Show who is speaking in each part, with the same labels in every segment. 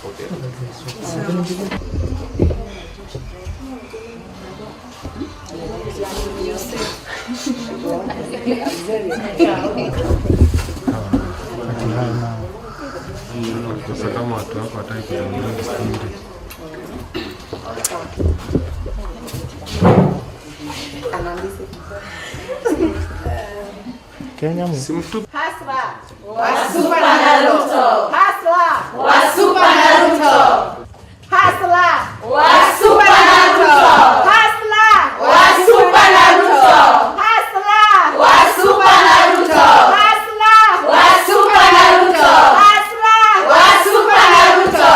Speaker 1: Okay. Sasa kama watu wako wataki kuongea kipindi.
Speaker 2: Kenya
Speaker 1: simtu
Speaker 3: hasla wasupa na Ruto, hasla wasupa na Ruto, hasla wasupa na Ruto, hasla wasupa na Ruto, hasla wasupa na Ruto, hasla wasupa na Ruto, hasla wasupa na Ruto.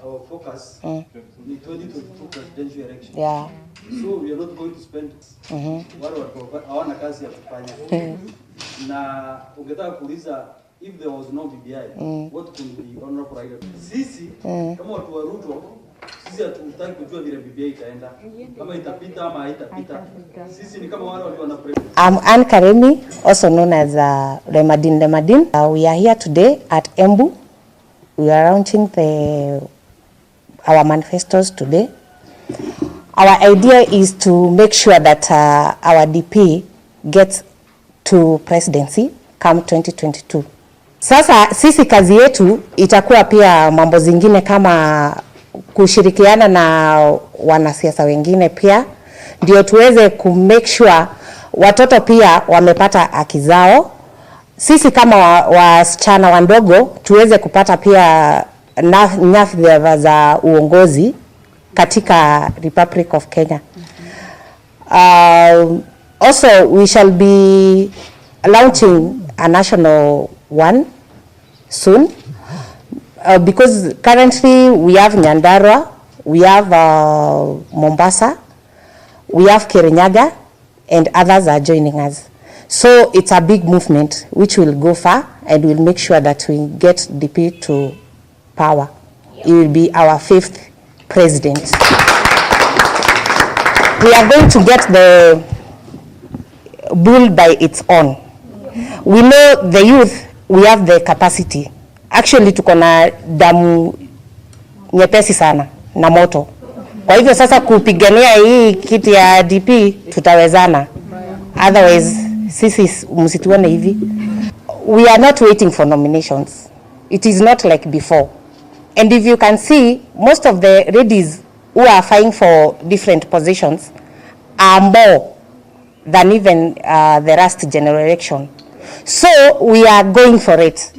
Speaker 4: Our focus in 2022 presidential election.
Speaker 5: Yeah.
Speaker 4: So we are not going to spend hawana kazi ya kufanya. Na ungetaka kuuliza if there was no BBI, what could be honorable Raila? Sisi kama watu wa Ruto, sisi hatutaki kujua vile BBI itaenda. Kama itapita ama haitapita. Sisi ni kama wale walio wana
Speaker 5: I'm Ann Karemi, also known as Lemadin. We are here today at Embu. We are launching our manifestos today. Our idea is to make sure that our DP gets to presidency come 2022. Sasa sisi kazi yetu itakuwa pia mambo zingine kama kushirikiana na wanasiasa wengine pia ndio tuweze ku make sure watoto pia wamepata haki zao. Sisi kama wasichana wandogo tuweze kupata pia nyadhifa za uongozi katika Republic of Kenya. Also we shall be launching a national one soon because currently we have Nyandarua, we have Mombasa, we have Kirinyaga, and others are joining us. So it's a big movement which will go far and will make sure that we get DP to power. It will be our 5th president. We are going to get the bull by its own. We know the youth, we have the capacity. Actually tuko na damu nyepesi sana na moto. Kwa hivyo sasa kupigania hii kiti ya DP tutawezana. Otherwise sisi msituone hivi. We are not waiting for nominations. It is not like before. And if you can see, most of the ladies who are fighting for different positions are more than even the last generation. So we are going for it.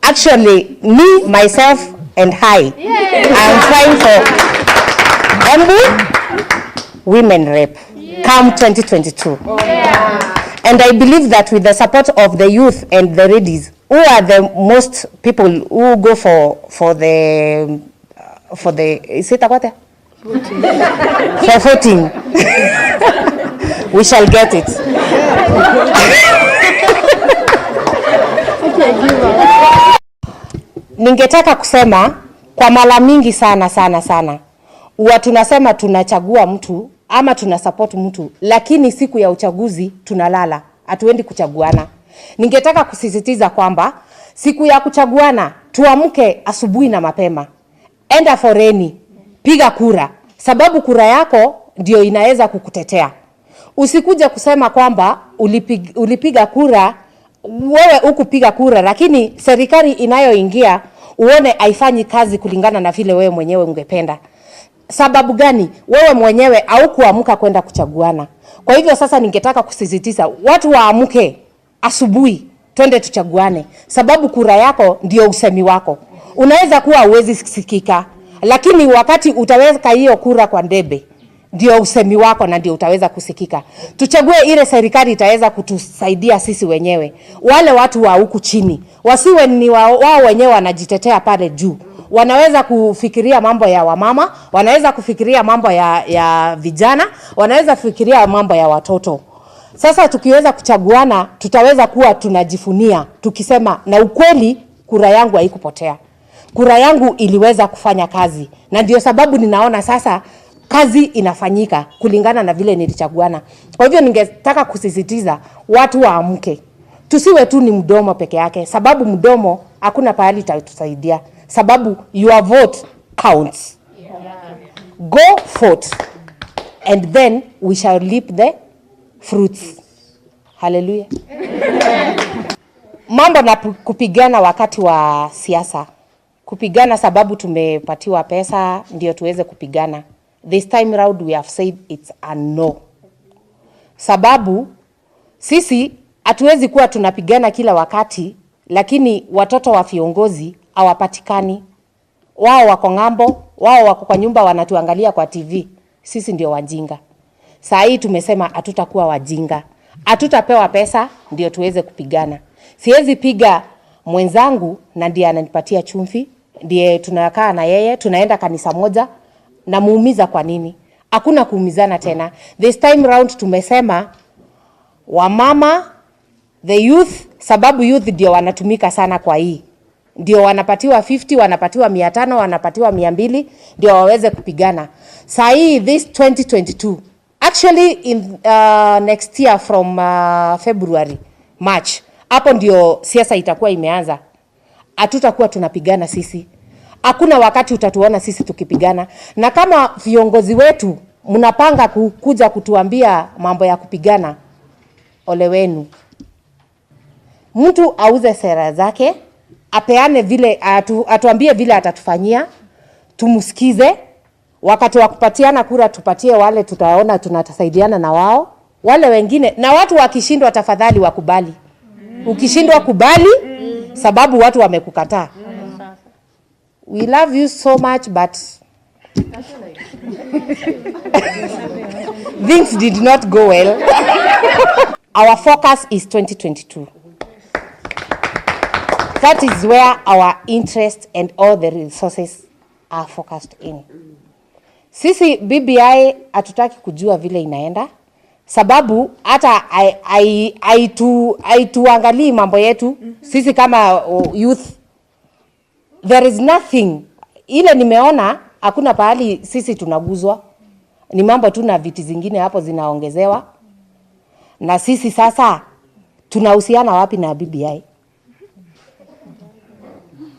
Speaker 5: Actually, me, myself, and I am trying for Embu women rep come 2022. And I believe that with the support of the youth and the ladies, who are the most people who go for the is it what? For voting. We shall get it. Ningetaka kusema kwa mara mingi sana huwa tunasema tunachagua mtu ama tunasupport mtu, lakini siku ya uchaguzi tunalala, hatuendi kuchaguana. Ningetaka kusisitiza kwamba siku ya kuchaguana tuamke asubuhi na mapema. Enda foreni, piga kura, sababu kura yako ndio inaweza kukutetea. Usikuje kusema kwamba ulipiga kura, wewe hukupiga kura lakini serikali inayoingia uone haifanyi kazi kulingana na vile wewe mwenyewe ungependa. Sababu gani? Wewe mwenyewe au kuamka kwenda kuchaguana. Kwa hivyo sasa ningetaka kusisitiza watu waamke asubuhi twende tuchaguane, sababu kura yako ndio usemi wako. Unaweza kuwa uwezi sikika, lakini wakati utaweka hiyo kura kwa debe ndio usemi wako na ndio utaweza kusikika. Tuchague ile serikali itaweza kutusaidia sisi wenyewe. Wale watu wa huku chini wasiwe ni wao wenyewe wanajitetea pale juu. Wanaweza kufikiria mambo ya wamama, wanaweza kufikiria mambo ya vijana, wanaweza kufikiria mambo ya watoto. Sasa tukiweza kuchaguana tutaweza kuwa tunajifunia tukisema na ukweli kura yangu haikupotea. Kura yangu iliweza kufanya kazi. Na ndio sababu ninaona sasa kazi inafanyika kulingana na vile nilichaguana. Kwa hivyo ningetaka kusisitiza watu waamke. Tusiwe tu ni mdomo peke yake, sababu mdomo hakuna pahali itatusaidia, sababu your vote counts. Go vote and then we shall reap the fruits. Hallelujah. Mambo na kupigana wakati wa siasa. Kupigana sababu tumepatiwa pesa ndio tuweze kupigana. This time round we have said it's a no. Sababu sisi hatuwezi kuwa tunapigana kila wakati, lakini watoto wa viongozi hawapatikani. Wao wako ngambo, wao wako kwa nyumba wanatuangalia kwa TV. Sisi ndio wajinga. Saa hii tumesema hatutakuwa wajinga. Hatutapewa pesa ndio tuweze kupigana. Siwezi piga mwenzangu na ndiye ananipatia chumvi, ndiye tunakaa na yeye, tunaenda kanisa moja, na muumiza kwa nini? Hakuna kuumizana tena. This time round tumesema wamama, the youth, sababu youth ndio wanatumika sana kwa hii. Ndio wanapatiwa 50, wanapatiwa 500, wanapatiwa 200 ndio waweze kupigana. Saa hii this 2022, actually in next year from February, March, hapo ndio siasa itakuwa imeanza. Hatutakuwa tunapigana sisi. Hakuna wakati utatuona sisi tukipigana. Na kama viongozi wetu mnapanga kuja kutuambia mambo ya kupigana, ole wenu. Mtu auze sera zake, apeane vile, atuambie vile atatufanyia, tumusikize. Wakati wa kupatiana kura tupatie wale tutaona tunatasaidiana na wao. Wale wengine, na watu wakishindwa tafadhali wakubali. Ukishindwa kubali, sababu watu wamekukataa. We love you so much, but things did not go well. Our focus is 2022. That is where our interest and all the resources are focused in. Sisi BBI hatutaki kujua vile inaenda, sababu hata haituangalii mambo yetu sisi kama youth. There is nothing. Ile nimeona hakuna pahali sisi tunaguzwa. Ni mambo tu na viti zingine hapo zinaongezewa. Na sisi sasa tunahusiana wapi na BBI?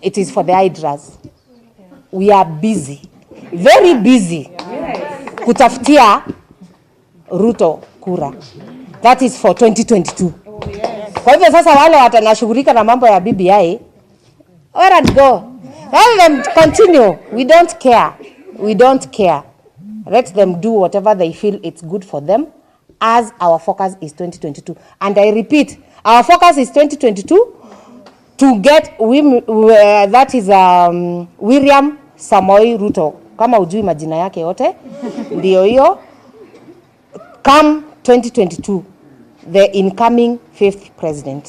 Speaker 5: It is for the hydras. We are busy. Very busy. Kutafutia Ruto kura. That is for 2022. Kwa hivyo sasa wale watanashughulika na mambo ya BBI, let go. Let them continue. We don't care. We don't care. Let them do whatever they feel it's good for them, as our focus is 2022. And I repeat, our focus is 2022 to get that is William Samoei Ruto. Kama ujui majina yake yote, ndio hiyo. Come 2022, the incoming 5th president.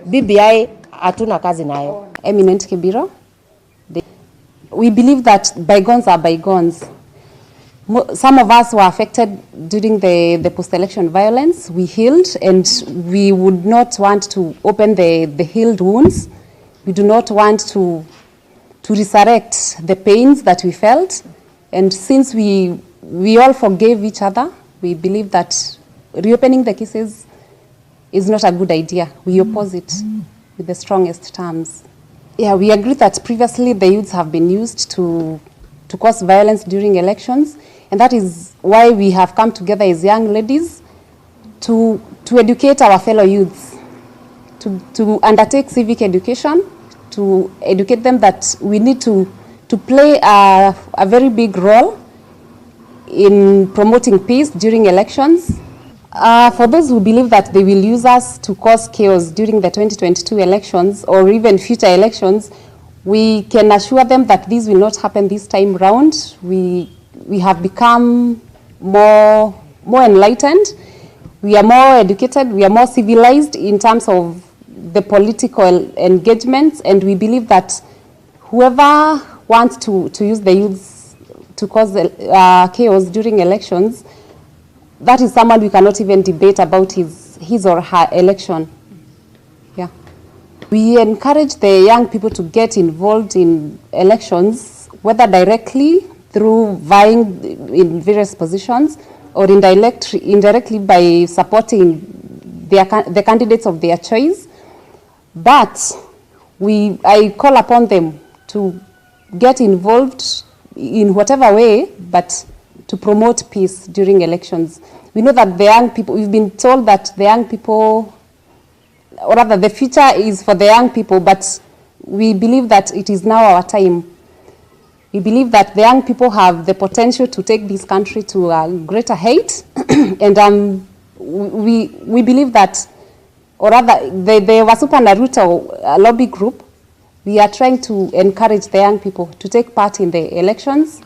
Speaker 5: BBI hatuna kazi nayo.
Speaker 2: Eminent Kibiro. We believe that bygones are bygones. Some of us were affected during the post-election violence. We healed, and we would not want to open the healed wounds. We do not want to resurrect the pains that we felt. And since we all forgave each other, we believe that reopening the cases is not a good idea. We oppose it with the strongest terms. Yeah, we agree that previously the youths have been used to cause violence during elections, and that is why we have come together as young ladies to educate our fellow youths, to undertake civic education, to educate them that we need to play a very big role in promoting peace during elections. For those who believe that they will use us to cause chaos during the 2022 elections or even future elections, we can assure them that this will not happen this time round. We have become more enlightened, we are more educated, we are more civilized in terms of the political engagements, and we believe that whoever wants to use the youths to cause chaos during elections, that is someone we cannot even debate about his or her election. Yeah. We encourage the young people to get involved in elections, whether directly through vying in various positions or indirectly by supporting the candidates of their choice. But I call upon them to get involved in whatever way, but to promote peace during elections. We know that the young people, we've been told that the young people, or rather the future is for the young people, but we believe that it is now our time. We believe that the young people have the potential to take this country to a greater height, and we believe that, or rather the Wasupa na Ruto lobby group, we are trying to encourage the young people to take part in the elections,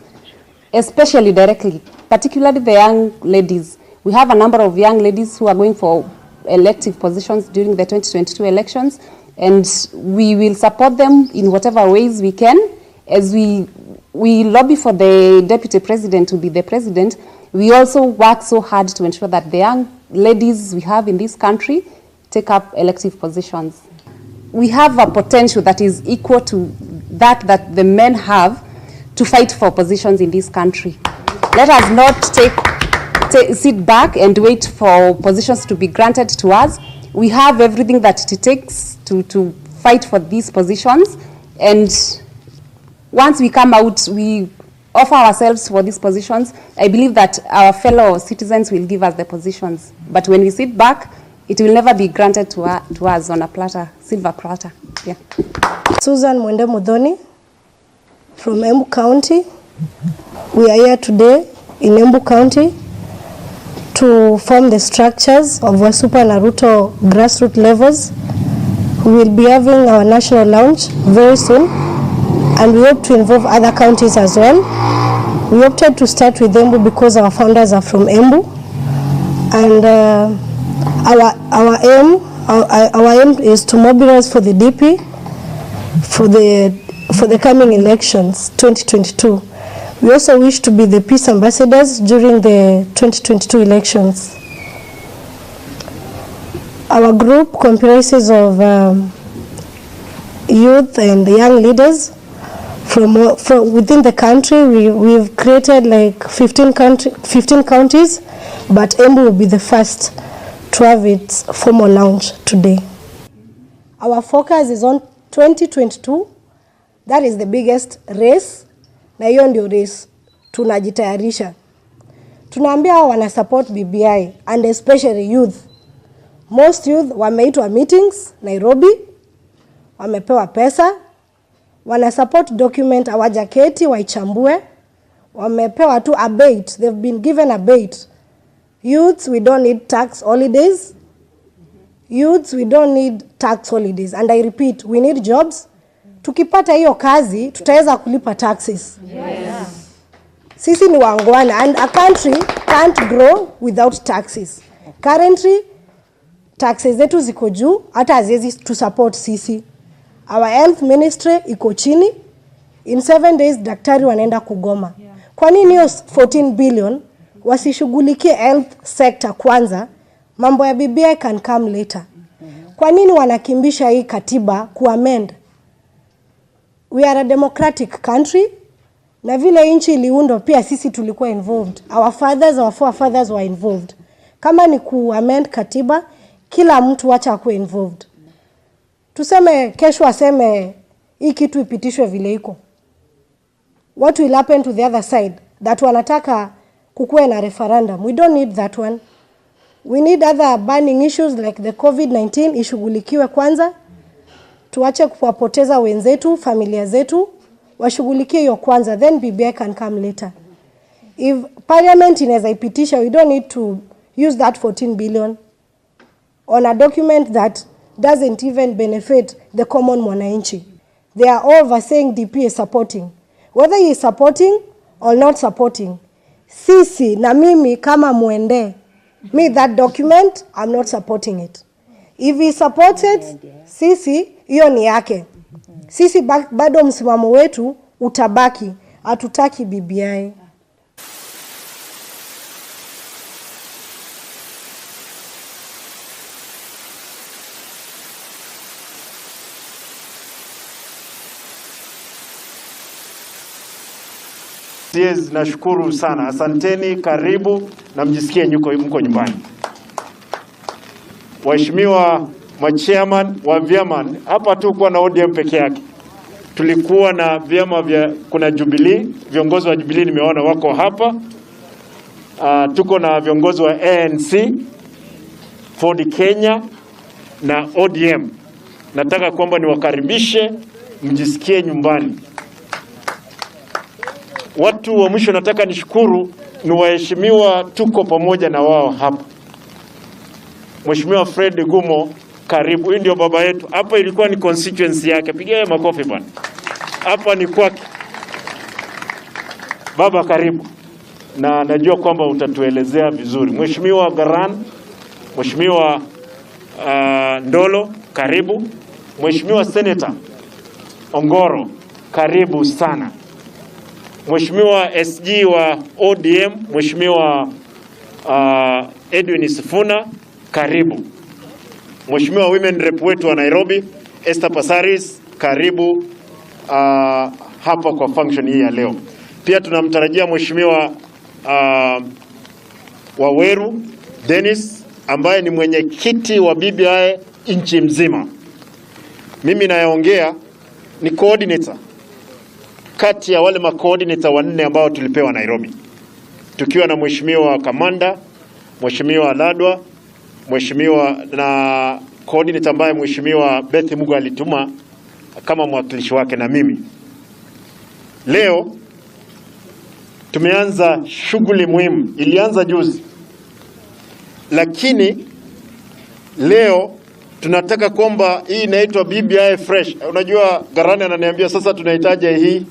Speaker 2: especially directly, particularly the young ladies. We have a number of young ladies who are going for elective positions during the 2022 elections, and we will support them in whatever ways we can. As we lobby for the deputy president to be the president, we also work so hard to ensure that the young ladies we have in this country take up elective positions. We have a potential that is equal to that the men have to fight for positions in this country. Let us not sit back and wait for positions to be granted to us. We have everything that it takes to fight for these positions, and once we come out, we offer ourselves for these positions. I believe that our fellow citizens will give us the positions, but when we sit back, it will never be granted to us on a platter, silver platter. Yeah.
Speaker 6: Susan Mwende Mudhoni from Embu County. We are here today in Embu County to form the structures of Wasupa na Ruto grassroots levels. We will be having our national launch very soon, and we hope to involve other counties as well. We opted to start with Embu because our founders are from Embu, and our aim is to mobilize for the DP for the coming elections 2022. We also wish to be the peace ambassadors during the 2022 elections. Our group comprises of youth and young leaders from within the country. We've created like 15 counties, but Embu will be the first to have its formal launch today. Our focus is on 2022. That is the biggest race, na hiyo ndio race tunajitayarisha. Tunaambia wana support BBI, and especially youth. Most youth wameitwa meetings Nairobi, wamepewa pesa, wana support document hawajaketi waichambue, wamepewa tu a bait. They've been given a bait. Youths, we don't need tax holidays. Youths, we don't need tax holidays. And I repeat, we need jobs. Tukipata hiyo kazi, tutaweza kulipa taxes. Yes. Sisi ni wangwana, and a country can't grow without taxes. Currently, taxes zetu ziko juu, hata haziwezi to support sisi. Our health ministry iko chini. In 7 days, daktari wanaenda kugoma. Kwa nini hiyo 14 billion wasishughulikie health sector kwanza? Mambo ya BBI can come later. Kwa nini wanakimbisha hii katiba kuamend? We are a democratic country, na vile nchi iliundwa pia sisi tulikuwa involved. Our fathers, our forefathers were involved. Kama ni kuamend katiba, kila mtu acha kuwa involved. Tuseme kesho aseme hii kitu ipitishwe vile iko. What will happen to the other side? That wanataka kukuwe na referendum. We don't need that one. We need other burning issues like the COVID-19 ishughulikiwe kwanza. Tuache kuwapoteza wenzetu, familia zetu, washughulikie hiyo kwanza, then BBI can come later. If Parliament inaweza ipitisha, we don't need to use that 14 billion on a document that doesn't even benefit the common mwananchi. They are all saying DP is supporting. Whether he is supporting or not supporting, sisi na mimi kama Mwende, me that document, I'm not supporting it. If he supports it, sisi hiyo ni yake. Sisi bado msimamo wetu utabaki, hatutaki BBI.
Speaker 7: Yes, nashukuru sana. Asanteni, karibu na mjisikie mko nyumbani. Waheshimiwa machairman wa vyama. Hapa tu kwa na ODM peke yake. Tulikuwa na vyama kuna Jubilee, viongozi wa Jubilee nimeona wako hapa. Tuko na viongozi wa ANC, Ford Kenya na ODM. Nataka kwamba niwakaribishe, mjisikie nyumbani. Watu wa mwisho nataka nishukuru ni waheshimiwa, tuko pamoja na wao hapa. Mheshimiwa Fred Gumo, karibu. Huyu ndio baba yetu. Hapa ilikuwa ni constituency yake. Pigia makofi bwana. Hapa ni kwake. Baba karibu. Na najua kwamba utatuelezea vizuri. Mheshimiwa Garan, Mheshimiwa Ndolo, karibu. Mheshimiwa Senator Ongoro, karibu sana. Mheshimiwa SG wa ODM, Mheshimiwa Edwin Sifuna, karibu. Mheshimiwa Women Rep wetu wa Nairobi, Esther Passaris, karibu hapa kwa function hii ya leo. Pia tunamtarajia Mheshimiwa Waweru Dennis ambaye ni mwenyekiti wa BBI nchi mzima. Mimi nayaongea ni coordinator kati ya wale coordinator wanne ambao tulipewa Nairobi. Tukiwa na Mheshimiwa Kamanda, Mheshimiwa Ladwa, Mheshimiwa na coordinator ambaye Mheshimiwa Beth Mugo alituma kama mwakilishi wake na mimi. Leo tumeanza shughuli muhimu. Ilianza juzi. Lakini leo tunataka kwamba hii inaitwa BBI fresh. Unajua Garani ananiambia sasa tunahitaji hii.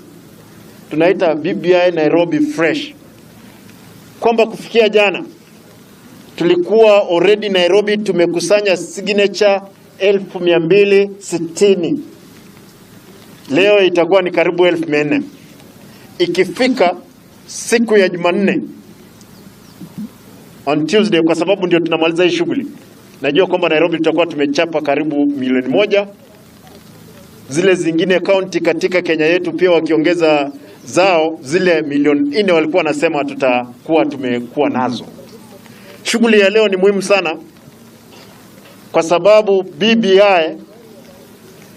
Speaker 7: Tunaita BBI Nairobi fresh. Kwamba kufikia jana tulikuwa already Nairobi tumekusanya signature 1260. Leo itakuwa ni karibu 1400. Ikifika siku ya Jumanne on Tuesday, kwa sababu ndio tunamaliza hii shughuli. Najua kwamba Nairobi tutakuwa tumechapa karibu 1,000,000. Zile zingine county katika Kenya yetu pia wakiongeza zao zile 4,000,000 walikuwa nasema tutakuwa tumekuwa nazo. Shughuli ya leo ni muhimu sana kwa sababu BBI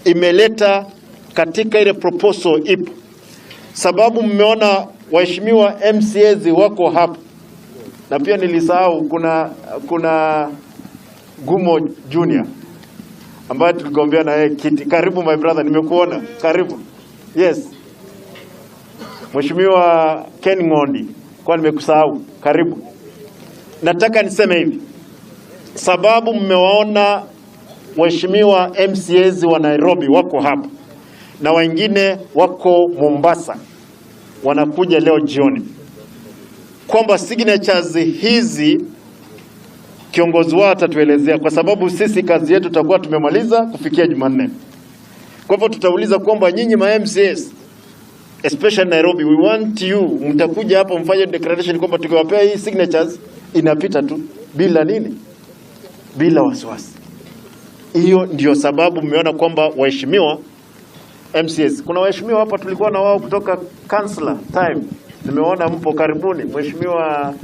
Speaker 7: imeleta katika ile proposal ipo. Sababu mmeona waheshimiwa MCAs wako hapa. Na pia nilisahau kuna Gumo Junior ambaye tuligombea na yeye kiti. Karibu my brother, nimekuona. Karibu. Yes. Mheshimiwa Ken Ngondi, kwa nimekusahau. Karibu. Nataka niseme hivi. Sababu mmewaona waheshimiwa MCAs wa Nairobi wako hapa na wengine wako Mombasa wanakuja leo jioni, kwamba signatures hizi kiongozi wao atatuelezea, kwa sababu sisi kazi yetu tutakuwa tumemaliza kufikia Jumanne. Kwa hivyo tutauliza kwamba nyinyi ma MCAs especially Nairobi, we want you mtakuja hapa mfanye declaration kwamba tukiwapea hii signatures inapita tu bila nini, bila wasiwasi. Hiyo ndio sababu mmeona kwamba waheshimiwa MCAs, kuna waheshimiwa hapa tulikuwa na wao kutoka councillor time, nimeona mpo, karibuni. Mheshimiwa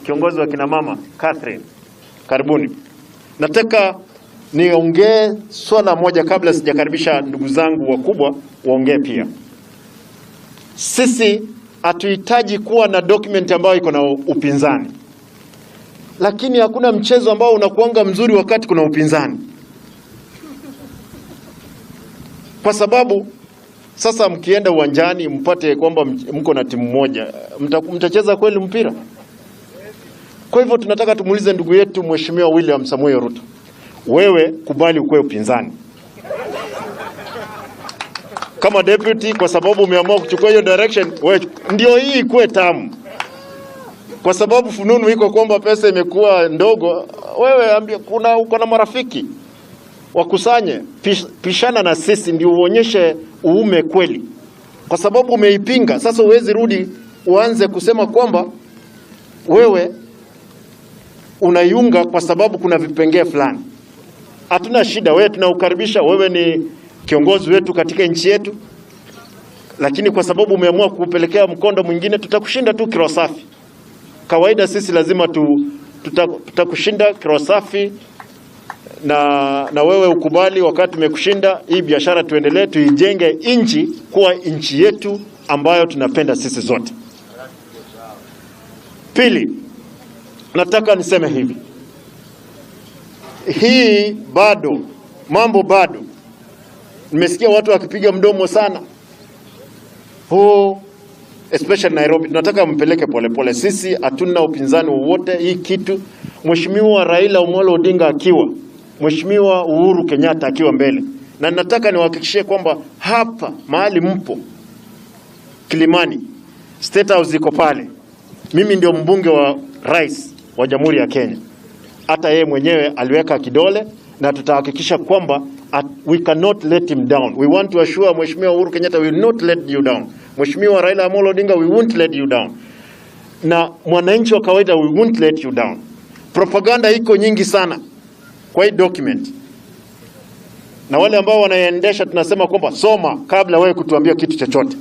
Speaker 7: kiongozi wa kina mama Catherine, karibuni. Nataka niongee swala moja kabla sijakaribisha ndugu zangu wakubwa waongee pia. Sisi hatuhitaji kuwa na document ambayo iko na upinzani, lakini hakuna mchezo ambao unakuanga mzuri wakati kuna upinzani. Kwa sababu sasa mkienda uwanjani mpate kwamba mko na timu moja, mtacheza kweli mpira? Kwa hivyo tunataka tumuulize ndugu yetu Mheshimiwa William Samoei Ruto, wewe kubali ukwe upinzani kama deputy, kwa sababu umeamua kuchukua hiyo direction, wewe ndio hii kuwe tamu. Kwa sababu fununu iko kwamba pesa imekuwa ndogo, wewe ambia uko na marafiki wakusanye, pishana na sisi ndio uonyeshe uume kweli. Kwa sababu umeipinga, sasa uwezi rudi uanze kusema kwamba wewe unaiunga kwa sababu kuna vipengee fulani. Hatuna shida, wewe tunaukaribisha, wewe ni kiongozi wetu katika nchi yetu. Lakini kwa sababu umeamua kupelekea mkondo mwingine, tutakushinda tu kiroho safi. Kawaida sisi lazima tutakushinda kiroho safi na wewe ukubali wakati tumekushinda hii biashara, tuendelee tuijenge nchi kuwa nchi yetu ambayo tunapenda sisi zote. Pili, nataka niseme hivi. Hii bado, mambo bado. Nimesikia watu wakipiga mdomo sana. Especially Nairobi. Tunataka mpeleke polepole. Sisi hatuna upinzani wowote hii kitu. Mheshimiwa Raila Amolo Odinga akiwa, Mheshimiwa Uhuru Kenyatta akiwa mbele. Na nataka niwahakikishie kwamba hapa mahali mpo Kilimani, State House iko pale. Mimi ndio mbunge wa rais wa Jamhuri ya Kenya. Hata yeye mwenyewe aliweka kidole, na tutahakikisha kwamba we cannot let him down. We want to assure Mheshimiwa Uhuru Kenyatta we will not let you down. Mheshimiwa Raila Amolo Odinga we won't let you down. Na mwananchi wa kawaida we won't let you down. Propaganda iko nyingi sana kwa hii document. Na wale ambao wanaendesha tunasema kwamba soma kabla wewe kutuambia kitu chochote.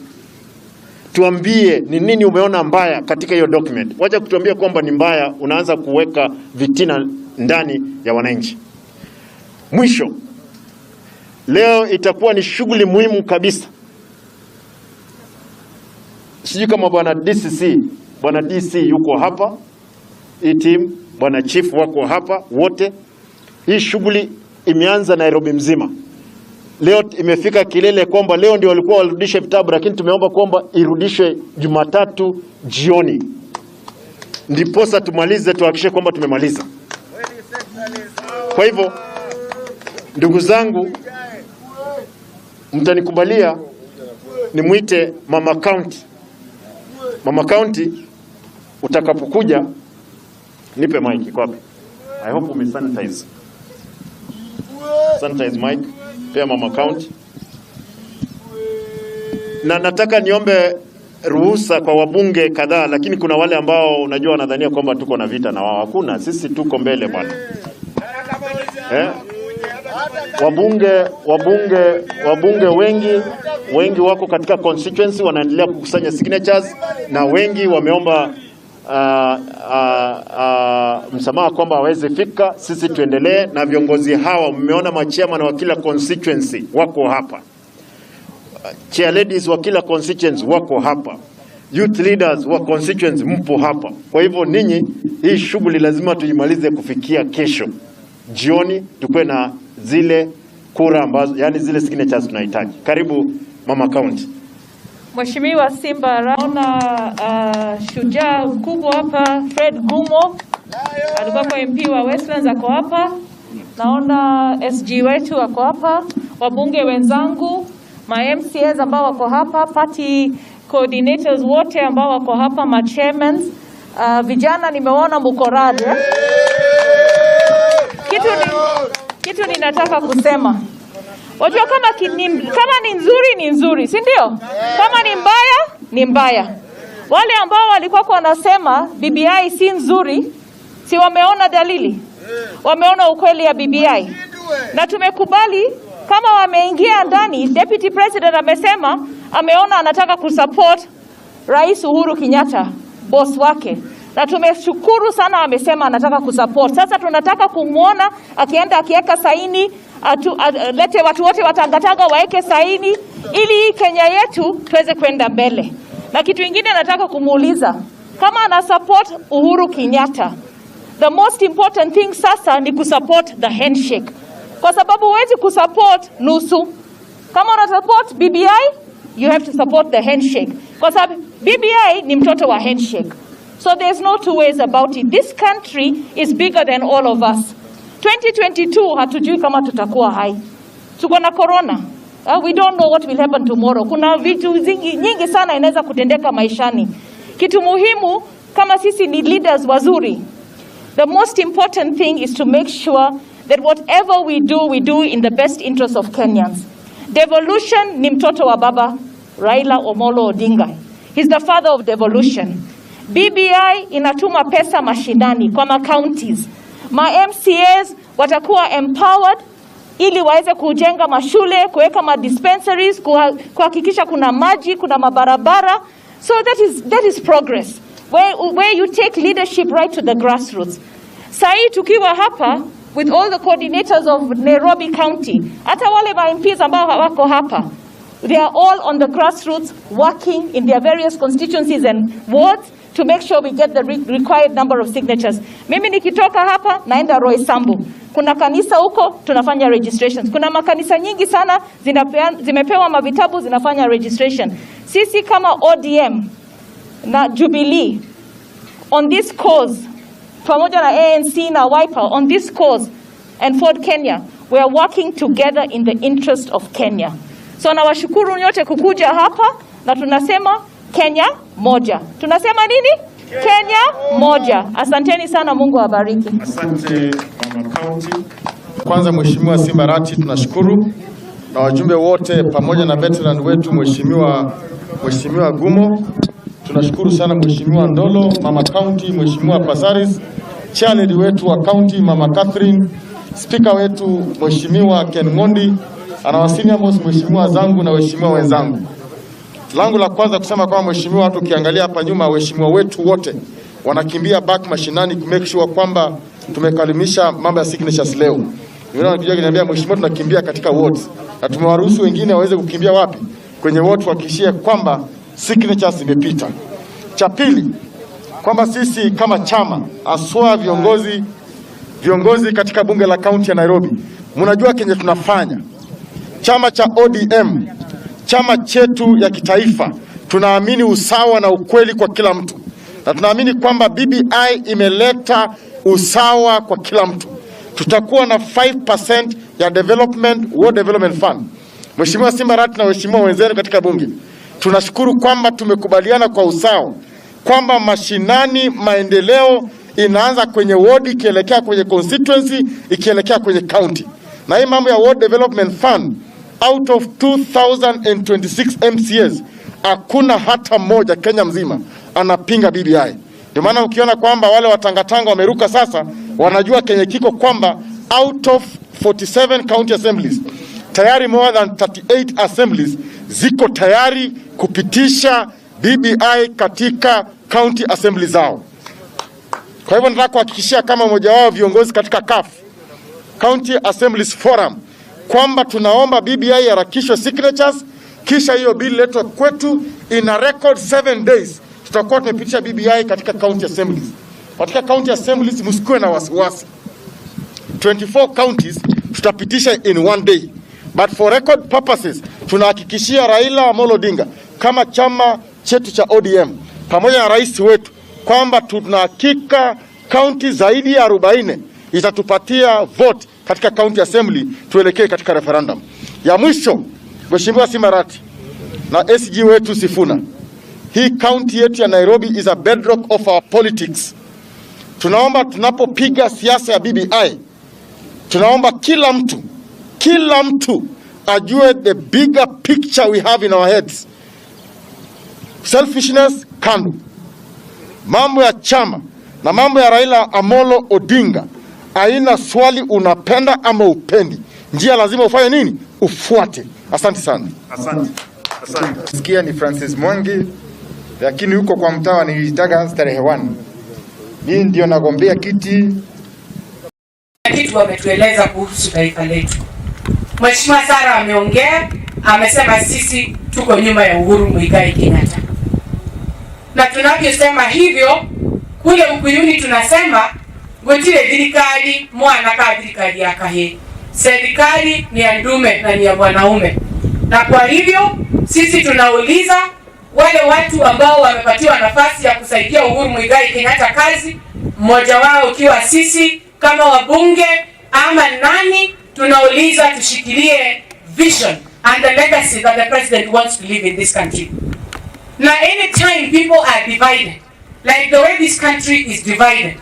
Speaker 7: Tuambie ni nini umeona mbaya katika hiyo document. Wacha kutuambia kwamba ni mbaya, unaanza kuweka vitina ndani ya wananchi. Mwisho, leo itakuwa ni shughuli muhimu kabisa. Sijui kama bwana DC yuko hapa, hii team, bwana chief wako hapa wote. Hii shughuli imeanza Nairobi mzima. Leo imefika kilele kwamba leo ndio walikuwa warudishe vitabu, lakini tumeomba kwamba irudishwe Jumatatu jioni. Ndiposa tumalize, tuhakikishe kwamba tumemaliza. Kwa hivyo, ndugu zangu, mtanikubalia nimuite Mama County. Mama County, utakapokuja nipe mic kwapi. I hope ume sanitize. Sanitize mic. Pia Mama County. Na nataka niombe ruhusa kwa wabunge kadhaa, lakini kuna wale ambao unajua wanadhania kwamba tuko na vita na wao. Hakuna, sisi tuko mbele bwana. Wabunge wengi wako katika constituency wanaendelea kukusanya signatures, na wengi wameomba msamaha kwamba hawezi fika. Sisi tuendelee na viongozi hawa. Mmeona machairman wa kila constituency wako hapa, chair ladies wa kila constituency wako hapa, youth leaders wa constituency mpo hapa. Kwa hivyo ninyi, hii shughuli lazima tuimalize kufikia kesho jioni, tukue na zile kura ambazo, yani zile signatures tunahitaji. Karibu Mama County.
Speaker 8: Mheshimiwa Simba, naona shujaa kubwa hapa Fred Gumo alikuwa kwa MP wa Westlands ako hapa. Naona SG wetu wako hapa, wabunge wenzangu, ma MCAs ambao wako hapa, party coordinators wote ambao wako hapa, ma chairmen, vijana nimeona mko radi. Kitu ninataka kusema. Wajua kama ni nzuri ni nzuri, si ndio? Kama ni mbaya ni mbaya. Wale ambao walikuwa wanasema BBI si nzuri, si wameona dalili? Wameona ukweli ya BBI. Na tumekubali kama wameingia ndani, Deputy President amesema ameona anataka kusupport Rais Uhuru Kenyatta, boss wake. Na tumeshukuru sana amesema anataka kusupport. Sasa tunataka kumuona akienda akiweka saini, lete watu wote watangatanga waeke saini ili Kenya yetu tuweze kwenda mbele. Na kitu kingine nataka kumuuliza, kama ana support Uhuru Kenyatta, the most important thing sasa ni kusupport the handshake. Kwa sababu huwezi kusupport nusu. Kama una support BBI, you have to support the handshake. Kwa sababu BBI ni mtoto wa handshake. So there's no two ways about it. This country is bigger than all of us. 2022 hatujui kama tutakuwa hai. Tuko na corona. We don't know what will happen tomorrow. Kuna vitu nyingi sana inaweza kutendeka maishani. Kitu muhimu kama sisi ni leaders wazuri, the most important thing is to make sure that whatever we do in the best interest of Kenyans. Devolution ni mtoto wa baba Raila Amolo Odinga. He's the father of devolution. BBI inatuma pesa mashinani kwa ma-counties. Ma-MCAs watakuwa empowered ili waweze kujenga mashule, kuweka ma-dispensaries, kuhakikisha kuna maji, kuna mabarabara. So that is progress. Where you take leadership right to the grassroots. Sai tukiwa hapa, with all the coordinators of Nairobi County, hata wale MPs ambao wako hapa, they are all on the grassroots working in their various constituencies and wards to make sure we get the required number of signatures. Mimi nikitoka hapa naenda Roysambu. Kuna kanisa huko tunafanya registrations. Kuna makanisa nyingi sana zimepewa mavitabu zinafanya registration. Sisi kama ODM na Jubilee on this cause, pamoja na ANC na Wiper on this cause, and Ford Kenya, we are working together in the interest of Kenya. So nawashukuru nyote kukuja hapa na tunasema Kenya moja. Tunasema nini? Kenya moja. Asanteni sana, Mungu awabariki.
Speaker 9: Asante Mama County. Kwanza Mheshimiwa Simbarati tunashukuru, na wajumbe wote pamoja na veteran wetu Mheshimiwa Gumo. Tunashukuru sana Mheshimiwa Ndolo, Mama County, Mheshimiwa Pasaris, chairlady wetu wa county Mama Catherine, speaker wetu Mheshimiwa Ken Mondi, anawasinia Mheshimiwa zangu na waheshimiwa wenzangu. Langu la kwanza kusema kwa Mheshimiwa, watu ukiangalia hapa nyuma, waheshimiwa wetu wote wanakimbia back mashinani ku make sure kwamba tumekalimisha mambo ya signatures leo. Yule anakuja kuniambia Mheshimiwa, tunakimbia katika wards, na tumewaruhusu wengine waweze kukimbia wapi? Kwenye ward, kuhakikishia kwamba signatures zimepita. Cha pili, kwamba sisi kama chama aswa viongozi katika bunge la kaunti ya Nairobi, mnajua kenye tunafanya. Chama cha ODM, chama chetu ya kitaifa, tunaamini usawa na ukweli kwa kila mtu, na tunaamini kwamba BBI imeleta usawa kwa kila mtu. Tutakuwa na 5% ya World Development Fund. Mheshimiwa Simbarati na waheshimiwa wenzenu katika bunge, tunashukuru kwamba tumekubaliana kwa usawa kwamba mashinani maendeleo inaanza kwenye ward ikielekea kwenye constituency ikielekea kwenye county. Na hii mambo ya World Development Fund, out of 2026 MCAs hakuna hata mmoja Kenya mzima anapinga BBI. Ndio maana ukiona kwamba wale watangatanga wameruka sasa, wanajua Kenya kiko kwamba out of 47 county assemblies tayari more than 38 assemblies ziko tayari kupitisha BBI katika county assembly zao. Kwa hivyo nataka kuhakikishia kama mmoja wao viongozi katika CAF County Assemblies Forum kwamba tunaomba BBI harakishwe signatures, kisha hiyo bill letwe kwetu in a record 7 days. Tutakuwa tumepitisha BBI katika county assemblies. Katika county assemblies msikuwe na wasiwasi. 24 counties tutapitisha in 1 day. But for record purposes, tunahakikishia Raila Amolo Odinga kama chama chetu cha ODM pamoja na rais wetu kwamba tunahakika county zaidi ya 40 itatupatia vote katika county assembly tuelekee katika referendum. Ya mwisho, Mheshimiwa Simbarati na SG wetu Sifuna, hii county yetu ya Nairobi is a bedrock of our politics. Tunaomba tunapopiga siasa ya BBI, tunaomba kila mtu ajue the bigger picture we have in our heads. Selfishness kando, mambo ya chama na mambo ya Raila Amolo Odinga, aina swali unapenda ama upendi, njia lazima ufanye nini? Ufuate. Asante sana.
Speaker 10: Asante. Sikia ni Francis Mwangi, lakini huko kwa mtawa nilitaka tarehe 1. Mimi ndio nagombea kiti.
Speaker 11: Kitu wametueleza kuhusu taifa letu. Mheshimiwa Sara ameongea, amesema sisi tuko nyuma ya Uhuru Muigai Kenyatta. Na tunavyosema hivyo, kule Ukuyuni tunasema ngotile thirikari mwana ka thirikari ya kahe. Serikali ni ya ndume na ni ya mwanaume. Na kwa hivyo sisi tunauliza wale watu ambao wamepatiwa nafasi ya kusaidia Uhuru Muigai Kenyatta kazi, mmoja wao ukiwa sisi kama wabunge ama nani, tunauliza tushikilie vision and the legacy that the president wants to live in this country. Now anytime people are divided, like the way this country is divided,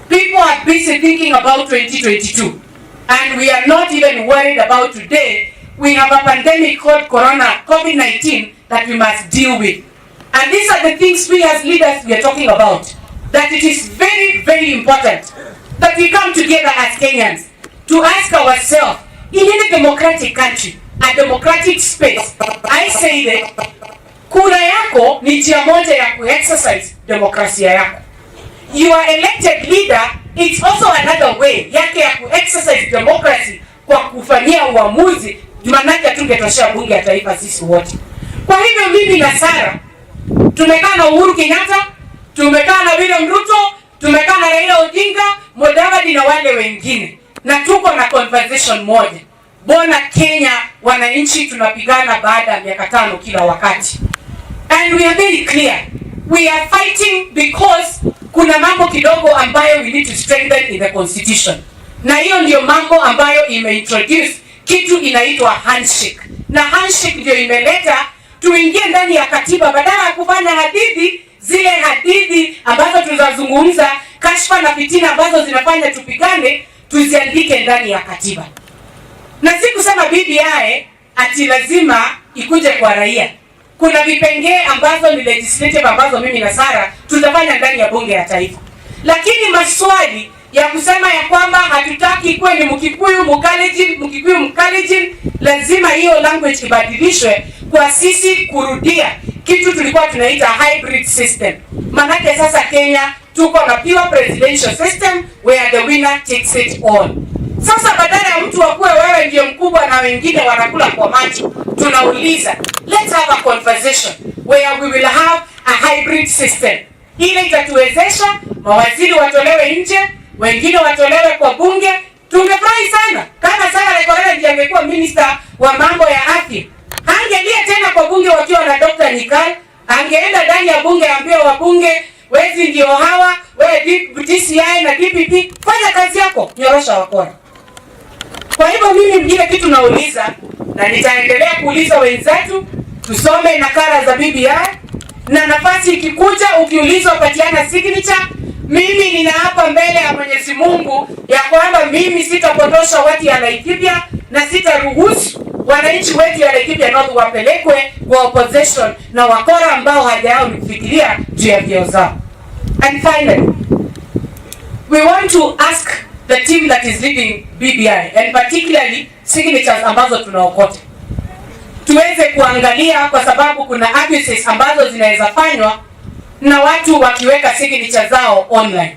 Speaker 11: people are busy thinking about 2022 and we are not even worried about today. We have a pandemic called COVID-19 that we must deal with. And these are the things we as leaders we are talking about. That it is very, very important that we come together as Kenyans to ask ourselves, in any democratic country, a democratic space, I say that kura yako ni njia moja ya kuexercise demokrasia yako. Your elected leader it's also another way yake ya ku-exercise democracy kwa kufanyia uamuzi, manake tungetoshea bunge ya taifa sisi wote. Kwa hivyo mimi na Sara tumekaa na Uhuru Kenyatta, tumekaa na William Ruto, tumekaa na Raila Odinga, Mudavadi na wale wengine, na tuko na conversation moja. Bona Kenya wananchi tunapigana baada ya miaka 5 kila wakati. And we are very clear. We are fighting because kuna mambo kidogo ambayo we need to strengthen in the constitution. Na hiyo ndio mambo ambayo imeintroduce kitu inaitwa handshake. Na handshake ndio imeleta tuingie ndani ya katiba badala ya kufanya hadithi, zile hadithi ambazo tunazungumza, kashfa na fitina ambazo zinafanya tupigane, tuziandike ndani ya katiba. Na si kusema BBI ati lazima ikuje kwa raia. Kuna vipengee ambazo ni legislative ambazo mimi na Sara tutafanya ndani ya bunge ya taifa. Lakini maswali ya kusema ya kwamba hatutaki kuwe ni Mkikuyu Mkalenjin, lazima hiyo language ibadilishwe kwa sisi kurudia kitu tulikuwa tunaita hybrid system. Manake sasa Kenya tuko na pure presidential system where the winner takes it all. Sasa badala ya mtu akuwe wewe ndiye mkubwa na wengine wanakula kwa macho, tunauliza let's have a conversation where we will have a hybrid system. Ile itatuwezesha mawaziri watolewe nje, wengine watolewe kwa bunge. Tungefurahi sana kama Sara Lekorela ndiye angekuwa minister wa mambo ya afya. Angelia tena kwa bunge wakiwa na Dr. Nyikal, angeenda ndani ya bunge ambia wabunge wezi ndio hawa, wewe DCI na DPP, fanya kazi yako, nyorosha wakora. Kwa hivyo mimi mwingine kitu nauliza, na nitaendelea kuuliza wenzetu, tusome nakala za BBI, na nafasi ikikuja ukiulizwa patiana signature, mimi ninaapa mbele ya Mwenyezi Mungu ya kwamba mimi sitapotosha watu ya Laikipia na sitaruhusu wananchi wetu ya Laikipia North wapelekwe kwa opposition na wakora ambao haja yao ni kufikiria juu ya vyeo zao. And finally, we want to ask the team that is leading BBI and particularly signatures ambazo tunaokota, tuweze kuangalia kwa sababu kuna abuses ambazo zinaweza fanywa na watu wakiweka signature zao online.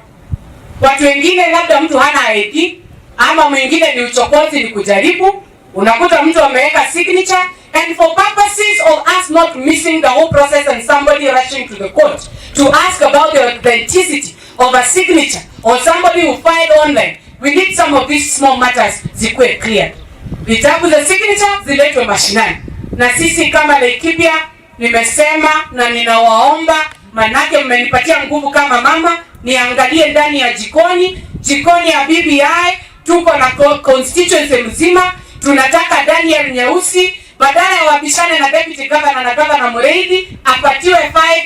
Speaker 11: Watu wengine labda mtu hana ID ama mwingine ni uchokozi, ni kujaribu, unakuta mtu ameweka signature and for purposes of us not missing the whole process and somebody rushing to the court to ask about the authenticity of a signature or somebody who filed online, we need some of these small matters zikuwe clear. Vitabu za signature ziletwe mashinani. Na sisi kama Laikipia nimesema na ninawaomba, manake mmenipatia nguvu kama mama, niangalie ndani ya jikoni ya BBI, tuko na constituency mzima, tunataka Daniel Nyeusi badala ya wabishane na deputy governor na governor Mureithi apatiwe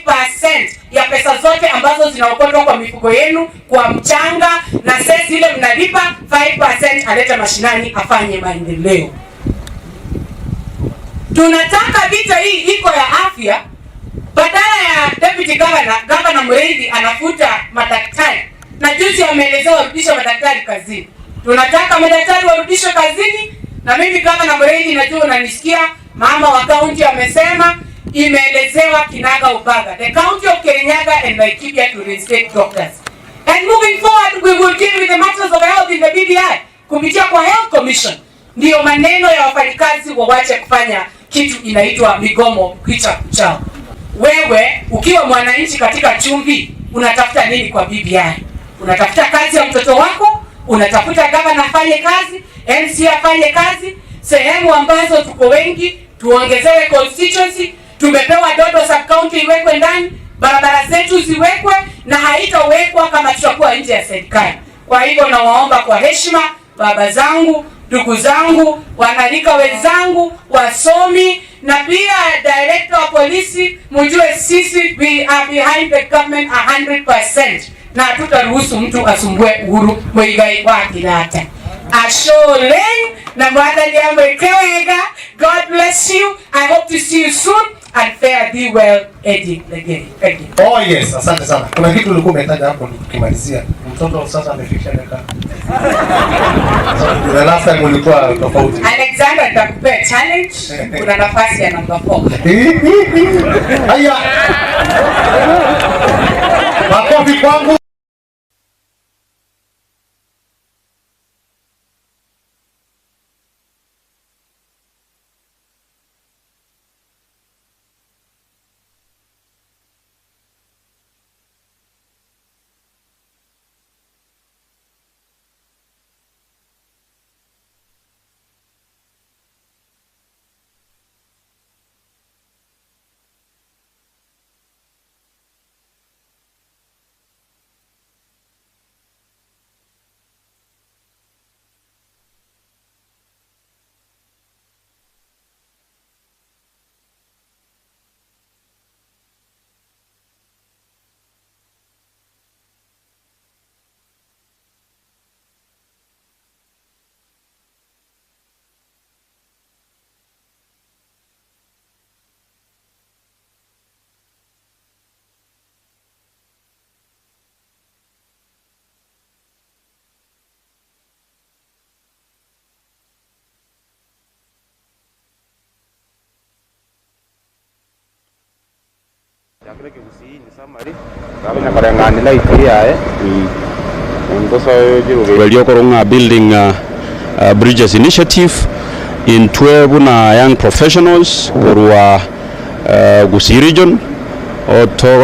Speaker 11: 5% ya pesa zote ambazo zinaokotwa kwa mifugo yenu kwa mchanga, na sasa ile mnalipa 5% alete mashinani afanye maendeleo. Tunataka vita hii iko ya afya, badala ya deputy governor Mureithi anafuta madaktari, na juzi ameelezewa warudishe madaktari kazini. Tunataka madaktari warudishwe kazini, na mimi governor Mureithi najua unanisikia, mama wa county amesema, imeelezewa kinaga ubaga, the county of Kirinyaga and Laikipia to reinstate doctors. And moving forward we will deal with the matters of health in the BBI kupitia kwa health commission. Ndio maneno ya wafanyikazi wawache kufanya kitu inaitwa migomo kicha kuchao. Wewe ukiwa mwananchi katika chumvi unatafuta nini kwa BBI? Unatafuta kazi ya mtoto wako, unatafuta governor afanye kazi, MC afanye kazi, sehemu ambazo tuko wengi tuongezewe constituency, tumepewa Dodo sub county iwekwe ndani, barabara zetu ziwekwe, na haitawekwa kama tutakuwa nje ya serikali. Kwa hivyo nawaomba kwa heshima, baba zangu, ndugu zangu, wanalika wenzangu, wasomi, na pia director wa polisi, mjue sisi we are behind the government 100%, na tutaruhusu mtu asumbue Uhuru Muigai wa Kenyatta. Asholeng na mwadali ya mwekewega. God bless you. I hope to see you soon and fare thee well, Eddie Legere. Thank you.
Speaker 12: Oh yes, asante sana. Kuna kitu ulikuwa umetaja hapo nikimalizia. Mtoto sasa amefikisha miaka. The last time ulikuwa tofauti.
Speaker 11: Alexander atakupea challenge. Kuna nafasi ya number 4.
Speaker 12: Haya. Makofi kwangu.
Speaker 13: Building bridges initiative in 12 young professionals who are Gusii region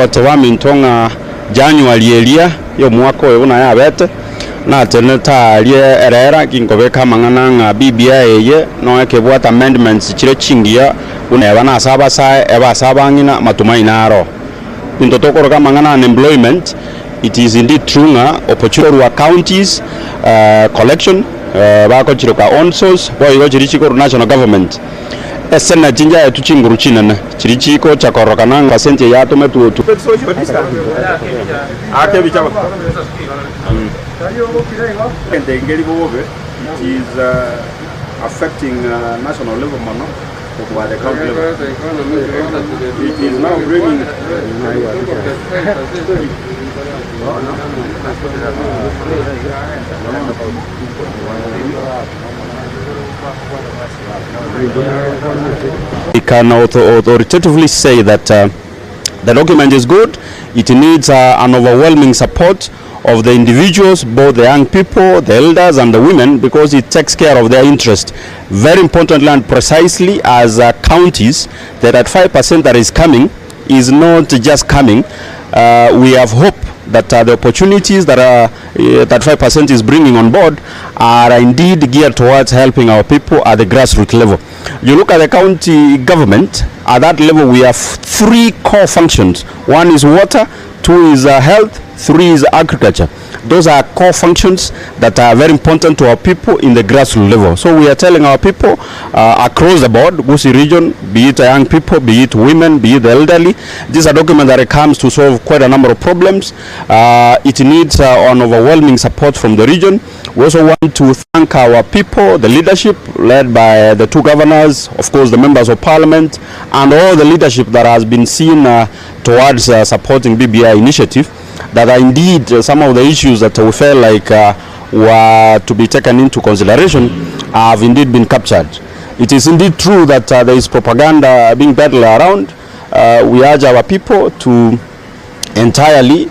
Speaker 13: otowa mintonga January elia yo mwaka una ya bete na teneta lie erera kinkobeka mangana BBI ye no ekebwata amendments chire chingia una bana saba sa eba saba ngina matumaina aro intotokoro kama mangana unemployment. It is indeed true nga opportunity wa counties collection bako chiroka on source boyo chirichiko national government esena jinja ya tuchinguru chinana chirichiko chakoroka nanga percent ya to metu tu ake bichama ndengeli bobe is affecting national level mano kwa the county level. It is now bringing we can authoritatively say that the document is good. It needs an overwhelming support of the individuals, both the young people, the elders and the women, because it takes care of their interest. Very importantly and precisely as counties, that 5% that is coming is not just coming. We have hope that the opportunities that that 5% is bringing on board are indeed geared towards helping our people at the grassroots level. You look at the county government, at that level we have 3 core functions. 1 is water, 2 is health, 3 is agriculture. Those are core functions that are very important to our people in the grassroots level. So we are telling our people across the board, Gusii region, be it young people, be it women, be it the elderly, this is a document that comes to solve quite a number of problems. It needs an overwhelming support from the region. We also want to thank our people, the leadership led by the 2 governors, of course the members of parliament, and all the leadership that has been seen towards supporting BBI initiative. That are indeed some of the issues that we felt like were to be taken into consideration have indeed been captured. It is indeed true that there is propaganda being peddled around. We urge our people to entirely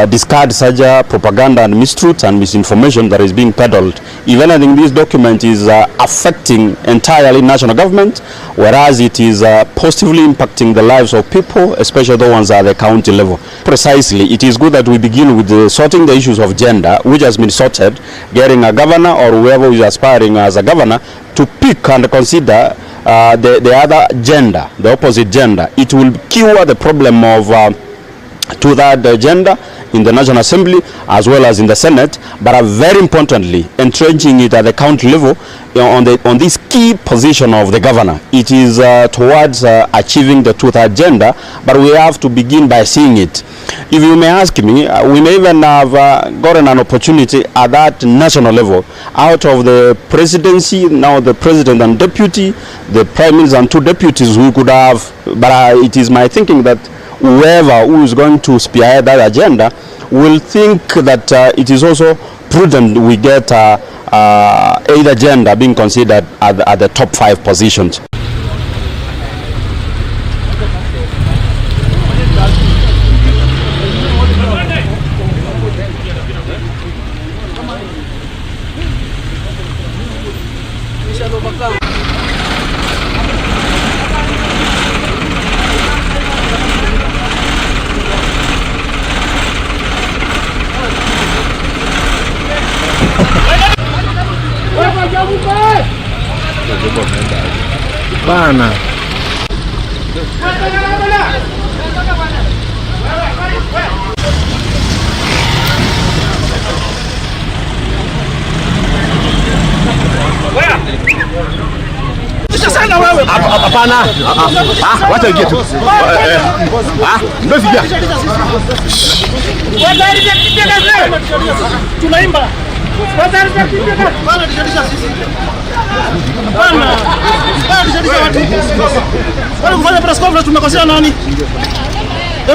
Speaker 13: discard such propaganda and mistruth and misinformation that is being peddled. If anything, this document is affecting entirely national government, whereas it is positively impacting the lives of people, especially the ones at the county level. Precisely, it is good that we begin with sorting the issues of gender, which has been sorted, getting a governor or whoever is aspiring as a governor to pick and consider the other gender, the opposite gender. It will cure the problem of to that agenda in the National Assembly as well as in the Senate, but very importantly entrenching it at the county level on this key position of the governor. It is towards achieving the truth agenda, but we have to begin by seeing it. If you may ask me, we may even have gotten an opportunity at that national level out of the presidency, now the president and deputy, the prime minister and 2 deputies who could have, but it is my thinking that whoever who is going to spearhead that agenda will think that it is also prudent we get either gender being considered at the top 5 positions.
Speaker 1: Bana. Hapana. Wacha ingie tu. Ndio sikia. Tunaimba. Kufanya press conference tumekosea nani?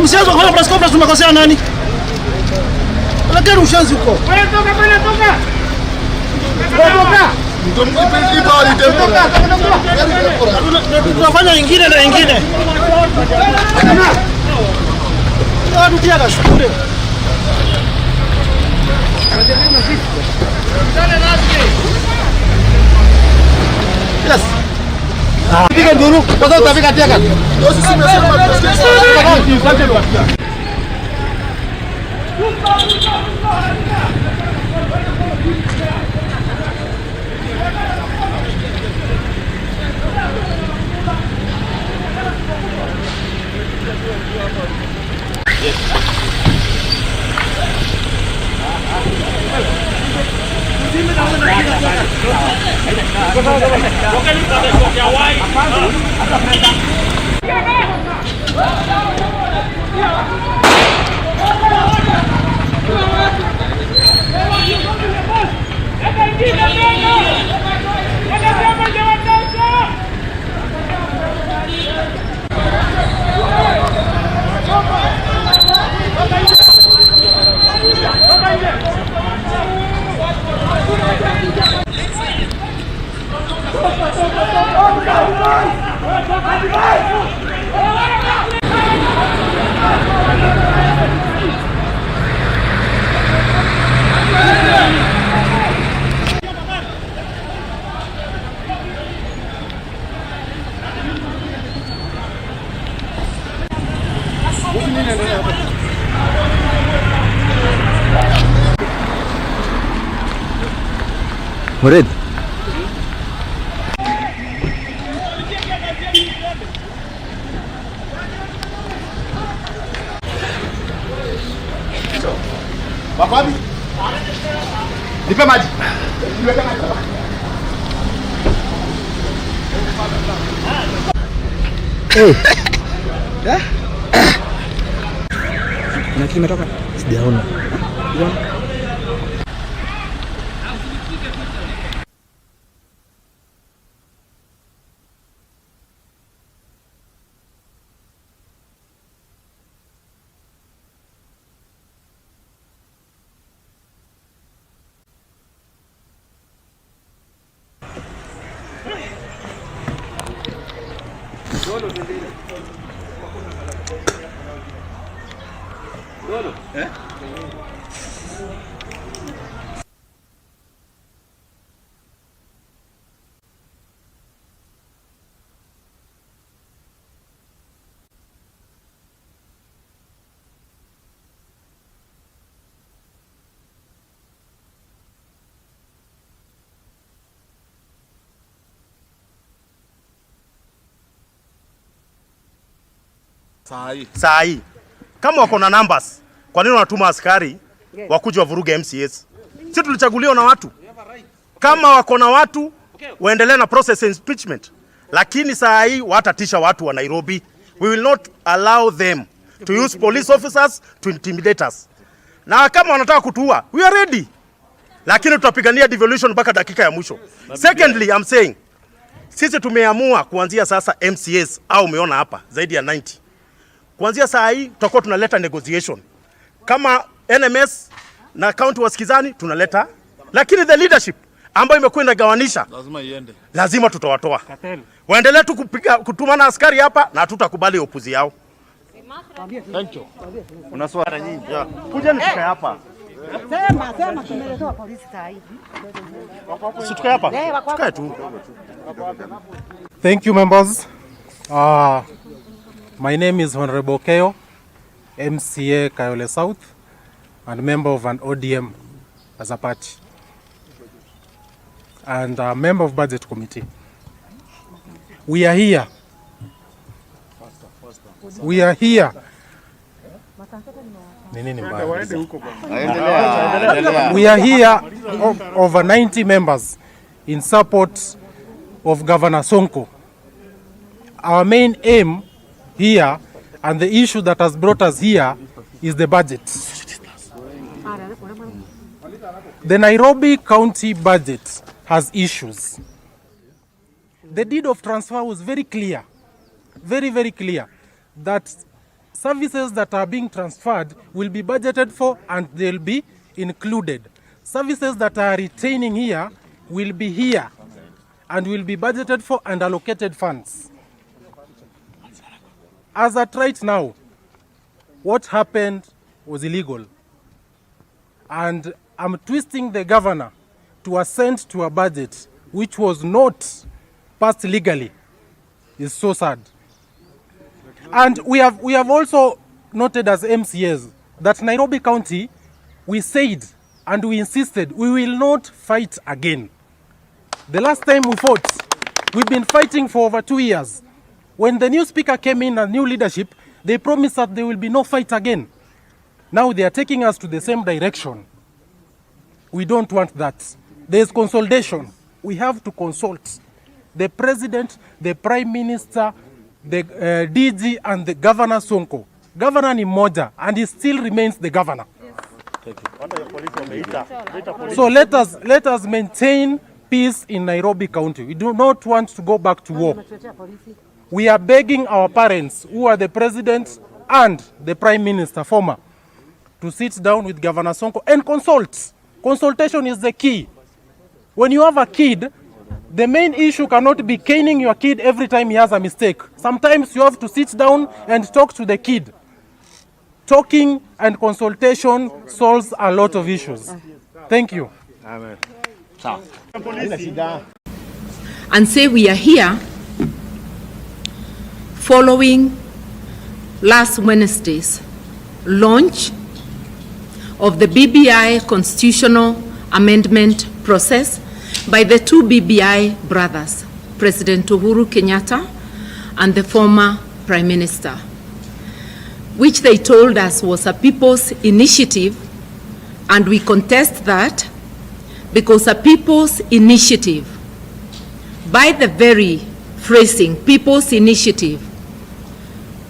Speaker 1: MCS kufanya press conference tumekosea nani? Lakini ushanzi huko. Toka. Tunafanya ingine na ingine. tutia gas. Yes. Piga nduru, kwa sababu utafika tia gas. Sisi tumesema
Speaker 14: Murid.
Speaker 1: Bababi. Nipe maji. Niweke maji.
Speaker 14: Eh. Kuna kitu kimetoka? Sijaona.
Speaker 1: Saa hii kama wako na numbers, kwa nini wanatuma askari wakuja wavuruge MCAs? Sisi tulichaguliwa na watu. Kama wako na watu waendelee na process impeachment, lakini saa hii watatisha watu wa Nairobi. We will not allow them to use police officers to intimidate us. Na kama wanataka kutuua, we are ready, lakini tutapigania devolution mpaka dakika ya mwisho. Secondly, I'm saying sisi tumeamua kuanzia sasa MCAs au umeona hapa zaidi ya 90. Kuanzia saa hii tutakuwa tunaleta negotiation. Kama NMS na county wasikizani tunaleta, lakini the leadership ambayo imekuwa inagawanisha lazima tutawatoa. Waendelee tu kutumana askari hapa na hatutakubali upuzi yao.
Speaker 14: Thank you.
Speaker 1: Una swali nyingi. Kuja nifike hapa.
Speaker 3: Sema tumeletewa polisi saa hii.
Speaker 1: Usituke hapa. Tukae tu.
Speaker 12: Thank you, members. My name is Honorable Keo, MCA Kayole South, and member of an ODM as a party, and a member of Budget Committee. We are here. We are here. We are here over 90 members in support of Governor Sonko. Our main aim here and the issue that has brought us here is the budget. The Nairobi County budget has issues. The deed of transfer was very clear, very clear, that services that are being transferred will be budgeted for and they'll be included. Services that are retaining here will be here and will be budgeted for and allocated funds. As at right now, what happened was illegal. And I'm twisting the governor to assent to a budget which was not passed legally. It's so sad. And we have also noted as MCAs that Nairobi County, we said and we insisted we will not fight again. The last time we fought, we've been fighting for over 2 years. When the new speaker came in and new leadership, they promised that there will be no fight again. Now they are taking us to the same direction. We don't want that. There is consolidation. We have to consult the president, the prime minister, the DG, and the governor Sonko. Governor ni moja, and he still remains the governor. Yes. So let us maintain peace in Nairobi County. We do not want to go back to war. We are begging our parents, who are the president and the prime minister, former, to sit down with Governor Sonko and consult. Consultation is the key. When you have a kid, the main issue cannot be caning your kid every time he has a mistake. Sometimes you have to sit down and talk to the kid. Talking and consultation solves a lot of issues. Thank you.
Speaker 14: Amen.
Speaker 11: And say we are here following last Wednesday's launch of the BBI constitutional amendment process by the two BBI brothers, President Uhuru Kenyatta and the former Prime Minister, which they told us was a people's initiative, and we contest that because a people's initiative, by the very phrasing, people's initiative,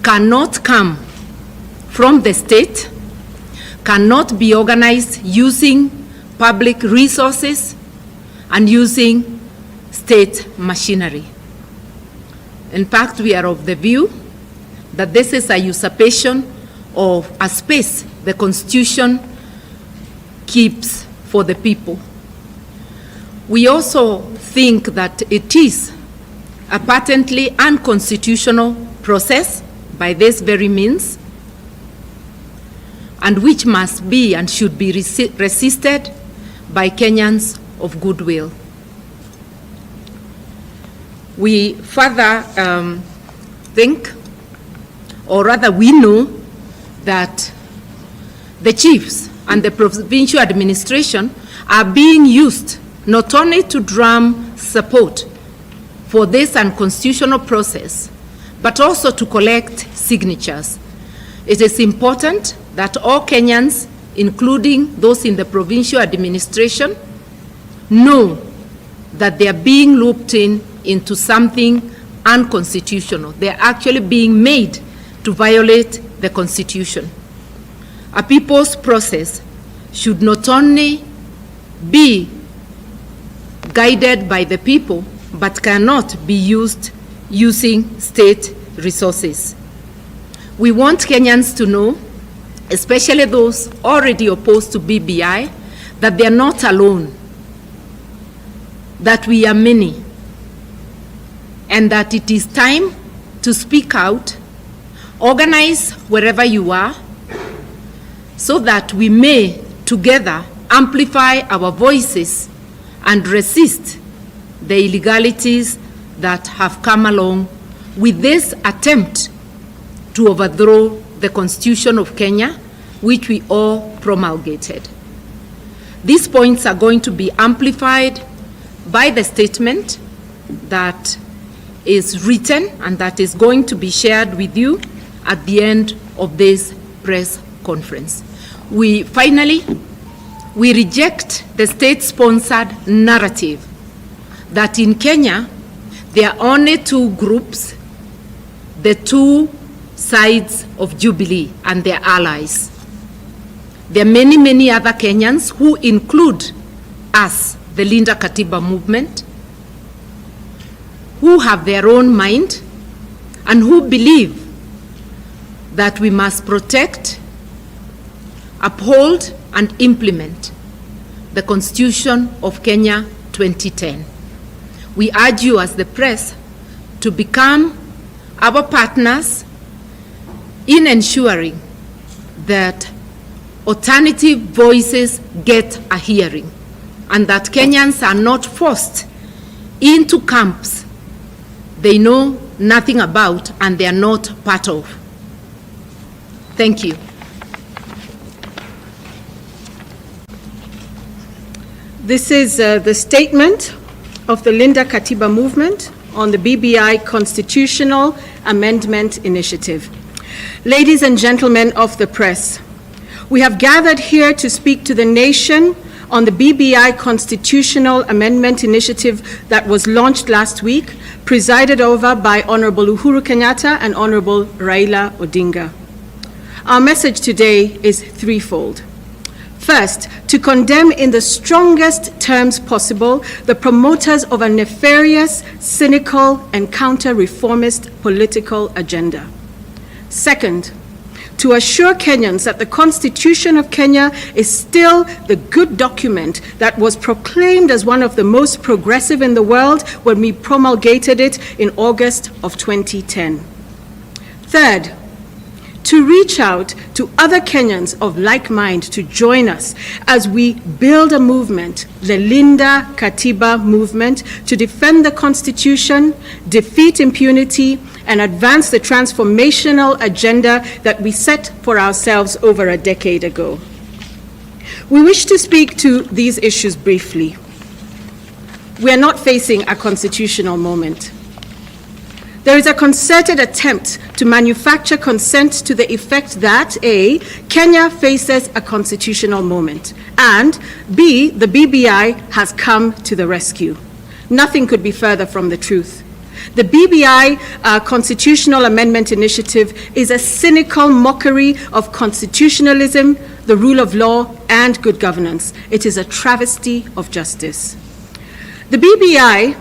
Speaker 11: cannot come from the state, cannot be organized using public resources and using state machinery. In fact, we are of the view that this is a usurpation of a space the Constitution keeps for the people. We also think that it is a patently unconstitutional process by this very means, and which must be and should be resisted by Kenyans of goodwill. We further think, or rather we know, that the chiefs and the provincial administration are being used not only to drum support for this unconstitutional process, but also to collect signatures. It is important that all Kenyans, including those in the provincial administration, know that they are being looped into something unconstitutional. They are actually being made to violate the Constitution. A people's process should not only be guided by the people, but cannot be used using state resources. We want Kenyans to know, especially those already opposed to BBI, that they are not alone, that we are many, and that it is time to speak out, organize wherever you are, so that we may together amplify our voices and resist the illegalities that have come along with this attempt to overthrow the Constitution of Kenya, which we all promulgated. These points are going to be amplified by the statement that is written and that is going to be shared with you at the end of this press conference. Finally, we reject the state-sponsored narrative that in Kenya there are only two groups, the two sides of Jubilee and their allies. There are many, many other Kenyans who include us, the Linda Katiba movement, who have their own mind and who believe that we must protect, uphold, and implement the Constitution of Kenya 2010. We urge you as the press to become our partners in ensuring
Speaker 15: that alternative voices get a hearing and that Kenyans are not forced into camps they know nothing about and they are not part of. Thank you.
Speaker 16: This is the statement of the Linda Katiba movement on the BBI Constitutional Amendment Initiative. Ladies and gentlemen of the press, we have gathered here to speak to the nation on the BBI Constitutional Amendment Initiative that was launched last week, presided over by Honorable Uhuru Kenyatta and Honorable Raila Odinga. Our message today is threefold. First, to condemn in the strongest terms possible the promoters of a nefarious, cynical, and counter-reformist political agenda. Second, to assure Kenyans that the Constitution of Kenya is still the good document that was proclaimed as one of the most progressive in the world when we promulgated it in August of 2010. Third, to reach out to other Kenyans of like mind to join us as we build a movement, the Linda Katiba movement, to defend the Constitution, defeat impunity, and advance the transformational agenda that we set for ourselves over a decade ago. We wish to speak to these issues briefly. We are not facing a constitutional moment. There is a concerted attempt to manufacture consent to the effect that A, Kenya faces a constitutional moment, and B, the BBI has come to the rescue. Nothing could be further from the truth. The BBI Constitutional Amendment Initiative is a cynical mockery of constitutionalism, the rule of law, and good governance. It is a travesty of justice. The BBI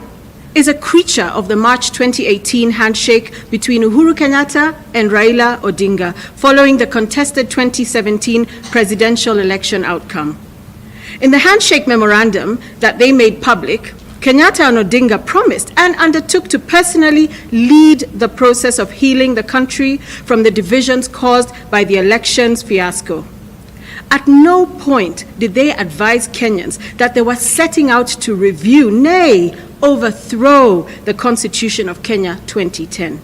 Speaker 16: is a creature of the March 2018 handshake between Uhuru Kenyatta and Raila Odinga following the contested 2017 presidential election outcome. In the handshake memorandum that they made public, Kenyatta and Odinga promised and undertook to personally lead the process of healing the country from the divisions caused by the elections fiasco. At no point did they advise Kenyans that they were setting out to review, nay, overthrow the Constitution of Kenya 2010.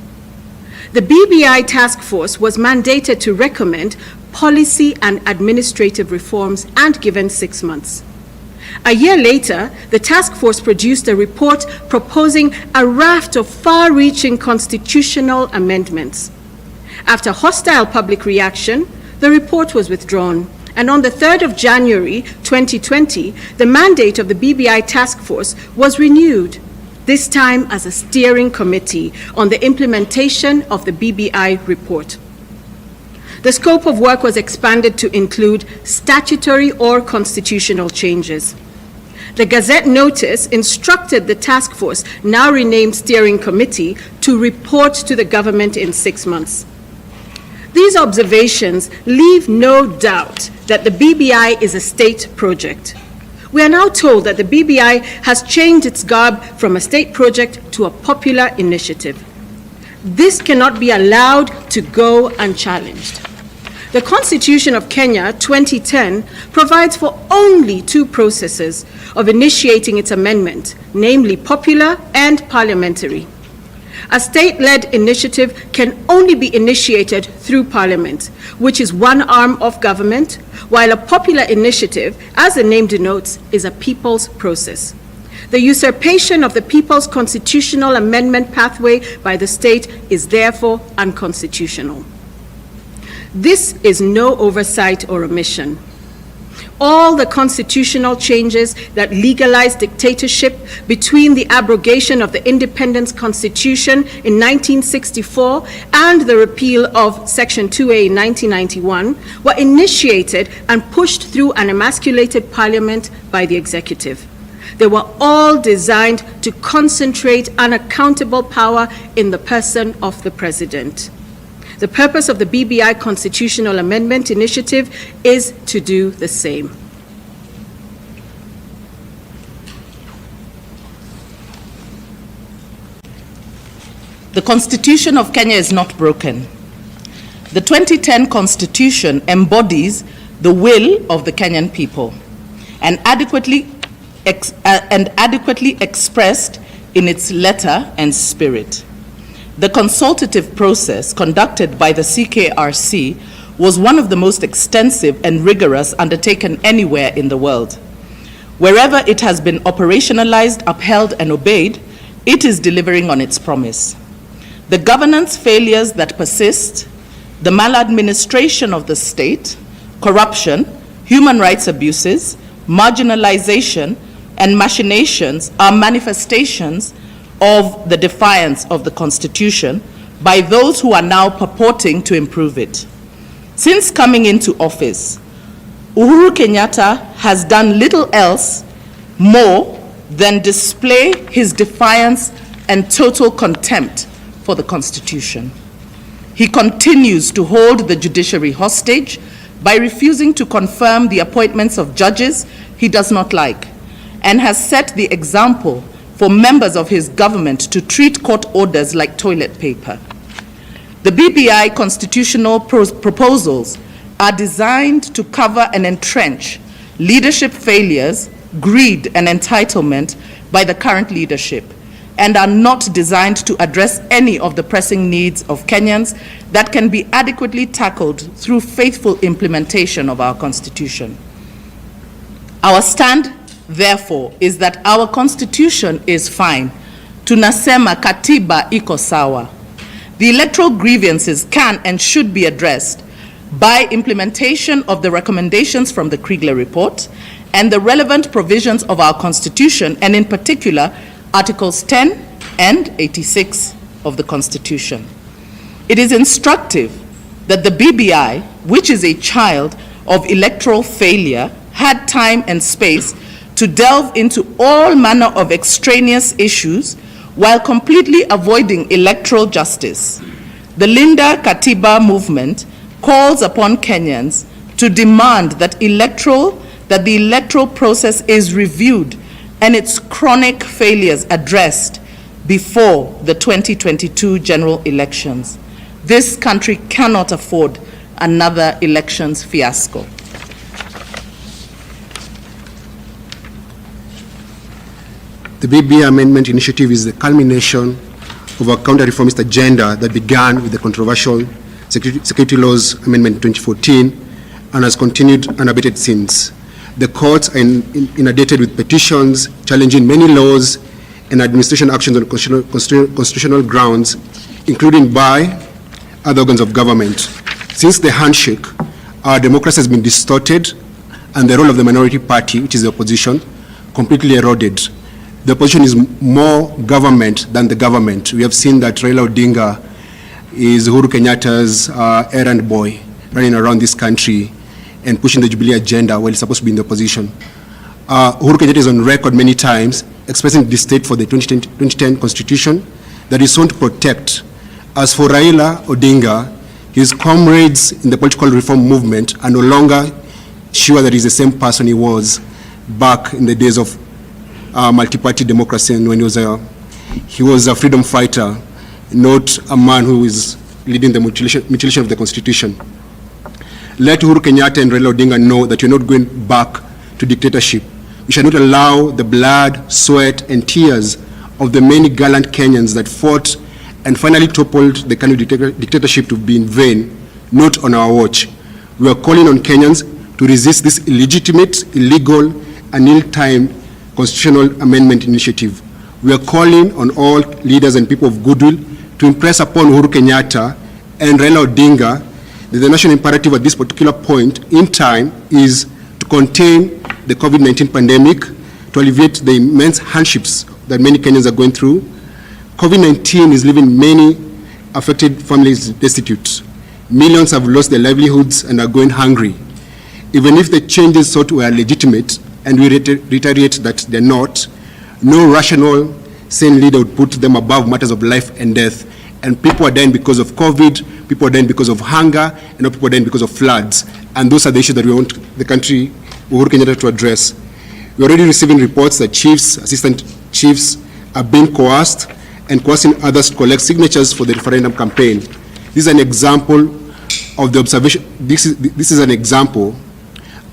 Speaker 16: The BBI task force was mandated to recommend policy and administrative reforms and given 6 months. A year later, the task force produced a report proposing a raft of far-reaching constitutional amendments. After hostile public reaction, the report was withdrawn. And on the 3rd of January 2020, the mandate of the BBI task force was renewed, this time as a steering committee on the implementation of the BBI report. The scope of work was expanded to include statutory or constitutional changes. The Gazette notice instructed the task force, now renamed steering committee, to report to the government in 6 months. These observations leave no doubt that the BBI is a state project. We are now told that the BBI has changed its garb from a state project to a popular initiative. This cannot be allowed to go unchallenged. The Constitution of Kenya 2010 provides for only 2 processes of initiating its amendment, namely popular and parliamentary. A state-led initiative can only be initiated through Parliament, which is one arm of government, while a popular initiative, as the name denotes, is a people's process. The usurpation of the people's constitutional amendment pathway by the state is therefore unconstitutional. This is no oversight or omission. All the constitutional changes that legalize dictatorship between the abrogation of the Independence Constitution in 1964 and the repeal of Section 2A in 1991 were initiated and pushed through an emasculated parliament by the executive. They were all designed to concentrate unaccountable power in the person of the president. The purpose of the BBI Constitutional Amendment Initiative is to do the same.
Speaker 11: The Constitution of Kenya is not broken.
Speaker 17: The 2010 Constitution embodies the will of the Kenyan people and adequately expressed in its letter and spirit. The consultative process conducted by the CKRC was one of the most extensive and rigorous undertaken anywhere in the world. Wherever it has been operationalized, upheld, and obeyed, it is delivering on its promise. The governance failures that persist, the maladministration of the state, corruption, human rights abuses, marginalization, and machinations are manifestations of the defiance of the Constitution by those who are now purporting to improve it. Since coming into office, Uhuru Kenyatta has done little else more than display his defiance and total contempt for the Constitution. He continues to hold the judiciary hostage by refusing to confirm the appointments of judges he does not like, and has set the example for members of his government to treat court orders like toilet paper. The BBI constitutional proposals are designed to cover and entrench leadership failures, greed, and entitlement by the current leadership, and are not designed to address any of the pressing needs of Kenyans that can be adequately tackled through faithful implementation of our Constitution. Our stand, therefore, is that our Constitution is fine. Tunasema Katiba iko sawa. The electoral grievances can and should be addressed by implementation of the recommendations from the Kriegler report and the relevant provisions of our Constitution, and in particular, Articles 10 and 86 of the Constitution. It is instructive that the BBI, which is a child of electoral failure, had time and space to delve into all manner of extraneous issues while completely avoiding electoral justice. The Linda Katiba movement calls upon Kenyans to demand that the electoral process is reviewed and its chronic failures addressed before the 2022 general elections. This country cannot afford another elections fiasco.
Speaker 18: The BBI Amendment Initiative is the culmination of a counter-reformist agenda that began with the controversial Security Laws Amendment 2014 and has continued unabated since. The courts are inundated with petitions challenging many laws and administration actions on constitutional grounds, including by other organs of government. Since the handshake, our democracy has been distorted and the role of the minority party, which is the opposition, completely eroded. The opposition is more government than the government. We have seen that Raila Odinga is Uhuru Kenyatta's errand boy, running around this country and pushing the Jubilee agenda while he's supposed to be in the opposition. Uhuru Kenyatta is on record many times expressing distaste for the 2010 Constitution that is sought to protect. As for Raila Odinga, his comrades in the political reform movement are no longer sure that he's the same person he was back in the days of multi-party democracy, and when he was a freedom fighter, not a man who is leading the mutilation of the Constitution. Let Uhuru Kenyatta and Raila Odinga know that you're not going back to dictatorship. We shall not allow the blood, sweat, and tears of the many gallant Kenyans that fought and finally toppled the kind of dictatorship to be in vain, not on our watch. We are calling on Kenyans to resist this illegitimate, illegal, and ill-timed constitutional amendment initiative. We are calling on all leaders and people of goodwill to impress upon Uhuru Kenyatta and Raila Odinga that the national imperative at this particular point in time is to contain the COVID-19 pandemic, to alleviate the immense hardships that many Kenyans are going through. COVID-19 is leaving many affected families destitute. Millions have lost their livelihoods and are going hungry. Even if the changes sought were legitimate, and we reiterate that they're not, no rational, sane leader would put them above matters of life and death. And people are dying because of COVID, people are dying because of hunger, and now people are dying because of floods. And those are the issues that we want the country, Uhuru Kenyatta, to address. We're already receiving reports that chiefs, assistant chiefs are being coerced and coercing others to collect signatures for the referendum campaign. This is an example of the observation. This is an example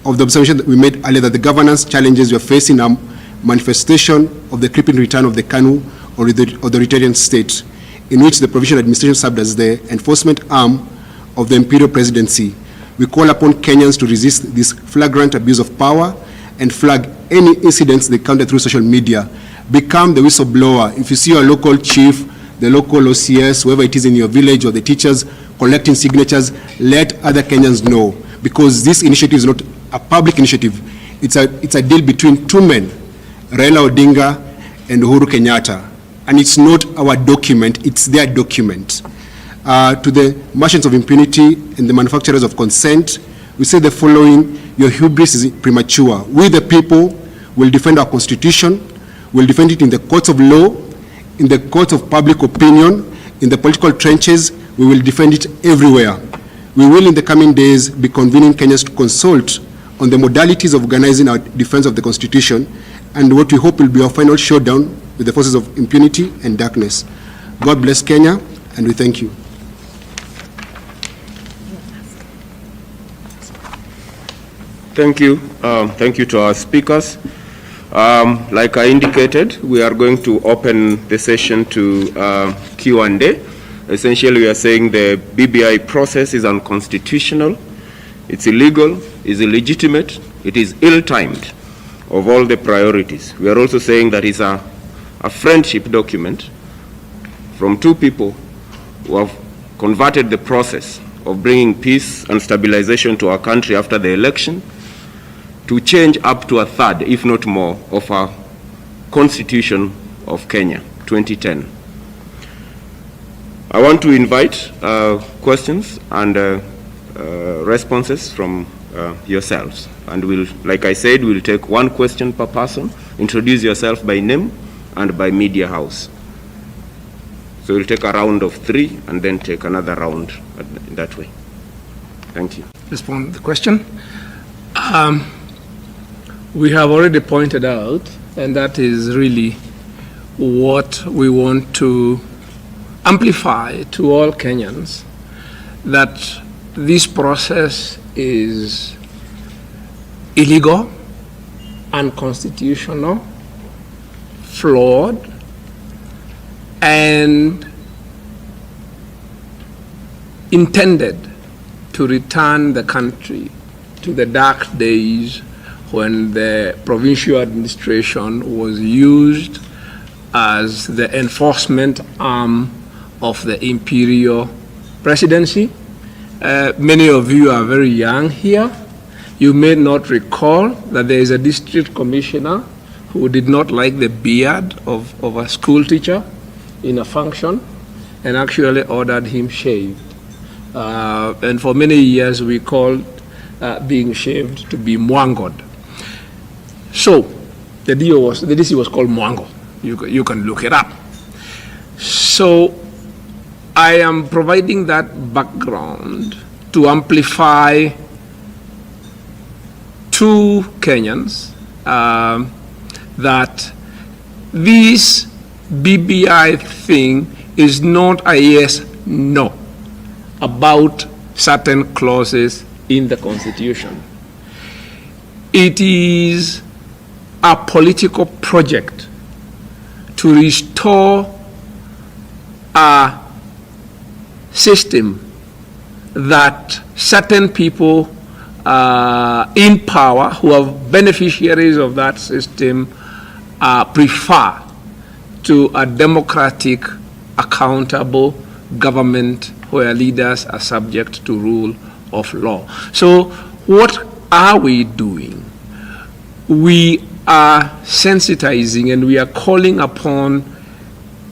Speaker 18: of the observation that we made earlier, that the governance challenges we are facing are manifestation of the creeping return of the KANU or the authoritarian state, in which the provincial administration served as the enforcement arm of the imperial presidency. We call upon Kenyans to resist this flagrant abuse of power and flag any incidents they counter through social media. Become the whistleblower. If you see your local chief, the local OCS, whoever it is in your village, or the teachers collecting signatures, let other Kenyans know, because this initiative is not a public initiative. It's a deal between two men, Raila Odinga and Uhuru Kenyatta, and it's not our document, it's their document. To the merchants of impunity and the manufacturers of consent, we say the following: your hubris is premature. We the people will defend our constitution, will defend it in the courts of law, in the courts of public opinion, in the political trenches. We will defend it everywhere. We will in the coming days be convening Kenyans to consult on the modalities of organizing our defense of the constitution, and what we hope will be our final showdown with the forces of impunity and darkness. God bless Kenya, and we thank you.
Speaker 19: Thank you. Thank you to our speakers. Like I indicated, we are going to open the session to Q&A. Essentially, we are saying the BBI process is unconstitutional, it's illegal, it's illegitimate, it is ill-timed of all the priorities. We are also saying that it's a friendship document from two people who have converted the process of bringing peace and stabilization to our country after the election to change up to a third, if not more, of our Constitution of Kenya, 2010. I want to invite questions and responses from yourselves. And we'll, like I said, we'll take one question per person. Introduce yourself by name and by media house. So we'll take a round of 3 and then take another round that way. Thank you.
Speaker 20: Respond to the question. We have already pointed out, and that is really what we want to amplify to all Kenyans, that this process is illegal, unconstitutional, flawed, and intended to return the country to the dark days when the provincial administration was used as the enforcement arm of the imperial presidency. Many of you are very young here. You may not recall that there is a district commissioner who did not like the beard of a school teacher in a function and actually ordered him shaved. And for many years we called being shaved to be mwangod. So the DC was called Mwango. You can look it up. So I am providing that background to amplify to Kenyans that this BBI thing is not a yes/no about certain clauses in the Constitution. It is a political project to restore a system that certain people in power who are beneficiaries of that system prefer to a democratic, accountable government where leaders are subject to rule of law. So what are we doing? We are sensitizing and we are calling upon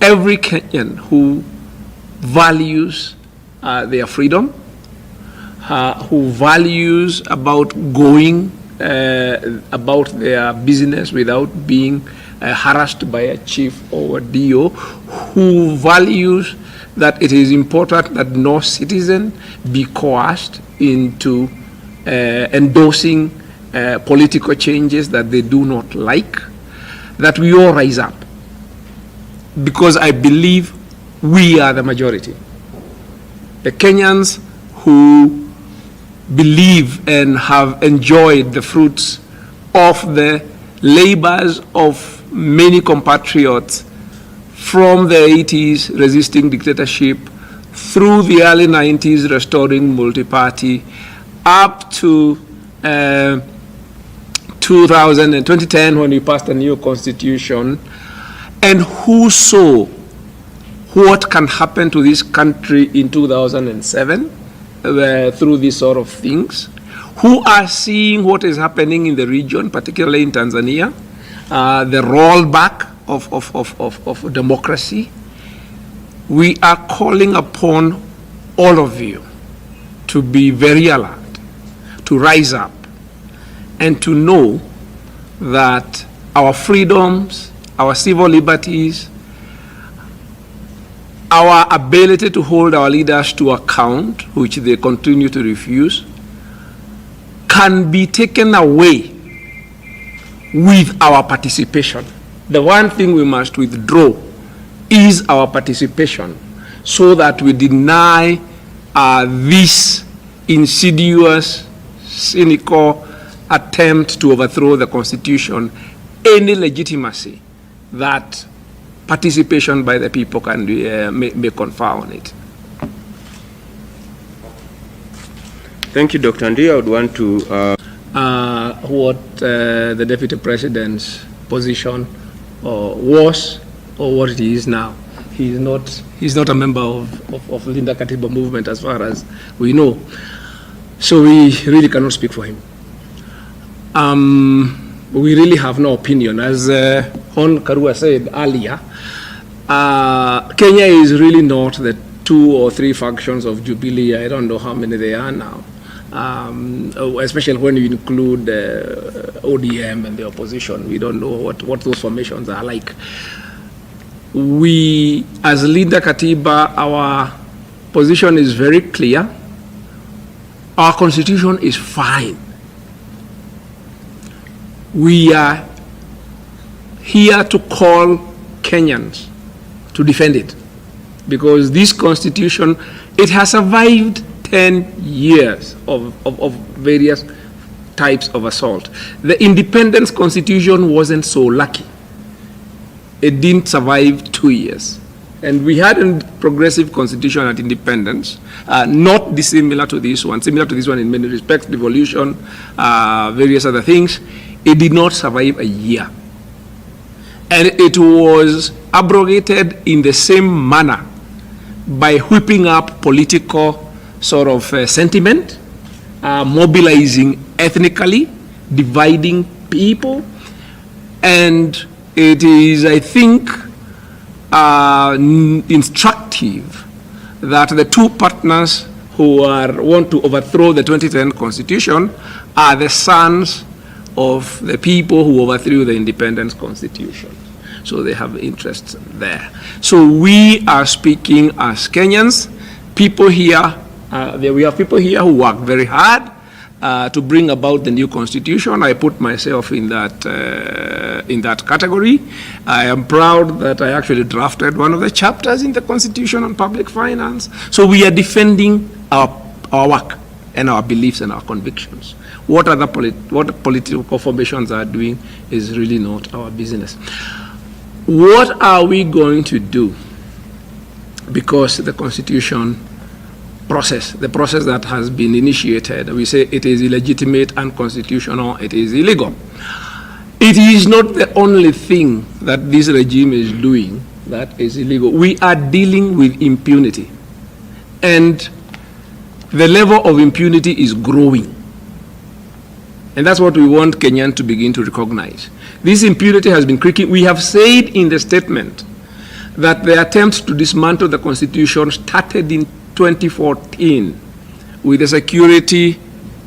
Speaker 20: every Kenyan who values their freedom, who values about going about their business without being harassed by a chief or a DO, who values that it is important that no citizen be coerced into endorsing political changes that they do not like, that we all rise up. Because I believe we are the majority. The Kenyans who believe and have enjoyed the fruits of the labors of many compatriots from the 80s resisting dictatorship through the early 90s restoring multi-party up to 2010 when we passed a new constitution, and who saw what can happen to this country in 2007 through these sort of things, who are seeing what is happening in the region, particularly in Tanzania, the rollback of democracy. We are calling upon all of you to be very alert, to rise up, and to know that our freedoms, our civil liberties, our ability to hold our leaders to account, which they continue to refuse, can be taken away with our participation. The one thing we must withdraw is our participation, so that we deny this insidious, cynical attempt to overthrow the Constitution any legitimacy that participation by the people can may confer on it.
Speaker 19: Thank you, Dr. Ndi. I would want to...
Speaker 20: what the Deputy President's position was or what it is now. He's not a member of Linda Katiba movement as far as we know. So we really cannot speak for him. We really have no opinion. As Hon Karua said earlier, Kenya is really not the 2 or 3 factions of Jubilee. I don't know how many they are now. Especially when you include ODM and the opposition. We don't know what those formations are like. We, as Linda Katiba, our position is very clear. Our constitution is fine. We are here to call Kenyans to defend it, because this constitution, it has survived 10 years of various types of assault. The independence constitution wasn't so lucky. It didn't survive 2 years. And we had a progressive constitution at independence, not dissimilar to this one, similar to this one in many respects, devolution, various other things. It did not survive a year. And it was abrogated in the same manner by whipping up political sort of sentiment, mobilizing ethnically, dividing people. And it is, I think, instructive that the 2 partners who want to overthrow the 2010 constitution are the sons of the people who overthrew the independence constitution. So they have interests there. So we are speaking as Kenyans, people here. We have people here who work very hard to bring about the new constitution. I put myself in that category. I am proud that I actually drafted one of the chapters in the Constitution on public finance. So we are defending our work and our beliefs and our convictions. What other political formations are doing is really not our business. What are we going to do? Because the Constitution process, the process that has been initiated, we say it is illegitimate, unconstitutional, it is illegal. It is not the only thing that this regime is doing that is illegal. We are dealing with impunity. And the level of impunity is growing. And that's what we want Kenyans to begin to recognize. This impunity has been creaking. We have said in the statement that the attempt to dismantle the Constitution started in 2014 with the Security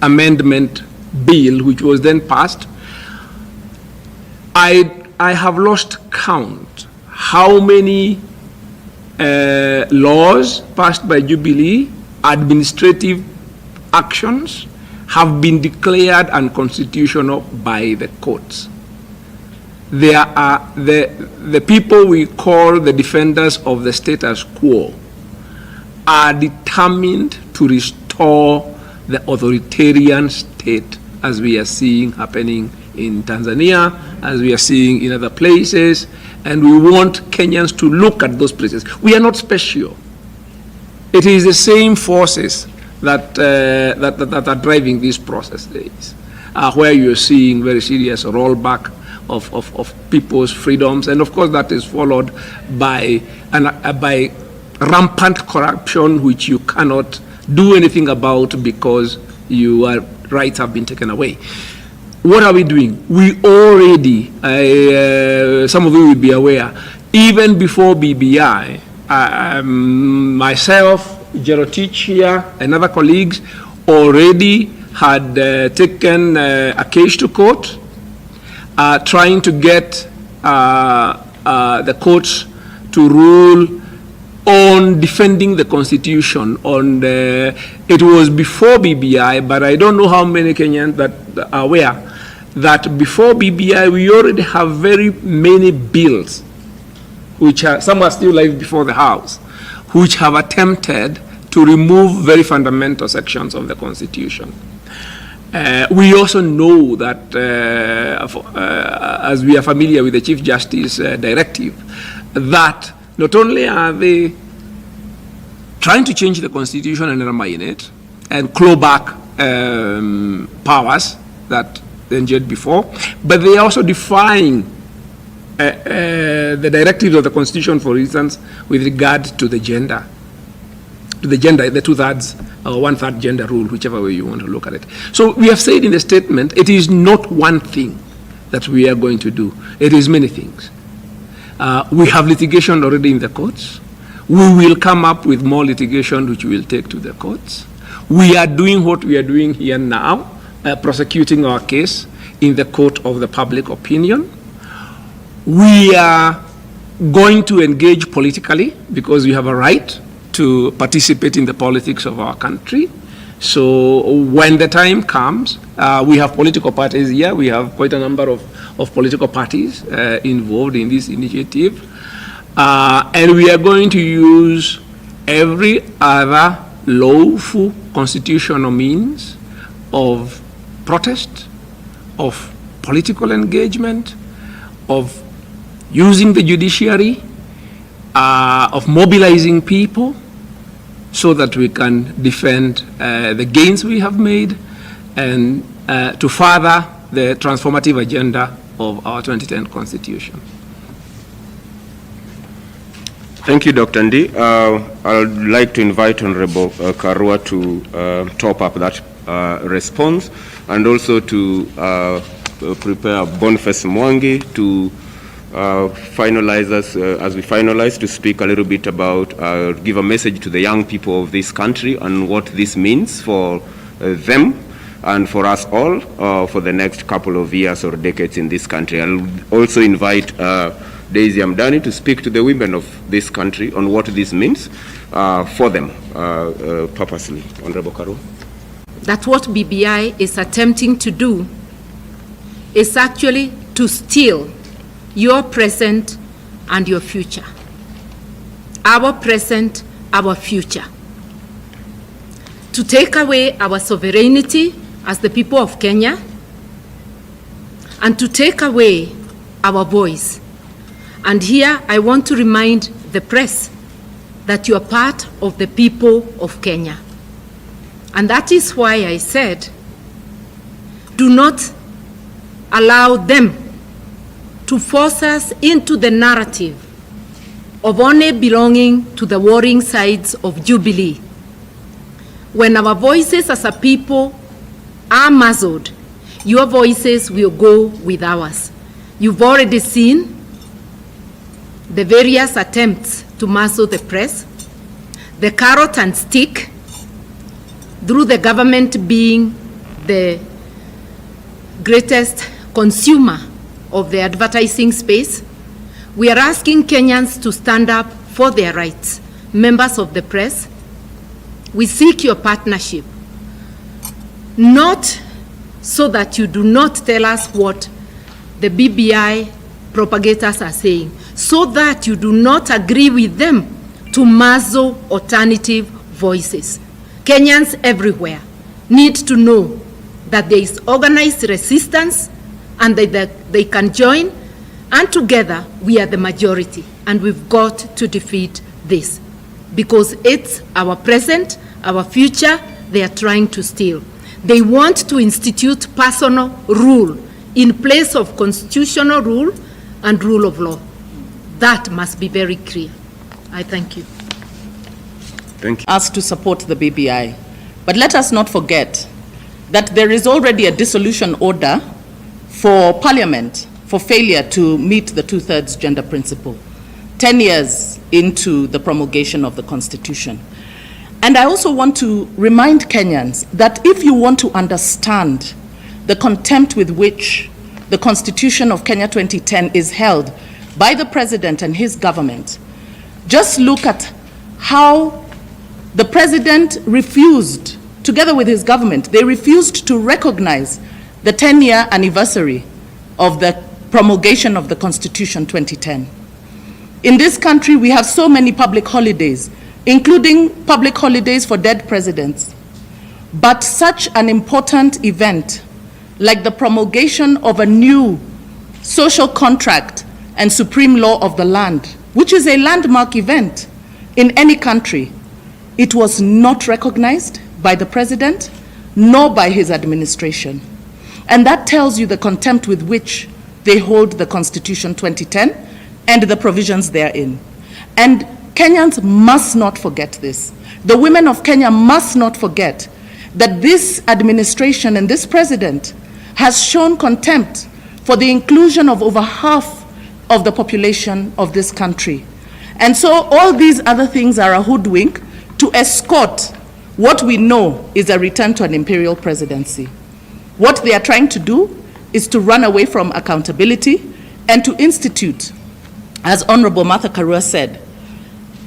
Speaker 20: Amendment Bill, which was then passed. I have lost count how many laws passed by Jubilee, administrative actions, have been declared unconstitutional by the courts. There are the people we call the defenders of the status quo are determined to restore restore the authoritarian state as we are seeing happening in Tanzania, as we are seeing in other places, and we want Kenyans to look at those places. We are not special. It is the same forces that are driving these processes, where you're seeing very serious rollback of people's freedoms, and of course that is followed by rampant corruption, which you cannot do anything about because your rights have been taken away. What are we doing? We already, some of you will be aware, even before BBI, myself, Jerotich here, and other colleagues already had taken a case to court, trying to get the courts to rule on defending the Constitution. It was before BBI, but I don't know how many Kenyans that are aware that before BBI we already have very many bills, which are, some are still live before the House, which have attempted to remove very fundamental sections of the Constitution. We also know that, as we are familiar with the Chief Justice Directive, that not only are they trying to change the Constitution and undermine it and claw back powers that they enjoyed before, but they are also defying the directives of the Constitution, for instance, with regard to the gender, the 2/3 or 1/3 gender rule, whichever way you want to look at it. So we have said in the statement, it is not one thing that we are going to do. It is many things. We have litigation already in the courts. We will come up with more litigation which we will take to the courts. We are doing what we are doing here now, prosecuting our case in the court of the public opinion. We are going to engage politically because we have a right to participate in the politics of our country. So when the time comes, we have political parties here. We have quite a number of political parties involved in this initiative. And we are going to use every other lawful constitutional means of protest, of political engagement, of using the judiciary, of mobilizing people so that we can defend the gains we have made and to further the transformative agenda of our 2010 Constitution.
Speaker 19: Thank you, Dr. Ndi. I would like to invite Honorable Karua to top up that response, and also to prepare Boniface Mwangi to finalize us, as we finalize, to speak a little bit about, give a message to the young people of this country and what this means for them and for us all for the next couple of years or decades in this country. I'll also invite Daisy Amdani to speak to the women of this country on what this means for them purposely. Honorable Karu.
Speaker 15: That what BBI is attempting to do is actually to steal your present and your future. Our present, our future. To take away our sovereignty as the people of Kenya, and to take away our voice. And here I want to remind the press that you are part of the people of Kenya. And that is why I said, do not allow them to force us into the narrative of only belonging to the warring sides of Jubilee. When our voices as a people are muzzled, your voices will go with ours. You've already seen the various attempts to muzzle the press, the carrot and stick, through the government being the greatest consumer of the advertising space. We are asking Kenyans to stand up for their rights. Members of the press, we seek your partnership, not so that you do not tell us what the BBI propagators are saying, so that you do not agree with them to muzzle alternative voices. Kenyans everywhere need to know that there is organized resistance and that they can join, and together we are the majority, and we've got to defeat this because it's our present, our future they are trying to steal. They want to institute personal rule in place of constitutional rule and rule of law. That must be very clear. I thank you.
Speaker 17: Thank you. Us to support the BBI. But let us not forget that there is already a dissolution order for Parliament for failure to meet the 2/3 gender principle, 10 years into the promulgation of the Constitution. And I also want to remind Kenyans that if you want to understand the contempt with which the Constitution of Kenya 2010 is held by the President and his government, just look at how the President refused, together with his government, they refused to recognize the 10-year anniversary of the promulgation of the Constitution 2010. In this country, we have so many public holidays, including public holidays for dead presidents. But such an important event, like the promulgation of a new social contract and supreme law of the land, which is a landmark event in any country, it was not recognized by the president, nor by his administration. And that tells you the contempt with which they hold the Constitution 2010 and the provisions therein. And Kenyans must not forget this. The women of Kenya must not forget that this administration and this president has shown contempt for the inclusion of over half of the population of this country. And so all these other things are a hoodwink to escort what we know is a return to an imperial presidency. What they are trying to do is to run away from accountability and to institute, as Honorable Martha Karua said,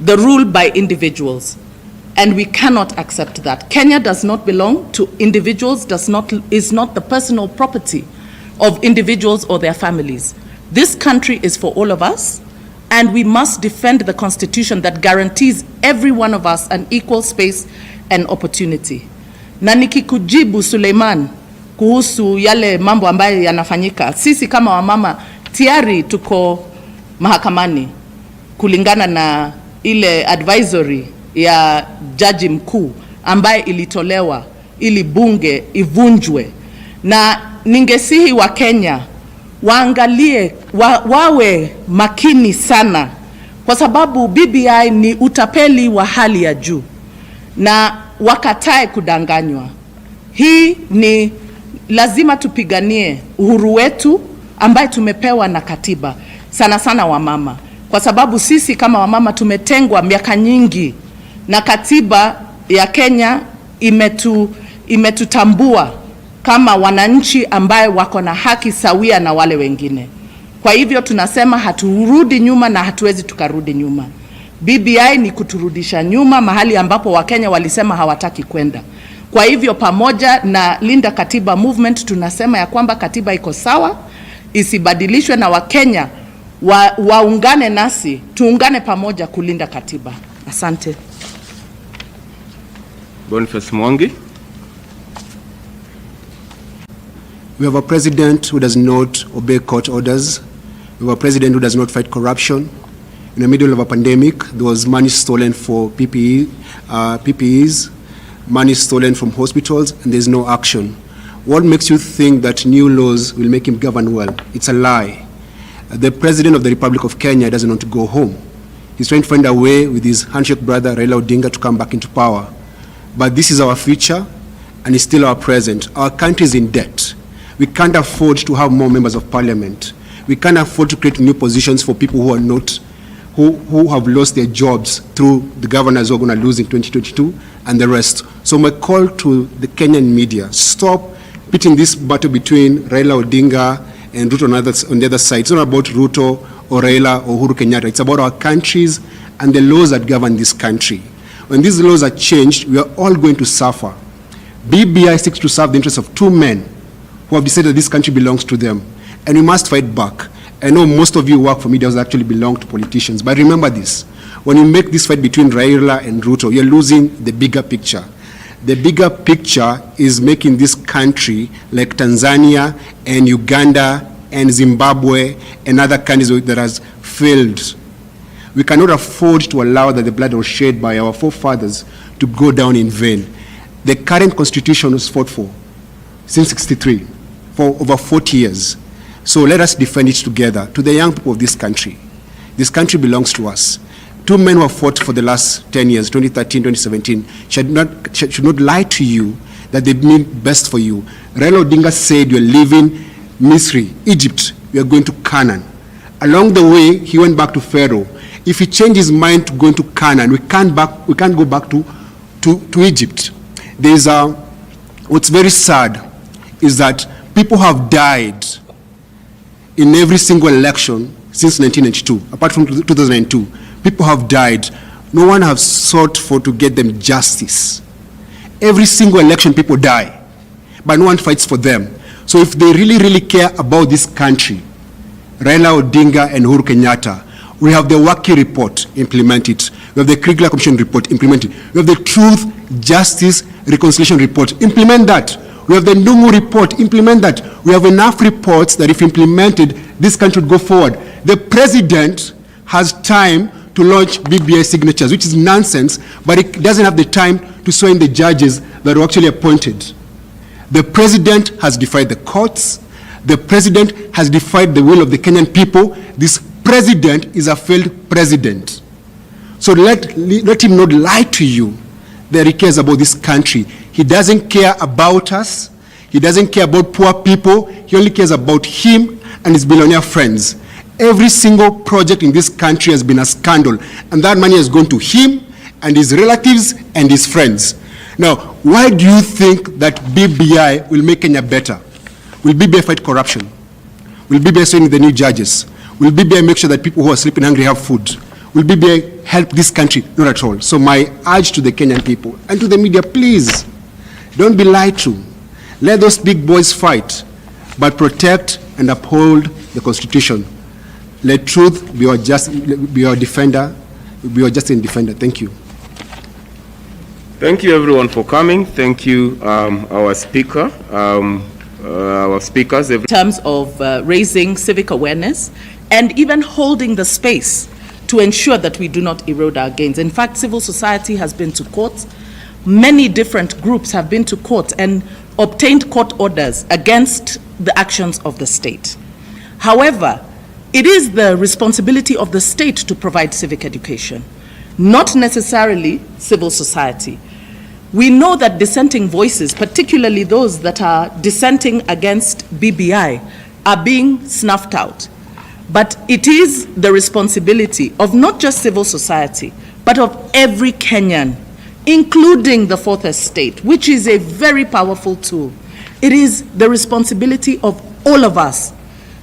Speaker 17: the rule by individuals. And we cannot accept that. Kenya does not belong to individuals, is not the personal property of individuals or their families. This country is for all of us, and we must defend the Constitution that guarantees every one of us an equal space and opportunity. Na nikikujibu Suleiman kuhusu yale mambo ambayo yanafanyika, sisi kama wamama tayari tuko mahakamani kulingana na ile advisory ya jaji mkuu ambaye ilitolewa ili bunge ivunjwe. Na ningesihi wa Kenya waangalie, wawe makini sana, kwa sababu BBI ni utapeli wa hali ya juu, na wakatae kudanganywa. Hii ni lazima tupiganie uhuru wetu ambaye tumepewa na katiba, sana sana wamama, kwa sababu sisi kama wamama tumetengwa miaka nyingi, na katiba ya Kenya imetutambua kama wananchi ambaye wako na haki sawia na wale wengine. Kwa hivyo tunasema haturudi nyuma na hatuwezi tukarudi nyuma. BBI ni kuturudisha nyuma mahali ambapo Wakenya walisema hawataki kwenda. Kwa hivyo pamoja na Linda Katiba Movement tunasema ya kwamba katiba iko sawa, isibadilishwe, na Wakenya waungane nasi, tuungane pamoja kulinda katiba. Asante.
Speaker 19: Boniface Mwangi.
Speaker 18: We have a president who does not obey court orders. We have a president who does not fight corruption. In the middle of a pandemic, there was money stolen for PPEs, money stolen from hospitals, and there's no action. What makes you think that new laws will make him govern well? It's a lie. The President of the Republic of Kenya doesn't want to go home. He's trying to find a way with his handshake brother, Raila Odinga, to come back into power. But this is our future, and it's still our present. Our country is in debt. We can't afford to have more members of parliament. We can't afford to create new positions for people who are not, who have lost their jobs through the governors who are going to lose in 2022 and the rest. So my call to the Kenyan media, stop pitting this battle between Raila Odinga and Ruto on the other side. It's not about Ruto or Raila or Uhuru Kenyatta. It's about our countries and the laws that govern this country. When these laws are changed, we are all going to suffer. BBI seeks to serve the interests of two men who have decided this country belongs to them. And we must fight back. I know most of you who work for media actually belong to politicians, but remember this. When you make this fight between Raila and Ruto, you're losing the bigger picture. The bigger picture is making this country like Tanzania and Uganda and Zimbabwe and other countries that has failed. We cannot afford to allow that the blood was shed by our forefathers to go down in vain. The current constitution was fought for since 1963, for over 40 years. So let us defend it together. To the young people of this country belongs to us. Two men who have fought for the last 10 years, 2013, 2017, should not lie to you that they mean best for you. Raila Odinga said, you're leaving Misri, Egypt, we are going to Canaan. Along the way, he went back to Pharaoh. If he changed his mind to going to Canaan, we can't go back to Egypt. What's very sad is that people have died in every single election since 1992, apart from 2002. People have died. No one has sought to get them justice. Every single election, people die, but no one fights for them. So if they really, really care about this country, Raila Odinga and Uhuru Kenyatta, we have the Waki report, implement it. We have the Kriegler Commission report, implement it. We have the Truth, Justice, Reconciliation report, implement that. We have the Ndungu report, implement that. We have enough reports that if implemented, this country would go forward. The president has time to launch BBI signatures, which is nonsense, but it doesn't have the time to swear in the judges that were actually appointed. The president has defied the courts. The president has defied the will of the Kenyan people. This president is a failed president. So let him not lie to you that he cares about this country. He doesn't care about us. He doesn't care about poor people. He only cares about him and his billionaire friends. Every single project in this country has been a scandal, and that money has gone to him and his relatives and his friends. Now, why do you think that BBI will make Kenya better? Will BBI fight corruption? Will BBI train the new judges? Will BBI make sure that people who are sleeping hungry have food? Will BBI help this country? Not at all. So my urge to the Kenyan people and to the media, please, don't be lied to. Let those big boys fight, but protect and uphold the Constitution. Let truth be our defender, be our justice and defender. Thank you.
Speaker 19: Thank you everyone for coming. Thank you our speaker, our speakers.
Speaker 17: In terms of raising civic awareness and even holding the space to ensure that we do not erode our gains. In fact, civil society has been to court. Many different groups have been to court and obtained court orders against the actions of the state. However, it is the responsibility of the state to provide civic education, not necessarily civil society. We know that dissenting voices, particularly those that are dissenting against BBI, are being snuffed out. But it is the responsibility of not just civil society, but of every Kenyan, including the Fourth Estate, which is a very powerful tool. It is the responsibility of all of us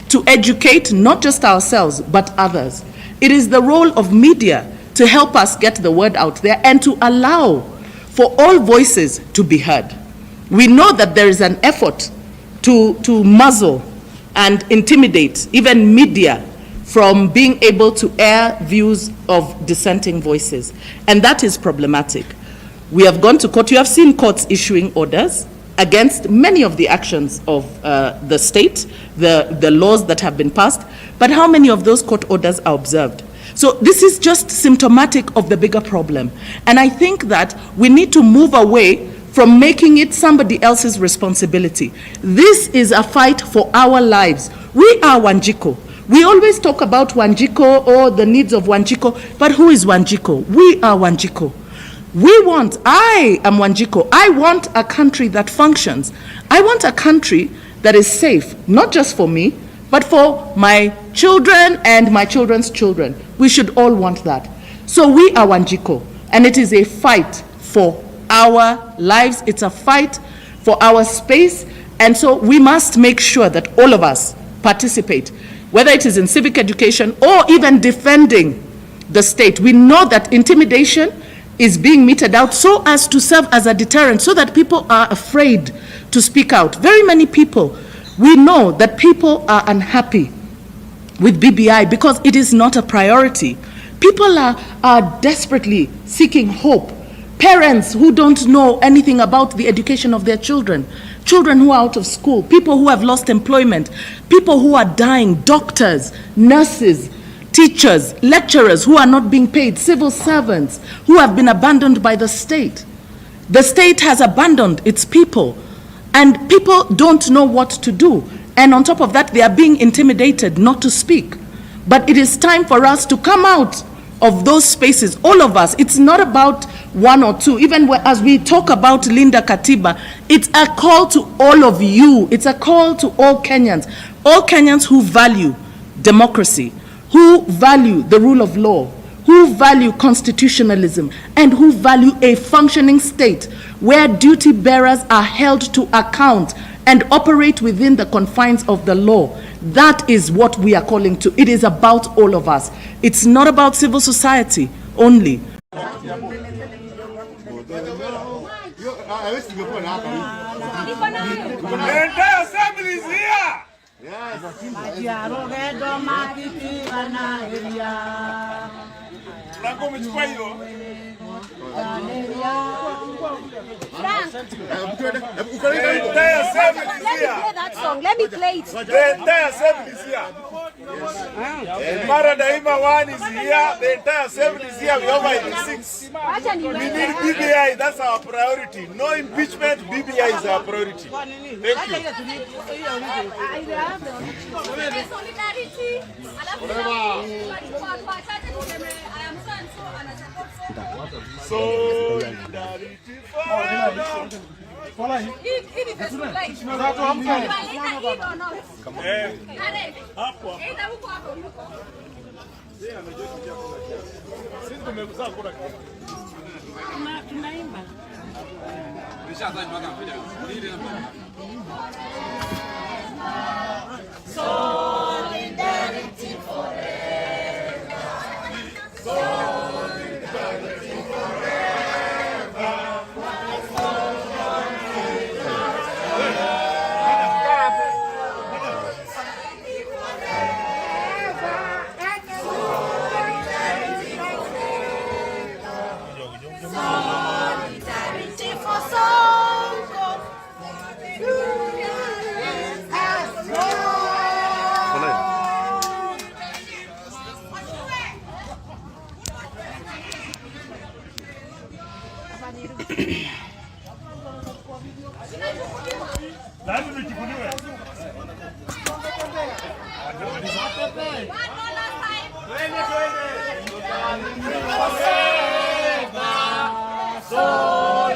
Speaker 17: to educate not just ourselves, but others. It is the role of media to help us get the word out there and to allow for all voices to be heard. We know that there is an effort to muzzle and intimidate even media from being able to air views of dissenting voices, and that is problematic. We have gone to court. You have seen courts issuing orders against many of the actions of the state, the laws that have been passed, but how many of those court orders are observed? So this is just symptomatic of the bigger problem. And I think that we need to move away from making it somebody else's responsibility. This is a fight for our lives. We are Wanjiko. We always talk about Wanjiko or the needs of Wanjiko, but who is Wanjiko? We are Wanjiko. I am Wanjiko. I want a country that functions. I want a country that is safe, not just for me, but for my children and my children's children. We should all want that. So we are Wanjiko, and it is a fight for our lives. It's a fight for our space, and so we must make sure that all of us participate, whether it is in civic education or even defending the state. We know that intimidation is being meted out so as to serve as a deterrent, so that people are afraid to speak out. Very many people, we know that people are unhappy with BBI because it is not a priority. People are desperately seeking hope Parents who don't know anything about the education of their children. Children who are out of school. People who have lost employment. People who are dying. Doctors, nurses, teachers, lecturers who are not being paid. Civil servants who have been abandoned by the state. The state has abandoned its people. And people don't know what to do. And on top of that, they are being intimidated not to speak. But it is time for us to come out of those spaces, all of us. It's not about one or two. Even as we talk about Linda Katiba, it's a call to all of you. It's a call to all Kenyans who value democracy, who value the rule of law, who value constitutionalism, and who value a functioning state where duty bearers are held to account and operate within the confines of the law. That is what we are calling to. It is about all of us. It's not about civil society only.
Speaker 10: The
Speaker 21: entire assembly is here.
Speaker 10: Yes.
Speaker 3: Let me play it.
Speaker 21: The entire assembly is here. Mara Daima 1 is here. The entire assembly is here. We have 86. We need BBI. That's our priority. No impeachment. BBI is our priority. Thank you. Solidarity
Speaker 3: for Sonko.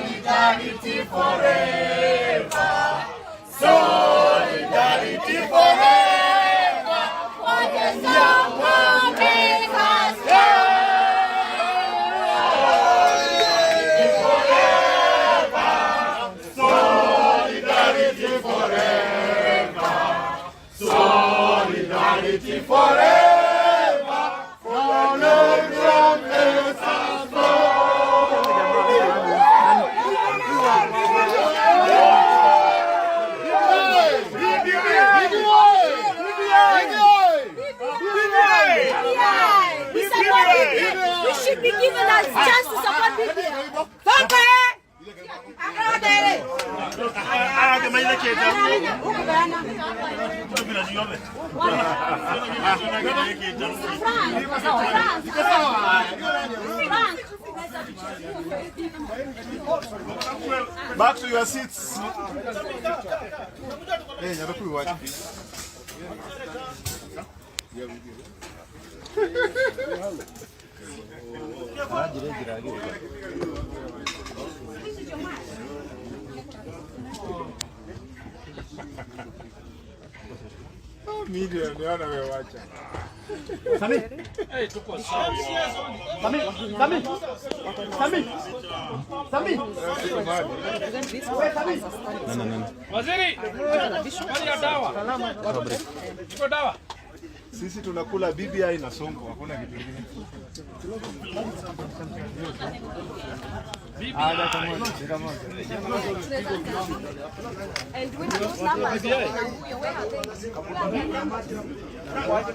Speaker 21: Solidarity forever. Solidarity forever. What is Sonko make us Solidarity forever. Solidarity forever.
Speaker 3: We should be given a chance to support BBI.
Speaker 21: Back to your seats.
Speaker 10: Media niona wewacha.
Speaker 21: Sami. Hey, tuko sawa. Sami. Sami. Sami. Sami.
Speaker 10: No.
Speaker 21: Waziri. Hali ya dawa. Iko dawa.
Speaker 10: Sisi tunakula BBI na Sonko, hakuna kitu kingine.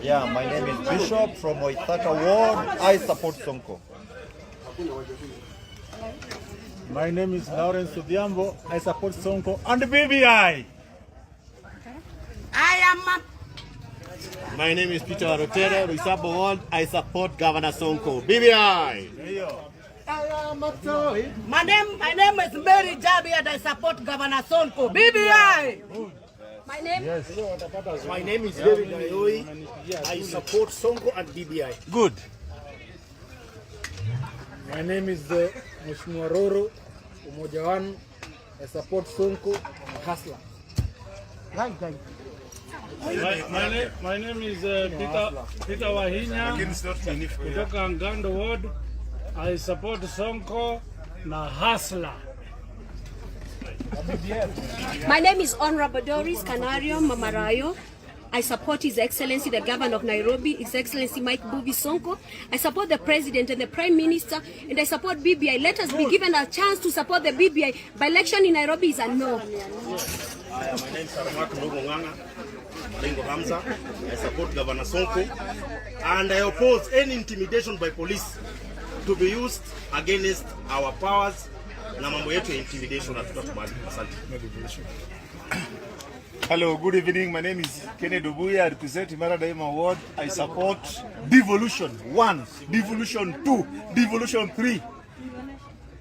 Speaker 22: Yeah, my name is Bishop from Waithaka Ward. I support Sonko.
Speaker 21: My name is Lawrence Odhiambo. I support Sonko and BBI.
Speaker 7: My name is Peter Arotero, Risabo Ward. I support Governor Sonko. BBI.
Speaker 4: My name is Mary Jabi and I support Governor Sonko. BBI.
Speaker 3: My name?
Speaker 7: Yes. My name is David Ayoi. I support Sonko and BBI.
Speaker 21: Good. My name is Mheshimiwa Roro Umoja Wanu. I support Sonko and Hasla. My name is Peter Wahinya kutoka Ngando Ward. I support Sonko na Hasla.
Speaker 3: My name is Honorable Doris Canario Mamarayo. I support His Excellency the Governor of Nairobi, His Excellency Mike Buvi Sonko. I support the President and the Prime Minister, and I support BBI. Let us be given a chance to support the BBI. By election in Nairobi is a no.
Speaker 1: My name is Sarmak Ndogonganga, Malengo Hamza. I support Governor Sonko, and I oppose any intimidation by police to be used against our powers. Na mambo yetu ya intimidation hatutakubali. Asante.
Speaker 21: Hello, good evening. My name is Kennedy Obuya. I represent Imara Daima Ward. I support devolution 1, devolution 2, devolution 3.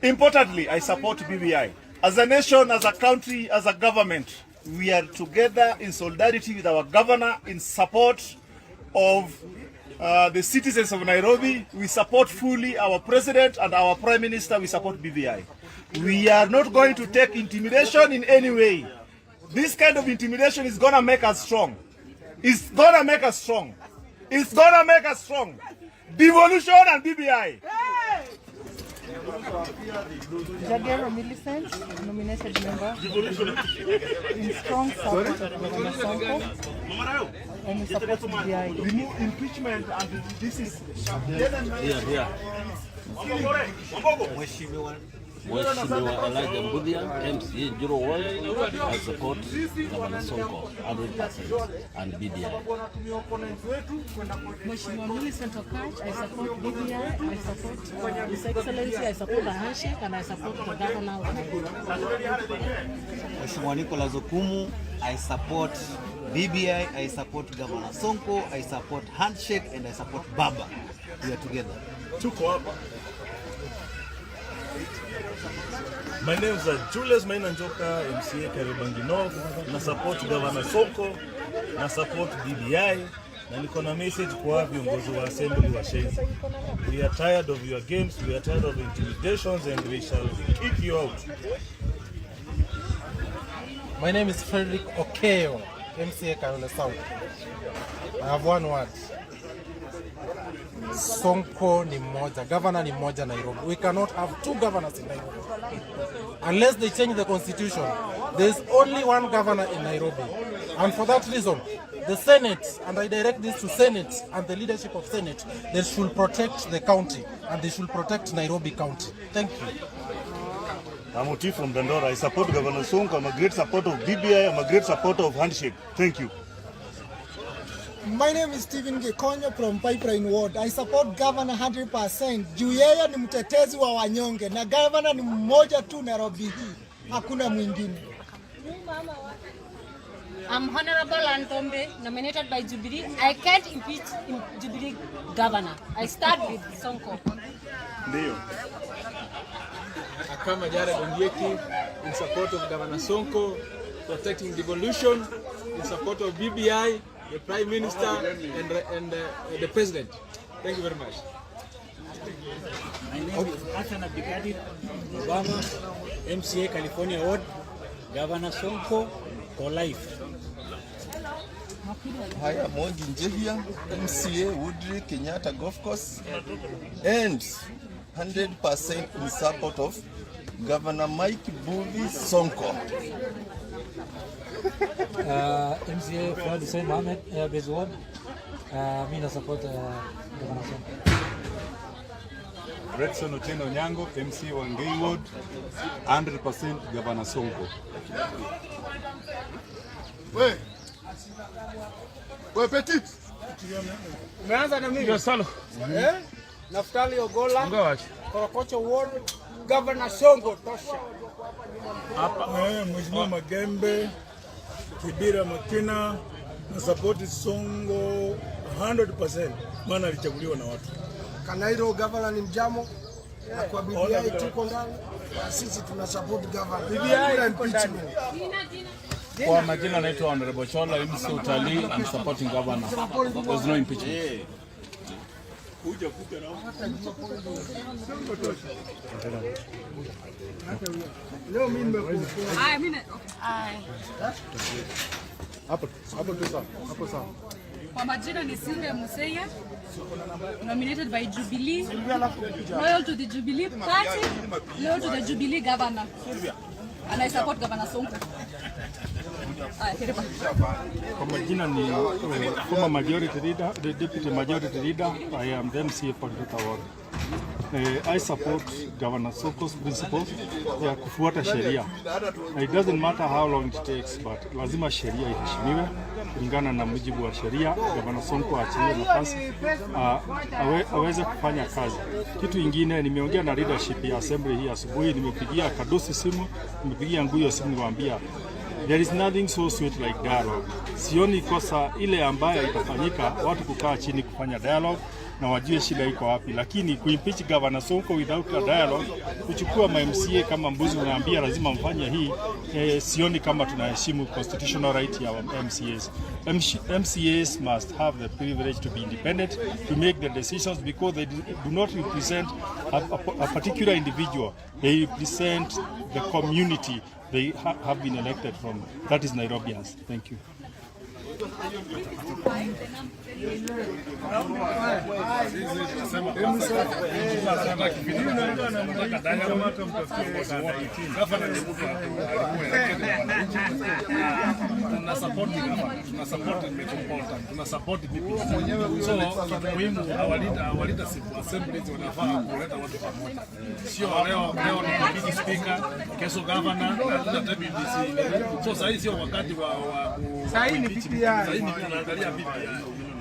Speaker 21: Importantly, I support BBI. As a nation, as a country, as a government, we are together in solidarity with our governor in support of the citizens of Nairobi. We support fully our president and our prime minister. We support BBI. We are not going to take intimidation in any way. This kind of intimidation is going to make us strong. It's going to make us strong. It's going to make us strong. Devolution and BBI.
Speaker 5: Jagero Millicent, nominated member, in strong support of Governor Sonko, and he supports BBI.
Speaker 21: Remove impeachment and this is...
Speaker 23: Mheshimiwa Elijah Mbudia, MCA Juro World, I support Governor Sonko 100% and BBI.
Speaker 5: Mheshimiwa Millicent Okach, I support BBI, I support His Excellency, I support the Handshake, and I support the Governor of Nairobi.
Speaker 24: Mheshimiwa Nicholas Okumu, I support BBI, I support Governor Sonko, I support Handshake, and I support Baba. We are together.
Speaker 21: My name is Julius Mainanjoka, MCA Kariobangi North. Na support Governor Sonko, na support BBI, na niko na message kwa viongozi wa assembly wa Shezi. We are tired of your games, we are tired of intimidations, and we shall kick you out.
Speaker 12: My name is Frederick Okeo, MCA Kayole South. I have one word. Sonko ni mmoja, governor ni mmoja Nairobi. We cannot have two governors in Nairobi. Unless they change the constitution, there is only one governor in Nairobi. And for that reason, the Senate, and I direct this to Senate and the leadership of Senate, they should protect the county and they should protect Nairobi County. Thank you.
Speaker 21: I'm Oti from Dandora. I support Governor Sonko. I'm a great supporter of BBI. I'm a great supporter of Handshake. Thank you.
Speaker 25: My name is Stephen Gekonyo from Pipeline Ward. I support Governor 100%. Juu yeye ni mtetezi wa wanyonge na governor ni mmoja tu Nairobi hii. Hakuna mwingine.
Speaker 3: I'm Honorable Antombe, nominated by Jubilee. I can't impeach Jubilee governor. I start with Sonko.
Speaker 21: Ndio.
Speaker 26: Akama Jared Ondieki, in support of Governor Sonko, protecting devolution, in support of BBI, the Prime Minister, and the President. Thank you very much.
Speaker 27: My name is Hassan Abdikadir Obama, MCA California Ward, Governor Sonko for life.
Speaker 28: Hi, I'm Mondi Njehia, MCA Woodley Kenyatta Golf Course, and 100% in support of Governor Mike Buvi Sonko.
Speaker 27: MCA Fuad Hussein Mohammed, Airbase Ward. Mina support Governor Sonko.
Speaker 29: Redson Otieno Nyango, MC Wangei Ward, 100% Governor Sonko.
Speaker 30: We petit.
Speaker 26: Umeanza na mimi?
Speaker 30: Ndio salo.
Speaker 26: Naftali Ogola. Korokocho Ward,
Speaker 2: Governor Sonko tosha.
Speaker 6: Hapa Mheshimiwa Magembe, Kibira Makina na support Sonko 100%, maana alichaguliwa na watu.
Speaker 2: Kanairo governor ni mjamo na kwa BBI tuko ndani. Sisi tuna support governor. BBI impeachment.
Speaker 8: Kwa majina naitwa Honorable Chola, MC Utalii, I'm supporting governor. There's no impeachment.
Speaker 2: Leo mimi nimekuwa.
Speaker 6: Hapo tu sawa. Hapo sawa.
Speaker 9: Kwa majina ni Silvia Museya, nominated by Jubilee, loyal to the Jubilee Party, loyal to the Jubilee governor, and I support Governor Sonko.
Speaker 8: Kwa majina ni former majority leader, the deputy majority leader. I am the MC for Ruto Ward. I support Governor Sonko's principle ya kufuata sheria. It doesn't matter how long it takes, but lazima sheria iheshimiwe kulingana na mujibu wa sheria. Governor Sonko achilie nafasi aweze kufanya kazi. Kitu ingine, nimeongea na leadership ya assembly hii asubuhi, nimepigia Kadusi simu, nimepigia Nguyo simu, niwaambia there is nothing so sweet like dialogue. Sioni kosa ile ambayo itafanyika watu kukaa chini kufanya dialogue na wajue shida iko wapi, lakini kuimpeach Governor Sonko without a dialogue, kuchukua MCA kama mbuzi unaambia lazima mfanye hii, sioni kama tunaheshimu constitutional right ya MCAs. MCAs must have the privilege to be independent, to make the decisions, because they do not represent a particular individual, they represent the community they have been elected from. That is Nairobians. Thank you.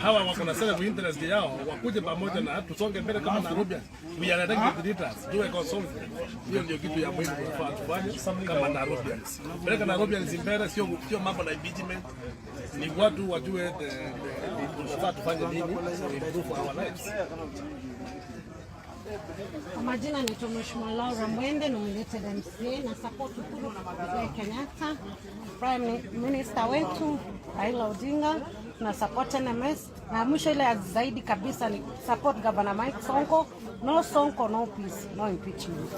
Speaker 6: Hawa wako na self interest yao, wakuje pamoja na tusonge mbele kama Nairobi. We are elected leaders. Tuwe consultant. Hiyo ndio kitu ya muhimu tunafaa tufanye kama Nairobians. Peleka Nairobians mbele, sio mambo na impeachment. Ni watu wajue tunafaa tufanye nini improve our lives.
Speaker 11: Kwa majina ni Mheshimiwa Laura Mwende, nominated MCA na support Uhuru Kenyatta, Prime Minister wetu Raila Odinga, na support NMS, na mwisho ile zaidi kabisa ni support Governor Mike Sonko. No Sonko, no peace, no impeachment.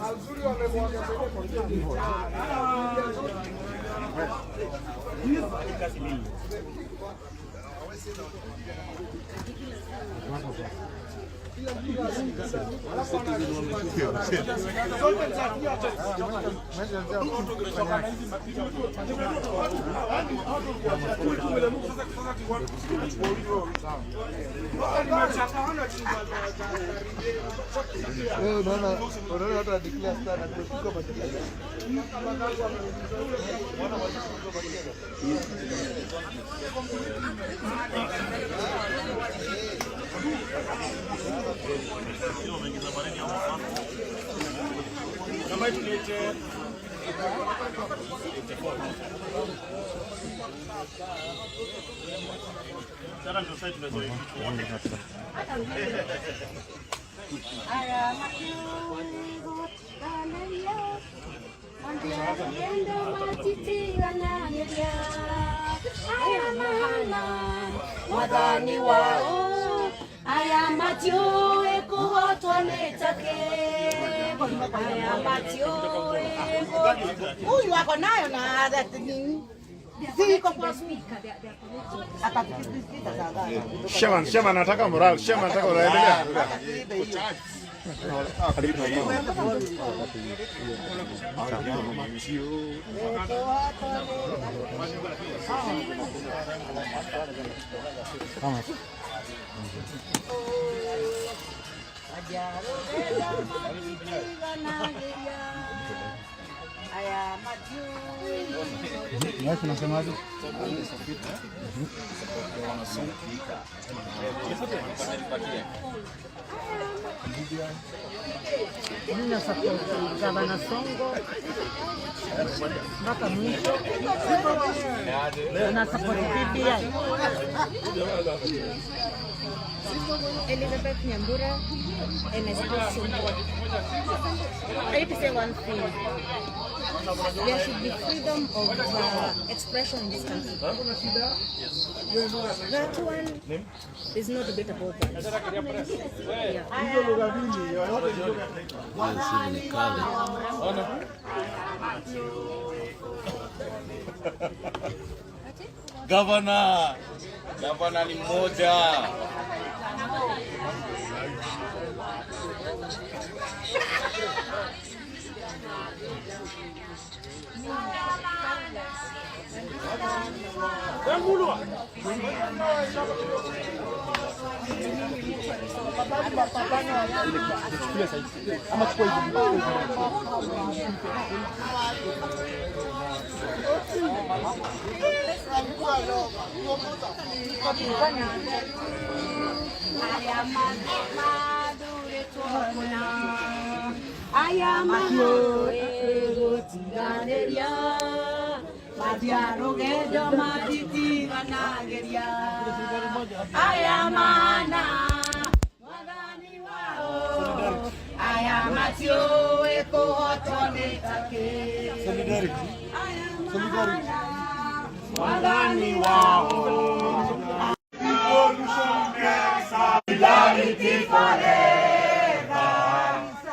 Speaker 3: Wadhani wao aya matio ekuhotwa netake aya matio huyu wako nayo na ziko kwa speaker
Speaker 21: Shema nataka moral, Shema nataka unaendelea.
Speaker 4: Mimi support Governor Sonko mpaka mwisho. Na support BBI.
Speaker 3: Elizabeth Nyambura, and I support Sonko. I need to say one thing. There should be freedom of expression in this country. That one, there's no debate about that.
Speaker 28: Gavana ni mmoja.
Speaker 10: Solidarity forever.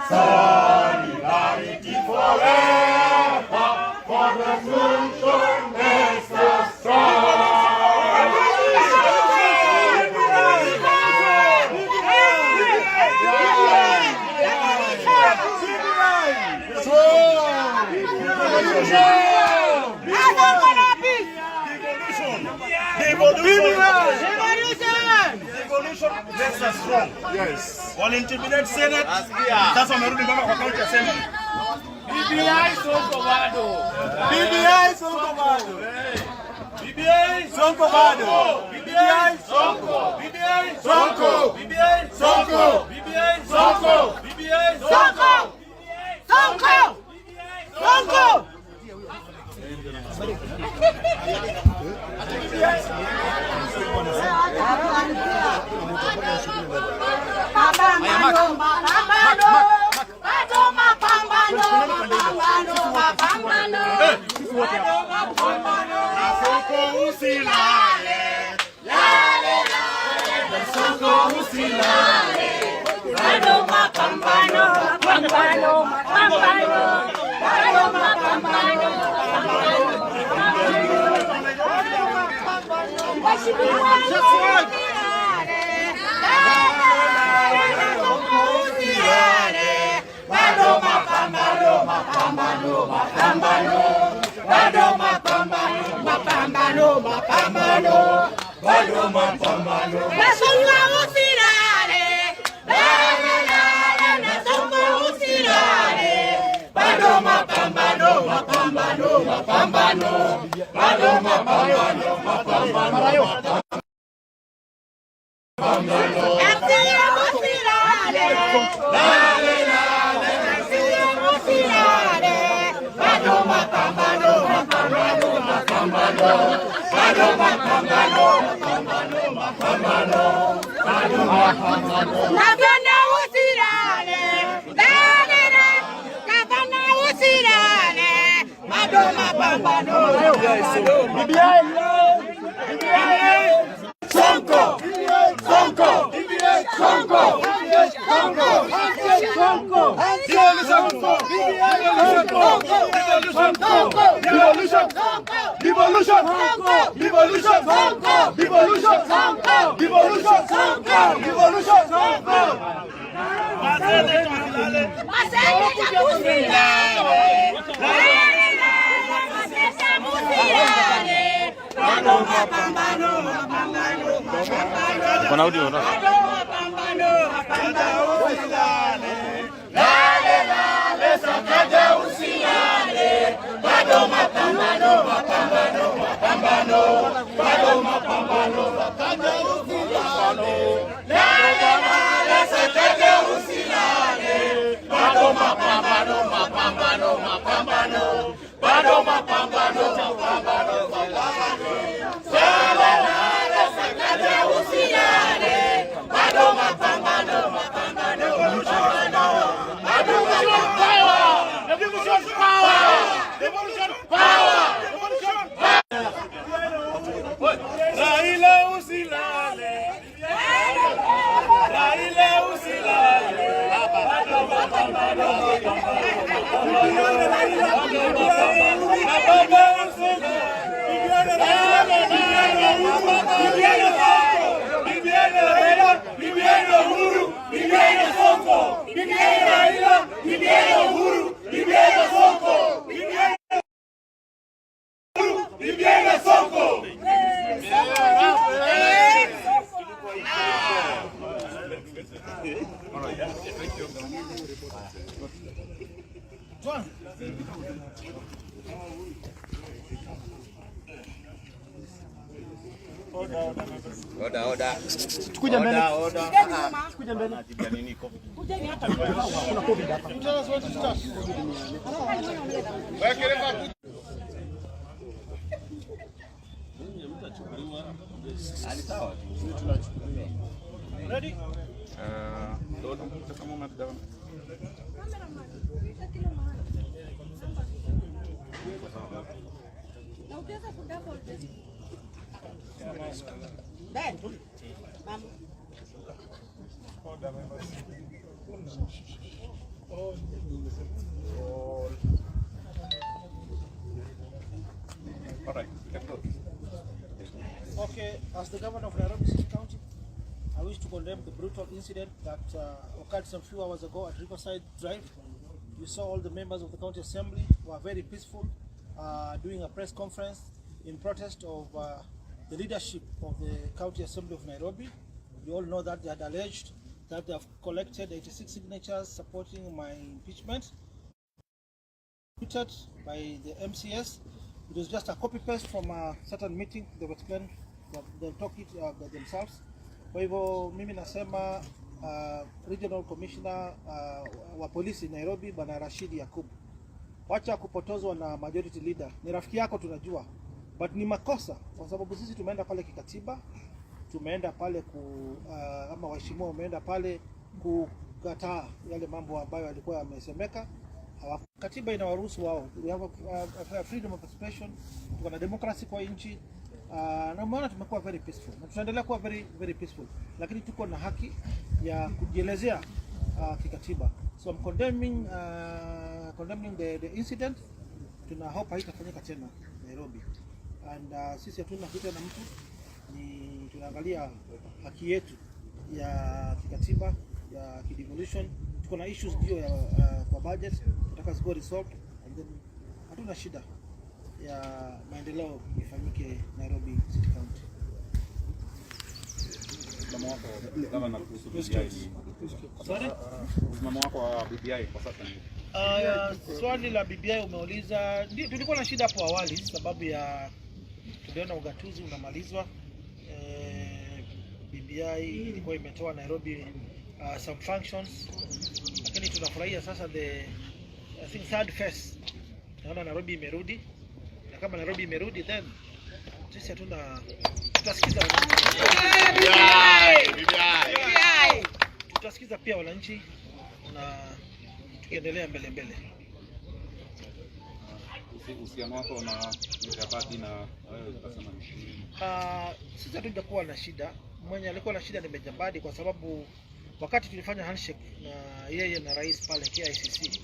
Speaker 10: Solidarity forever. For the nation makes us strong.
Speaker 1: Devolution makes us strong. Yes. Wale intimidate Senate. Sasa wamerudi mpaka kwa county assembly.
Speaker 10: BBI Sonko bado. BBI Sonko bado. BBI Sonko bado. BBI Sonko. BBI Sonko. BBI Sonko. BBI Sonko. BBI Sonko. Sonko. Sonko. Kuna audio na. Lale lale sakaja usilale. bado mapambano, mapambano, mapambano, bado mapambano, mapambano, bado mapambano, mapambano, mapambano, bado mapambano, mapambano, bado mapambano, mapambano, revolution power, revolution power, revolution power, revolution power. Raila usilale, Raila usilale, bado mapambano, BBI Uhuru, BBI Sonko, BBI Raila, BBI Uhuru, BBI Sonko, BBI Sonko. Order, order.
Speaker 1: Kuja mbele.
Speaker 10: Order.
Speaker 1: Kuja mbele.
Speaker 10: Kujeni hata kuna COVID hapa.
Speaker 1: Ready?
Speaker 4: Ben.
Speaker 1: All right.
Speaker 13: Okay, as the governor of Nairobi City County, I wish to condemn the brutal incident that occurred some few hours ago at Riverside Drive. You saw all the members of the county assembly were very peaceful, doing a press conference in protest of the leadership of the county assembly of Nairobi. You all know that they had alleged that they have collected 86 signatures supporting my impeachment by the MCS. It was just a copy-paste from a certain meeting. They will explain, they'll talk it themselves. Kwa hivyo mimi nasema Regional Commissioner wa polisi Nairobi Bwana Rashid Yakub, wacha kupotozwa na majority leader. Ni rafiki yako tunajua, but ni makosa kwa sababu sisi tumeenda pale kikatiba, tumeenda pale ama waheshimiwa wameenda pale kukataa yale mambo ambayo yalikuwa yamesemeka. Katiba inawaruhusu wao. We have a freedom of expression, tuko na democracy kwa nchi. Na maana tumekuwa very peaceful na tutaendelea kuwa very peaceful, lakini tuko na haki ya kujielezea kikatiba. So I'm condemning the incident. Tuna hope haitafanyika tena Nairobi, and sisi hatuna vita na mtu, ni tunaangalia haki yetu ya kikatiba ya kidevolution. Tuko na issues ndio ya kwa budget nataka ziko resolved, and then hatuna shida ya maendeleo ifanyike Nairobi City County.
Speaker 29: Msimamo wako gavana kuhusu BBI. Msimamo wako wa BBI kwa sasa ni?
Speaker 13: Swali la BBI umeuliza, ndio tulikuwa na shida hapo awali sababu ya tuliona ugatuzi unamalizwa. BBI ilikuwa imetoa Nairobi some functions, lakini tunafurahia sasa I think third phase. Naona Nairobi imerudi. Na kama Nairobi imerudi, then sisi hatuna, tutasikiza BBI. Tutasikiza pia wananchi na tukiendelea mbele.
Speaker 29: Uhusiano wako na Mjabadi na wewe ukasema ni?
Speaker 13: Sisi hatujakuwa na shida. Mwenye alikuwa na shida ni Mjabadi, kwa sababu wakati tulifanya handshake na yeye na rais pale KICC,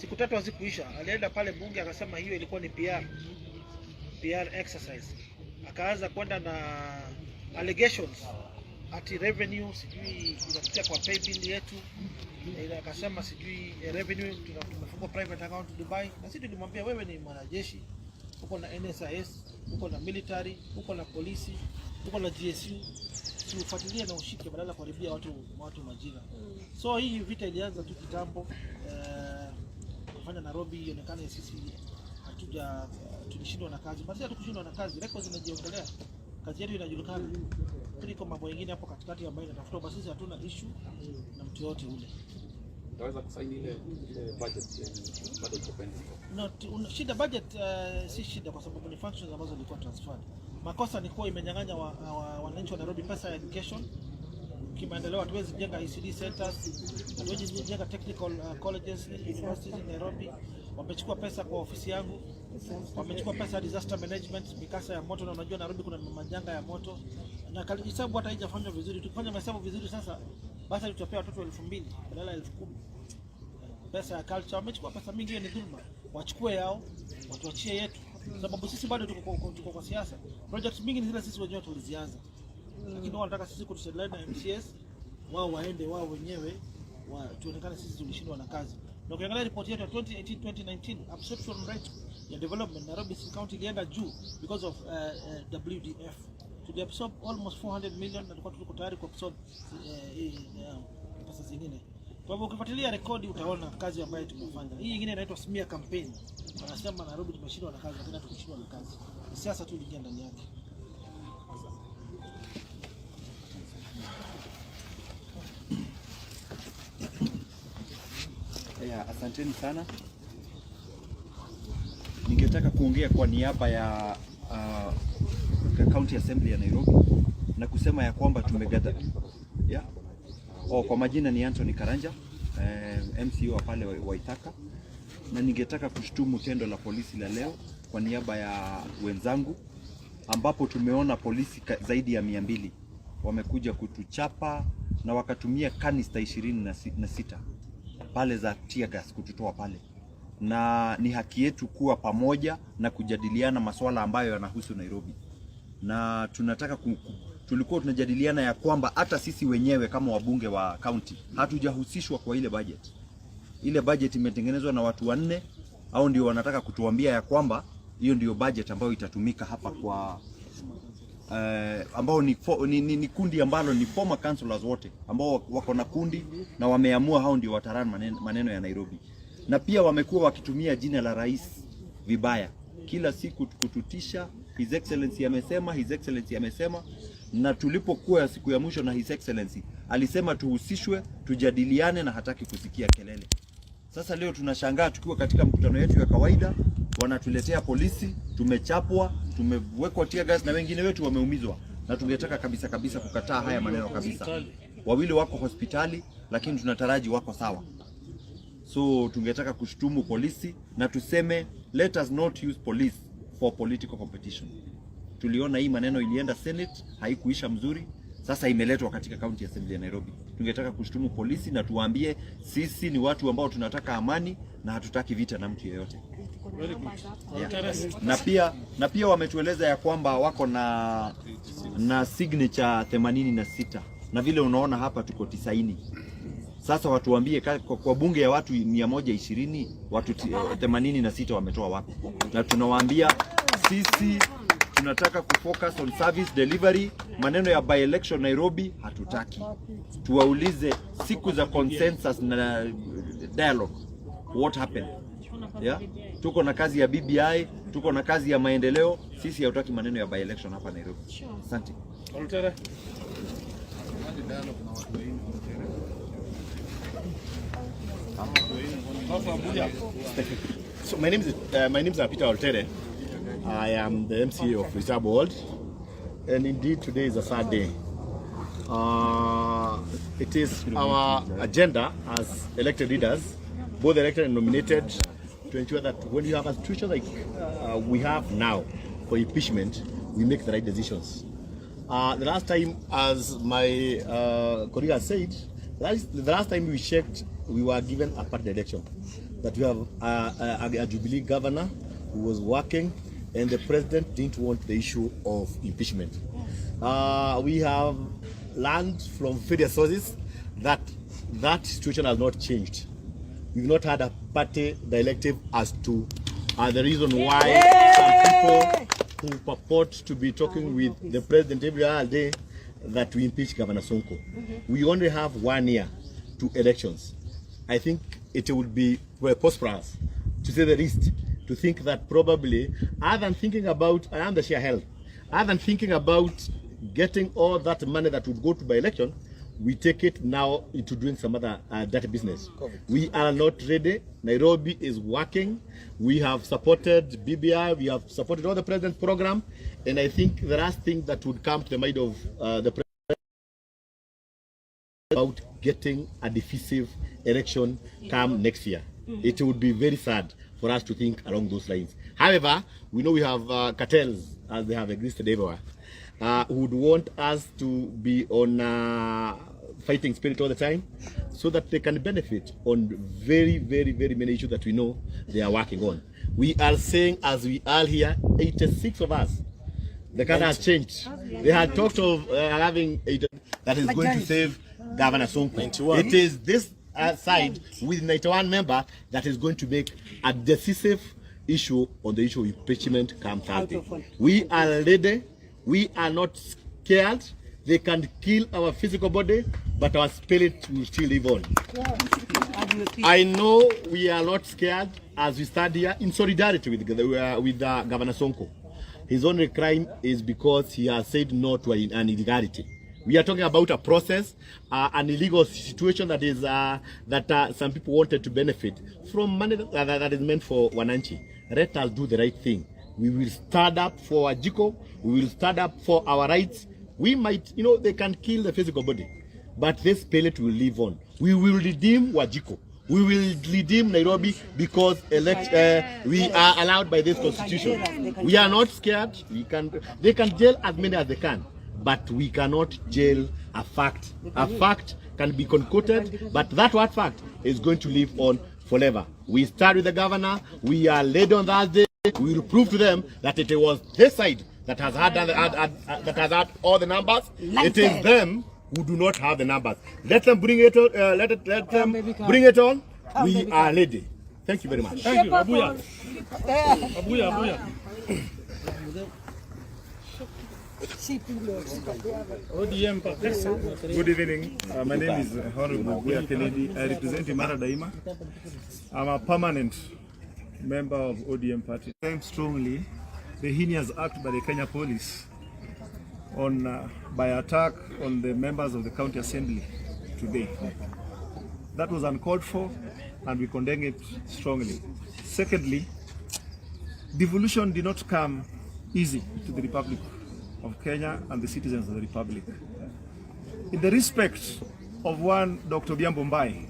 Speaker 13: siku 3 hazikuisha, alienda pale bunge akasema hiyo ilikuwa ni PR exercise. Akaanza kwenda na allegations ati revenue sijui inapitia kwa pay bill yetu, akasema sijui revenue tunafungua private account Dubai. Na sisi tulimwambia wewe ni mwanajeshi, uko na NSIS, uko na military, uko na polisi, uko na GSU, tufuatilie na ushike badala kuharibia watu majina. So hii vita ilianza tu kitambo, kufanya Nairobi ionekane sisi tulishindwa na kazi. Basi hatukushindwa na kazi, records zinajiongelea. Kazi yetu inajulikana. Kuliko mambo mengine hapo katikati ambayo inatafuta, basi sisi hatuna issue na mtu yote ule.
Speaker 29: Unaweza kusaini ile budget bado iko pending.
Speaker 13: No, shida budget si shida kwa sababu ni functions ambazo zilikuwa transferred. Makosa ni kuwa imenyang'anya wananchi wa Nairobi pesa ya education. Kimaendeleo hatuwezi jenga ECD centers, hatuwezi jenga technical colleges, universities in Nairobi. Wamechukua pesa kwa ofisi yangu, wamechukua pesa ya disaster management, mikasa ya moto, na unajua Nairobi kuna majanga ya moto. Na hesabu hata haijafanywa vizuri. Tukifanya hesabu vizuri sasa, basi tutapea watoto 2,000 badala ya 10,000. Pesa ya culture wamechukua pesa mingi, hiyo ni dhulma. Wachukue yao, watuachie yetu. Sababu sisi bado tuko kwa siasa. Projects mingi ni zile sisi wenyewe tulizianza. Lakini wao wanataka sisi kutushirikiana na MCS, wao waende wao wenyewe, tuonekane sisi tulishindwa na kazi. Na ukiangalia report yetu ya 2018-2019 absorption rate ya development Nairobi County ilienda juu because of WDF. To absorb almost 400 million na tulikuwa tayari kuabsorb pesa zingine. Kwa hivyo ukifuatilia rekodi utaona kazi ambayo tumefanya. Hii nyingine inaitwa smear campaign. Wanasema Nairobi tumeshindwa na kazi, lakini tumeshindwa na kazi. Siasa tu iliingia ndani yake.
Speaker 7: Asanteni sana. Ningetaka kuongea kwa niaba ya County Assembly ya Nairobi na kusema ya kwamba tumegather. Kwa majina ni Anthony Karanja, MCO wa pale Waithaka, na ningetaka kushtumu tendo la polisi la leo kwa niaba ya wenzangu, ambapo tumeona polisi zaidi ya 200 wamekuja kutuchapa na wakatumia kanista 26 pale za tear gas kututoa pale, na ni haki yetu kuwa pamoja na kujadiliana masuala ambayo yanahusu Nairobi. Na tunataka tulikuwa tunajadiliana ya kwamba hata sisi wenyewe kama wabunge wa county hatujahusishwa kwa ile budget. Ile budget imetengenezwa na watu 4 au ndio wanataka kutuambia ya kwamba hiyo ndio budget ambayo itatumika hapa kwa ambao ni kundi ambalo ni former councillors wote ambao wako na kundi na wameamua hao ndio watarani maneno ya Nairobi. Na pia wamekuwa wakitumia jina la rais vibaya kila siku kututisha. His Excellency amesema, His Excellency amesema, na tulipokuwa siku ya mwisho na His Excellency alisema tuhusishwe, tujadiliane, na hataki kusikia kelele. Sasa leo tunashangaa tukiwa katika mkutano yetu ya kawaida wanatuletea polisi, tumechapwa, tumewekwa tear gas na wengine wetu wameumizwa, na tungetaka kabisa kukataa haya maneno kabisa. Wawili wako hospitali lakini tunataraji wako sawa. So tungetaka kushtumu polisi na tuseme let us not use police for political competition. Tuliona hii maneno ilienda Senate, haikuisha mzuri, sasa imeletwa katika County Assembly ya Nairobi. Tungetaka kushtumu polisi na tuwaambie sisi ni watu ambao tunataka amani na hatutaki vita na mtu yeyote. Na pia wametueleza ya kwamba wako na signature 86 na vile unaona hapa tuko 90. Sasa watuambie kwa bunge ya watu 120 watu 86 wametoa wapi? Na tunawaambia sisi tunataka kufocus on service delivery. Maneno ya by election Nairobi hatutaki. Tuwaulize siku za consensus na dialogue, what happened? Tuko na kazi ya BBI, tuko na kazi ya maendeleo. Sisi hatutaki maneno ya by election hapa Nairobi. Asante.
Speaker 14: So my name is Peter Oltere. I am the MCA of Reserve Ward, and indeed today is a sad day. It is our agenda as elected leaders, both elected and nominated, to ensure that when you have a situation like we have now for impeachment, we make the right decisions. The last time, as my colleague said, the last time we checked, we were given a party direction that we have a Jubilee governor who was working, and the president didn't want the issue of impeachment. We have learned from various sources that that situation has not changed. We've not had a party directive as to the reason why some people who purport to be talking with the president every other day that we impeach Governor Sonko. We only have 1 year to elections. I think it would be very prosperous, to say the least, to think that probably, other than thinking about, I am the share health, other than thinking about getting all that money that would go to by election, we take it now into doing some other dirty business. We are not ready. Nairobi is working. We have supported BBI. We have supported all the president's program. And I think the last thing that would come to the mind of the president about getting a decisive election come next year. It would be very sad for us to think along those lines. However, we know we have cartels, as they have existed everywhere, who would want us to be on fighting spirit all the time, so that they can benefit on very, very, very many issues that we know they are working on. We are saying, as we are here, 86 of us, the country has changed. They had talked of having a that is going to save Governor Sonko. 91. It is this side with 91 members that is going to make a decisive issue on the issue of impeachment come Thursday. We are ready. We are not scared. They can kill our physical body, but our spirit will still live on. I know we are not scared as we stand here in solidarity with Governor Sonko. His only crime is because he has said no to an illegality. We are talking about a process, an illegal situation that is that some people wanted to benefit from money that is meant for Wananchi. Let us do the right thing. We will stand up for Wajiko. We will stand up for our rights. We might, they can kill the physical body, but this spirit will live on. We will redeem Wajiko. We will redeem Nairobi because we are allowed by this constitution. We are not scared. They can jail as many as they can, but we cannot jail a fact. A fact can be concocted, but that what fact is going to live on forever. We start with the governor. We are led on Thursday. We will prove to them that it was this side that has had all the numbers. It is them who do not have the numbers. Let them bring it on. Let them bring it on. We are ready. Thank you very much.
Speaker 6: Thank you. Abuya. Abuya.
Speaker 8: Odm Party. Good evening. My name is Honorable Abuya Kennedy. I represent Imara Daima. I'm a permanent member of Odm Party. I am strongly the heinous act by the Kenya police by attack on the members of the county assembly today. That was uncalled for, and we condemn it strongly. Secondly, devolution did not come easy to the Republic of Kenya and the citizens of the Republic. In the respect of one Dr. Biambombai,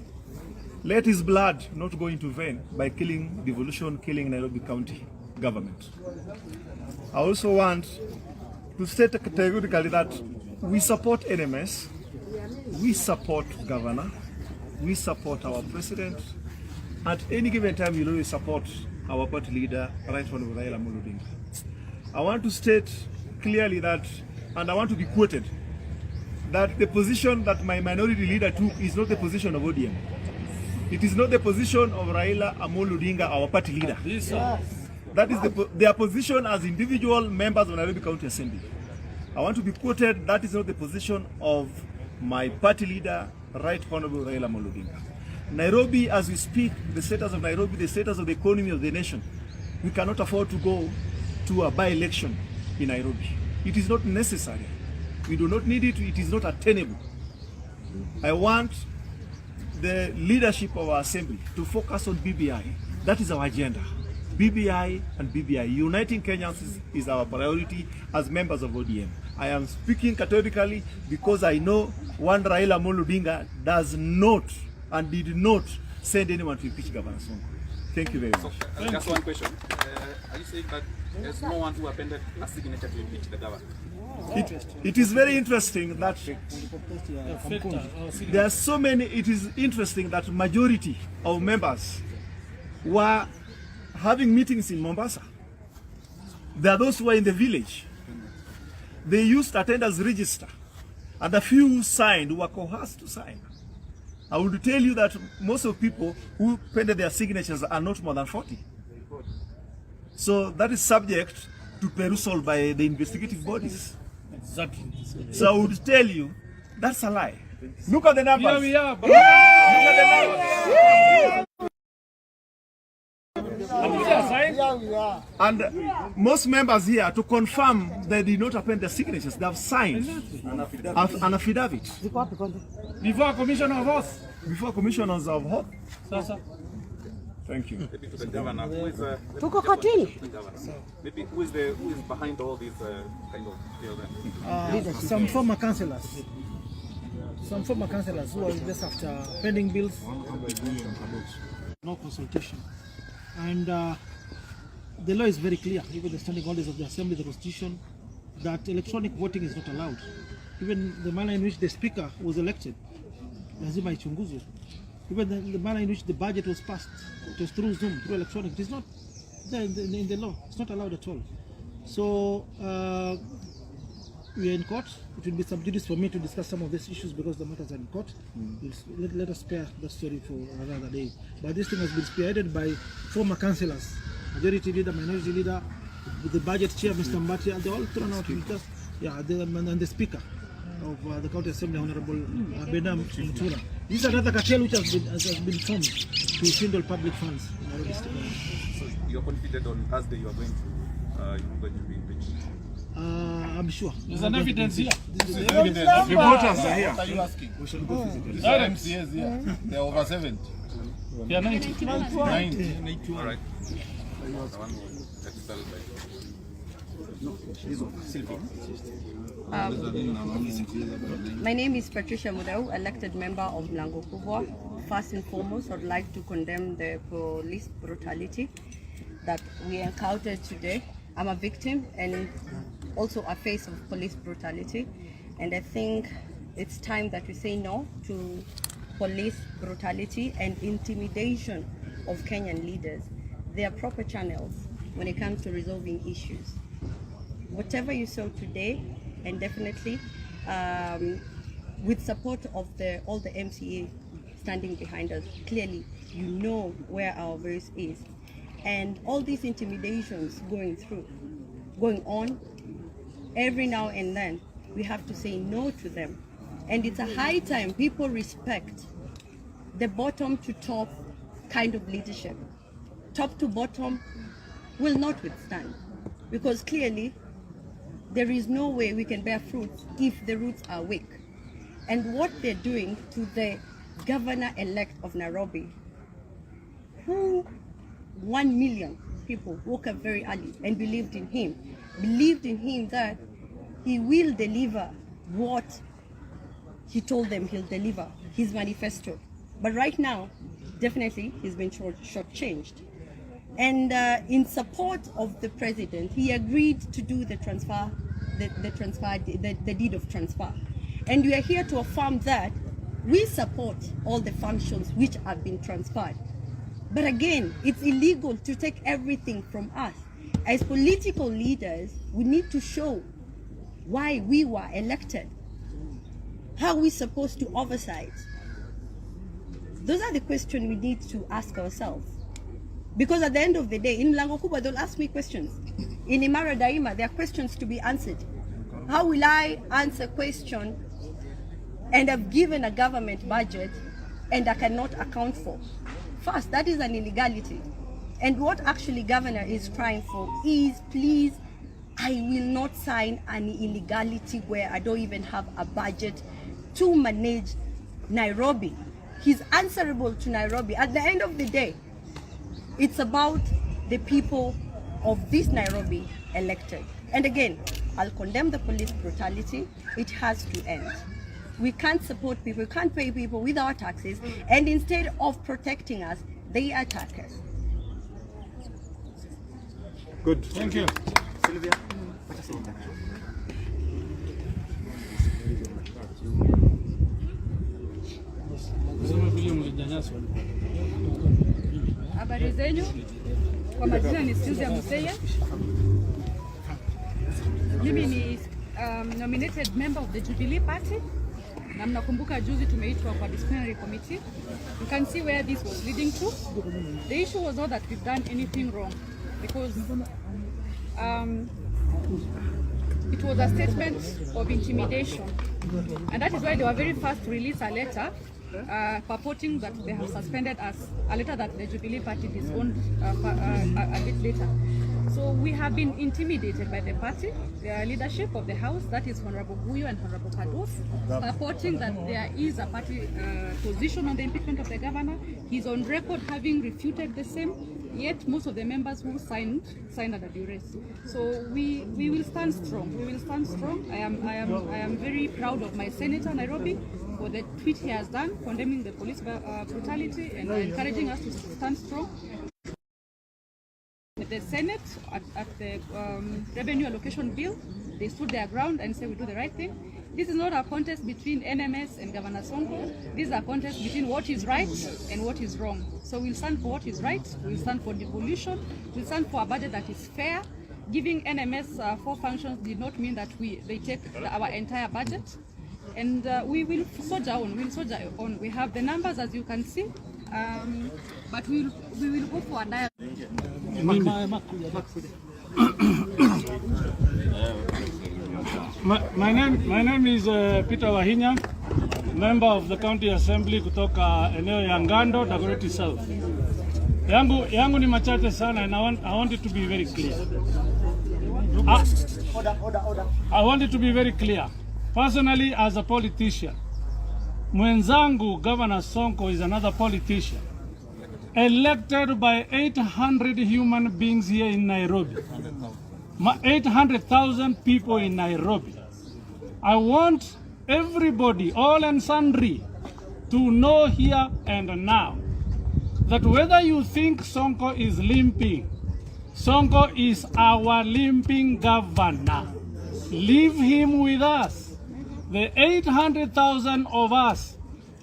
Speaker 8: let his blood not go into vain by killing devolution, killing Nairobi County government. I also want to state categorically that we support NMS, we support governor, we support our president. At any given time, we always support our party leader, Right Honorable Raila Odinga. I want to state clearly that, and I want to be quoted, that the position that my minority leader took is not the position of ODM. It is not the position of Raila Odinga, our party leader. That is their position as individual members of Nairobi County Assembly. I want to be quoted, that is not the position of my party leader, Right Honorable Raila Odinga. Nairobi, as we speak, the status of Nairobi, the status of the economy of the nation, we cannot afford to go to a by-election in Nairobi. It is not necessary. We do not need it. It is not attainable. I want the leadership of our assembly to focus on BBI. That is our agenda. BBI and BBI. Uniting Kenyans is our priority as members of ODM. I am speaking categorically because I know one Raila Odinga does not and did not send anyone to impeach Governor Sonko. Thank you very much.
Speaker 29: Just one question. Are you saying that there's no one who appended a signature to impeach the governor?
Speaker 8: It is very interesting that there are so many. It is interesting that majority of members were having meetings in Mombasa. There are those who are in the village. They used attendance register, and a few who signed were coerced to sign. I would tell you that most of people who pended their signatures are not more than 40. So that is subject to perusal by the investigative bodies.
Speaker 6: Exactly.
Speaker 8: So I would tell you that's a lie. Look at the numbers.
Speaker 6: Here we are, bro.
Speaker 8: Look at the numbers.
Speaker 21: And most members here, to confirm they did not append their signatures, they have signed an affidavit.
Speaker 6: Before commissioner of oath.
Speaker 21: Before commissioners of Hoc. Thank you.
Speaker 29: Maybe to the governor, who is maybe who is behind all these kind of
Speaker 13: Some former councillors. Some former councillors who are just after pending bills. No consultation. And the law is very clear, even the standing orders of the Assembly, the Constitution, that electronic voting is not allowed. Even the manner in which the Speaker was elected, lazima ichunguzwe. Even the manner in which the budget was passed, it was through Zoom, through electronic. It is not there in the law. It's not allowed at all. So we are in court. It will be sub judice for me to discuss some of these issues because the matters are in court. Let us spare that story for another day. But this thing has been spearheaded by former councillors, majority leader, minority leader, the budget chair, Mr. Mbati, and they all thrown out because, and the speaker of the county assembly, Honorable Benam Mtura. This is another cartel which has been formed to swindle public funds.
Speaker 29: So you're confident on Thursday you are going to be impeached?
Speaker 13: I'm sure.
Speaker 6: There's an evidence here.
Speaker 21: This is evidence. The voters are here.
Speaker 28: What are you asking?
Speaker 21: We should go to the
Speaker 28: MCAs here. They are over 70.
Speaker 6: Yeah, 90.
Speaker 21: 90.
Speaker 29: All right.
Speaker 5: My name is Patricia Mudau, elected member of Mlango Kubwa. First and foremost, I'd like to condemn the police brutality that we encountered today. I'm a victim and also a face of police brutality, and I think it's time that we say no to police brutality and intimidation of Kenyan leaders. There are proper channels when it comes to resolving issues. Whatever you saw today, and definitely with support of all the MCA standing behind us, clearly you know where our voice is. And all these intimidations going on, every now and then, we have to say no to them. And it's a high time people respect the bottom to top kind of leadership. Top to bottom will not withstand, because clearly there is no way we can bear fruits if the roots are weak. And what they're doing to the governor-elect of Nairobi, who 1 million people woke up very early and believed in him that he will deliver what he told them he'll deliver, his manifesto. But right now, definitely he's been shortchanged. And in support of the president, he agreed to do the transfer, the deed of transfer. And we are here to affirm that we support all the functions which have been transferred. But again, it's illegal to take everything from us. As political leaders, we need to show why we were elected. How are we supposed to oversight? Those are the questions we need to ask ourselves. Because at the end of the day, in Mlango Kubwa, they'll ask me questions. In Imara Daima, there are questions to be answered. How will I answer a question and I've given a government budget and I cannot account for? First, that is an illegality. And what actually governor is trying for is, please, I will not sign an illegality where I don't even have a budget to manage Nairobi. He's answerable to Nairobi. At the end of the day, it's about the people of this Nairobi elected. And again, I'll condemn the police brutality. It has to end. We can't support people, we can't pay people with our taxes, and instead of protecting us, they attack us.
Speaker 21: Good. Thank you.
Speaker 29: Sylvia.
Speaker 9: Habari zenyu, kwa majina ni Sylvia Museya. Mimi ni nominated member of the Jubilee Party. Na mnakumbuka juzi tumeitwa kwa disciplinary committee. You can see where this was leading to. The issue was not that we've done anything wrong, because it was a statement of intimidation. And that is why they were very fast to release a letter purporting that they have suspended us, a letter that the Jubilee Party disowned a bit later. So we have been intimidated by the party, the leadership of the House, that is Honorable Guyo and Honorable Kados, purporting that there is a party position on the impeachment of the governor. He's on record having refuted the same, yet most of the members who signed under duress. So we will stand strong. We will stand strong. I am very proud of my Senator Nairobi for the tweet he has done, condemning the police brutality and encouraging us to stand strong. The Senate at the revenue allocation bill, they stood their ground and said we do the right thing. This is not a contest between NMS and Governor Sonko. This is a contest between what is right and what is wrong. So we'll stand for what is right, we'll stand for devolution, we'll stand for a budget that is fair. Giving NMS 4 functions did not mean that they take our entire budget. And we will soldier on, We have the numbers as you can see, but we will go for a dialogue.
Speaker 8: My name is Peter Wahinya, member of the County Assembly kutoka eneo ya Ngando, Dagoretti South. Yangu ni machache sana, and I want it to be very clear. I want it to be very clear. Personally, as a politician, mwenzangu Governor Sonko is another politician, elected by 800 human beings here in Nairobi. 800,000 people in Nairobi. I want everybody, all and sundry, to know here and now that whether you think Sonko is limping, Sonko is our limping governor. Leave him with us. The 800,000 of us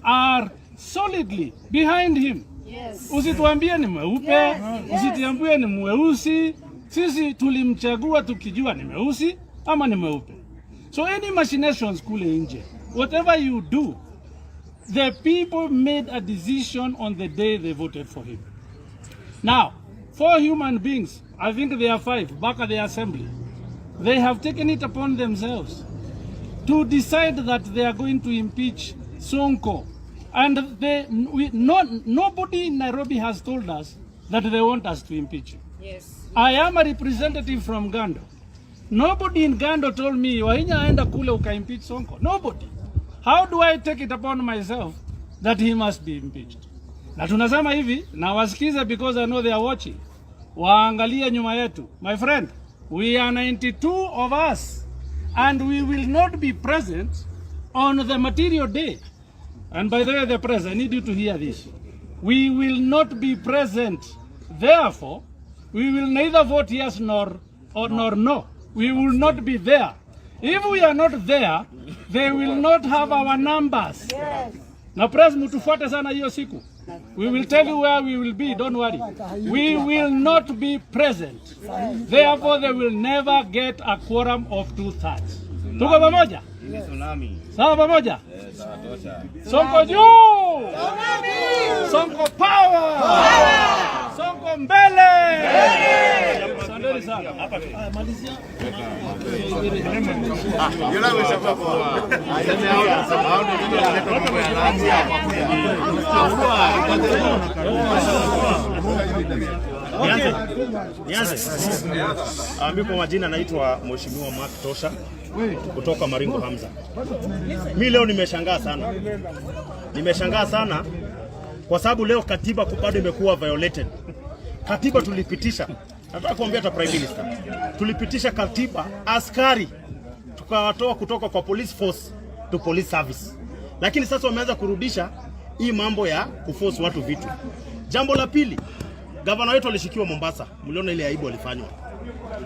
Speaker 8: are solidly behind him.
Speaker 9: Yes.
Speaker 8: Usituambie ni mweupe, usituambie ni mweusi. Sisi tulimchagua tukijua ni mweusi ama ni mweupe. So any machinations kule nje, whatever you do, the people made a decision on the day they voted for him. Now, 4 human beings, I think there are 5 back at the assembly, they have taken it upon themselves to decide that they are going to impeach Sonko. And nobody in Nairobi has told us that they want us to impeach him.
Speaker 9: Yes.
Speaker 8: I am a representative from Gando. Nobody in Gando told me, Wahinya aenda kule uka impeach Sonko. Nobody. How do I take it upon myself that he must be impeached? Na tunasema hivi, na wasikize because I know they are watching. Waangalie nyuma yetu. My friend, we are 92 of us and we will not be present on the material day. And by the way, the press, I need you to hear this. We will not be present. Therefore, we will neither vote yes nor no. We will not be there. If we are not there, they will not have our numbers.
Speaker 9: Yes.
Speaker 8: Na press mutufuate sana hiyo siku. We will tell you where we will be, don't worry. We will not be present. Therefore, they will never get a quorum of 2/3. Tuko pamoja? Sawa pamoja? Sonko juu! Sonko power! Sonko mbele! Asanteni sana.
Speaker 1: Nianze. Mimi kwa majina naitwa Mheshimiwa Mark Tosha kutoka Maringo Hamza. Mimi leo nimeshangaa sana kwa sababu leo katiba bado imekuwa violated. Katiba tulipitisha, nataka kuambia hata Prime Minister, tulipitisha katiba askari tukawatoa kutoka kwa police force to police service. Lakini sasa wameanza kurudisha hii mambo ya kuforce watu vitu. Jambo la pili, gavana wetu alishikiwa Mombasa. Mliona ile aibu alifanywa.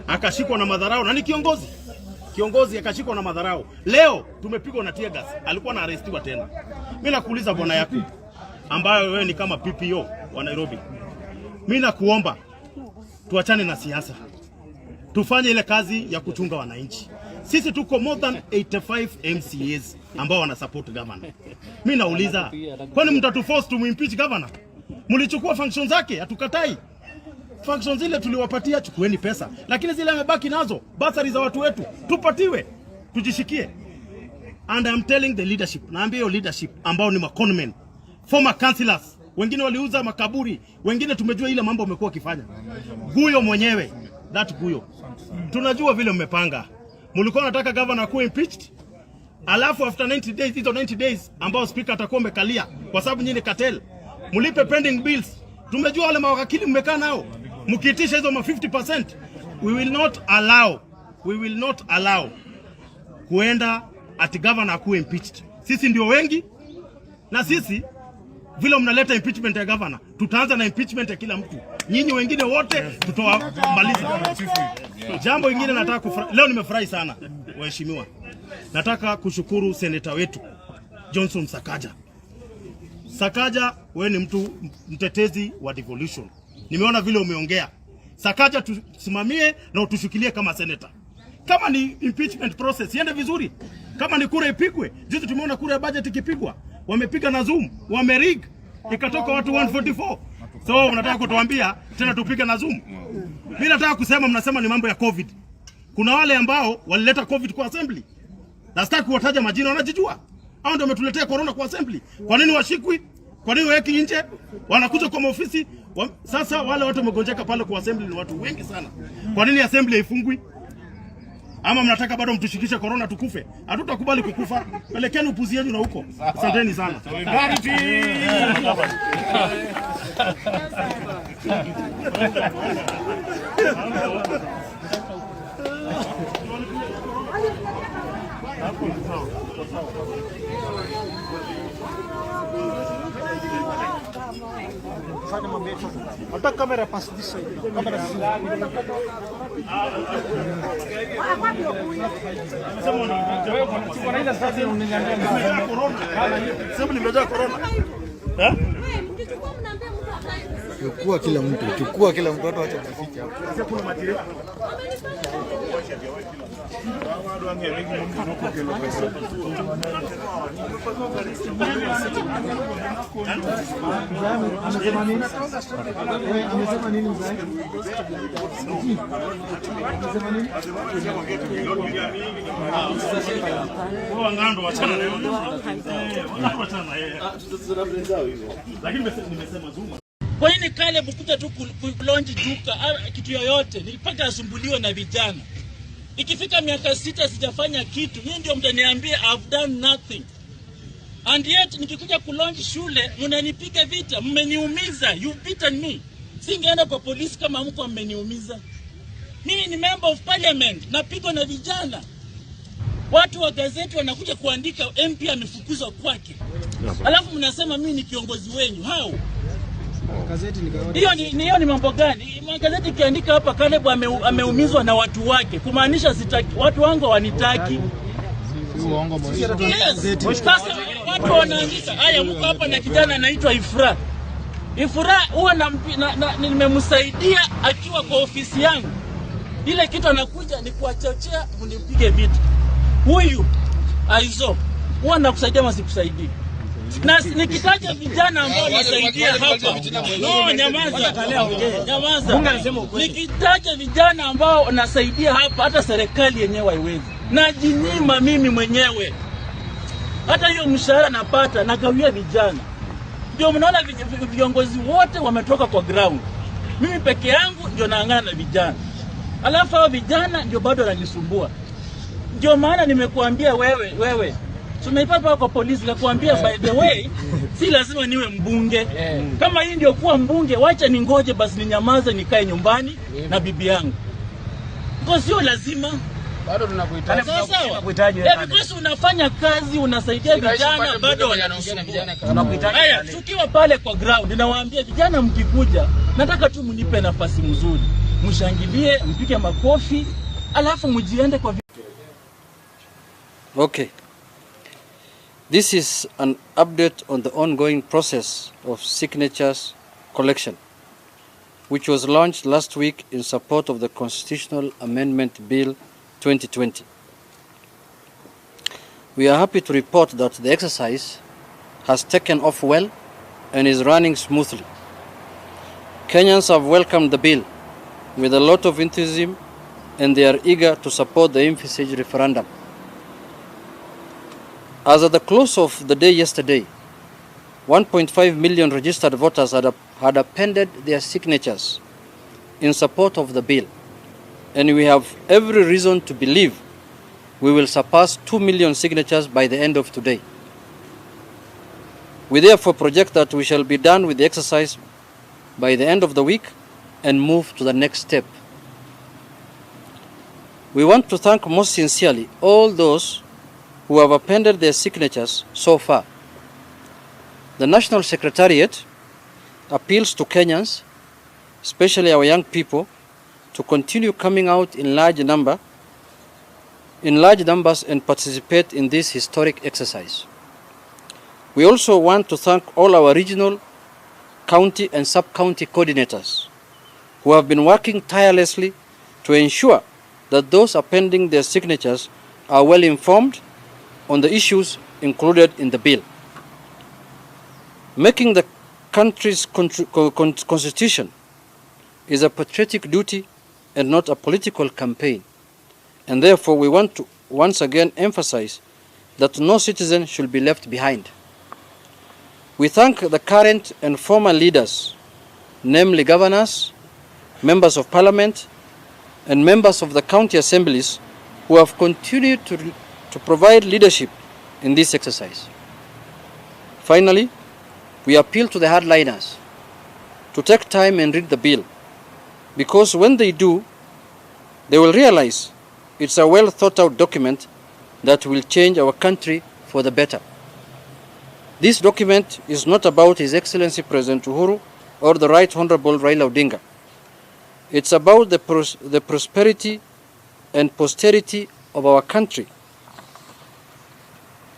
Speaker 1: Akashikwa na madharau na ni kiongozi akashikwa na madharau. Leo tumepigwa na tear gas. Alikuwa na arrestiwa tena. Mimi nakuuliza bwana yako ambayo wewe ni kama PPO wa Nairobi. Mimi nakuomba tuachane na siasa. Tufanye ile kazi ya kuchunga wananchi. Sisi tuko more than 85 MCAs ambao wana support governor. Mimi nauliza, kwani mtatuforce tumimpeach governor? Mlichukua function zake, hatukatai. Function zile tuliwapatia, chukueni pesa. Lakini zile amebaki nazo, basari za watu wetu, tupatiwe, tujishikie. And I'm telling the leadership, naambia hiyo leadership ambao ni maconmen, former councillors, wengine waliuza makaburi, wengine tumejua ile mambo umekuwa ukifanya. Guyo mwenyewe, that Guyo. Tunajua vile mmepanga. Mlikuwa nataka governor kuwe impeached. Alafu after 90 days, hizo 90 days ambao speaker atakuwa umekalia kwa sababu nyinyi cartel. Mlipe pending bills. Tumejua wale mawakili mmekaa nao. Mkiitisha hizo 50%, we will not allow kuenda ati governor kuwe impeached. Sisi ndio wengi na sisi vile mnaleta impeachment ya governor, tutaanza na impeachment ya kila mtu. Nyinyi wengine wote tutawamaliza. Jambo lingine nataka leo nimefurahi sana waheshimiwa. Nataka kushukuru seneta wetu Johnson Sakaja. Sakaja, wewe ni mtu mtetezi wa devolution. Nimeona vile umeongea. Sakaja, tusimamie na utushikilie kama seneta. Kama ni impeachment process iende vizuri. Kama ni kura ipigwe. Juzi tumeona kura ya budget ikipigwa. Wamepiga na Zoom, wamerig, ikatoka watu 144. So unataka kutuambia tena tupige na Zoom? Mimi nataka kusema, mnasema ni mambo ya COVID. Kuna wale ambao walileta COVID kwa assembly. Na sitaki kuwataja majina, wanajijua. Hao ndio wametuletea corona kwa assembly. Kwa nini washikwi? Kwa nini waweki nje? Wanakuja kwa ofisi. Sasa wale watu wamegonjeka pale kwa assembly ni watu wengi sana. Kwa nini assembly haifungwi? Ama mnataka bado mtushikishe corona tukufe? Hatutakubali kukufa. Pelekeni upuzi yenu na huko. Asanteni sana. Solidarity.
Speaker 13: Attack camera pass this side. Camera this side.
Speaker 15: Chukua kila mtu watu wacha kufika hapo.
Speaker 13: Amesema nini mzee?
Speaker 1: Kwa ngando wachana leo. Wachana lakini nimesema Zuma.
Speaker 16: Kwa nini kale bukuta tu launch duka kitu yoyote? Nilipaka asumbuliwa na vijana. Ikifika miaka 6 sijafanya kitu. Nyinyi ndio mtaniambia I've done nothing. And yet nikikuja kulaunch shule mnanipiga vita, mmeniumiza, you beaten me. Singeenda kwa polisi kama mko mmeniumiza. Mimi ni member of parliament, napigwa na vijana. Watu wa gazeti wanakuja kuandika MP amefukuzwa kwake. Alafu mnasema mimi ni kiongozi wenu. Hao hiyo ni mambo gani? Magazeti kiandika hapa Caleb ameumizwa na watu wake, kumaanisha watu wangu wanitaki. Sasa watu wanaandika haya, mko hapa na kijana anaitwa Ifra. Huwa nimemsaidia akiwa kwa ofisi yangu. Ile kitu anakuja ni kuachochea mnimpige vita. Huyu aizo huwa nakusaidia masikusaidia. Na nikitaja vijana ambao nasaidia hapa. No, nyamaza. Nikitaja vijana ambao nasaidia hapa, hata serikali yenyewe haiwezi. Najinyima mimi mwenyewe. Hata hiyo mshahara napata nagawia vijana. Ndio mnaona viongozi wote wametoka kwa ground. Mimi peke yangu ndio naangana na vijana. Alafu hao vijana ndio bado wananisumbua. Ndio maana nimekuambia wewe tunaipapa kwa polisi na kuambia by the way si lazima niwe mbunge. Kama hii ndio kuwa mbunge, wacha ningoje basi ninyamaze nikae nyumbani na bibi yangu. Kwa sio lazima. Bado tunakuhitaji. Because unafanya kazi, unasaidia vijana bado wanakuhitaji. Haya, tukiwa pale kwa ground nawaambia vijana mkikuja, nataka tu mnipe nafasi nzuri. Mshangilie, mpige makofi, alafu mjiende kwa
Speaker 17: Okay. This is an update on the ongoing process of signatures collection, which was launched last week in support of the Constitutional Amendment Bill 2020. We are happy to report that the exercise has taken off well and is running smoothly. Kenyans have welcomed the bill with a lot of enthusiasm and they are eager to support the envisaged referendum. As at the close of the day yesterday, 1.5 million registered voters had appended their signatures in support of the bill, and we have every reason to believe we will surpass 2 million signatures by the end of today. We therefore project that we shall be done with the exercise by the end of the week and move to the next step. We want to thank most sincerely all those who have appended their signatures so far. The National Secretariat appeals to Kenyans, especially our young people, to continue coming out in large numbers and participate in this historic exercise. We also want to thank all our regional, county and sub-county coordinators who have been working tirelessly to ensure that those appending their signatures are well informed on the issues included in the bill. Making the country's constitution is a patriotic duty and not a political campaign, and therefore we want to once again emphasize that no citizen should be left behind. We thank the current and former leaders, namely governors, members of parliament, and members of the county assemblies who have continued to provide leadership in this exercise. Finally, we appeal to the hardliners to take time and read the bill, because when they do, they will realize it's a well thought out document that will change our country for the better. This document is not about His Excellency President Uhuru or the Right Honorable Raila Odinga. It's about the prosperity and posterity of our country.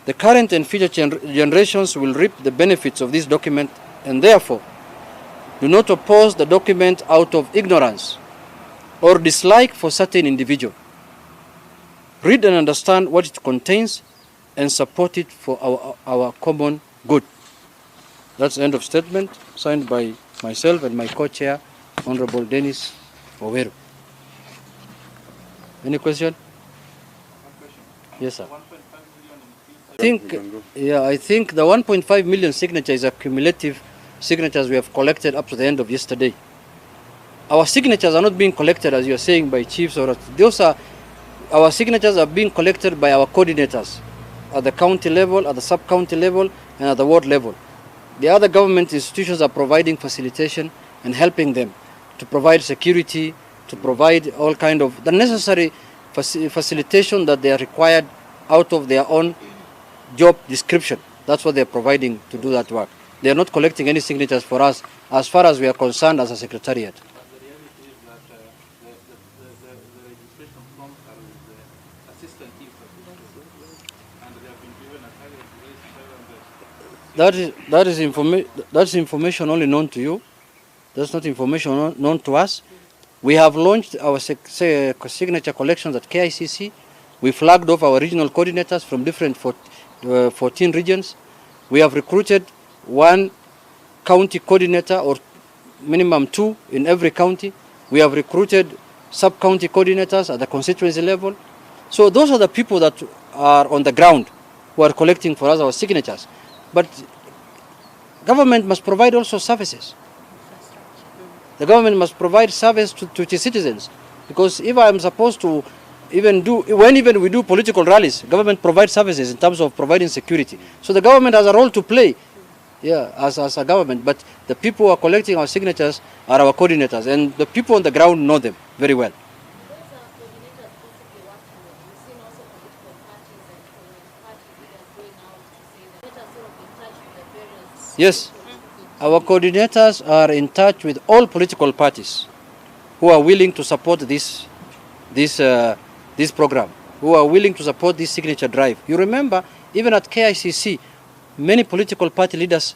Speaker 17: The current and future generations will reap the benefits of this document, and therefore do not oppose the document out of ignorance or dislike for certain individual. Read and understand what it contains and support it for our common good. That's the end of statement, signed by myself and my co-chair, Honorable Dennis Oweru. Any question? Yes, sir. I think the 1.5 million signatures are cumulative signatures we have collected up to the end of yesterday. Our signatures are not being collected, as you are saying, by chiefs or our signatures are being collected by our coordinators at the county level, at the sub-county level, and at the ward level. The other government institutions are providing facilitation and helping them to provide security, to provide all kind of the necessary facilitation that they are required out of their own job description. That's what they're providing to do that work. They are not collecting any signatures for us as far as we are concerned as a secretariat. That's information only known to you. That's not information known to us. We have launched our signature collections at KICC. We flagged off our regional coordinators from different 14 regions. We have recruited one county coordinator or minimum 2 in every county. We have recruited sub-county coordinators at the constituency level. So those are the people that are on the ground who are collecting for us our signatures. But government must provide also services. The government must provide service to its citizens. Because if I am supposed to even we do political rallies, government provides services in terms of providing security. So the government has a role to play, as a government. But the people who are collecting our signatures are our coordinators, and the people on the ground know them very well. Yes, our coordinators are in touch with all political parties who are willing to support this program, who are willing to support this signature drive. You remember, even at KICC, many political party leaders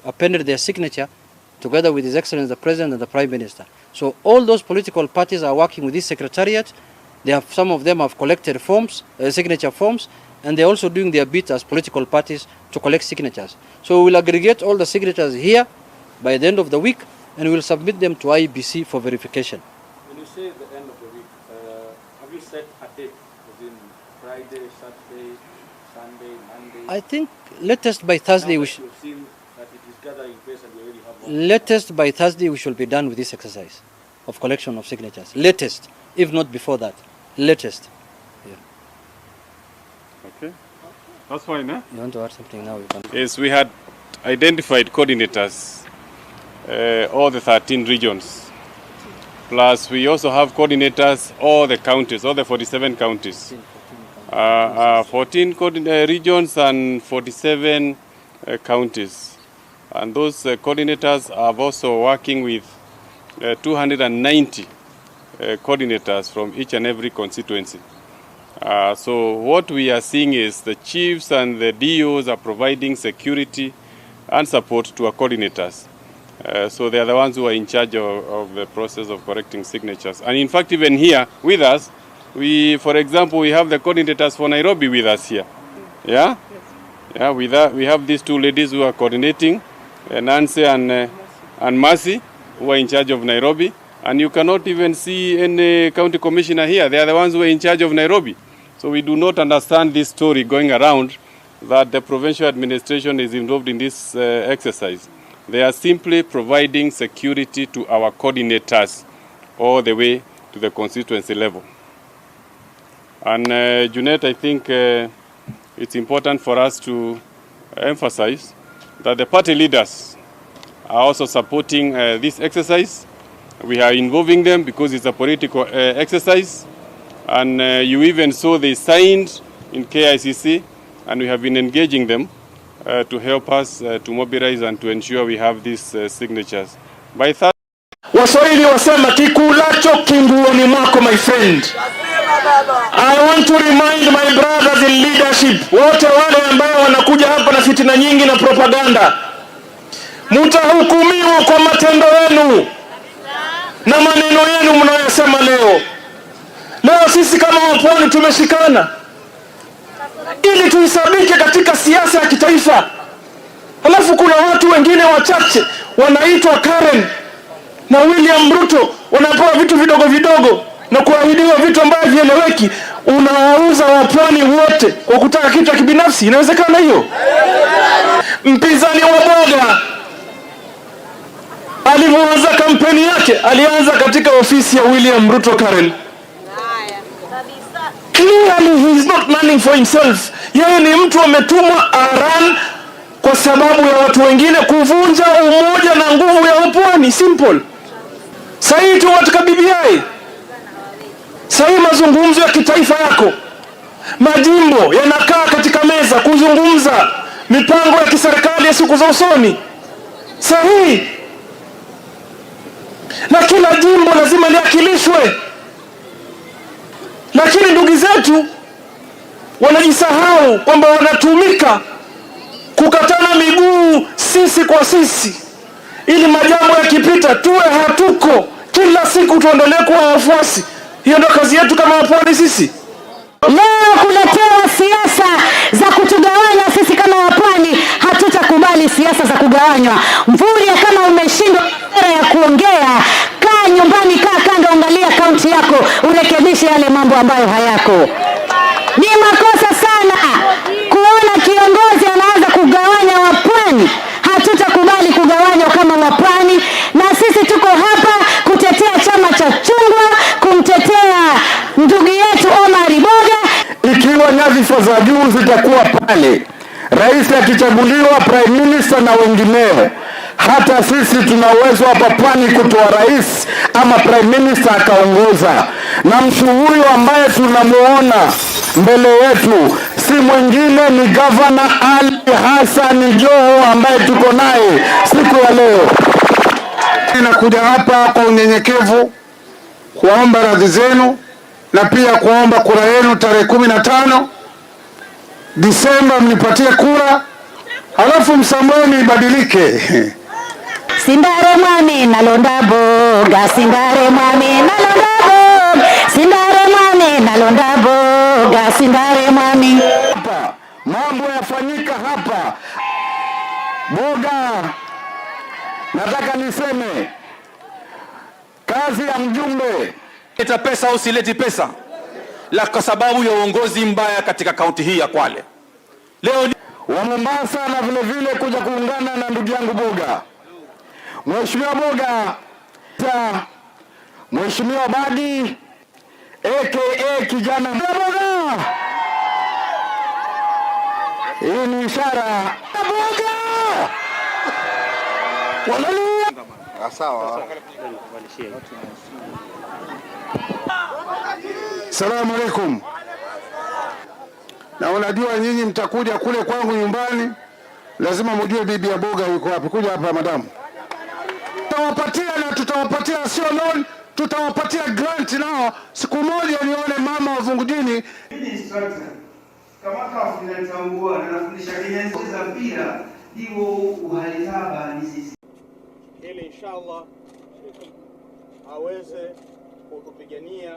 Speaker 17: appended their signature together with His Excellency the President and the Prime Minister. So all those political parties are working with this secretariat. Some of them have collected forms, signature forms, and they're also doing their bit as political parties to collect signatures. So we'll aggregate all the signatures here by the end of the week, and we'll submit them to IEBC for verification.
Speaker 29: When you say the end of the week, have you set a date? As in Friday, Saturday, Sunday, Monday?
Speaker 17: I think latest by Thursday we should.
Speaker 29: You've seen
Speaker 17: Latest by Thursday, we shall be done with this exercise of collection of signatures. Latest, if not before that. Latest. Yeah.
Speaker 12: Okay. That's fine, eh?
Speaker 17: You want to add something now? You can.
Speaker 12: Yes, we had identified coordinators, all the 13 regions. Plus, we also have coordinators, all the counties, all the 47 counties. 14 regions and 47 counties. And those coordinators are also working with 290 coordinators from each and every constituency. So what we are seeing is the chiefs and the DOs are providing security and support to our coordinators. So they are the ones who are in charge of the process of correcting signatures. And in fact, even here with us, for example, we have the coordinators for Nairobi with us here. Yeah? Yeah, we have these two ladies who are coordinating, Nancy and Mercy, who are in charge of Nairobi. And you cannot even see any county commissioner here. They are the ones who are in charge of Nairobi. So we do not understand this story going around that the provincial administration is involved in this exercise. They are simply providing security to our coordinators all the way to the constituency level. And Junet, I think it's important for us to emphasize that the party leaders are also supporting this exercise. We are involving them because it's a political exercise. And you even saw they signed in KICC, and we have been engaging them to help us to mobilize and to ensure we have these signatures. By that,
Speaker 18: Waswahili wasema kikulacho kinguoni mwako, my friend. I want to remind my brothers in leadership, wote wale ambao wanakuja hapa na fitina nyingi na propaganda, mtahukumiwa kwa matendo yenu na maneno yenu mnayosema leo. Leo sisi kama wapwani tumeshikana ili tuisabike katika siasa ya kitaifa. Halafu kuna watu wengine wachache wanaitwa Karen na William Ruto, wanapewa vitu vidogo vidogo na kuahidiwa vitu ambavyo vieleweki. Unawauza wapwani wote kwa kutaka kitu kibinafsi. Inawezekana hiyo? Mpinzani wa Boga alipoanza kampeni yake alianza katika ofisi ya William Ruto Karen. Clearly he is not running for himself. Yeye ni mtu ametumwa aran kwa sababu ya watu wengine kuvunja umoja na nguvu ya upwani. Simple. Sasa tu katika BBI. Sasa mazungumzo ya kitaifa yako, majimbo yanakaa katika meza kuzungumza mipango ya kiserikali ya siku za usoni. Sahihi. Na kila jimbo lazima liakilishwe. Lakini ndugu zetu wanajisahau kwamba wanatumika kukatana miguu sisi kwa sisi, ili majambo yakipita tuwe hatuko, kila siku tuendelee kuwa wafuasi. Hiyo ndio kazi yetu kama wapwani sisi.
Speaker 19: Leo kuletewa siasa za kutugawanya sisi kama wapwani, hatutakubali siasa za kugawanywa. Mvurya, kama umeshindwa ya kuongea, kaa nyumbani, kaa kando, angalia kaunti yako, urekebishe yale mambo ambayo hayako. Ni makosa sana kuona kiongozi anaanza kugawanya wapwani. Hatutakubali kugawanywa kama wapwani, na sisi tuko hapa kutetea chama cha chungwa, kumtetea ndugu yetu Omar Boga.
Speaker 18: Ikiwa nyadhifa za juu zitakuwa pale, rais akichaguliwa, prime minister na wengineo, hata sisi tuna uwezo hapa pwani kutoa rais ama prime minister akaongoza. Na mtu huyo ambaye tunamuona mbele yetu si mwingine, ni Governor Ali Hassan Joho ambaye tuko naye siku ya leo. Ninakuja hapa kwa unyenyekevu kuomba radhi zenu na pia kuomba kura yenu tarehe 15 Disemba, mnipatie kura, halafu Msambweni ibadilike.
Speaker 19: Sindare mwami nalonda boga, sindare mwami nalonda boga, sindare mwami nalonda boga, sindare mwami.
Speaker 18: Mambo yafanyika hapa Boga. Nataka niseme kazi ya mjumbe,
Speaker 20: leta pesa au sileti pesa, la kwa sababu ya uongozi mbaya katika kaunti hii ya Kwale. Leo
Speaker 18: wa Mombasa na vile vile kuja kuungana na ndugu yangu Boga. Mheshimiwa Boga, Mheshimiwa Badi aka kijana Boga. Hii ni ishara Boga. Sawa. Salamu alaikum. Na unajua nyinyi mtakuja kule kwangu nyumbani, lazima mjue bibi ya Boga yuko wapi. Kuja hapa madamu. Tutawapatia na tutawapatia sio loan, tutawapatia grant nao. Siku moja nione mama wa Vungudini.
Speaker 2: Kama kafu ninatambua na nafundisha Kenya za mpira ndio uhalitaba ni sisi.
Speaker 3: Ili inshallah aweze kutupigania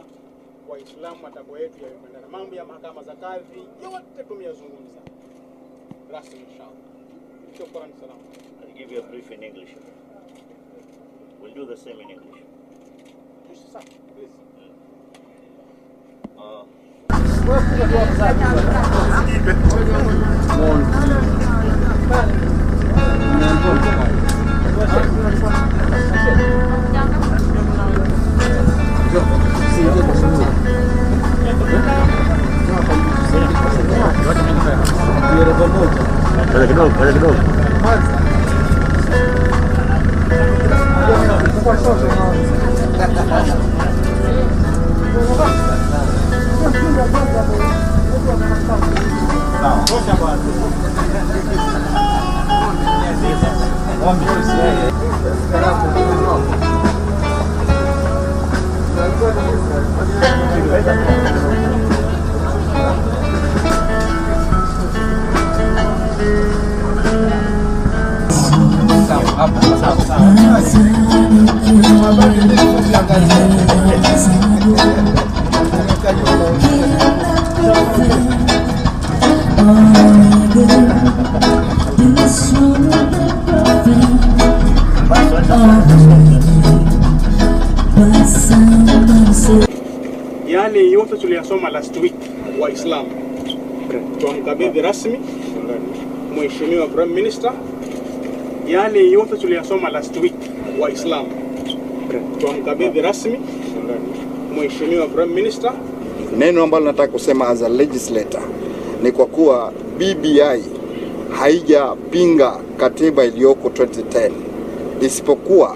Speaker 3: Waislamu matakwa yetu ya Uganda na mambo ya mahakama za kadhi yote tumeyazungumza rasmi inshallah. Shukran sana.
Speaker 10: I'll give you a brief in English. We'll do the same in English.
Speaker 3: Sir, please. Yale yote tuliyasoma last week Waislamu tumkabidhi rasmi Mheshimiwa Prime Minister. Yale yote tuliyasoma last week Waislamu tumkabidhi rasmi Mheshimiwa Prime Minister.
Speaker 18: Neno ambalo nataka kusema as a legislator ni kwa kuwa BBI haijapinga katiba iliyoko 2010, isipokuwa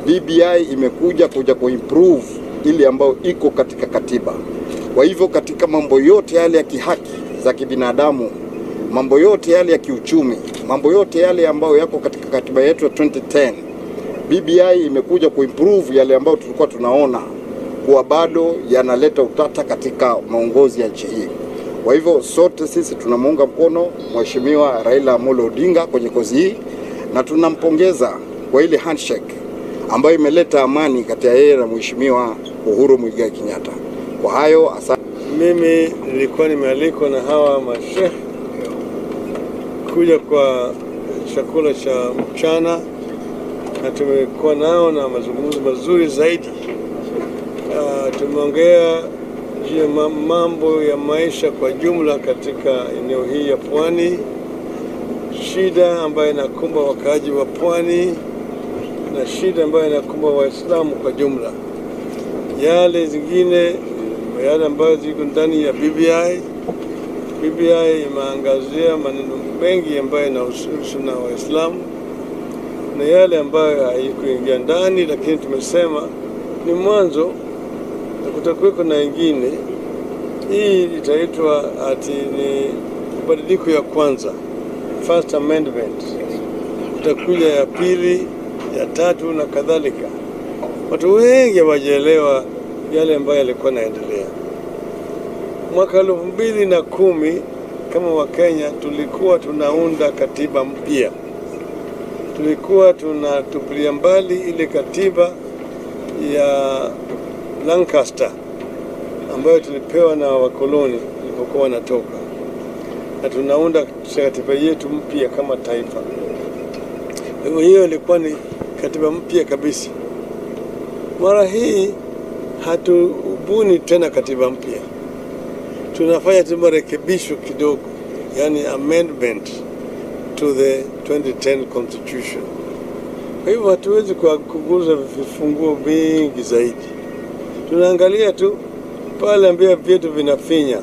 Speaker 18: BBI imekuja kuimprove ile ambayo iko katika katiba. Kwa hivyo katika mambo yote yale ya kihaki za kibinadamu, mambo yote yale ya kiuchumi, mambo yote yale ambayo yako katika katiba yetu ya 2010, BBI imekuja kuimprove yale ambayo tulikuwa tunaona kuwa bado yanaleta utata katika maongozi ya nchi hii. Kwa hivyo sote sisi tunamuunga mkono Mheshimiwa Raila Amolo Odinga kwenye kozi hii na tunampongeza kwa ile handshake ambayo imeleta amani kati ya yeye na Mheshimiwa Uhuru Muigai Kenyatta. Kwa hayo asante.
Speaker 11: Mimi nilikuwa nimealikwa na hawa masheikh kuja kwa chakula cha mchana na tumekuwa nao na mazungumzo mazuri zaidi. Tumeongea juu ya mambo ya maisha kwa jumla katika eneo hii ya Pwani, shida ambayo inakumba wakaaji wa Pwani na shida ambayo inakumba Waislamu kwa jumla. Yale zingine yale ambayo ziko ndani ya BBI. BBI imeangazia maneno mengi ambayo yanahusu na Waislamu na yale ambayo haikuingia ndani, lakini tumesema ni mwanzo na kutakuweko na ingine. Hii itaitwa ati ni mabadiliko ya kwanza, first amendment. Kutakuja ya pili, ya tatu na kadhalika. Watu wengi hawajaelewa yale ambayo yalikuwa yanaendelea. Mwaka 2010 kama Wakenya tulikuwa tunaunda katiba mpya. Tulikuwa tunatupilia mbali ile katiba ya Lancaster ambayo tulipewa na wakoloni walipokuwa wanatoka, na tunaunda katiba yetu mpya kama taifa. Hiyo ilikuwa ni katiba mpya kabisa. Mara hii hatubuni tena katiba mpya, tunafanya tu marekebisho kidogo, yani amendment to the 2010 Constitution. Kwa hivyo hatuwezi kuguza vifunguo vingi zaidi. Tunaangalia tu pale ambia vyetu vinafinya,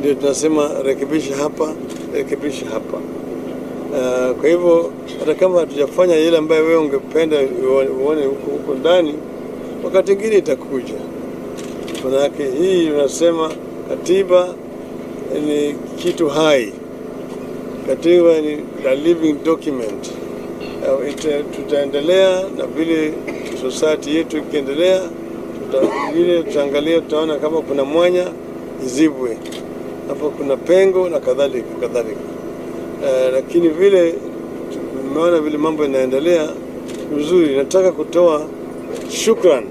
Speaker 11: ndio tunasema rekebisha hapa, rekebisha hapa. Kwa hivyo hata kama hatujafanya ile ambayo wewe ungependa uone huko ndani, wakati mwingine itakuja. Manake hii unasema katiba ni kitu hai. Katiba ni a living document. Tutaendelea na vile society yetu ikiendelea, vile tutaangalia, tutaona kama kuna mwanya izibwe, hapo kuna pengo na kadhalika kadhalika. Lakini vile tumeona vile mambo yanaendelea vizuri, nataka kutoa shukrani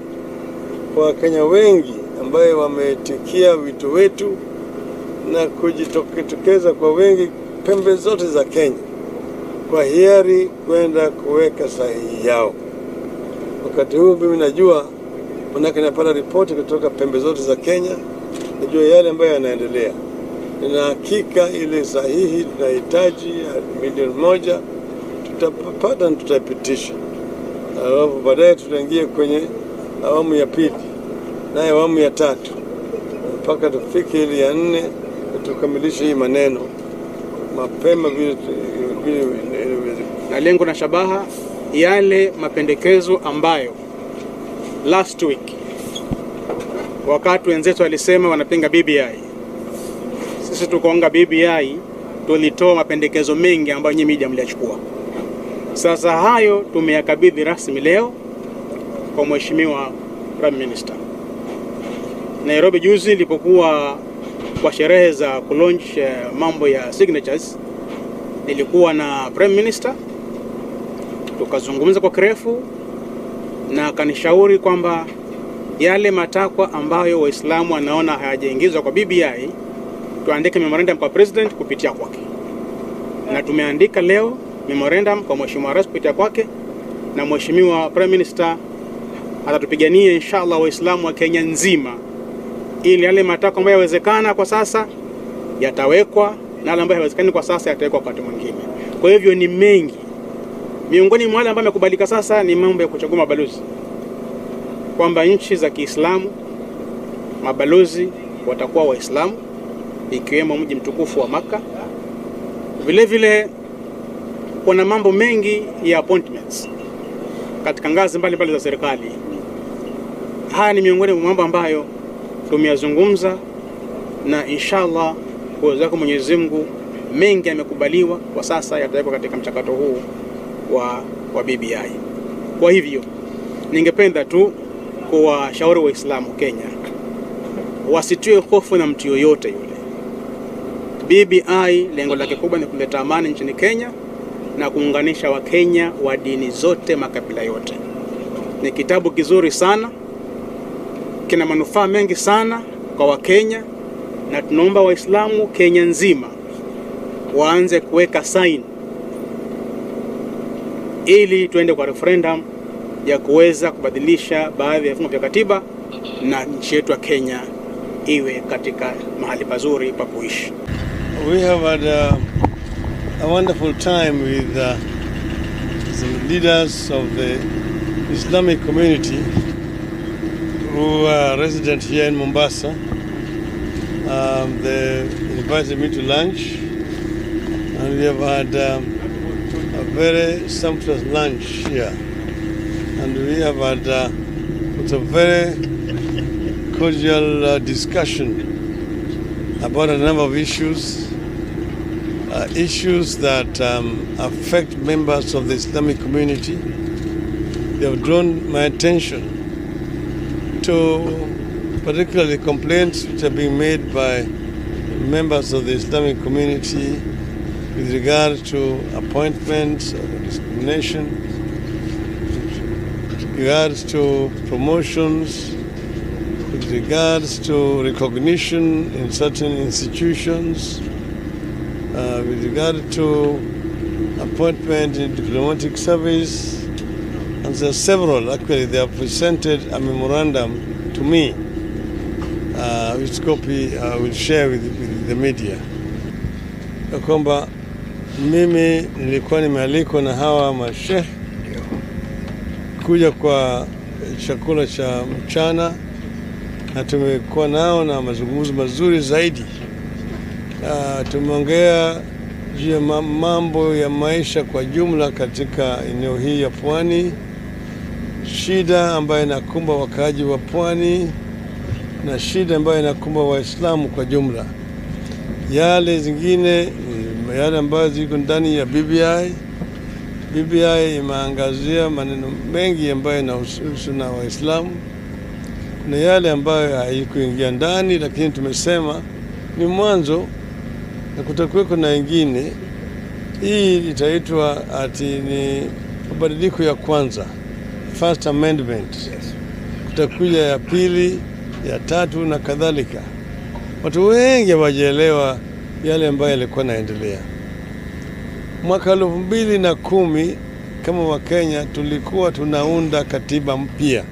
Speaker 11: kwa Wakenya wengi ambaye wametikia wito wetu na kujitokeza kwa wengi pembe zote za Kenya kwa hiari kwenda kuweka sahihi yao. Wakati huu mimi najua, manake napata ripoti kutoka pembe zote za Kenya, najua yale ambayo yanaendelea. Nina hakika ile sahihi tunahitaji 1,000,000 tutapata na tutaipitisha. Alafu baadaye tutaingia kwenye awamu ya pili na awamu ya tatu mpaka tufike ile ya 4 tukamilishe hii maneno mapema vile
Speaker 3: na lengo na shabaha yale mapendekezo ambayo last week wakati wenzetu walisema wanapinga BBI, sisi tukaonga BBI, tulitoa mapendekezo mengi ambayo nyinyi media mliachukua. Sasa hayo tumeyakabidhi rasmi leo kwa Mheshimiwa Prime Minister. Nairobi juzi nilipokuwa kwa sherehe za kulaunch mambo ya signatures, nilikuwa na Prime Minister, tukazungumza kwa kirefu na akanishauri kwamba yale matakwa ambayo Waislamu wanaona hayajaingizwa kwa BBI tuandike memorandum kwa President kupitia kwake. Na tumeandika leo memorandum kwa Mheshimiwa Rais kupitia kwake, na Mheshimiwa Prime Minister atatupigania inshallah Waislamu wa Kenya nzima ili yale matakwa ambayo yawezekana kwa sasa yatawekwa na yale ambayo hayawezekani kwa sasa yatawekwa wakati mwingine. Kwa hivyo ni mengi. Miongoni mwa wale ambao wamekubalika sasa ni mambo ya kuchagua mabalozi, kwamba nchi za Kiislamu mabalozi watakuwa Waislamu, ikiwemo mji mtukufu wa Maka. Vile vile kuna mambo mengi ya appointments katika ngazi mbalimbali za serikali. Haya ni miongoni mwa mambo ambayo tumeyazungumza, na inshallah kwa uwezo wake Mwenyezi Mungu mengi yamekubaliwa kwa sasa, yatawekwa katika mchakato huu wa BBI. Kwa hivyo ningependa tu kuwashauri Waislamu Kenya wasitiwe hofu na mtu yoyote yule. BBI lengo lake kubwa ni kuleta amani nchini Kenya na kuunganisha Wakenya wa dini zote, makabila yote. Ni kitabu kizuri sana, kina manufaa mengi sana kwa Wakenya, na tunaomba Waislamu Kenya nzima waanze kuweka sign ili tuende kwa referendum ya kuweza kubadilisha baadhi ya vifungu vya katiba na nchi yetu ya Kenya iwe katika mahali pazuri pa kuishi.
Speaker 11: We have had a wonderful time with some leaders of the Islamic community who are resident here in Mombasa. They invited me to lunch, and we have had a very sumptuous lunch here. And we have had a very cordial discussion about a number of issues, issues that affect members of the Islamic community. They have drawn my attention to particularly complaints which are being made by members of the Islamic community with regard to appointments or discrimination, with regards to promotions, with regards to recognition in certain institutions, with regard to appointment in diplomatic service, and there are several. Actually, they have presented a memorandum to me, which copy I will share with the media. Kwamba Mimi nilikuwa nimealikwa na hawa masheikh kuja kwa chakula cha mchana na tumekuwa nao na mazungumzo mazuri zaidi. Tumeongea juu ya mambo ya maisha kwa jumla katika eneo hii ya Pwani, shida ambayo inakumba wakaaji wa Pwani na shida ambayo inakumba Waislamu kwa jumla. Yale zingine yale ambayo ziko ndani ya BBI. BBI imeangazia maneno mengi ambayo yanahusu na Waislamu. Kuna yale ambayo haikuingia ndani, lakini tumesema ni mwanzo na kutakuweko na ingine. Hii itaitwa ati ni mabadiliko ya kwanza, first amendment. Kutakuja ya pili, ya tatu na kadhalika. Watu wengi hawajaelewa yale ambayo yalikuwa naendelea. Mwaka 2010 kama Wakenya tulikuwa tunaunda katiba mpya.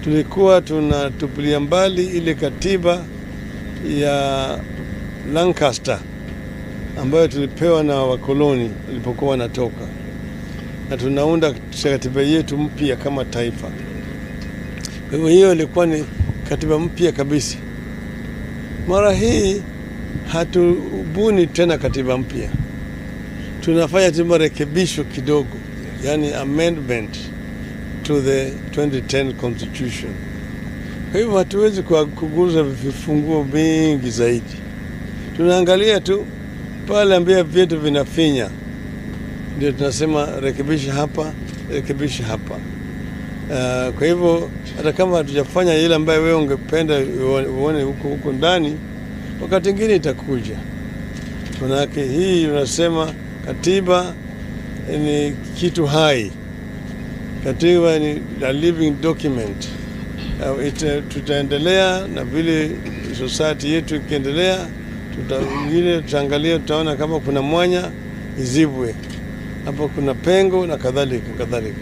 Speaker 11: Tulikuwa tunatupilia mbali ile katiba ya Lancaster ambayo tulipewa na wakoloni walipokuwa wanatoka, na tunaunda katiba yetu mpya kama taifa. Kwa hivyo hiyo ilikuwa ni katiba mpya kabisa. Mara hii hatubuni tena katiba mpya, tunafanya tu marekebisho kidogo, yani amendment to the 2010 constitution. Kwa hivyo hatuwezi kuguza vifunguo vingi zaidi, tunaangalia tu pale ambapo vitu vinafinya, ndio tunasema rekebisha hapa, rekebisha hapa. Kwa hivyo hata kama hatujafanya ile ambayo wewe ungependa uone huko ndani, wakati mwingine itakuja. Manake hii unasema katiba ni kitu hai. Katiba ni a living document. Tutaendelea na vile society yetu ikiendelea, tutaangalia, tutaona kama kuna mwanya izibwe, hapo kuna pengo na kadhalika kadhalika.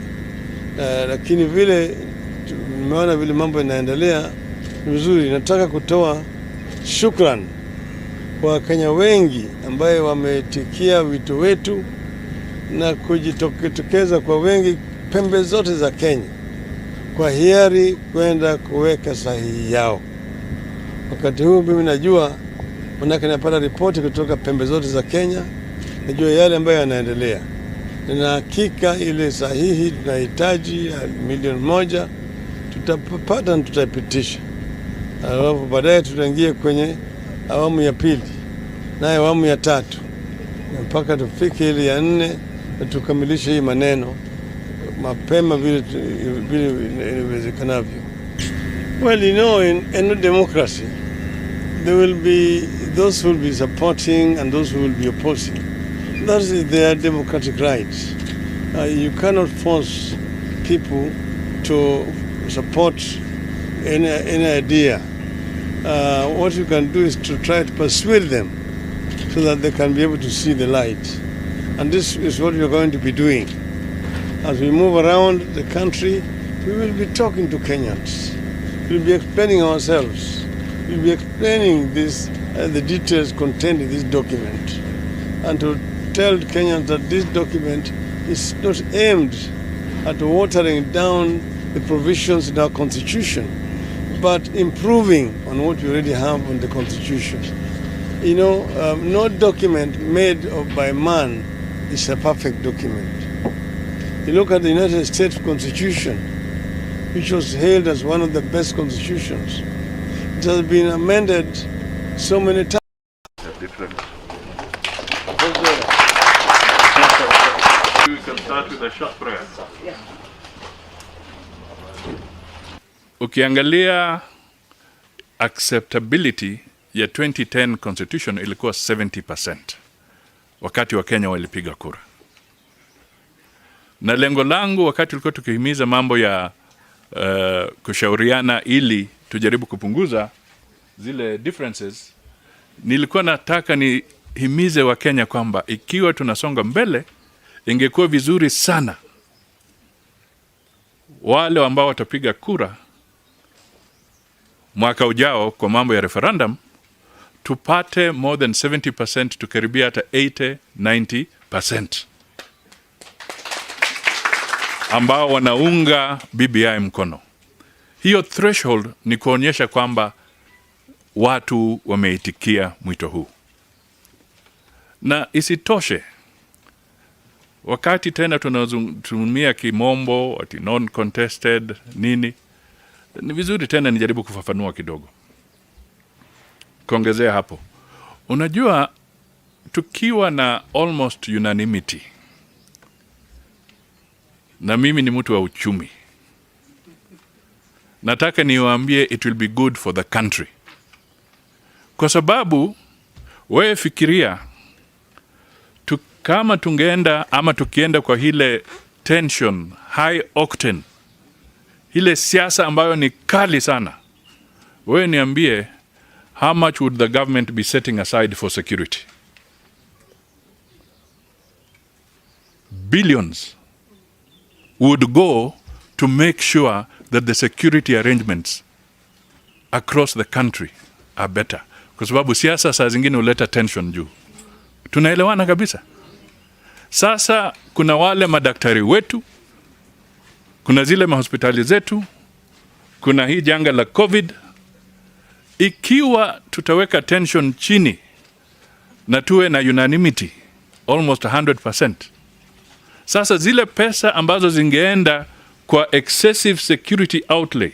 Speaker 11: Lakini vile nimeona vile mambo yanaendelea ni vizuri. Nataka kutoa shukrani kwa Wakenya wengi ambaye wametikia wito wetu na kujitokeza kwa wengi pembe zote za Kenya kwa hiari kwenda kuweka sahihi yao. Wakati huu mimi najua, manake napata ripoti kutoka pembe zote za Kenya, najua yale ambayo yanaendelea. Na hakika ile sahihi tunahitaji 1,000,000 tutapata na tutaipitisha. Alafu baadaye tutaingia kwenye awamu ya pili na awamu ya tatu, mpaka tufike ile ya 4 na tukamilishe hii maneno mapema vile iwezekanavyo. Well, you know, in any democracy there will be those who will be supporting and those who will be opposing. That is their democratic rights. You cannot force people to support any idea. What you can do is to try to persuade them so that they can be able to see the light. And this is what we are going to be doing. As we move around the country, we will be talking to Kenyans. We will be explaining ourselves. We will be explaining this, the details contained in this document, and to tell Kenyans that this document is not aimed at watering down the provisions in our constitution, but improving on what we already have in the constitution. You know, no document made by man is a perfect document. You look at the United States Constitution, which was hailed as one of the best constitutions. It has been amended so many times.
Speaker 4: We can start with a short prayer. Ukiangalia acceptability ya 2010 constitution ilikuwa 70% wakati wa Kenya walipiga kura. Na lengo langu wakati tulikuwa tukihimiza mambo ya kushauriana ili tujaribu kupunguza zile differences, nilikuwa nataka nihimize wa Kenya kwamba ikiwa tunasonga mbele, ingekuwa vizuri sana wale ambao watapiga kura mwaka ujao kwa mambo ya referendum tupate more than 70% tukaribia hata 80-90% ambao wanaunga BBI mkono. Hiyo threshold ni kuonyesha kwamba watu wameitikia mwito huu. Na isitoshe, wakati tena tunatumia kimombo ati non-contested nini, ni vizuri tena nijaribu kufafanua kidogo. Kuongezea hapo, unajua tukiwa na almost unanimity, na mimi ni mtu wa uchumi, nataka niwaambie it will be good for the country. Kwa sababu wewe fikiria kama tungeenda ama tukienda kwa ile tension, high octane, ile siasa ambayo ni kali sana, wewe niambie, how much would the government be setting aside for security? Billions would go to make sure that the security arrangements across the country are better. Kwa sababu siasa saa zingine huleta tension juu. Tunaelewana kabisa. Sasa kuna wale madaktari wetu, kuna zile mahospitali zetu, kuna hii janga la COVID. Ikiwa tutaweka tension chini na tuwe na unanimity almost 100%, sasa zile pesa ambazo zingeenda kwa excessive security outlay,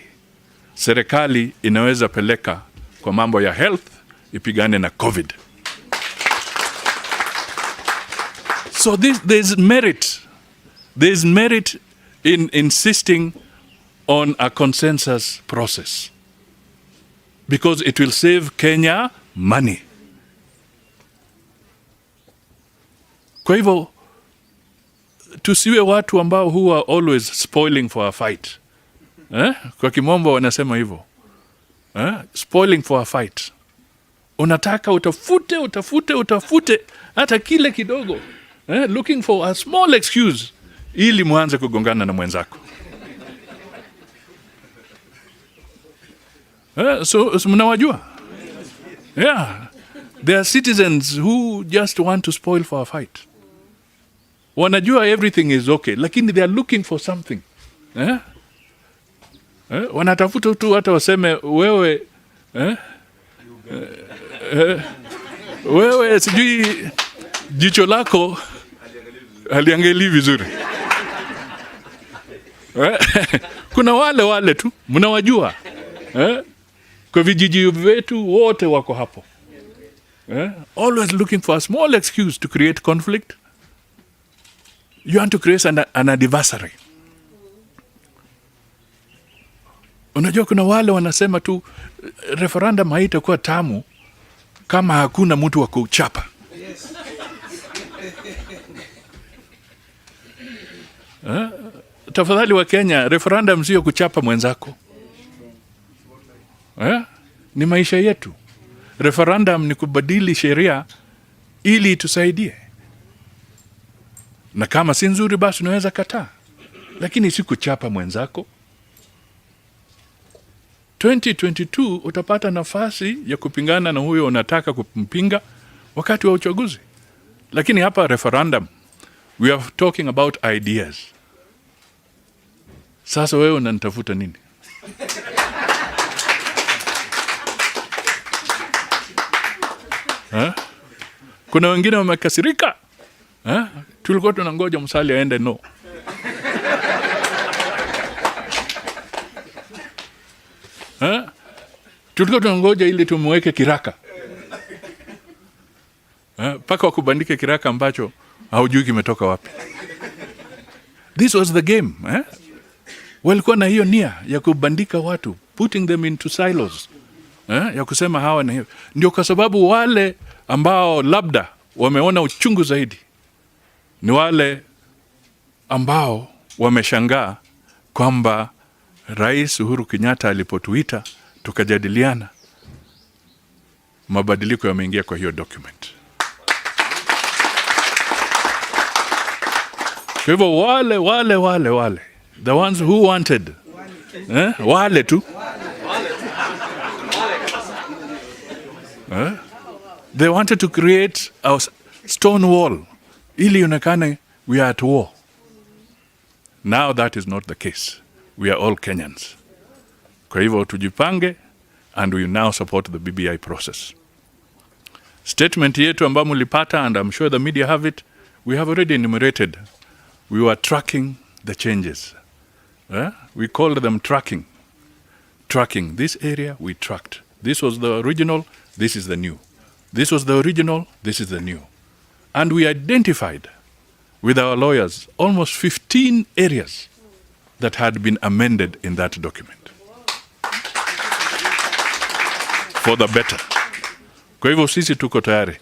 Speaker 4: serikali inaweza peleka kwa mambo ya health, ipigane na COVID. So there's merit in insisting on a consensus process, because it will save Kenya money. Kwa hivyo tusiwe watu ambao who are always spoiling for a fight. Kwa kimombo wanasema hivyo. Spoiling for a fight. Unataka utafute hata kile kidogo. Looking for a small excuse ili muanze kugongana na mwenzako. So mnawajua? Yeah. There are citizens who just want to spoil for a fight. Wanajua everything is okay, lakini they are looking for something. Wanatafuta tu hata waseme wewe wewe sijui jicho lako haliangalii vizuri. Kuna wale tu mnawajua. Kwa vijiji wetu wote wako hapo. Always looking for a small excuse to create conflict. You want to create an adversary. Unajua kuna wale wanasema tu referendum haitakuwa tamu kama hakuna mtu wa kuchapa. Tafadhali wa Kenya, referendum sio kuchapa mwenzako. Ni maisha yetu. Referendum ni kubadili sheria ili tusaidie. Na kama si nzuri basi unaweza kataa. Lakini si kuchapa mwenzako. 2022 utapata nafasi ya kupingana na huyo unataka kumpinga wakati wa uchaguzi. Lakini hapa referendum, we are talking about ideas. Sasa wewe unanitafuta nini? Kuna wengine wamekasirika. Tulikuwa tunangoja Musalia aende no. Tulikuwa tunangoja ili tumweke kiraka. Paka wakubandike kiraka ambacho haujui kimetoka wapi. This was the game. Walikuwa na hiyo nia ya kubandika watu, putting them into silos. Ya kusema hawa na hiyo. Ndio kwa sababu wale ambao labda wameona uchungu zaidi ni wale ambao wameshangaa kwamba Rais Uhuru Kenyatta alipotuita tukajadiliana, mabadiliko yameingia kwa hiyo document. Kwa hivyo wale the ones who wanted wale tu They wanted to create a stone wall. Ili ionekane we are at war. Now that is not the case. We are all Kenyans. Kwa hivyo tujipange, and we now support the BBI process. Statement yetu ambayo mulipata, and I'm sure the media have it, we have already enumerated. We were tracking the changes. We called them tracking. Tracking. This area we tracked. This was the original, this is the new. This was the original, this is the new. And we identified with our lawyers almost 15 areas that had been amended in that document. For the better. Kwa hivyo sisi tuko tayari.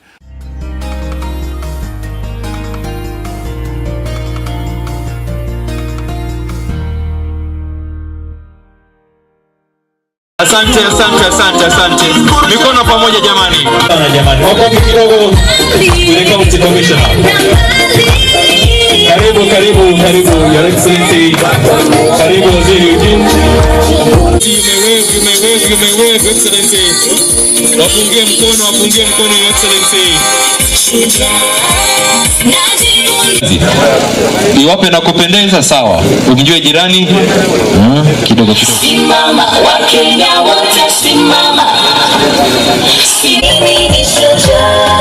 Speaker 20: Asante. Mikono pamoja jamani. Jamani. Makofi kidogo. Kuelekea County Commissioner. Karibu Your Excellency. Karibu Waziri Eugene. Umewevu Excellency. Wapungie mkono Your Excellency. Iwape na kupendeza sawa. Ukijua jirani kidogo.
Speaker 7: Simama wa Kenya wote simama. Mimi ni shujaa.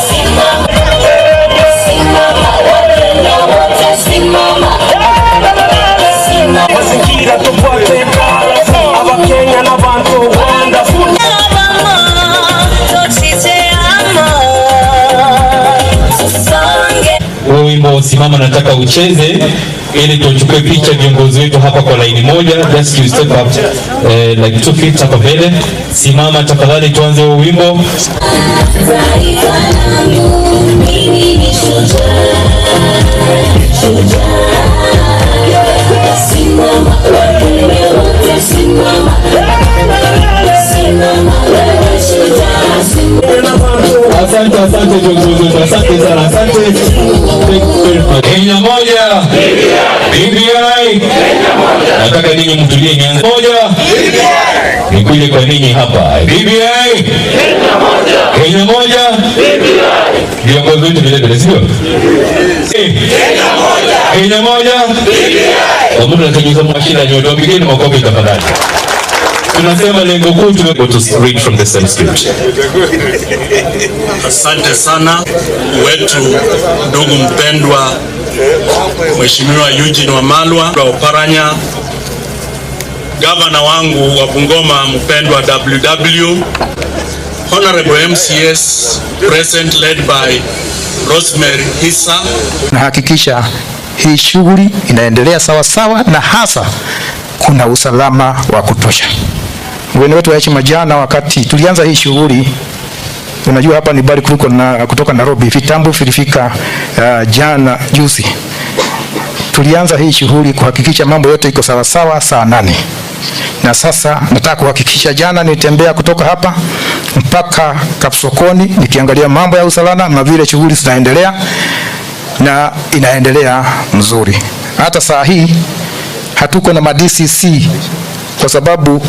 Speaker 7: Simama wa Kenya wote simama. Mazingira tupate kala Abakenya na bantu wonderful.
Speaker 20: Wimbo simama nataka ucheze ili tuchukue picha viongozi wetu hapa kwa laini moja. Just you step up like 2 feet hapa mbele. Simama tafadhali, tuanze huo wimbo. Asante viongozi, asante sana, asante. Kenya moja, BBI. Nataka ninyi mtulie nyanza moja. Nikuje kwa ninyi hapa. BBI. Kenya moja. Viongozi wetu vile sio? Kenya moja. BBI. Mtu anataka mashina nyodo, pigeni makofi tafadhali. Tunasema lengo kuu to read from the same script.
Speaker 14: Asante sana wetu ndugu mpendwa Mheshimiwa Eugene Wamalwa wa Oparanya, gavana wangu wa Bungoma mpendwa WW, honorable MCS present led by Rosemary Hisa.
Speaker 22: Nahakikisha hii shughuli inaendelea sawa na hasa kuna usalama wa kutosha. Mgeni wetu wa heshima jana wakati tulianza hii shughuli, unajua hapa ni bali kutoka Nairobi, vitambu vilifika jana juzi. Tulianza hii shughuli kuhakikisha mambo yote iko sawa saa 8. Na sasa nataka kuhakikisha, jana nitembea kutoka hapa mpaka Kapsokoni nikiangalia mambo ya usalama na vile shughuli zinaendelea, na inaendelea mzuri. Hata saa hii hatuko na DCC kwa sababu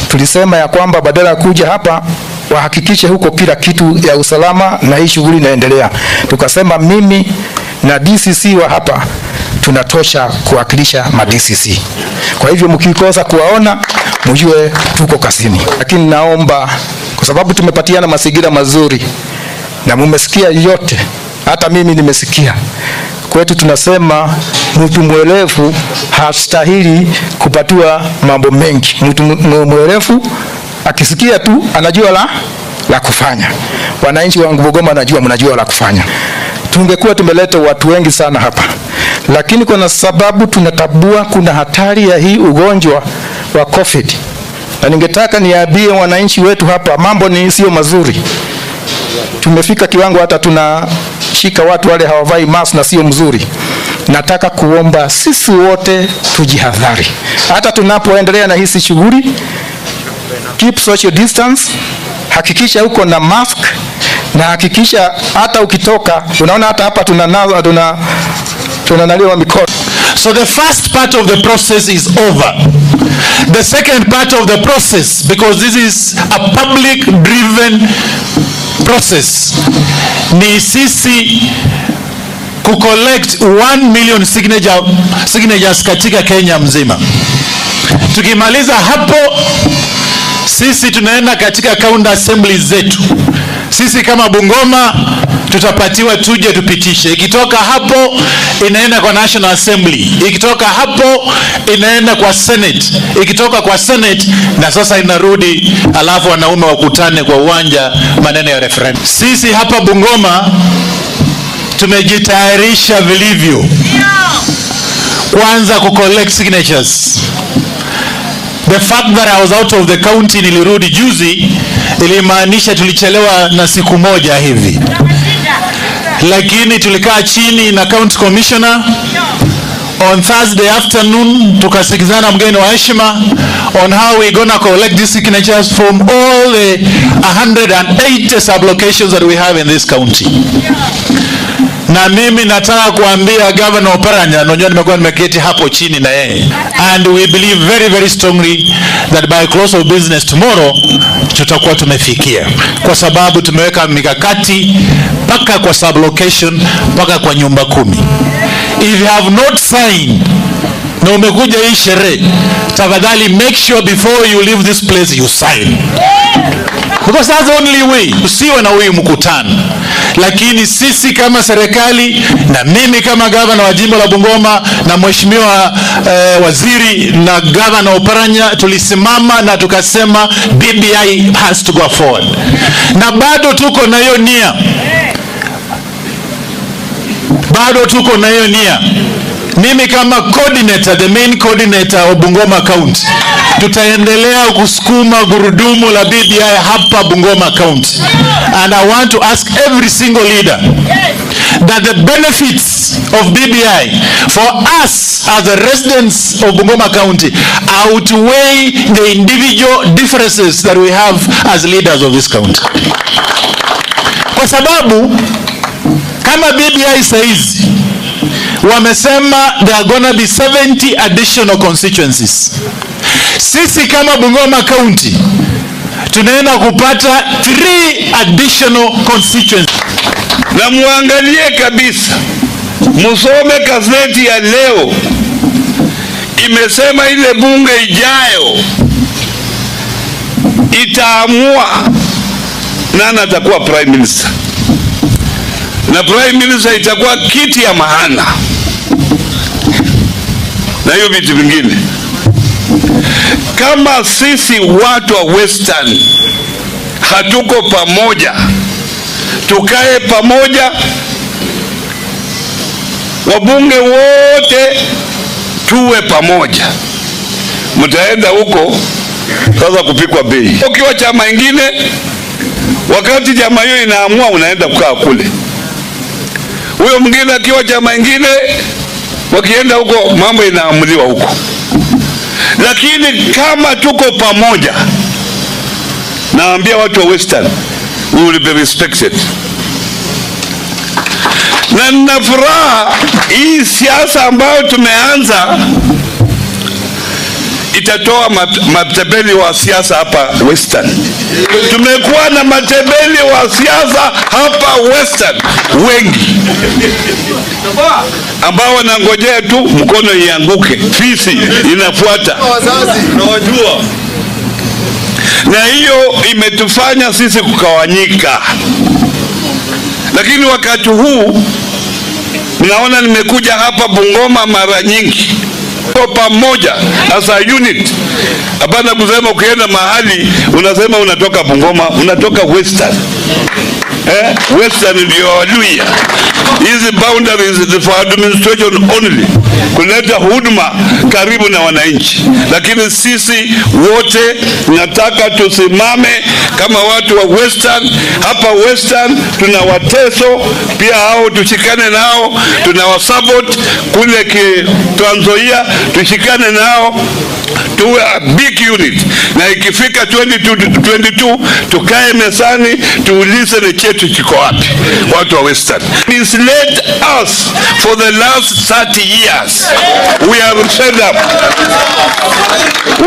Speaker 22: tulisema ya kwamba badala ya kuja hapa wahakikishe huko kila kitu ya usalama na hii shughuli inaendelea. Tukasema mimi na DCC wa hapa tunatosha kuwakilisha DCC. Kwa hivyo mkikosa kuwaona mjue tuko kazini. Lakini naomba, kwa sababu tumepatiana mazingira mazuri na mmesikia yote, hata mimi nimesikia. Kwetu tunasema mtu mwelevu hastahili kupatiwa mambo mengi. Mtu mwelevu akisikia tu anajua la kufanya. Wananchi wa Bungoma mnajua la kufanya. Tungekuwa tumeleta watu wengi sana hapa, lakini kuna sababu tunatabua kuna hatari ya hii ugonjwa wa COVID. Na ningetaka niambie wananchi wetu hapa, mambo ni sio mazuri. Tumefika kiwango hata tunashika watu wale hawavai mask na sio mzuri. Nataka kuomba sisi wote tujihadhari. Hata tunapoendelea na hizi shughuli, keep social distance, hakikisha uko na mask, na hakikisha hata ukitoka, unaona hata hapa tunanaliwa mikono.
Speaker 23: So the first part of the process is over.
Speaker 5: the second part of the process, because this is a public driven process, ni sisi kucollect 1 million signatures katika Kenya mzima. Tukimaliza hapo, sisi tunaenda katika county assemblies zetu. Sisi kama Bungoma tutapatiwa tuje tupitishe. Ikitoka hapo inaenda kwa National Assembly. Ikitoka hapo inaenda kwa Senate. Ikitoka kwa Senate na sasa inarudi, alafu wanaume wakutane kwa uwanja, maneno ya referendum. Sisi hapa Bungoma tumejitayarisha vilivyo kwanza collect signatures. The fact that I was out of the county nilirudi juzi ilimaanisha tulichelewa na siku moja hivi, lakini tulikaa chini na county commissioner on Thursday afternoon, tukasikizana mgeni wa heshima on how we gonna collect these signatures from all the 180 sub-locations that we have in this county. Na mimi nataka kuambia Governor Oparanya, unajua nimekuwa nimeketi hapo chini na yeye, and we believe very very strongly that by close of business tomorrow tutakuwa tumefikia, kwa sababu tumeweka mikakati paka kwa sub-location, paka kwa nyumba 10. If you have not signed na umekuja hii sherehe, tafadhali make sure before you leave this place you sign, because that's the only way. Usiwe na huyu mkutano. Lakini sisi kama serikali na mimi kama governor wa jimbo la Bungoma na mheshimiwa waziri na Governor Oparanya tulisimama na tukasema BBI has to go forward, na bado tuko na hiyo nia, bado tuko na hiyo nia. Mimi kama coordinator, the main coordinator of Bungoma County, tutaendelea kusukuma gurudumu la BBI hapa Bungoma County. And I want to ask every single leader that the benefits of BBI for us as the residents of Bungoma County outweigh the individual differences that we have as leaders of this county. Kwa sababu kama BBI saizi wamesema there are gonna be 70 additional constituencies, sisi kama Bungoma County tunaenda kupata 3 additional constituencies.
Speaker 6: Na muangalie kabisa, musome gazeti ya leo, imesema ile bunge ijayo itaamua nani atakuwa prime minister, na prime minister itakuwa kiti ya maana na hiyo vitu vingine. Kama sisi watu wa Western hatuko pamoja, tukae pamoja, wabunge wote tuwe pamoja, mtaenda huko sasa kupikwa bei. Ukiwa chama ingine, wakati chama hiyo inaamua unaenda kukaa kule, huyo mwingine akiwa chama ingine, wakienda huko mambo inaamuliwa huko. Lakini kama tuko pamoja, naambia watu wa Western, we will be respected. Na nina furaha hii siasa ambayo tumeanza itatoa matebeli wa siasa hapa Western. Tumekuwa na matebeli wa siasa hapa Western wengi ambao wanangojea tu mkono ianguke, fisi inafuata, unawajua. Na hiyo imetufanya sisi kukawanyika. Lakini wakati huu mnaona nimekuja hapa Bungoma mara nyingi kwa pamoja as a unit. Hapana kusema ukienda mahali unasema unatoka Bungoma, unatoka Western. Western ndio Waluhya. Hizi boundaries for administration only, kuleta huduma karibu na wananchi. Lakini sisi wote nataka tusimame kama watu wa Western. Hapa Western tuna Wateso pia, hao tushikane nao, tuna wasupport kule Trans Nzoia, tushikane nao, tuwe a big unit, na ikifika 2022 tukae mezani tuulize ni chetu kiko wapi, watu wa Western. Misled us for the last 30 years. We are fed up.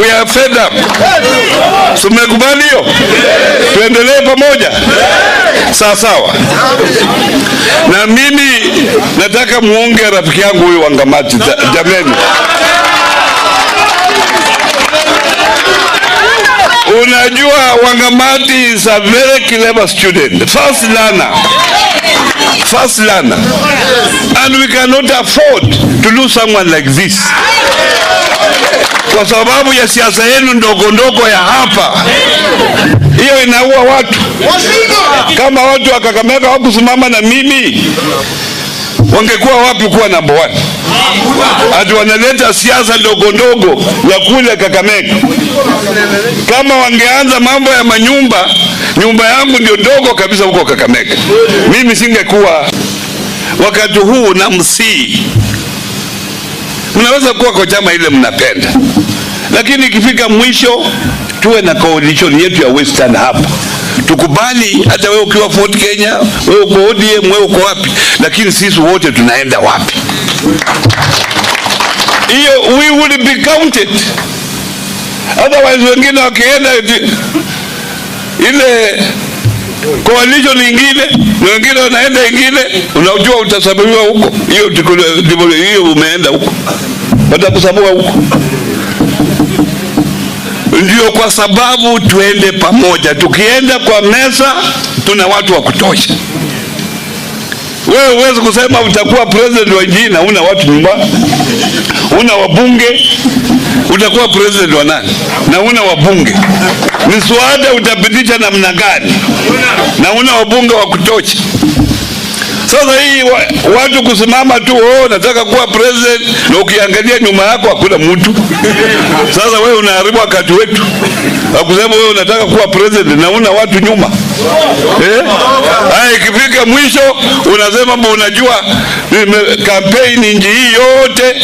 Speaker 6: We are fed up. Tumekubali hiyo? Tuendelee pamoja? Sawa. Na mimi nataka muonge rafiki yangu huyu Wangamati, jameni. Unajua Wangamati is a very clever student, first learner, and we cannot afford to lose someone like this kwa sababu ya siasa yenu ndogo ya hapa. Hiyo inaua watu. Kama watu wa Kakamega hawakusimama na mimi, wangekuwa wapi kuwa number 1? Ati wanaleta siasa ndogo ya kule Kakamega. Kama wangeanza mambo ya manyumba, nyumba yangu ndio ndogo kabisa huko Kakamega, mimi singekuwa. Wakati huu na msii, mnaweza kuwa kwa chama ile mnapenda, lakini ikifika mwisho tuwe na coalition yetu ya Western hapa. Tukubali hata wewe ukiwa Fort Kenya, wewe uko ODM, wewe uko wapi, lakini sisi wote tunaenda wapi? Hiyo we will be counted. Otherwise wengine wakienda ile coalition nyingine na wengine wanaenda nyingine, unajua utasabiwa huko. Hiyo umeenda huko, watakusabiwa huko. Ndio kwa sababu tuende pamoja. Tukienda kwa meza tuna watu wa kutosha. Wewe uweze kusema utakuwa president wa nchi na una watu nyumbani, una wabunge, utakuwa president wa nani na una wabunge? Miswada utapitisha namna gani na una wabunge wa kutosha? Sasa hii watu kusimama tu, nataka kuwa president, na ukiangalia nyuma yako hakuna mtu. Sasa wewe unaharibu wakati wetu. Akusema wewe unataka kuwa president na una watu nyuma. Ikifika mwisho unasema unajua campaign nchi hii yote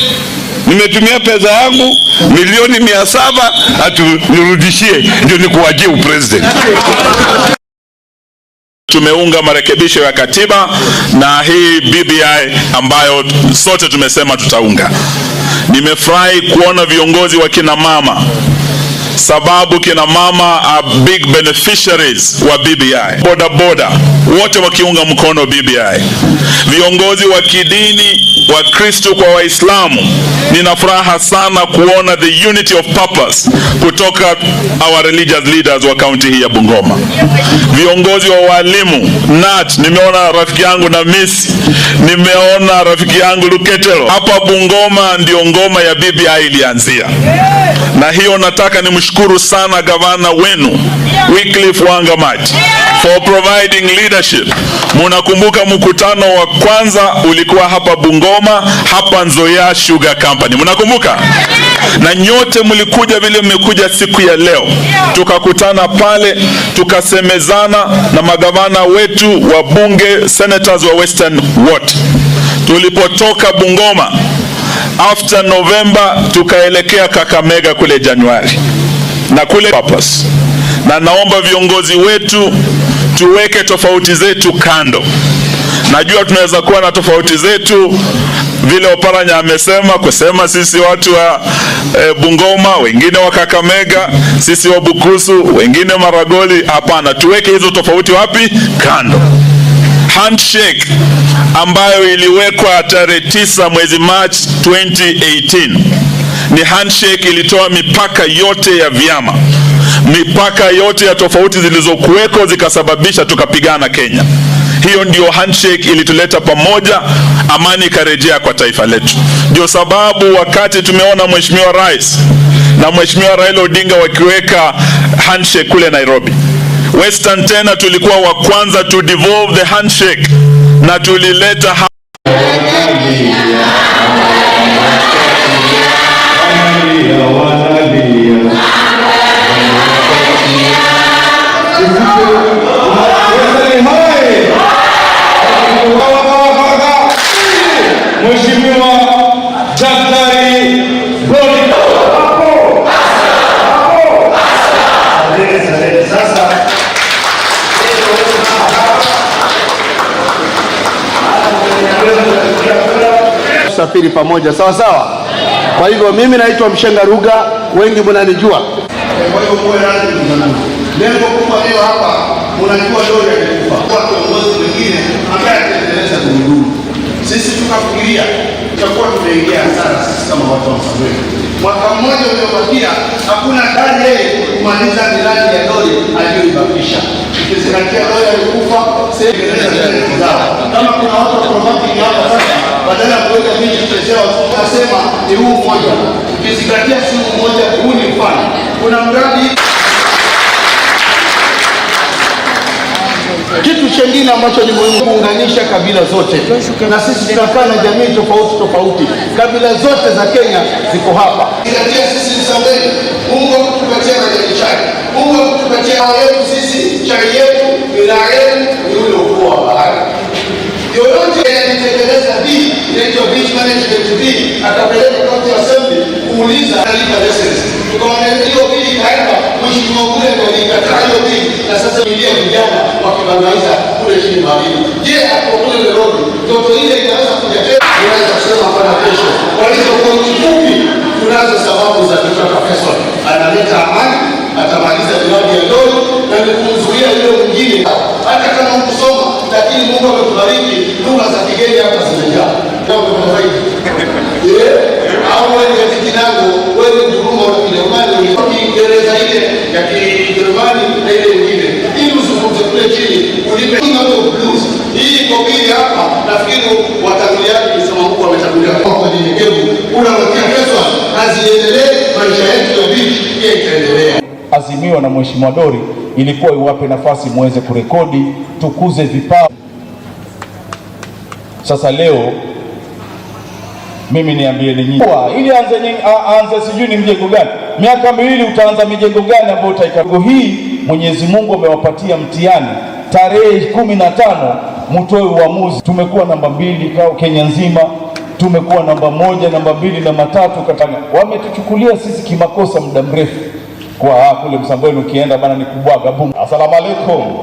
Speaker 6: nimetumia pesa yangu milioni 700 atunirudishie ndio nikuajie upresident.
Speaker 8: Tumeunga marekebisho ya katiba na hii BBI ambayo sote tumesema tutaunga. Nimefurahi kuona viongozi wa kina mama, sababu kina mama are big beneficiaries wa BBI. Boda wote wakiunga mkono BBI. Viongozi wa kidini, wa Kristo kwa Waislamu, nina furaha sana kuona the unity of purpose kutoka our religious leaders wa county hii ya Bungoma. Viongozi wa walimu, NAT, nimeona rafiki yangu na Miss, nimeona rafiki yangu Luketelo. Hapa Bungoma ndio ngoma ya BBI ilianzia. Na hiyo nataka nimshukuru sana gavana wenu Wycliffe Wangamati for providing leadership. Munakumbuka mkutano wa kwanza ulikuwa hapa Bungoma, hapa Nzoia Sugar Company. Munakumbuka? Na nyote mlikuja vile mmekuja siku ya leo. Tukakutana pale, tukasemezana na magavana wetu wa bunge, senators wa Western wote. Tulipotoka Bungoma after November tukaelekea Kakamega kule Januari na kule purpose. Na naomba viongozi wetu tuweke tofauti zetu kando. Najua tunaweza kuwa na tofauti zetu vile Oparanya amesema, kusema sisi watu wa Bungoma, wengine wa Kakamega, sisi wa Bukusu, wengine Maragoli. Hapana, tuweke hizo tofauti wapi? Kando. Handshake ambayo iliwekwa tarehe 9 mwezi March 2018 ni handshake ilitoa mipaka yote ya vyama, mipaka yote ya tofauti zilizokuweko, zikasababisha tukapigana Kenya. Hiyo ndio handshake ilituleta pamoja, amani karejea kwa taifa letu. Ndio sababu wakati tumeona Mheshimiwa Rais na Mheshimiwa Raila Odinga wakiweka handshake kule Nairobi, Western tena tulikuwa wa kwanza to devolve the handshake na tulileta
Speaker 7: Mheshimiwa Daktari
Speaker 9: tusafiri pamoja, sawa sawa. Kwa hivyo mimi naitwa Mshenga Ruga, wengi mnanijua. Kwa hiyo muwe radhi mzangu. Lengo kubwa leo hapa, mnajua lori alikufa. Kwa kiongozi mwingine ambaye ataendeleza gurudumu. Sisi tukafikiria tutakuwa tumeingia hasara sisi kama watu wa Msambweni. Mwaka mmoja uliobakia hakuna ndani yeye kumaliza miradi ya lori aliyoibakisha. Ukizingatia lori alikufa, sehemu zao. Kama kuna watu wa promotiki hapa sasa, badala ya kuweka miji kuchezea, tunasema ni huu mmoja. Ukizingatia si huu mmoja, huu ni mfano. Kuna mradi kitu chengine ambacho ni muhimu kuunganisha kabila zote, na sisi tunakaa na jamii tofauti tofauti. Kabila zote za Kenya ziko hapa. Zingatia sisi Msambweni, Mungu akutupatia majani chai, Mungu akutupatia hawa yetu sisi, chai yetu, wilaya yetu ni ule ukuu wa bahari. Yoyote yanitekeleza hii, inaitwa beach management hii, akapeleka county assembly kuuliza alipa lessons. Tukaonelea hiyo bili kaenda, mheshimiwa kule ndio alikataa hiyo bili, na sasa milia vijana wakibangaiza kule chini bahari. Je, hapo kule Nairobi, ndoto ile inaweza kuja tena? Tunaweza kusema hapana kesho. Kwa hiyo kwa kifupi, tunazo sababu za kutaka pesa. Analeta amani, atamaliza miradi ya lori na ni kumzuia yule mwingine. Hata kama mkusoma, lakini Mungu ametubariki lugha za kigeni hapa zimejaa. Ndio tunafaidi. Au wewe ni kijana, wewe ni mjumbe wa Kijerumani, ni Kiingereza ile ya Kijerumani na ile nyingine. Ili uzungumze kule chini, ulipe mambo blues. Hii kobili hapa, nafikiri watanguliaji nisema Mungu ametangulia kwa nyenyekevu. Unawatia pesa, aziendelee maisha yetu ya bichi, yeye itaendelea.
Speaker 15: Azimio na Mheshimiwa Dori ilikuwa iwape nafasi muweze kurekodi, tukuze vipawa. Sasa leo mimi niambie nyinyi ili aanze sijui ni mjengo gani, miaka miwili utaanza mijengo gani ambayo utaikago hii. Mwenyezi Mungu amewapatia mtihani, tarehe 15 mtoe uamuzi. Tumekuwa namba 2 kwa Kenya nzima, tumekuwa namba 1, namba 2 na matatu Katanga. Wametuchukulia sisi kimakosa muda mrefu. Kwa kule Msambweni ukienda bana ni kubwaga boom. Asalamu alaykum.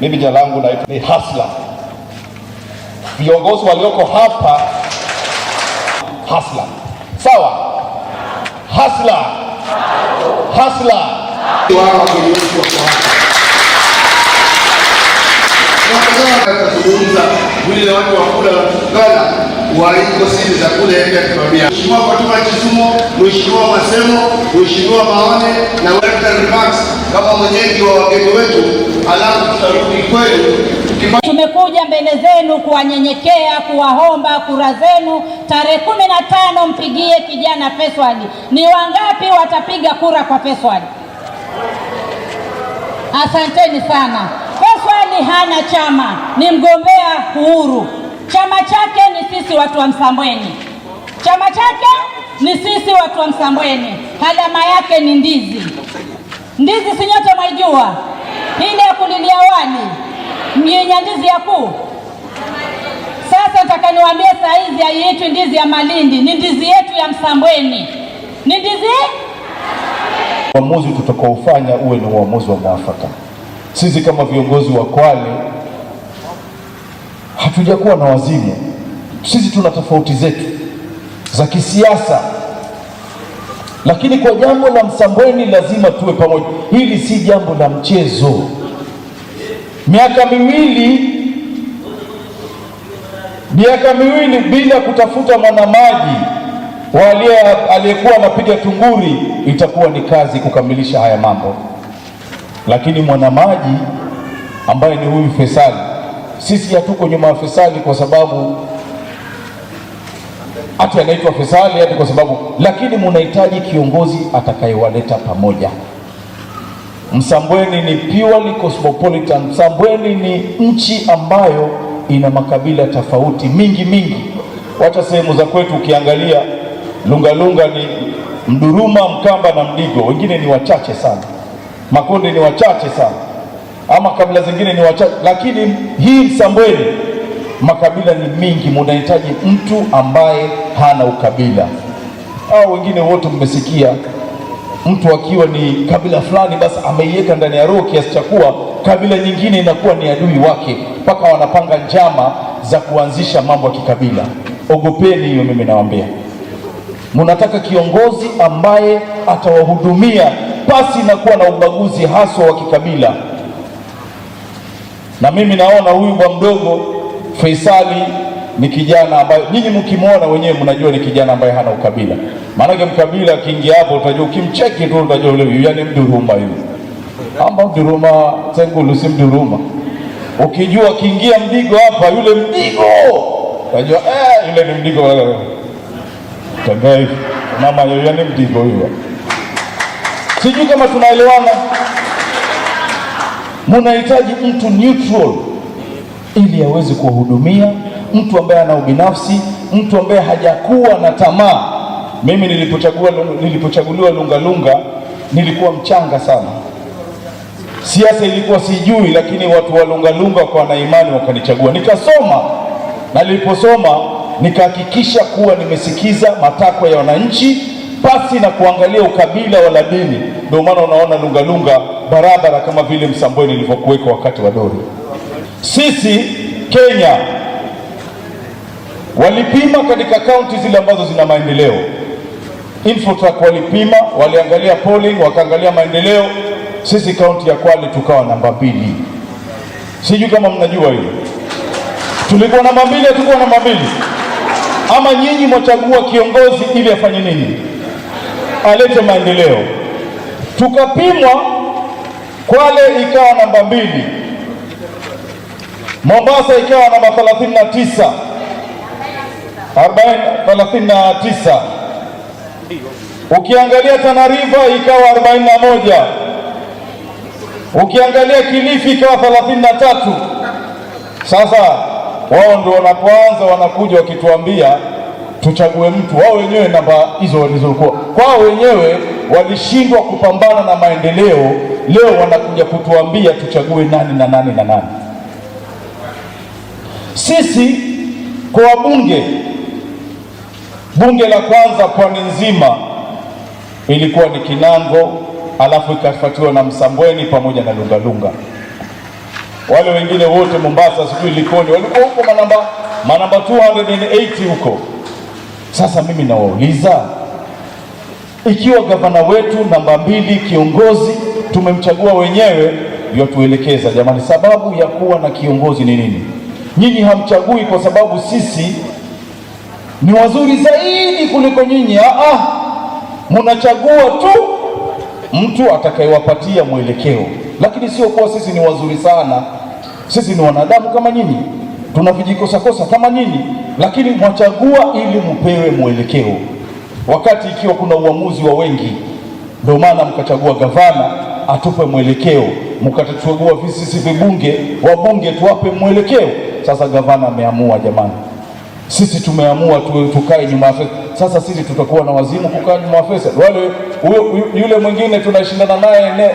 Speaker 15: Mimi jina langu ni Hasla. Viongozi walioko hapa Hasla. Sawa? Hasla. Hasla.
Speaker 9: Wao kiongozi wako hapa. Tunazungumza vile watu wa kula Ghana waliko siri za kule ende kuambia. Mheshimiwa Fatuma Kisumo, Mheshimiwa Masemo, Mheshimiwa Maone na Dr. Remarks kama mwenyeji wa wageni wetu, alafu tutarudi kwenu.
Speaker 19: Tumekuja mbele zenu kuwanyenyekea, kuwaomba kura zenu. Tarehe 15 mpigie kijana Feswadi. Ni wangapi watapiga kura kwa Feswadi? Asanteni sana. Feswadi hana chama, ni mgombea uhuru. Chama chake ni sisi watu wa Msambweni. Chama chake ni sisi watu wa Msambweni. Alama yake ni ndizi. Ndizi si nyote mwaijua? Ile ya kulilia wali. Mnyenya ndizi ya kuu. Sasa nataka niwaambie saizi haiitwi ndizi ya Malindi, ni ndizi yetu ya Msambweni. Ni ndizi?
Speaker 15: Uamuzi tutakaofanya uwe ni uamuzi wa mwafaka. Sisi kama viongozi wa Kwale hatujakuwa na wazimu. Sisi tuna tofauti zetu za kisiasa, lakini kwa jambo la Msambweni lazima tuwe pamoja. Hili si jambo la mchezo. Miaka miwili bila kutafuta mwanamaji aliyekuwa anapiga tunguri, itakuwa ni kazi kukamilisha haya mambo. Lakini mwanamaji ambaye ni huyu Fesali, sisi hatuko nyuma ya Fesali kwa sababu hata anaitwa Fesali hadi kwa sababu, lakini mnahitaji kiongozi atakayewaleta pamoja. Msambweni ni purely cosmopolitan. Msambweni ni nchi ambayo ina makabila tofauti mingi. Wacha sehemu za kwetu ukiangalia Lungalunga ni Mduruma, Mkamba na Mdigo, wengine ni wachache sana. Makonde ni wachache sana, ama kabila zingine ni wachache. Lakini hii Msambweni makabila ni mingi, mnahitaji mtu ambaye hana ukabila. Au wengine wote mmesikia mtu akiwa ni kabila fulani basi ameiweka ndani ya roho kiasi cha kuwa kabila nyingine inakuwa ni adui wake. mpaka wanapanga njama za kuanzisha mambo ya kikabila. Ogopeni hiyo, mimi nawaambia. Mnataka kiongozi ambaye atawahudumia pasi na kuwa na ubaguzi haswa wa kikabila. Na mimi naona huyu bwa mdogo Faisali ni kijana ambaye nyinyi mkimwona wenyewe mnajua ni kijana ambaye hana ukabila. Maana mkabila kiingia hapo utajua, ukimcheki tu utajua yule yani Mduruma yule. Amba Mduruma tengu lusi Mduruma. Ukijua kiingia Mdigo hapa yule Mdigo, utajua yule ni Mdigo wala. Tangai mama yule ni Mdigo yule. Sijui kama tunaelewana. Mnahitaji mtu neutral ili aweze kuhudumia, mtu ambaye ana ubinafsi, mtu ambaye hajakuwa na tamaa. Mimi nilipochaguliwa Lungalunga nilikuwa mchanga sana. Siasa ilikuwa sijui, lakini watu wa Lungalunga kwa na imani wakanichagua. Nikasoma, na niliposoma nikahakikisha kuwa nimesikiza matakwa ya wananchi pasi na kuangalia ukabila wala dini. Ndio maana unaona Lungalunga barabara kama vile Msambweni ilivyokuwekwa wakati wa Dori. Sisi Kenya walipima katika kaunti zile ambazo zina maendeleo. Infotrack walipima, waliangalia polling, wakaangalia maendeleo. Sisi kaunti ya Kwale tukawa namba 2. Sijui kama mnajua hilo. Tulikuwa namba 2, tulikuwa namba 2. Ama nyinyi mwachagua kiongozi ili afanye nini? Alete maendeleo. Tukapimwa, Kwale ikawa namba 2. Mombasa ikawa namba 39. 39. Ukiangalia Tana River ikawa 41. Ukiangalia Kilifi ikawa 33. Sasa wao ndio wanapoanza wanakuja wakituambia tuchague mtu. Wao wenyewe namba hizo walizokuwa kwao wenyewe walishindwa kupambana na maendeleo. Leo wanakuja kutuambia tuchague nani na nani na nani. Sisi kwa bunge la kwanza pwani nzima ilikuwa ni Kinango, alafu ikafuatiwa na Msambweni pamoja na Lungalunga. Wale wengine wote Mombasa, sijui Likoni, walikuwa huko manamba 280 huko. Sasa mimi nawauliza, ikiwa gavana wetu namba 2 kiongozi tumemchagua wenyewe, ndio tuelekeza jamani, sababu ya kuwa na kiongozi ni nini? Nyinyi hamchagui kwa sababu sisi ni wazuri zaidi kuliko nyinyi. Mnachagua tu mtu atakayewapatia mwelekeo, lakini sio kwa sisi ni wazuri sana. Sisi ni wanadamu kama nyinyi, tuna vijikosa kama nyinyi, lakini mwachagua ili mpewe mwelekeo. Wakati ikiwa kuna uamuzi wa wengi, ndio maana mkachagua gavana atupe mwelekeo, mkachagua sisi wabunge tuwape mwelekeo. Sasa gavana ameamua, jamani, sisi tumeamua tukae nyuma ya fesa. Sasa sisi tutakuwa na wazimu kukaa nyuma ya fesa? Wale yule mwingine tunashindana naye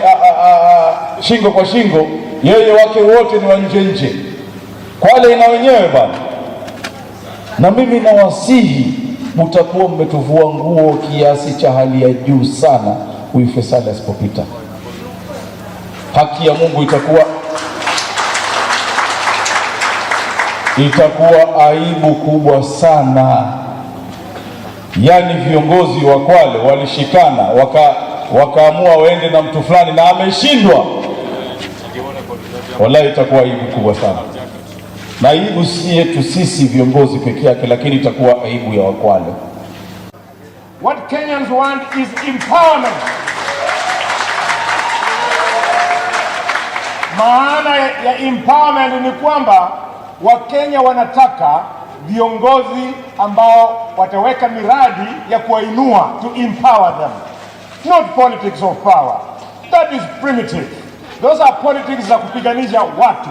Speaker 15: shingo kwa shingo, yeye wake wote ni wa nje. Kwale na wenyewe bana. Na mimi nawasihi, mtakuwa mmetuvua nguo kiasi cha hali ya juu sana huyu Faisal asipopita. Haki ya Mungu itakuwa aibu kubwa sana. Yaani viongozi wa Kwale walishikana wakaamua waende na mtu fulani na ameshindwa. Wallahi itakuwa aibu kubwa sana. Na aibu si yetu sisi viongozi peke yake, lakini itakuwa aibu ya Wakwale.
Speaker 1: What Kenyans want is empowerment. Maana ya empowerment ni kwamba Wakenya wanataka viongozi ambao wataweka miradi ya kuwainua, to empower them, not politics of power. That is primitive. Those are politics za kupiganisha watu.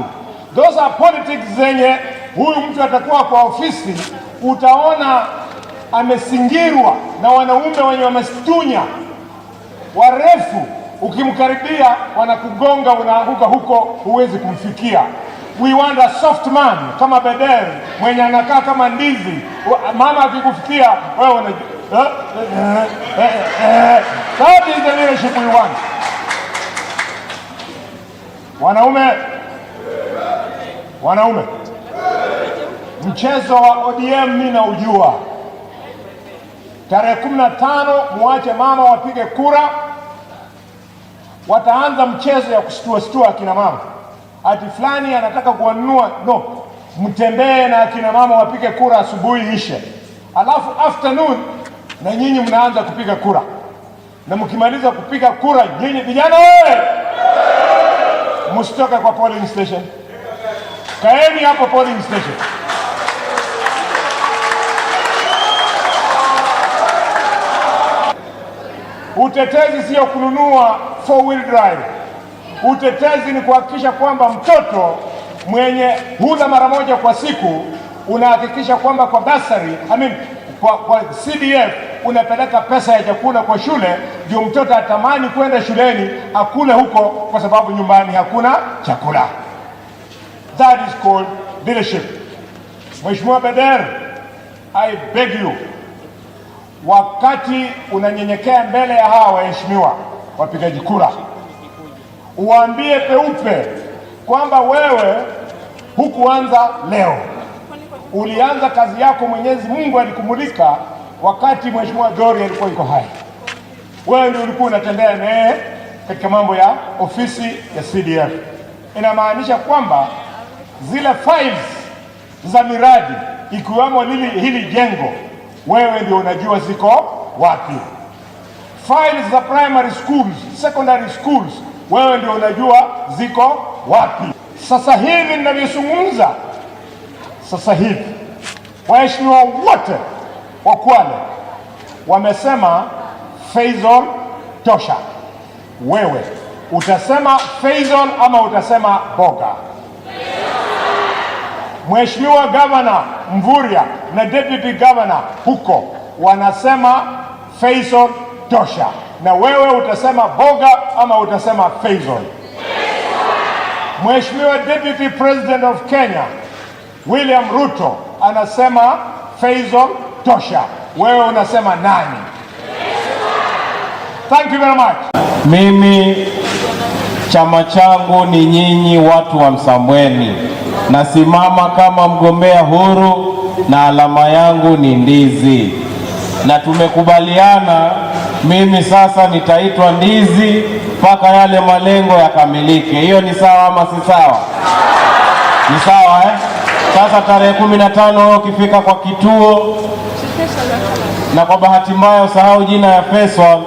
Speaker 1: Those are politics zenye huyu mtu atakuwa kwa ofisi, utaona amesingirwa na wanaume wenye wamestunya warefu, ukimkaribia wanakugonga, unaanguka huko, huwezi kumfikia. We want a soft man kama Bederi mwenye anakaa kama ndizi, mama akikufikia wewe that is the leadership we want. Wanaume, mchezo wa ODM mimi naujua. Tarehe 15 muache mama wapige kura. Wataanza mchezo ya kustua akina mama. Ati fulani anataka kuwanunua. No, mtembee na akina mama wapige kura asubuhi ishe. Alafu afternoon na nyinyi mnaanza kupiga kura. Na mkimaliza kupiga kura, nyinyi vijana wewe msitoke kwa polling station. Kaeni hapo polling station. Utetezi sio kununua 4-wheel drive. Utetezi ni kuhakikisha kwamba mtoto mwenye hula mara moja kwa siku unahakikisha kwamba kwa basari, kwa CDF unapeleka pesa ya chakula kwa shule, ndio mtoto atamani kwenda shuleni akule huko kwa sababu nyumbani hakuna chakula. That is called leadership. Mheshimiwa Beder, I beg you, wakati unanyenyekea mbele ya hawa waheshimiwa wapigaji kura, uambie peupe kwamba wewe hukuanza leo. Ulianza kazi yako, Mwenyezi Mungu alikumulika wakati Mheshimiwa Dori alikuwa yuko hai. Wewe ndio ulikuwa unatembea naye katika mambo ya ofisi ya CDF. Inamaanisha kwamba zile files za miradi ikiwemo hili jengo, wewe ndio unajua ziko wapi. Files za primary schools, secondary schools, wewe ndio unajua ziko wapi. Sasa hivi ninavyozungumza, sasa hivi waheshimiwa wote wa Kwale wamesema Faisal tosha. Wewe utasema Faisal ama utasema Boga? Mheshimiwa Governor Mvurya na Deputy Governor huko wanasema Faisal tosha. Na wewe utasema Boga ama utasema Faisal? Mheshimiwa Deputy President of Kenya William Ruto anasema Faisal tosha. Wewe unasema nani? Thank you very much.
Speaker 13: Mimi chama changu ni nyinyi watu wa Msambweni. Nasimama kama mgombea huru na alama yangu ni ndizi. Na tumekubaliana mimi sasa nitaitwa ndizi mpaka yale malengo yakamilike. Hiyo ni sawa ama si sawa? Ni sawa Sasa tarehe 15 ukifika kwa kituo, na kwa bahati mbaya usahau jina ya Faisal,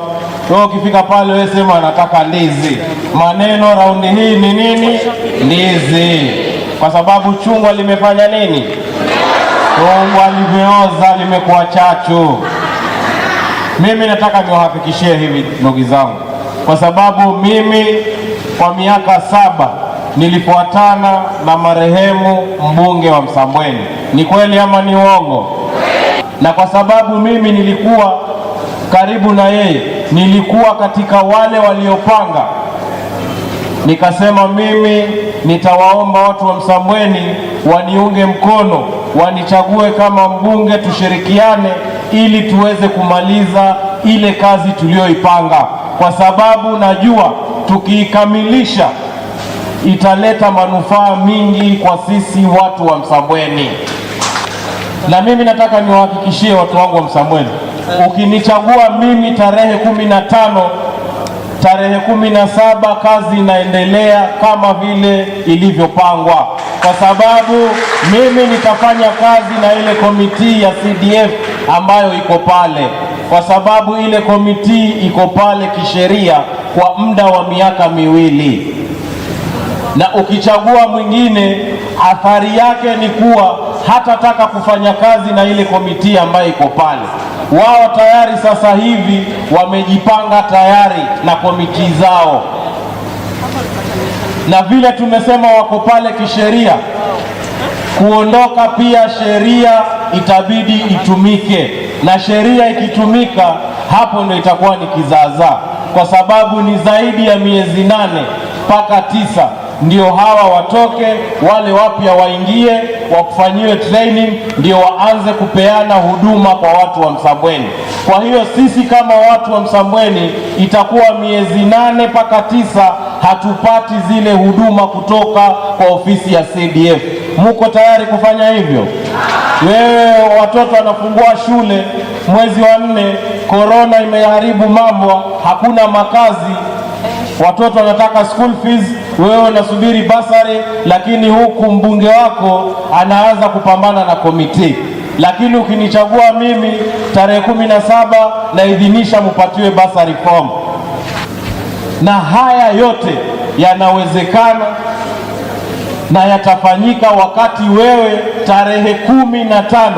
Speaker 13: wewe ukifika pale wewe sema nataka ndizi. Maneno raundi hii ni nini? Ndizi. Kwa sababu chungwa limefanya nini? Chungwa limeoza, limekuwa chachu. Mimi nataka niwahakikishie hivi ndugu zangu, kwa sababu mimi kwa miaka 7 nilifuatana na marehemu mbunge wa Msambweni. Ni kweli ama ni uongo? Na kwa sababu mimi nilikuwa karibu na yeye, nilikuwa katika wale waliopanga, nikasema mimi nitawaomba watu wa Msambweni waniunge mkono, wanichague kama mbunge, tushirikiane ili tuweze kumaliza ile kazi tulioipanga, kwa sababu najua tukiikamilisha italeta manufaa mingi kwa sisi watu wa Msambweni. Na mimi nataka niwahakikishie watu wangu wa Msambweni, ukinichagua mimi tarehe 15, tarehe 17 kazi inaendelea kama vile ilivyopangwa, kwa sababu mimi nitafanya kazi na ile komiti ya CDF ambayo iko pale, kwa sababu ile komiti iko pale kisheria kwa muda wa miaka 2. Na ukichagua mwingine, athari yake ni kuwa hatataka kufanya kazi na ile komiti ambayo iko pale. Wao tayari sasa hivi wamejipanga tayari na komiti zao, na vile tumesema wako pale kisheria, kuondoka pia sheria itabidi itumike, na sheria ikitumika hapo ndio itakuwa ni kizaazaa, kwa sababu ni zaidi ya miezi 8 mpaka 9 ndio hawa watoke, wale wapya waingie, wakufanyiwe training, ndio waanze kupeana huduma kwa watu wa Msambweni. Kwa hiyo sisi kama watu wa Msambweni itakuwa miezi 8 mpaka 9 hatupati zile huduma kutoka kwa ofisi ya CDF. muko tayari kufanya hivyo? Wewe watoto wanafungua shule mwezi wa 4, corona imeharibu mambo, hakuna makazi, watoto wanataka school fees, wewe unasubiri basari, lakini huku mbunge wako anaanza kupambana na komiti. Lakini ukinichagua mimi tarehe 17 naidhinisha mpatiwe basari form. Na haya yote yanawezekana na yatafanyika wakati wewe tarehe 15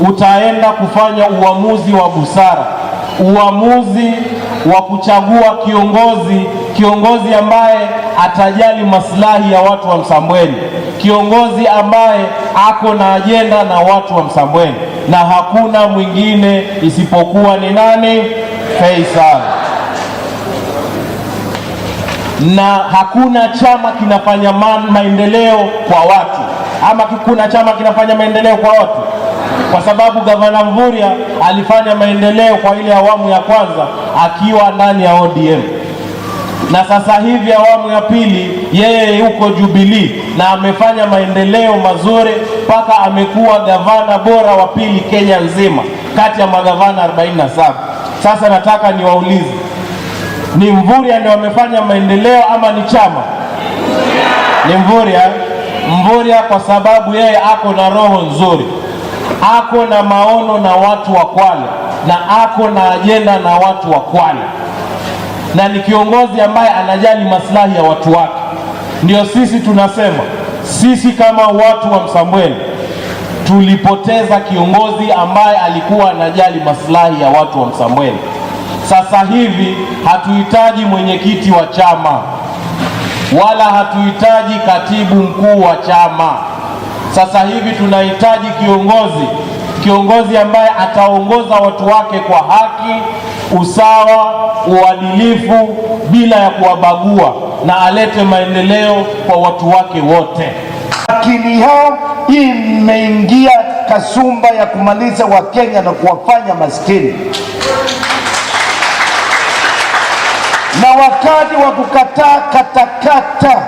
Speaker 13: utaenda kufanya uamuzi wa busara, uamuzi wa kuchagua kiongozi ambaye atajali maslahi ya watu wa Msambweni, kiongozi ambaye ako na ajenda na watu wa Msambweni, na hakuna mwingine isipokuwa ni nani? Faisal. Na hakuna chama kinafanya maendeleo kwa watu, ama kuna chama kinafanya maendeleo kwa watu, kwa sababu gavana Mvurya alifanya maendeleo kwa ile awamu ya kwanza akiwa ndani ya ODM, na sasa hivi awamu ya pili yeye yuko Jubilee na amefanya maendeleo mazuri mpaka amekuwa gavana bora wa pili Kenya nzima kati ya magavana 47. Sasa nataka niwaulize, ni Mvurya ndio amefanya maendeleo ama ni chama? Ni Mvurya kwa sababu yeye ako na roho nzuri, ako na maono na watu wa Kwale, na ako na ajenda na watu wa Kwale, na ni kiongozi ambaye anajali maslahi ya watu wake. Ndio sisi tunasema, sisi kama watu wa Msambweni tulipoteza kiongozi ambaye alikuwa anajali maslahi ya watu wa Msambweni. Sasa hivi hatuhitaji mwenyekiti wa chama wala hatuhitaji katibu mkuu wa chama. Sasa hivi tunahitaji kiongozi ambaye ataongoza watu wake kwa haki, usawa, uadilifu bila ya kuwabagua, na alete maendeleo kwa watu wake wote.
Speaker 9: Akili yao imeingia kasumba ya kumaliza Wakenya na kuwafanya maskini, na wakati wa kukataa katakata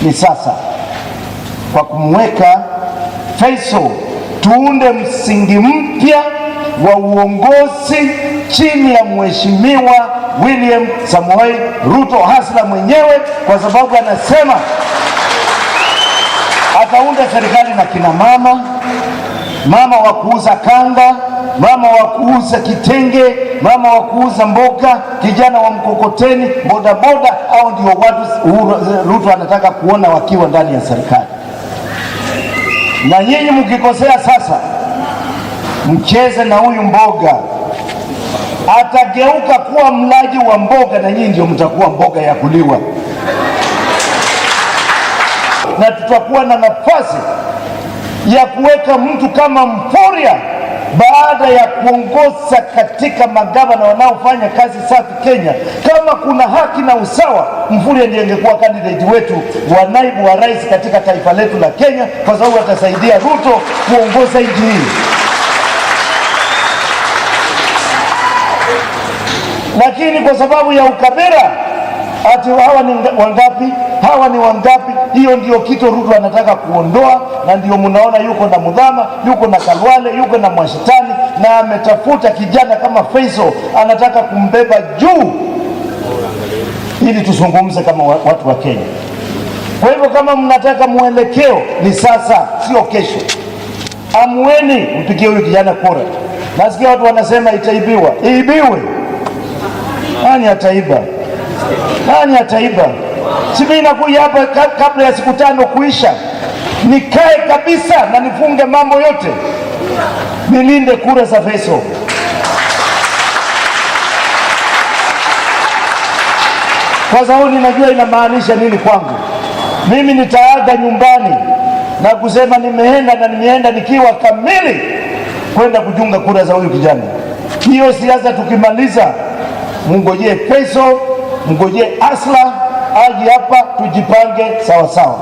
Speaker 9: ni sasa, kwa kumweka Faisal tuunde msingi mpya wa uongozi chini ya Mheshimiwa William Samoei Ruto hasla mwenyewe, kwa sababu anasema ataunda serikali na kina mama wa kuuza kanga, mama wa kuuza kitenge, mama wa kuuza mboga, kijana wa mkokoteni, bodaboda. Au ndio watu Ruto anataka kuona wakiwa ndani ya serikali. Na nyinyi mkikosea sasa, mcheze na huyu mboga, atageuka kuwa mlaji wa mboga, na nyinyi ndio mtakuwa mboga ya kuliwa. Na tutakuwa na nafasi ya kuweka mtu kama Mvurya baada ya kuongoza katika magavana wanaofanya kazi safi Kenya. Kama kuna haki na usawa, Mvurya ndiye angekuwa candidate wetu wa naibu wa rais katika taifa letu la Kenya, kwa sababu atasaidia Ruto kuongoza nchi hii. Lakini kwa sababu ya ukabila, ati hawa ni wangapi, hawa ni wangapi, hiyo ndio kitu Ruto anataka kuondoa. Na ndio mnaona yuko na Mudhama, yuko na Kalwale, yuko na Mwashitani, na ametafuta kijana kama Faisal, anataka kumbeba juu ili tuzungumze kama watu wa Kenya. Kwa hivyo kama mnataka mwelekeo, ni sasa, sio kesho. Amueni mpigie huyu kijana kura. Nasikia watu wanasema itaibiwa. Iibiwe. Nani ataiba? Nani ataiba? Simi nakuja hapa kabla ya siku 5 kuisha, nikae kabisa na nifunge mambo yote, nilinde kura za Faisal. Kwa sababu ninajua inamaanisha nini kwangu. Mimi nitaaga nyumbani na kusema nimeenda nikiwa kamili kwenda kujunga kura za huyu kijana. Hiyo siasa tukimaliza, mngojee Faisal, mngojee Asla aje hapa, tujipange sawa sawa.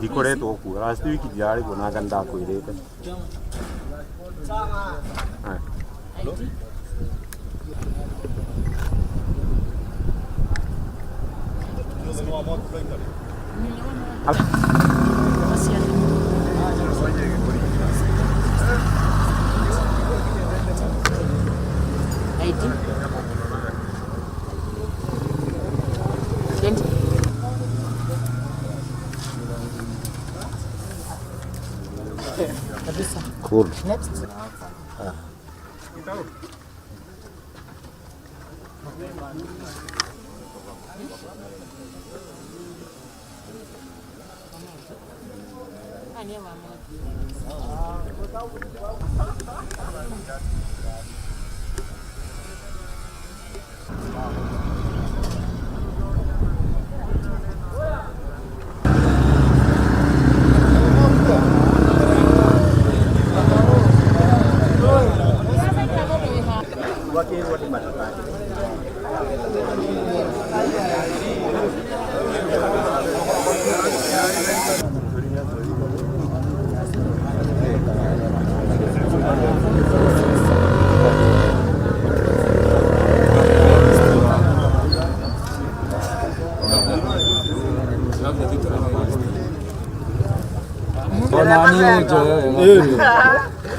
Speaker 16: Dikoreto ku last week diari ko na ganda ko ilete. Cool.
Speaker 21: Next.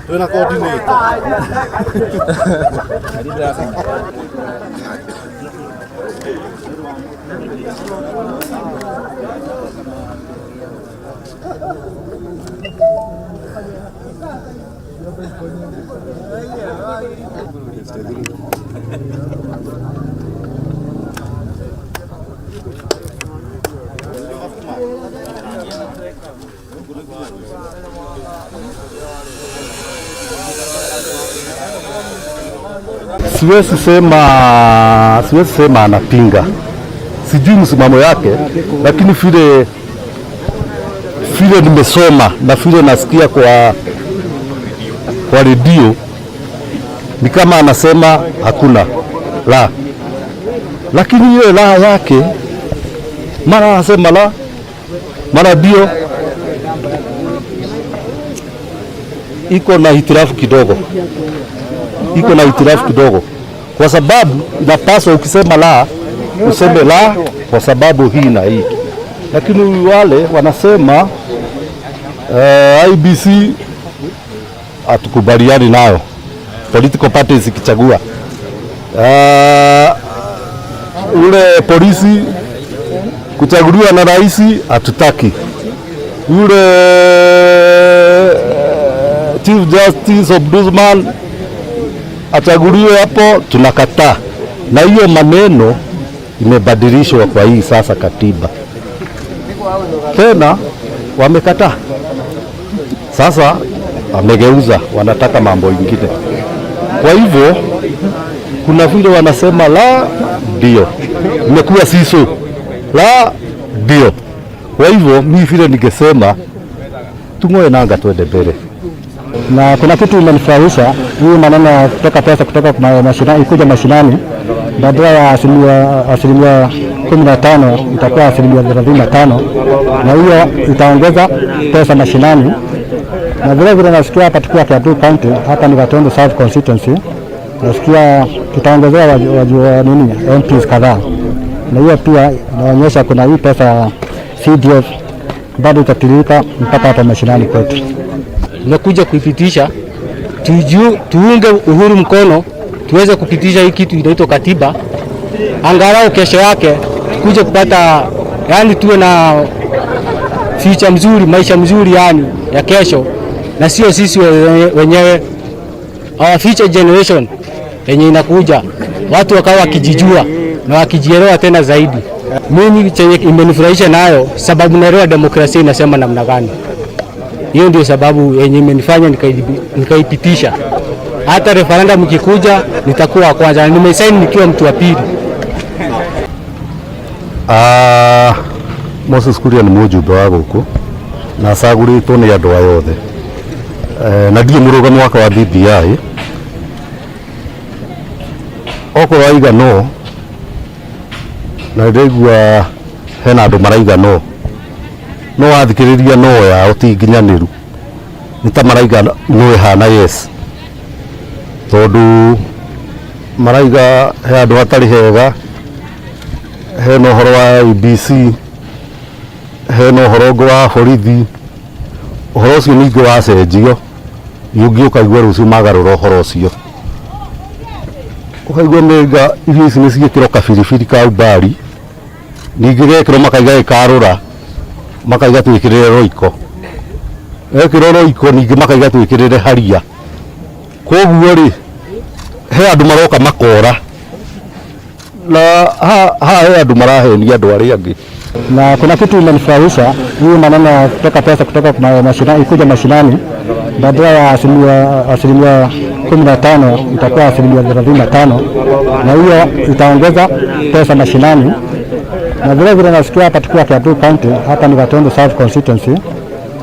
Speaker 16: Tuna coordinate. Siwezi sema anapinga, sijui msimamo yake, lakini vile nimesoma na vile nasikia kwa redio ni kama anasema hakuna la, lakini hiyo la yake mara anasema la, mara ndio, iko na hitirafu kidogo, kwa sababu inapaswa ukisema la useme la kwa sababu hii na hii, lakini wale wanasema IBC hatukubaliani nayo, political parties ikichagua ule polisi kuchaguliwa na rais hatutaki, ule Chief Justice Ombudsman achaguliwe hapo tunakataa. Na hiyo maneno imebadilishwa kwa hii sasa katiba, tena wamekataa sasa, wamegeuza, wanataka mambo ingine. Kwa hivyo kuna vile wanasema la ndio, imekuwa siso la ndio. Kwa hivyo mimi vile ningesema tungoe nanga tuende mbele.
Speaker 23: Na kuna kitu imenifurahisha, hii maneno kutoka pesa kutoka mashinani ikuja mashinani, badala ya asilimia 15 itakuwa asilimia 35, na hiyo itaongeza pesa mashinani. Na vile vile nasikia hapa tukiwa Kiambu County, hapa ni Gatundu South Constituency, nasikia tutaongezea MPs kadhaa, na hiyo pia inaonyesha kuna hii pesa ya CDF bado itatirika mpaka hapa mashinani kwetu.
Speaker 21: Nimekuja kuipitisha, tuunge Uhuru mkono, tuweze kupitisha hii kitu inaitwa katiba, angalau kesho yake tukuje kupata, yani tuwe na future mzuri, maisha mzuri yani ya kesho, na sio sisi wenyewe, our future generation yenye inakuja, watu wakawa wakijijua na wakijielewa tena zaidi. Mimi chenye imenifurahisha nayo, sababu naelewa demokrasia inasema namna gani. Hiyo ndio sababu yenye imenifanya nikaipitisha. Hata referendum ikikuja nitakuwa wa kwanza, nimesaini nikiwa mtu wa pili.
Speaker 16: Moses Kuria ni mujumbe wa guku na acaguritwo ni andu aya othe, na ndio murugamo wake wa BBI okorwo aiga no, na ndigua hena andu maraiga no wathikiriria no ya utinginyaniru, nita maraiga no ihana yes. tondu maraiga he andu hatari hega, he no horo wa IBC, he no horo wa borithi, horo ucio ningi wacenjio yungi ukaigua rucio magarura horo ucio, ukaigua menga irio ici nicigikirwo kabiribiri ka ubari, ningi gekirwo makaiga ikarura, makaiga twikirire roiko, ekirwo roiko ningi makaiga twikirire haria. Koguo ri he andu maroka makora na he andu marahenia andu aria angi.
Speaker 23: Na kuna kitu imenifurahisha, hii maneno kutoka pesa kutoka mashinani ikuja mashinani, badala ya asilimia 15 itakuwa asilimia 35, na hiyo itaongeza pesa mashinani. Na vile vile nasikia hapa tukiwa Kiambu County, hapa ni Gatundu South Constituency,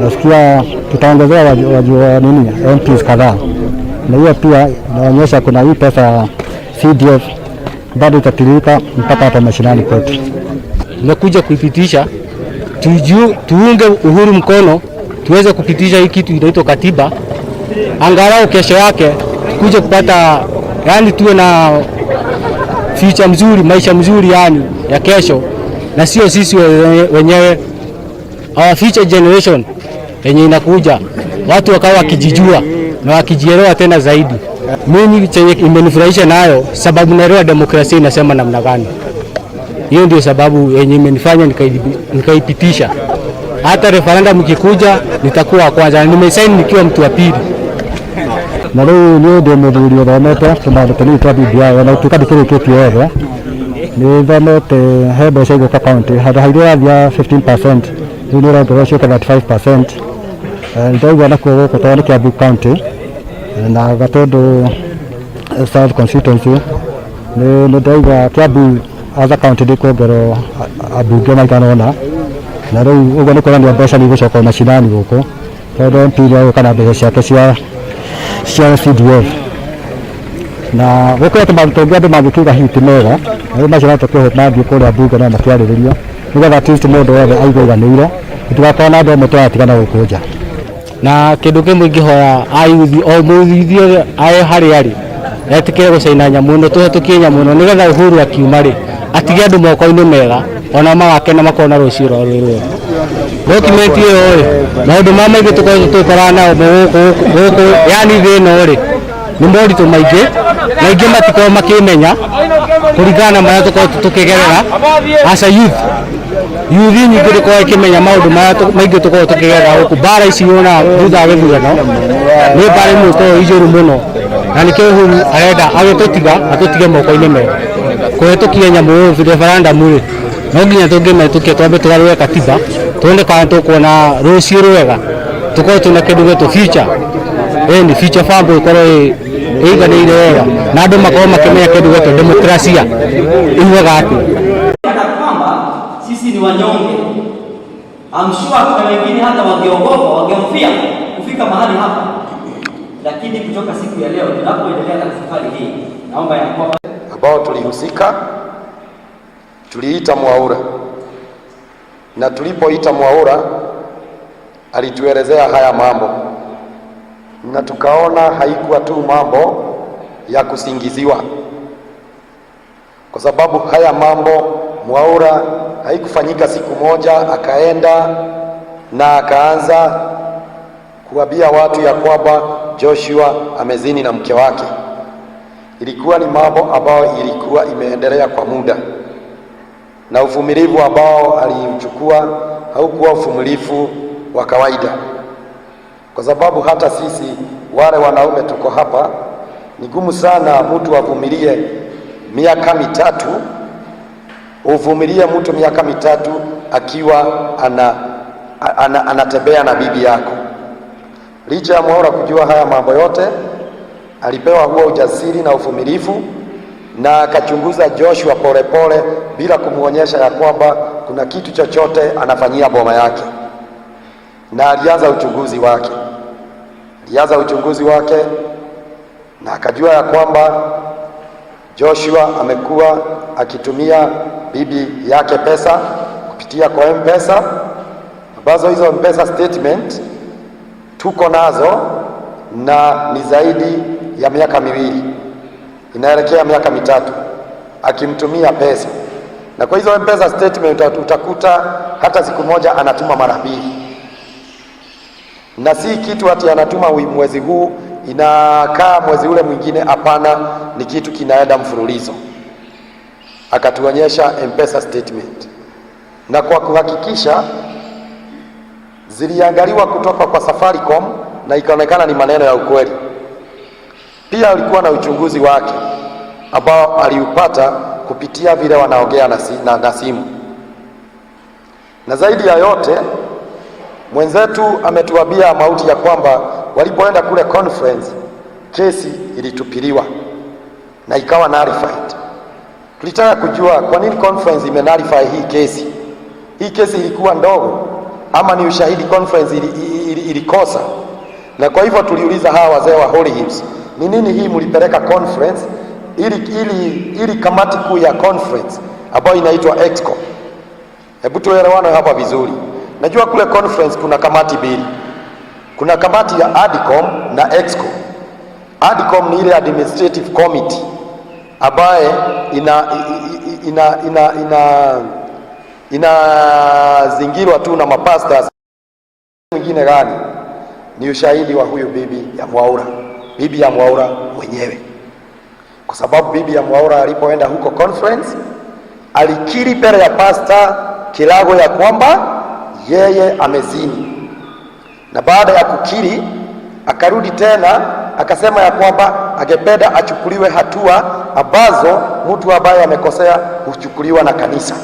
Speaker 23: nasikia tutaongezea wajua nini MPs kadhaa, na hiyo pia inaonyesha kuna hii pesa CDF bado itatirika mpaka hapa mashinani kwetu.
Speaker 21: Nimekuja kuipitisha, tuunge Uhuru mkono, tuweze kupitisha hii kitu inaitwa Katiba, angalau kesho yake tukuje kupata, yani tuwe na future mzuri, maisha mzuri yani ya kesho, na sio sisi wenyewe, our future generation yenye inakuja, watu wakawa wakijijua na wakijielewa tena zaidi. Mimi chenye imenifurahisha nayo, sababu naelewa demokrasia inasema namna gani. Hiyo ndio sababu yenye imenifanya nikaipitisha. Hata referendum ikikuja nitakuwa kwanza, nimesaini nikiwa mtu wa pili.
Speaker 23: Na leo ndio muthuri uthomete tumathani twa BBI na tukadikirikitio yothe ni thomete he mbeca igũka county haidĩ yathia 15%, rĩu nĩ ũrongererwo ciũke 35%. Ndoigua nakuo gũkũ tondũ nĩ Kiambu County na Gatundu South Constituency, nĩ ndoiga Kiambu as a county ndĩkuongererwo ambunge maigana ũna, na rĩu ũguo nĩ kuonania mbeca nĩ igũcoka mashinani gũkũ tondũ MP nĩagũka na mbeca ciake cia CDF. Na gũkũ tũngĩ andũ mangĩkiuga hiti mega, na macio no tũkĩhote mathiĩ kũrĩa mbunge no makĩarĩrĩrio, nĩgetha at least mũndũ wothe aigue aiganĩire, tũtigakorwo na andũ amwe tũratigana gũkũ nja.
Speaker 21: Na kĩndũ kĩmwe ingĩhoya ayuthi o mũyuthi othe ae harĩa arĩ etĩkĩre gũcaina nyamũ ĩno, tũhetũkie nyamũ ĩno, nĩgetha Uhuru akiuma rĩ atige andũ moko-inĩ mega, ona magakena makona rũciũ rwao rwĩ rwega. Document ĩyo rĩ, maũndũ ma maingĩ tũkoragwo tũkorana nao gũkũ, yani thĩ ĩno rĩ nĩ moritũ maingĩ, na ingĩ matikoragwo makĩmenya kũringana na marĩa tũkoragwo tũkĩgerera as a youth. Youth nyingĩ ndĩkoragwo ĩkĩmenya maũndũ marĩa maingĩ tũkoragwo tũkĩgerera gũkũ. Mbara ici ona thutha wa gĩthurano nĩ mbara imwe ikoragwo ijũru mũno, na nĩkĩo Uhuru arenda agĩtũtiga atũtige moko-inĩ mega. Kũhetũkia nyamũ referendum rĩ no nginya tũngĩmĩhetũkia twambe tũgarũre Katiba, tuone kana tũkuona rũciũ rwega, tũkorwo twĩna kĩndũ gĩtũ future, ni future family ĩkorwo ĩiganĩire wega, na andũ makorwo makĩmenya kĩndũ gĩtũ demokrasia iugaga atĩa.
Speaker 2: Kwamba sisi ni wanyonge. I'm sure kuna wengine hata wangeogopa, wangehofia kufika mahali hapa, lakini kutoka siku ya leo tunapoendelea na safari hii, naomba ya kwamba
Speaker 12: ambao tulihusika tuliita Mwaura, na tulipoita Mwaura alituelezea haya mambo, na tukaona haikuwa tu mambo ya kusingiziwa, kwa sababu haya mambo Mwaura haikufanyika siku moja akaenda na akaanza kuambia watu ya kwamba Joshua amezini na mke wake. Ilikuwa ni mambo ambayo ilikuwa imeendelea kwa muda, na uvumilivu ambao aliuchukua haukuwa uvumilivu wa kawaida, kwa sababu hata sisi wale wanaume tuko hapa, ni gumu sana mtu avumilie miaka mitatu, uvumilie mtu miaka mitatu akiwa anatembea na bibi yako. Licha ya Mwaura kujua haya mambo yote, alipewa huo ujasiri na uvumilivu, na akachunguza Joshua polepole bila kumuonyesha ya kwamba kuna kitu chochote anafanyia boma yake, na alianza uchunguzi wake na akajua ya kwamba Joshua amekuwa akitumia bibi yake pesa kupitia kwa M-Pesa, ambazo hizo M-Pesa statement tuko nazo, na ni zaidi ya miaka miwili inaelekea miaka mitatu akimtumia pesa, na kwa hizo M-Pesa statement utakuta hata siku moja anatuma mara mbili, na si kitu ati anatuma mwezi huu inakaa mwezi ule mwingine. Hapana, ni kitu kinaenda mfululizo. Akatuonyesha M-Pesa statement, na kwa kuhakikisha ziliangaliwa kutoka kwa Safaricom na ikaonekana ni maneno ya ukweli. Pia alikuwa na uchunguzi wake ambao aliupata kupitia vile wanaongea na simu. Na zaidi ya yote, mwenzetu ametuambia mauti ya kwamba walipoenda kule conference kesi ilitupiliwa na ikawa nullified. Tulitaka kujua kwa nini conference imenullify hii kesi. Hii kesi ilikuwa ndogo ama ni ushahidi conference ilikosa? Na kwa hivyo tuliuliza hawa wazee wa Holy Hills, ni nini hii mlipeleka conference ili kamati kuu ya conference ambayo inaitwa EXCO. Hebu tuelewane hapa vizuri. Najua kule conference kuna kamati mbili. Kuna kamati ya ADCOM na EXCO. ADCOM ni ile administrative committee ambaye inazingirwa tu na mapastors. Mwingine gani? Ni ushahidi wa huyu bibi ya Mwaura, bibi ya Mwaura mwenyewe, kwa sababu bibi ya Mwaura alipoenda huko conference alikiri mbele ya pasta Kilago ya kwamba yeye amezini, na baada ya kukiri akarudi tena akasema ya kwamba angependa achukuliwe hatua ambazo mtu ambaye amekosea huchukuliwa na kanisa.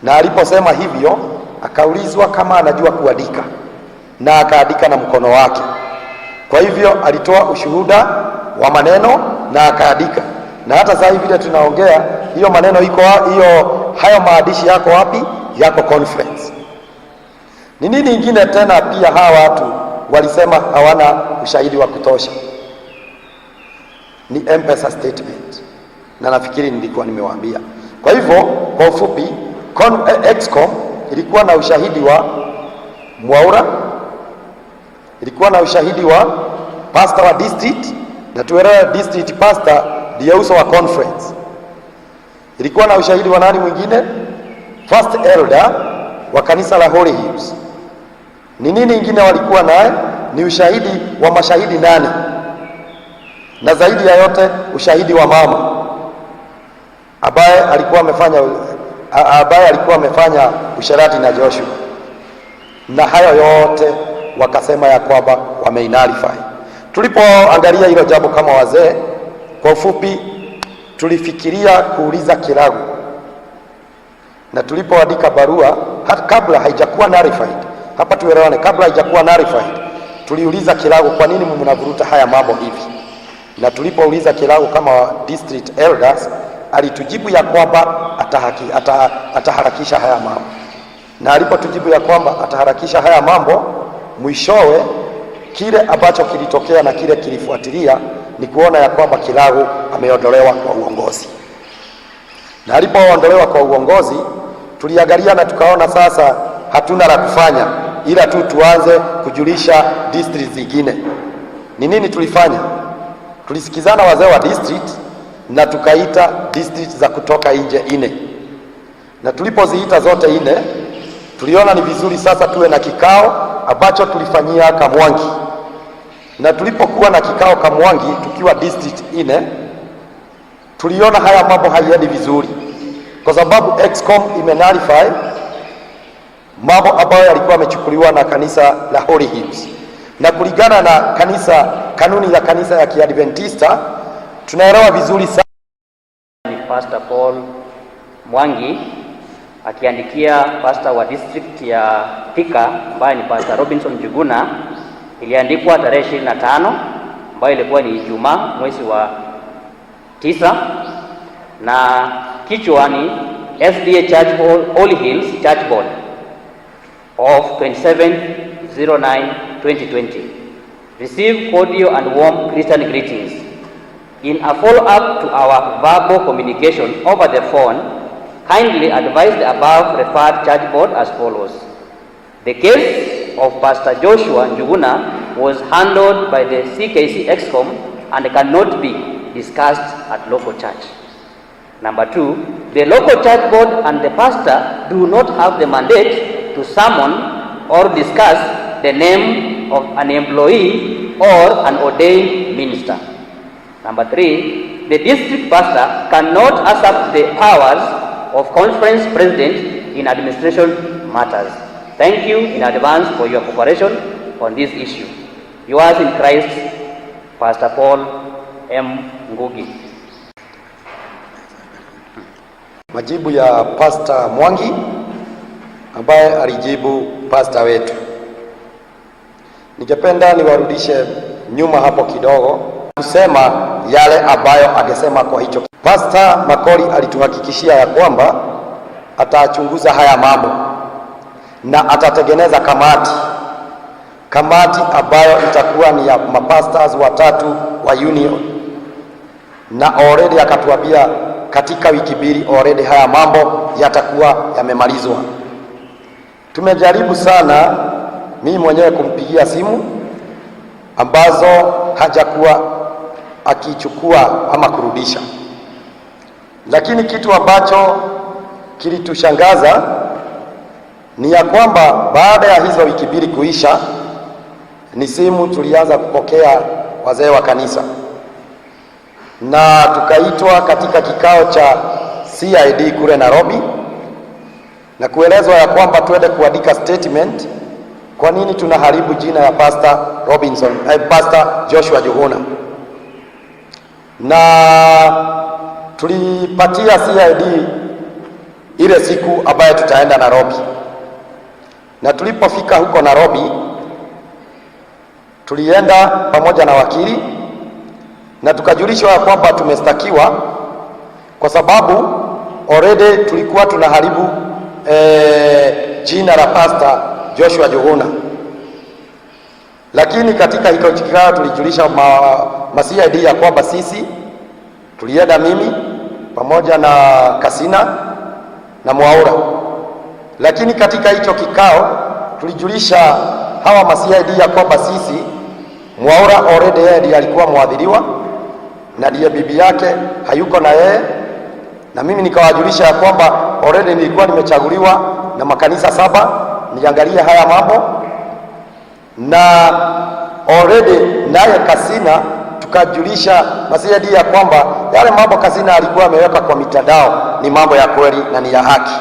Speaker 12: Na aliposema hivyo akaulizwa kama anajua kuandika, na akaandika na mkono wake. Kwa hivyo alitoa ushuhuda wa maneno na akaandika, na hata sasa hivi tunaongea hiyo maneno iko hayo maandishi yako wapi? Yako conference. Ni nini ingine tena? Pia hawa watu walisema hawana ushahidi wa kutosha, ni M-Pesa statement, na nafikiri nilikuwa nimewaambia. Kwa hivyo kwa ufupi, EXCO ilikuwa na ushahidi wa Mwaura, ilikuwa na ushahidi wa pastor wa district, na tuelewe district pastor ndiye uso wa conference. Ilikuwa na ushahidi wa nani mwingine? First elder wa kanisa la Holy Hills. Ni nini ingine walikuwa naye? Ni ushahidi wa mashahidi nane, na zaidi ya yote ushahidi wa mama ambaye alikuwa amefanya usherati na Joshua. Na hayo yote wakasema ya kwamba wameinalify. Tulipoangalia hilo jambo kama wazee, kwa ufupi tulifikiria kuuliza Kilago, na tulipoandika barua hata kabla haijakuwa nullified, hapa tuelewane, kabla haijakuwa nullified tuliuliza Kilago, kwa nini mnavuruta haya mambo hivi? Na tulipouliza Kilago kama district elders, alitujibu ya kwamba ataharakisha haya mambo, na alipotujibu ya kwamba ataharakisha haya mambo, mwishowe kile ambacho kilitokea na kile kilifuatilia ni kuona ya kwamba Kilago ameondolewa kwa uongozi. Na alipoondolewa kwa uongozi, tuliangalia na tukaona sasa hatuna la kufanya ila tu tuanze kujulisha district zingine. Ni nini tulifanya? Tulisikizana wazee wa district na tukaita district za kutoka nje 4, na tulipoziita zote 4 tuliona ni vizuri sasa tuwe na kikao ambacho tulifanyia Kamwangi. Na tulipokuwa na kikao Kamwangi tukiwa district 4, tuliona haya mambo haiendi vizuri, kwa sababu EXCOM imenulify mambo ambayo yalikuwa yamechukuliwa na kanisa la Holy Hills. Na kulingana na kanuni ya kanisa ya Kiadventista, tunaelewa vizuri sana
Speaker 2: ni Pastor Paul Mwangi akiandikia pastor wa district ya Thika ambaye ni Pastor Robinson Njuguna. Iliandikwa tarehe 25 ambayo ilikuwa ni Ijumaa mwezi wa 9, na kichwa ni SDA Church Holy Hills Church Board of 27/09/2020. Receive cordial and warm Christian greetings. In a follow-up to our verbal communication over the phone, kindly advise the above referred church board as follows. The case of Pastor Joshua Njuguna was handled by the CKC EXCOM
Speaker 10: and cannot be discussed at local church. Number 2, the local church board and the pastor do not have the mandate to summon or discuss the name of an employee or an ordained minister. Number 3, the district pastor cannot usurp the powers of conference president in administration matters. Thank you in advance for your cooperation on this issue. Yours in Christ, Pastor Paul M. Ngugi.
Speaker 12: Majibu ya Pastor Mwangi ambaye alijibu pastor wetu. Ningependa niwarudishe nyuma hapo kidogo kusema yale ambayo angesema kwa hicho. Pastor Makori alituhakikishia ya kwamba atachunguza haya mambo na atatengeneza kamati ambayo itakuwa ni ya mapastors watatu wa union, na already akatuambia katika wiki mbili already haya mambo yatakuwa yamemalizwa. Tumejaribu sana mimi mwenyewe kumpigia simu ambazo hajakuwa akichukua ama kurudisha, lakini kitu ambacho kilitushangaza ni ya kwamba baada ya hizo wiki mbili kuisha, ni simu tulianza kupokea wazee wa kanisa na tukaitwa katika kikao cha CID kule Nairobi na kuelezwa ya kwamba tuende kuandika statement kwa nini tunaharibu jina ya Pastor Joshua Juhuna, na tulipatia CID ile siku ambayo tutaenda Nairobi. Na tulipofika huko Nairobi, tulienda pamoja na wakili na tukajulishwa ya kwamba tumestakiwa kwa sababu already tulikuwa tunaharibu jina la Pastor Joshua Juhuna. Lakini katika hiyo kikao tulijulisha CID ya kwamba sisi tulienda, mimi pamoja na Kasina na Mwaura. Lakini katika hicho kikao tulijulisha hawa CID ya kwamba sisi, Mwaura already yeye ndiye alikuwa mwadhiriwa na ndiye bibi yake hayuko na yeye, na mimi nikawajulisha ya kwamba already nilikuwa nimechaguliwa na makanisa 7 niangalie haya mambo, na already naye Kasina tukajulisha CID ya kwamba yale mambo Kasina alikuwa ameweka kwa mitandao ni mambo ya kweli na ni ya haki,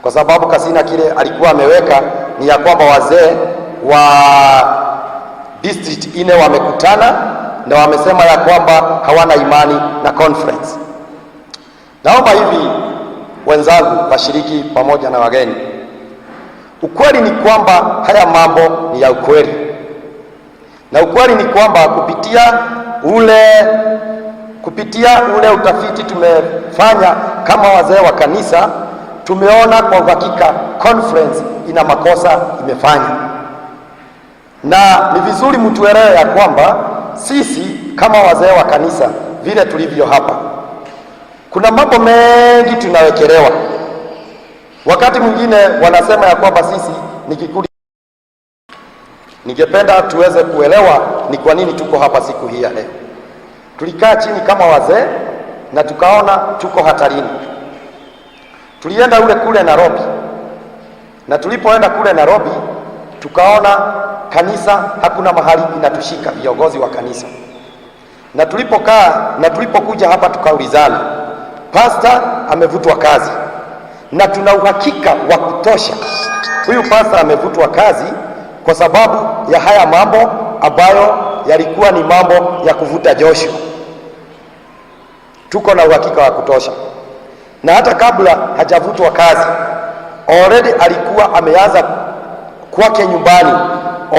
Speaker 12: kwa sababu Kasina kile alikuwa ameweka ni ya kwamba wazee wa district 4 wamekutana na wamesema ya kwamba hawana imani na conference. Naomba hivi wenzangu, washiriki pamoja na wageni, ukweli ni kwamba haya mambo ni ya ukweli, na ukweli ni kwamba kupitia ule utafiti tumefanya kama wazee wa kanisa, tumeona kwa uhakika conference ina makosa imefanya, na ni vizuri mtuelewe ya kwamba sisi kama wazee wa kanisa vile tulivyo hapa, kuna mambo mengi tunawekelewa. Wakati mwingine wanasema ya kwamba sisi ni kikundi. Ningependa tuweze kuelewa ni kwa nini tuko hapa siku hii ya leo. Tulikaa chini kama wazee na tukaona tuko hatarini. Tulienda kule Nairobi, na tulipoenda kule Nairobi tukaona kanisa hakuna mahali inatushika, viongozi wa kanisa. Na tulipokaa na tulipokuja hapa tukaulizana, pastor amevutwa kazi, na tuna uhakika wa kutosha huyu pastor amevutwa kazi kwa sababu ya haya mambo ambayo yalikuwa ni mambo ya kuvuta Joshua. Tuko na uhakika wa kutosha, na hata kabla hajavutwa kazi already alikuwa ameanza kwake nyumbani.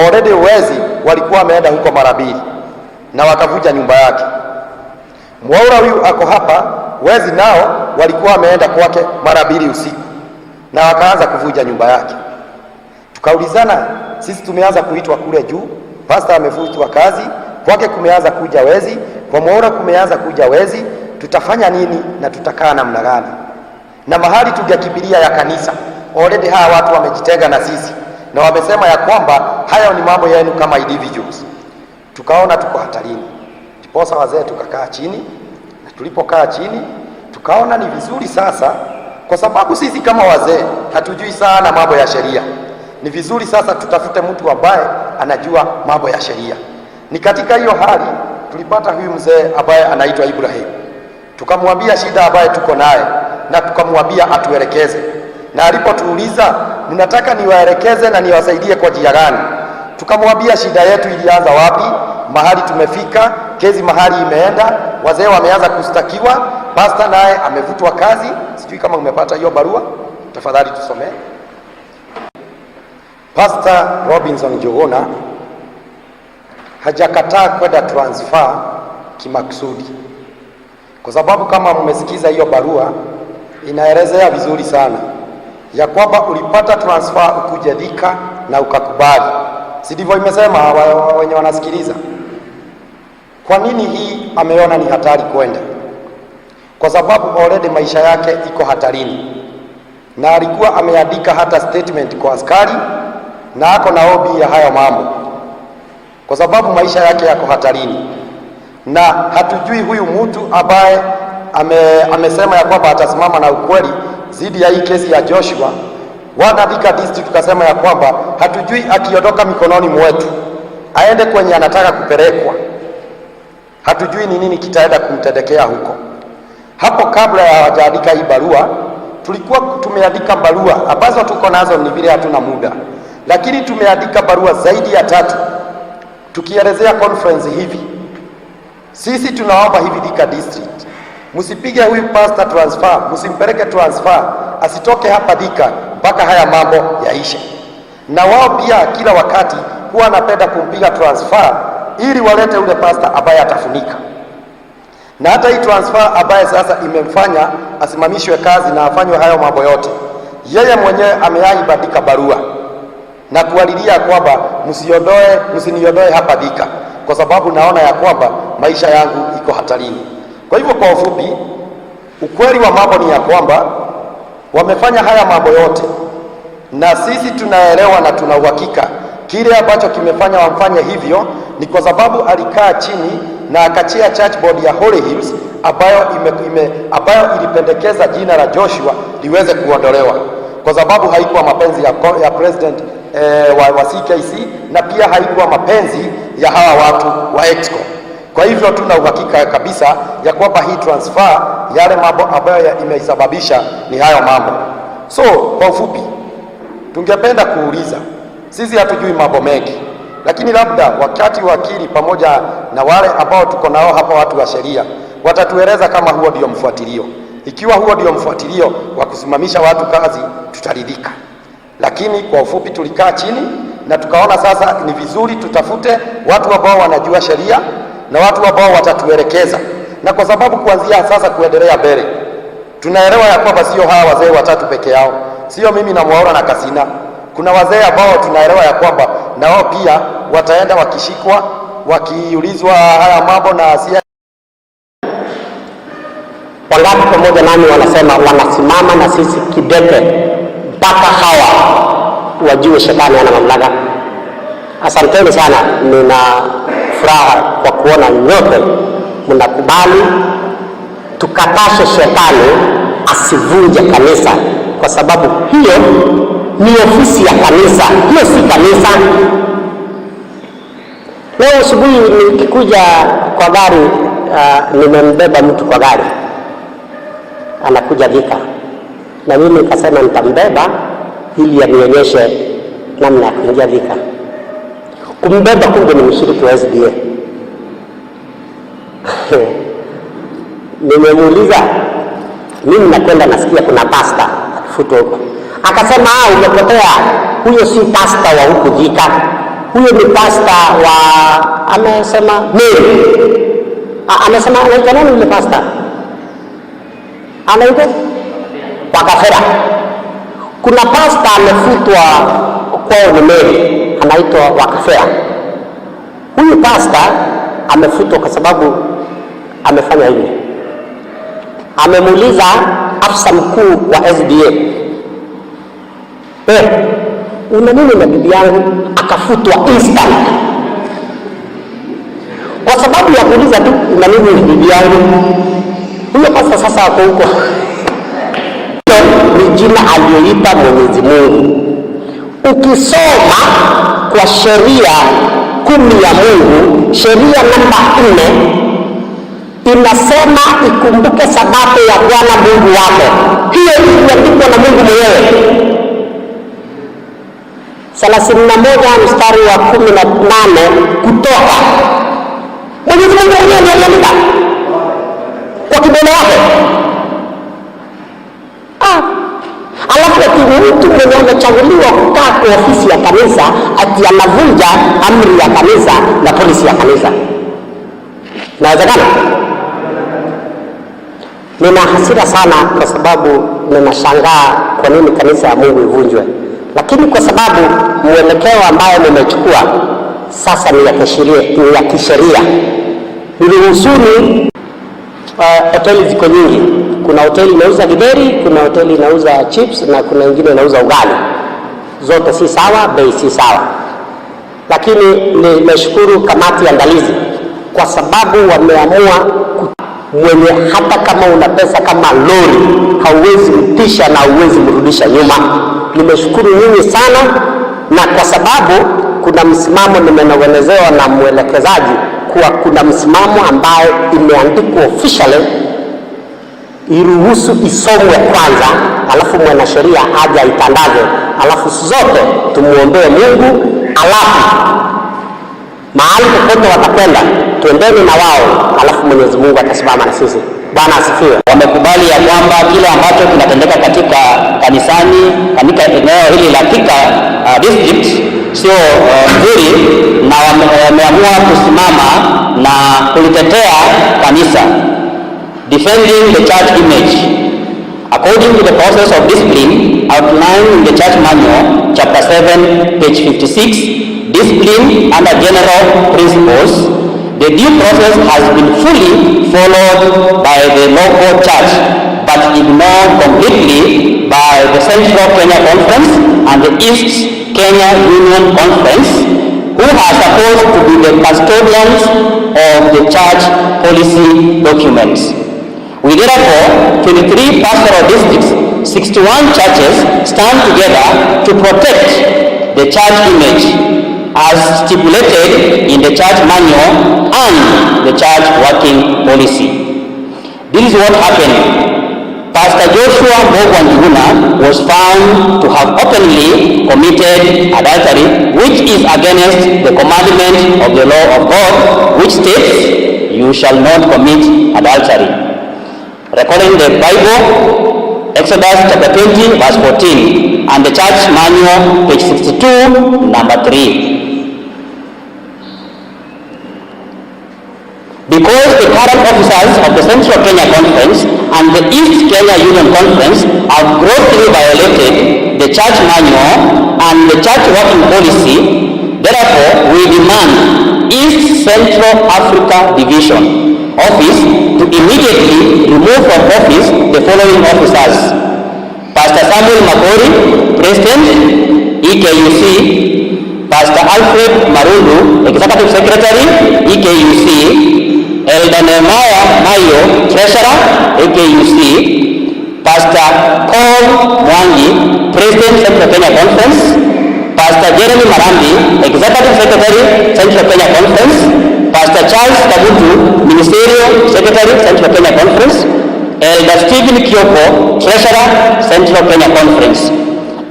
Speaker 12: Already wezi walikuwa wameenda huko mara 2 na wakavuja nyumba yake. Mwaura huyu ako hapa, wezi nao walikuwa wameenda kwake mara 2 usiku na wakaanza kuvuja nyumba yake. Tukaulizana, sisi tumeanza kuitwa kule juu, pastor amevutwa kazi, kwake kumeanza kuja wezi, kwa Mwaura kumeanza kuja wezi, tutafanya nini na tutakaa namna gani? Na mahali tungekimbilia ya kanisa, already hawa watu wamejitenga na sisi na wamesema ya kwamba haya ni mambo yenu kama individuals. Tukaona tuko hatarini. Ndiposa wazee tukakaa chini, na tulipokaa chini tukaona ni vizuri sasa, kwa sababu sisi kama wazee hatujui sana mambo ya sheria, ni vizuri sasa tutafute mtu ambaye anajua mambo ya sheria. Ni katika hiyo hali tulipata huyu mzee ambaye anaitwa Ibrahim. Tukamwambia shida ambaye tuko naye na tukamwambia atuelekeze, na alipotuuliza mnataka niwaelekeze na niwasaidie kwa njia gani, tukamwambia shida yetu ilianza wapi, mahali tumefika, kesi mahali imeenda, wazee wameanza kustakiwa, pastor naye amevutwa kazi. Sijui kama umepata hiyo barua, tafadhali tusomee. Pastor Robinson Jogona hajakataa kwenda transfer kimaksudi, kwa sababu kama mmesikiza hiyo barua inaelezea vizuri sana ya kwamba ulipata transfer ukujadika na ukakubali. Si ndivyo imesema wenye wanasikiliza? Kwa nini hii ameona ni hatari kwenda? Kwa sababu already maisha yake iko hatarini, na alikuwa ameandika hata statement kwa askari na ako na hobi ya haya mambo, kwa sababu maisha yake yako hatarini. Na hatujui huyu mtu ambaye amesema ya kwamba atasimama na ukweli zidi ya hii kesi ya Joshua. Wanadika district tukasema ya kwamba hatujui akiondoka mikononi mwetu aende kwenye anataka kupelekwa, hatujui ni nini kitaenda kumtendekea huko. Hapo kabla ya hawajaandika hii barua, tulikuwa tumeandika barua ambazo tuko nazo, ni vile hatuna muda, lakini tumeandika barua zaidi ya 3 tukielezea conference hivi. Sisi tunaomba hivi Thika district, msipige huyu pastor transfer, msimpeleke transfer, asitoke hapa Thika mpaka haya mambo yaishe. Na wao pia kila wakati huwa anapenda kumpiga transfer ili walete ule pastor ambaye atafunika. Na hata hii transfer ambaye sasa imemfanya asimamishwe kazi na afanywe hayo mambo yote, yeye mwenyewe ameandika barua na kualilia kwamba msiniondoe hapa Thika, kwa sababu naona ya kwamba maisha yangu iko hatarini. Kwa hivyo kwa ufupi, ukweli wa mambo ni ya kwamba wamefanya haya mambo yote, na sisi tunaelewa na tuna uhakika kile ambacho kimefanya wamfanye hivyo ni kwa sababu alikaa chini na akachia church board ya Holy Hills ambayo ilipendekeza jina la Joshua liweze kuondolewa, kwa sababu haikuwa mapenzi ya president wa CKC, na pia haikuwa mapenzi ya hawa watu wa EXCO. Kwa hivyo tuna uhakika kabisa ya kwamba hii transfer, yale mambo ambayo imeisababisha ni hayo mambo. So kwa ufupi, tungependa kuuliza, sisi hatujui mambo mengi, lakini labda wakati wakili pamoja na wale ambao tuko nao hapa, watu wa sheria, watatueleza kama huo ndio mfuatilio. Ikiwa huo ndio mfuatilio wa kusimamisha watu kazi, tutaridhika. Lakini kwa ufupi, tulikaa chini na tukaona sasa ni vizuri tutafute watu ambao wanajua sheria na watu ambao watatuelekeza. Na kwa sababu kuanzia sasa kuendelea mbele, tunaelewa ya kwamba sio hawa wazee 3 peke yao, sio mimi na Mwaura na Kasina. Kuna wazee ambao tunaelewa ya kwamba na wao pia wataenda wakishikwa, wakiulizwa haya mambo na asia.
Speaker 3: Wangapi pamoja nami wanasema wanasimama na sisi kidete mpaka hawa wajue shetani ana mamlaka. Asanteni sana, nina furaha kwa kuona nyote mnakubali tukapashe shetani asivunje kanisa, kwa sababu hiyo ni ofisi ya kanisa, hiyo si kanisa. Leo asubuhi nikikuja kwa gari, nimembeba mtu kwa gari anakuja Thika, na mimi nikasema nitambeba ili anionyeshe namna ya kuingia Thika. Kumbeba kumbe ni mshiriki wa SDA. Nimemuuliza, mimi nakwenda nasikia kuna pasta futo huko. Akasema umepotea, huyo si pasta wa huku Thika, huyo ni pasta wa, amesema Mary. Amesema anaitwa nani yule pasta? Anaitwa Wakafera. Kuna pasta amefutwa kwao ni Mary, anaitwa Wakafera. Huyu pasta amefutwa kwa sababu amefanya hivi. Amemuuliza afisa mkuu wa SDA, una nini na bibi yangu? Akafutwa instant. Kwa sababu sababu ya kuuliza tu na mimi ni bibi yangu. Huyo pasta sasa ako huko. Ni jina aliyoipa Mwenyezi Mungu. Ukisoma kwa sheria 10 ya Mungu, sheria namba 4 inasema ikumbuke sabato ya Bwana Mungu wako. Hiyo imeandikwa na Mungu mwenyewe. 31 mstari wa 18 Kutoka. Mwenyezi Mungu mwenyewe aliandika kwa kidole yake. Alafu mtu mwenye amechaguliwa kukaa kwa ofisi ya kanisa ati anavunja amri ya kanisa na polisi ya kanisa. Inawezekana? Nina hasira sana kwa sababu ninashangaa kwa nini kanisa ya Mungu ivunjwe. Lakini kwa sababu mwelekeo ambayo nimechukua sasa ni ya kisheria. Niruhusuni hoteli ziko nyingi. Kuna hoteli inauza githeri, kuna hoteli inauza chips na kuna nyingine inauza ugali. Zote si sawa, bei si sawa. Lakini nimeshukuru kamati andalizi kwa sababu wameamua mwenye hata kama una pesa kama lori hauwezi mtisha na hauwezi mrudisha nyuma. Nimeshukuru nyinyi sana, na kwa sababu kuna msimamo nimenong'onezewa na mwelekezaji kuwa kuna msimamo ambayo imeandikwa officially iruhusu isomwe kwanza, alafu mwanasheria aje itandaze, alafu zote tumuombee Mungu, alafu mahali popote watakwenda tuendeni na wao, alafu Mwenyezi Mungu atasimama na sisi. Bwana asifiwe.
Speaker 10: Wamekubali ya kwamba kile ambacho kinatendeka katika kanisani, katika eneo hili la Thika district sio nzuri, na wameamua kusimama na kulitetea kanisa, defending the church image according to the process of discipline outlined in the church manual chapter 7 page 56. Discipline under general principles. The due process has been fully followed by the local church, but ignored completely by the Central Kenya Conference and the East Kenya Union Conference, who are supposed to be the custodians of the church policy documents. We therefore, 23 pastoral districts, 61 churches stand together to protect the church image as stipulated in the church manual and the church working policy. This is what happened. Pastor Joshua Mbogwanjuguna was found to have openly committed adultery, which is against the commandment of the law of God, which states, "You shall not commit adultery." Recording the Bible, Exodus chapter 20 verse 14, and the church manual page 62 number 3. Because the current officers of the Central Kenya Conference and the East Kenya Union Conference have grossly violated the church manual and the church working policy, therefore we demand East Central Africa Division Office to immediately remove from office the following officers: Pastor Samuel Makori, President, EKUC; Pastor Alfred Marundu, Executive Secretary, EKUC; Elder Nehemiah Mayo, Treasurer, EKUC; Pastor Paul Mwangi, President, Central Kenya Conference; Pastor Jeremy Marambi, Executive Secretary, Central Kenya Conference; Pastor Charles Kabutu, Ministerial Secretary, Central Kenya Conference; Elder Stephen Kioko, Treasurer, Central Kenya Conference;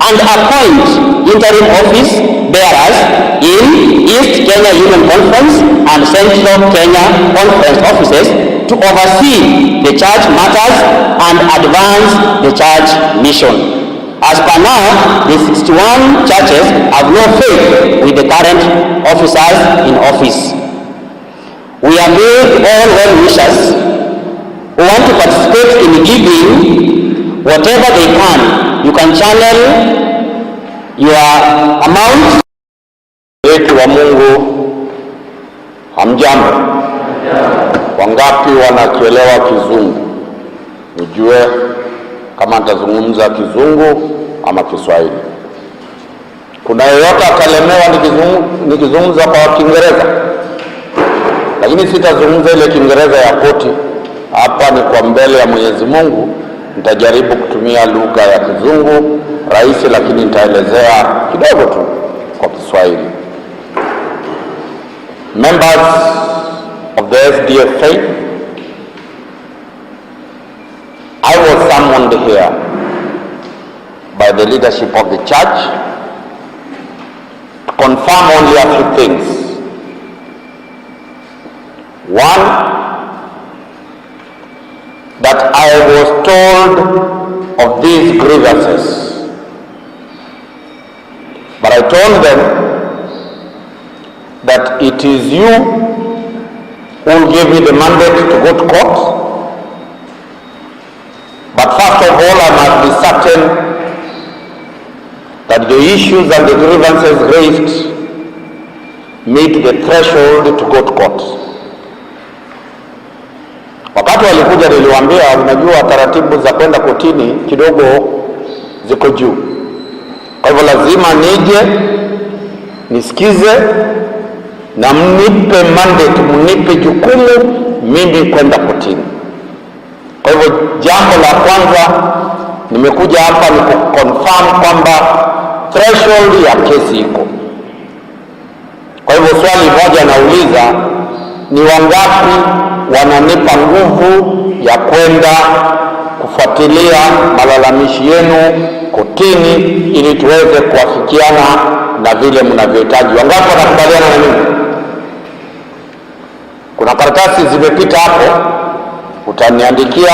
Speaker 10: and appoint interim office bearers in East Kenya Union Conference and Central Kenya Conference offices to oversee the church matters and advance the church mission. As per now, the 61 churches have no faith with the current officers in office. We appeal to all well-wishers who want to participate in giving whatever they can. You can channel your amount.
Speaker 11: Wetu wa Mungu, hamjambo? Wangapi wanakielewa Kizungu? Ujue kama nitazungumza Kizungu ama Kiswahili. Kuna yeyote atalemewa nikizungumza kwa Kiingereza? lakini sitazungumza ile Kiingereza ya koti. Hapa ni kwa mbele ya Mwenyezi Mungu, nitajaribu kutumia lugha ya Kizungu rahisi, lakini nitaelezea kidogo tu kwa Kiswahili. Members of the SDF faith, I was summoned here by the leadership of the church to confirm only a few things. One, that I was told of these grievances, but I told them that it is you who will give me the mandate to go to court. But first of all, I must be certain that the issues and the grievances raised meet the threshold to go to court. Wakati walikuja niliwaambia, unajua taratibu za kwenda kotini kidogo ziko juu. Kwa hivyo lazima nije nisikize na mnipe mandate, mnipe jukumu mimi kwenda kotini. Kwa hivyo jambo la kwanza nimekuja hapa ni kuconfirm kwamba threshold ya kesi iko. Kwa hivyo swali moja nauliza, ni wangapi wananipa nguvu ya kwenda kufuatilia malalamishi yenu kotini ili tuweze kuafikiana na vile mnavyohitaji? Wangapi wanakubaliana na mimi? Kuna karatasi zimepita hapo, utaniandikia,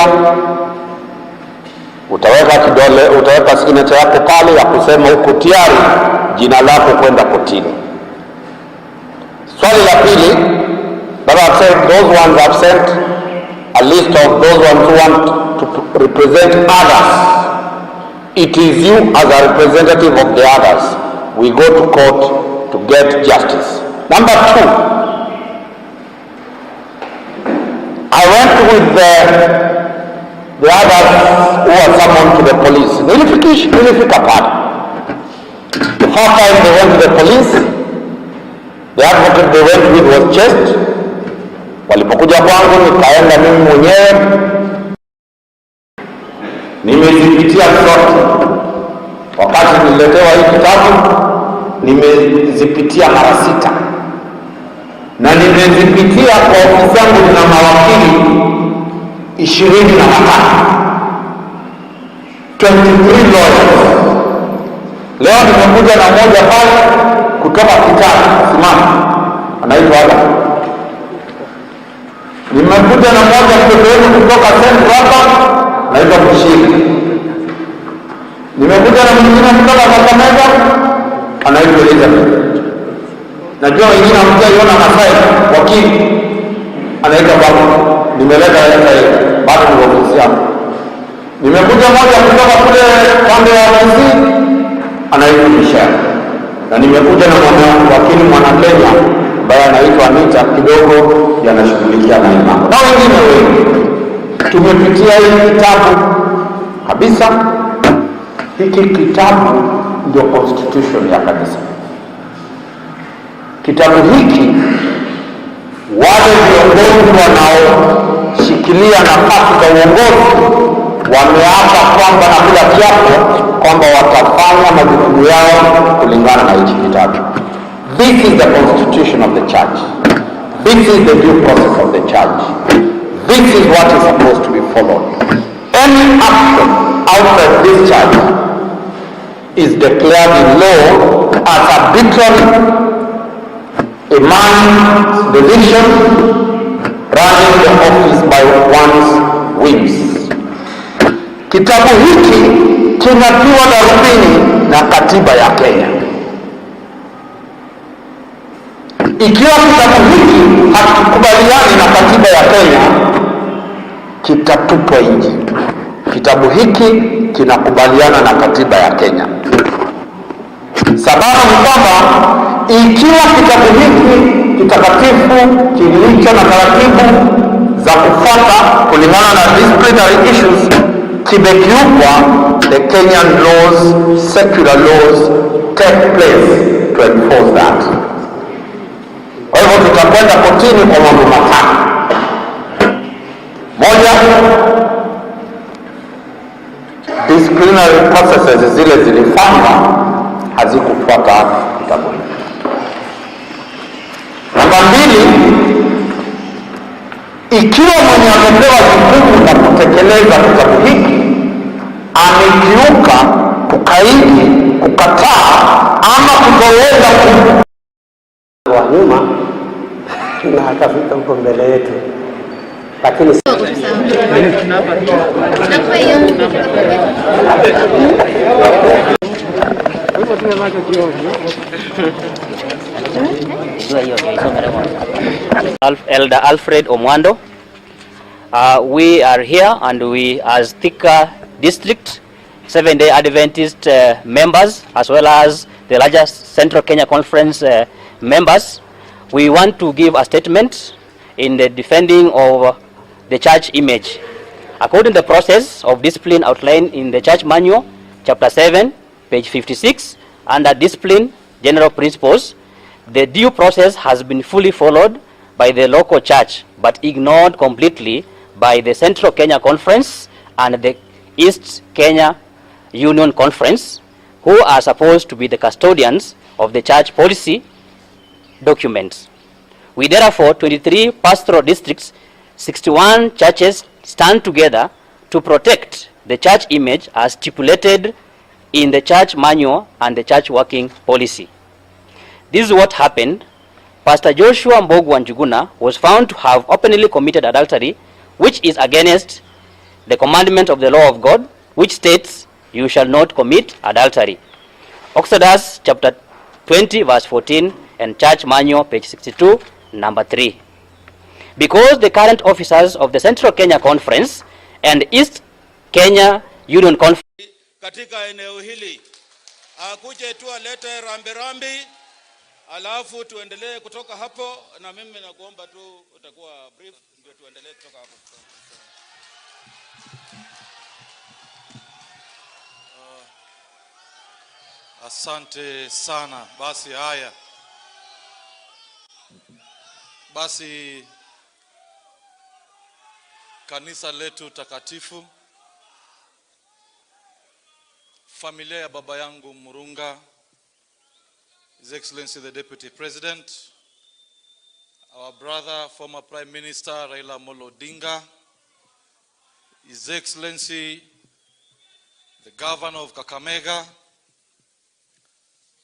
Speaker 11: utaweka kidole, utaweka signature yako pale ya kusema uko tayari jina lako kwenda kotini. Swali la pili, but I've said those ones have sent a list of those ones who want to represent others. It is you as a representative of the others. We go to court to get justice. Number two, I went with the others who were summoned to the police. Nilifika pale. The first time they went to the police, the advocate they went with was Chest. Walipokuja kwangu nikaenda mimi mwenyewe, nimezipitia zote. Wakati nililetewa hii kitabu nimezipitia mara 6, na nimezipitia kwa ofisi yangu na mawakili 25, 23 lawyers. Leo nimekuja na moja pale kutoka Kitale, simama, anaitwa Adam. Nimekuja na moja mtoto wenu kutoka Central hapa, anaitwa Kushiri. Nimekuja na mwingine kutoka Kakamega, anaitwa Elizabeth. Najua wengine hamjaiona Masai, wakili, anaitwa Babu. Nimeleta yeye bado ni ofisi yangu. Nimekuja moja kutoka kule pande ya ofisi, anaitwa Michelle. Na nimekuja na wakili mwana Kenya ambaye anaitwa Anita, kidogo yanashughulikia na imani. Na wengine wengi. Tumepitia hii kitabu kabisa. Hiki kitabu ndio constitution ya kanisa. Kitabu hiki wale viongozi wanaoshikilia nafasi za uongozi wameapa kwamba na kila kiapo kwamba watafanya majukumu yao kulingana na hiki kitabu. This is the constitution of the church. This is the due process of the church. This is what is supposed to be followed. Any action outside this church is declared in law as arbitrary, a man's decision running the office by one's whims. Kitabu hiki kinatiwa darubini na katiba ya Kenya. Ikiwa kitabu hiki hakikubaliani na katiba ya Kenya, kitatupwa nje. Kitabu hiki kinakubaliana na katiba ya Kenya. Sababu ni kwamba ikiwa kitabu hiki kitakatifu kilicho na taratibu za kufuata kulingana na disciplinary issues kimekiukwa, the Kenyan laws, secular laws take place to enforce that. Kwa hivyo hivyo tutakwenda kotini kwa mambo matano. Moja, disciplinary processes zile zilifanywa hazikufuata kitabu. Namba mbili, ikiwa mwenye amepewa jukumu la kutekeleza kitabu hiki amekiuka, kukaidi, kukataa ama kutoweza
Speaker 3: wa nyuma na akafika huko mbele yetu, lakini
Speaker 10: Elder Alfred Omwando. We are here and we as Thika District 7-day Adventist members, as well as the largest Central Kenya Conference members, we want to give a statement in the defending of the church image. According to the process of discipline outlined in the Church Manual, Chapter 7, page 56, under Discipline General Principles, the due process has been fully followed by the local church, but ignored completely by the Central Kenya Conference and the East Kenya Union Conference, who are supposed to be the custodians of the church policy documents. We therefore, 23 pastoral districts, 61 churches stand together to protect the church image as stipulated in the church manual and the church working policy. This is what happened. Pastor Joshua Mbogu Njuguna was found to have openly committed adultery, which is against the commandment of the law of God, which states, "You shall not commit adultery." Exodus chapter 20 verse 14 and Church Manual page 62 number 3. Because the current officers of the Central Kenya Conference and East Kenya Union Conference
Speaker 4: katika eneo hili akuje tu alete rambi, alafu tuendelee kutoka hapo, na mimi nakuomba tu utakuwa brief ndio tuendelee kutoka hapo. Asante sana. Basi haya. Basi kanisa letu takatifu, familia ya baba yangu Murunga, His Excellency the Deputy President, our brother former Prime Minister Raila Odinga, His Excellency the Governor of Kakamega,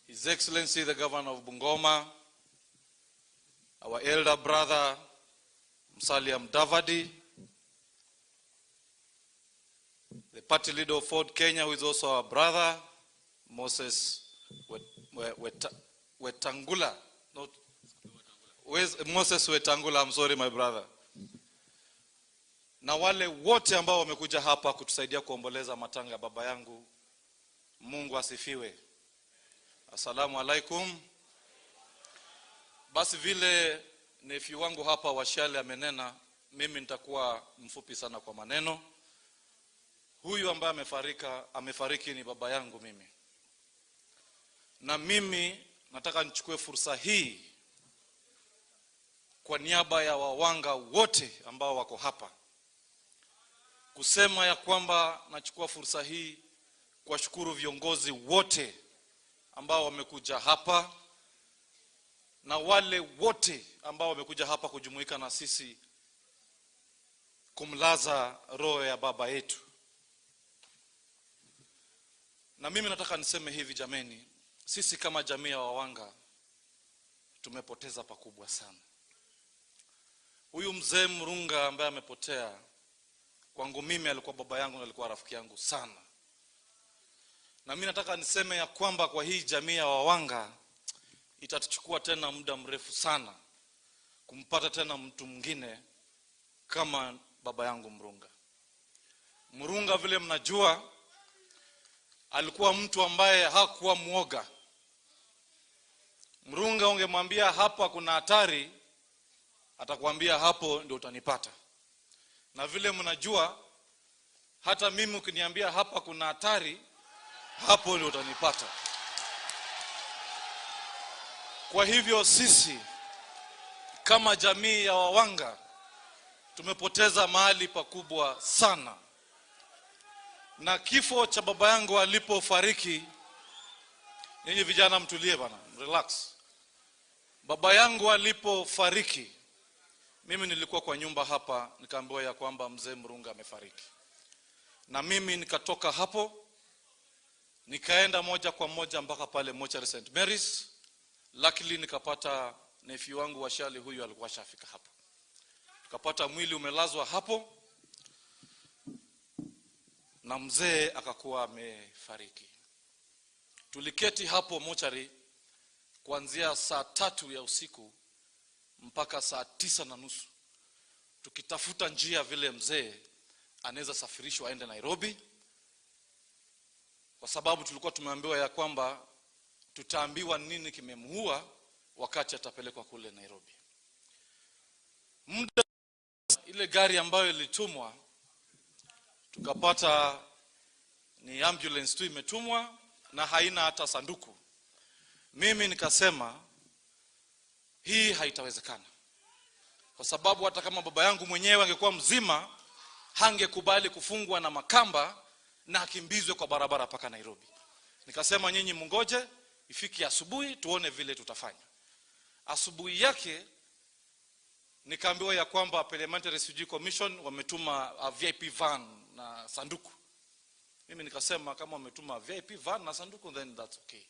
Speaker 4: His Excellency the Governor of Bungoma, our elder brother Musalia Mudavadi, the party leader of Ford Kenya, who is also our brother, Moses Wetangula. Moses Wetangula, I'm sorry my brother. Na wale wote ambao wamekuja hapa kutusaidia kuomboleza matanga ya baba yangu, Mungu asifiwe. Assalamu alaikum. Basi vile nephew wangu hapa Washale amenena, mimi nitakuwa mfupi sana kwa maneno. Huyu ambaye amefariki ni baba yangu mimi. Na mimi nataka nichukue fursa hii kwa niaba ya wawanga wote ambao wako hapa kusema ya kwamba nachukua fursa hii kwa shukuru viongozi wote ambao wamekuja hapa na wale wote ambao wamekuja hapa kujumuika na sisi kumlaza roho ya baba yetu. Na mimi nataka niseme hivi jameni, sisi kama jamii ya wawanga tumepoteza pakubwa sana. Huyu mzee Murunga ambaye amepotea, kwangu mimi alikuwa baba yangu na alikuwa rafiki yangu sana. Na mimi nataka niseme ya kwamba kwa hii jamii ya wawanga itatuchukua tena muda mrefu sana kumpata tena mtu mwingine kama baba yangu Murunga. Murunga vile mnajua alikuwa mtu ambaye hakuwa muoga. Murunga ungemwambia hapa kuna hatari, atakwambia hapo ndio utanipata. Na vile mnajua hata mimi ukiniambia hapa kuna hatari, hapo ndio utanipata. Kwa hivyo sisi kama jamii ya Wawanga tumepoteza mahali pakubwa sana. Na kifo cha baba yangu alipofariki, nyinyi vijana mtulie bana, relax. Baba yangu alipofariki, mimi nilikuwa kwa nyumba hapa, nikaambiwa ya kwamba mzee Murunga amefariki. Na mimi nikatoka hapo, nikaenda moja kwa moja mpaka pale Mochari St. Mary's. Luckily nikapata nephew wangu Washali, huyu alikuwa shafika hapo. Tukapata mwili umelazwa hapo na mzee akakuwa amefariki. Tuliketi hapo Mochari kuanzia saa 3 ya usiku mpaka saa 9:30 tukitafuta njia vile mzee anaweza safirishwa aende Nairobi, kwa sababu tulikuwa tumeambiwa ya kwamba tutaambiwa nini kimemuua wakati atapelekwa kule Nairobi. Muda ile gari ambayo ilitumwa tukapata ni ambulance tu imetumwa na haina hata sanduku. Mimi nikasema hii haitawezekana, kwa sababu hata kama baba yangu mwenyewe angekuwa mzima hangekubali kufungwa na makamba na akimbizwe kwa barabara paka Nairobi. Nikasema nyinyi mungoje ifiki asubuhi tuone vile tutafanya. Asubuhi yake nikaambiwa ya kwamba Parliamentary Refugee Commission wametuma VIP van na sanduku. Mimi nikasema kama wametuma VIP van na sanduku then that's okay.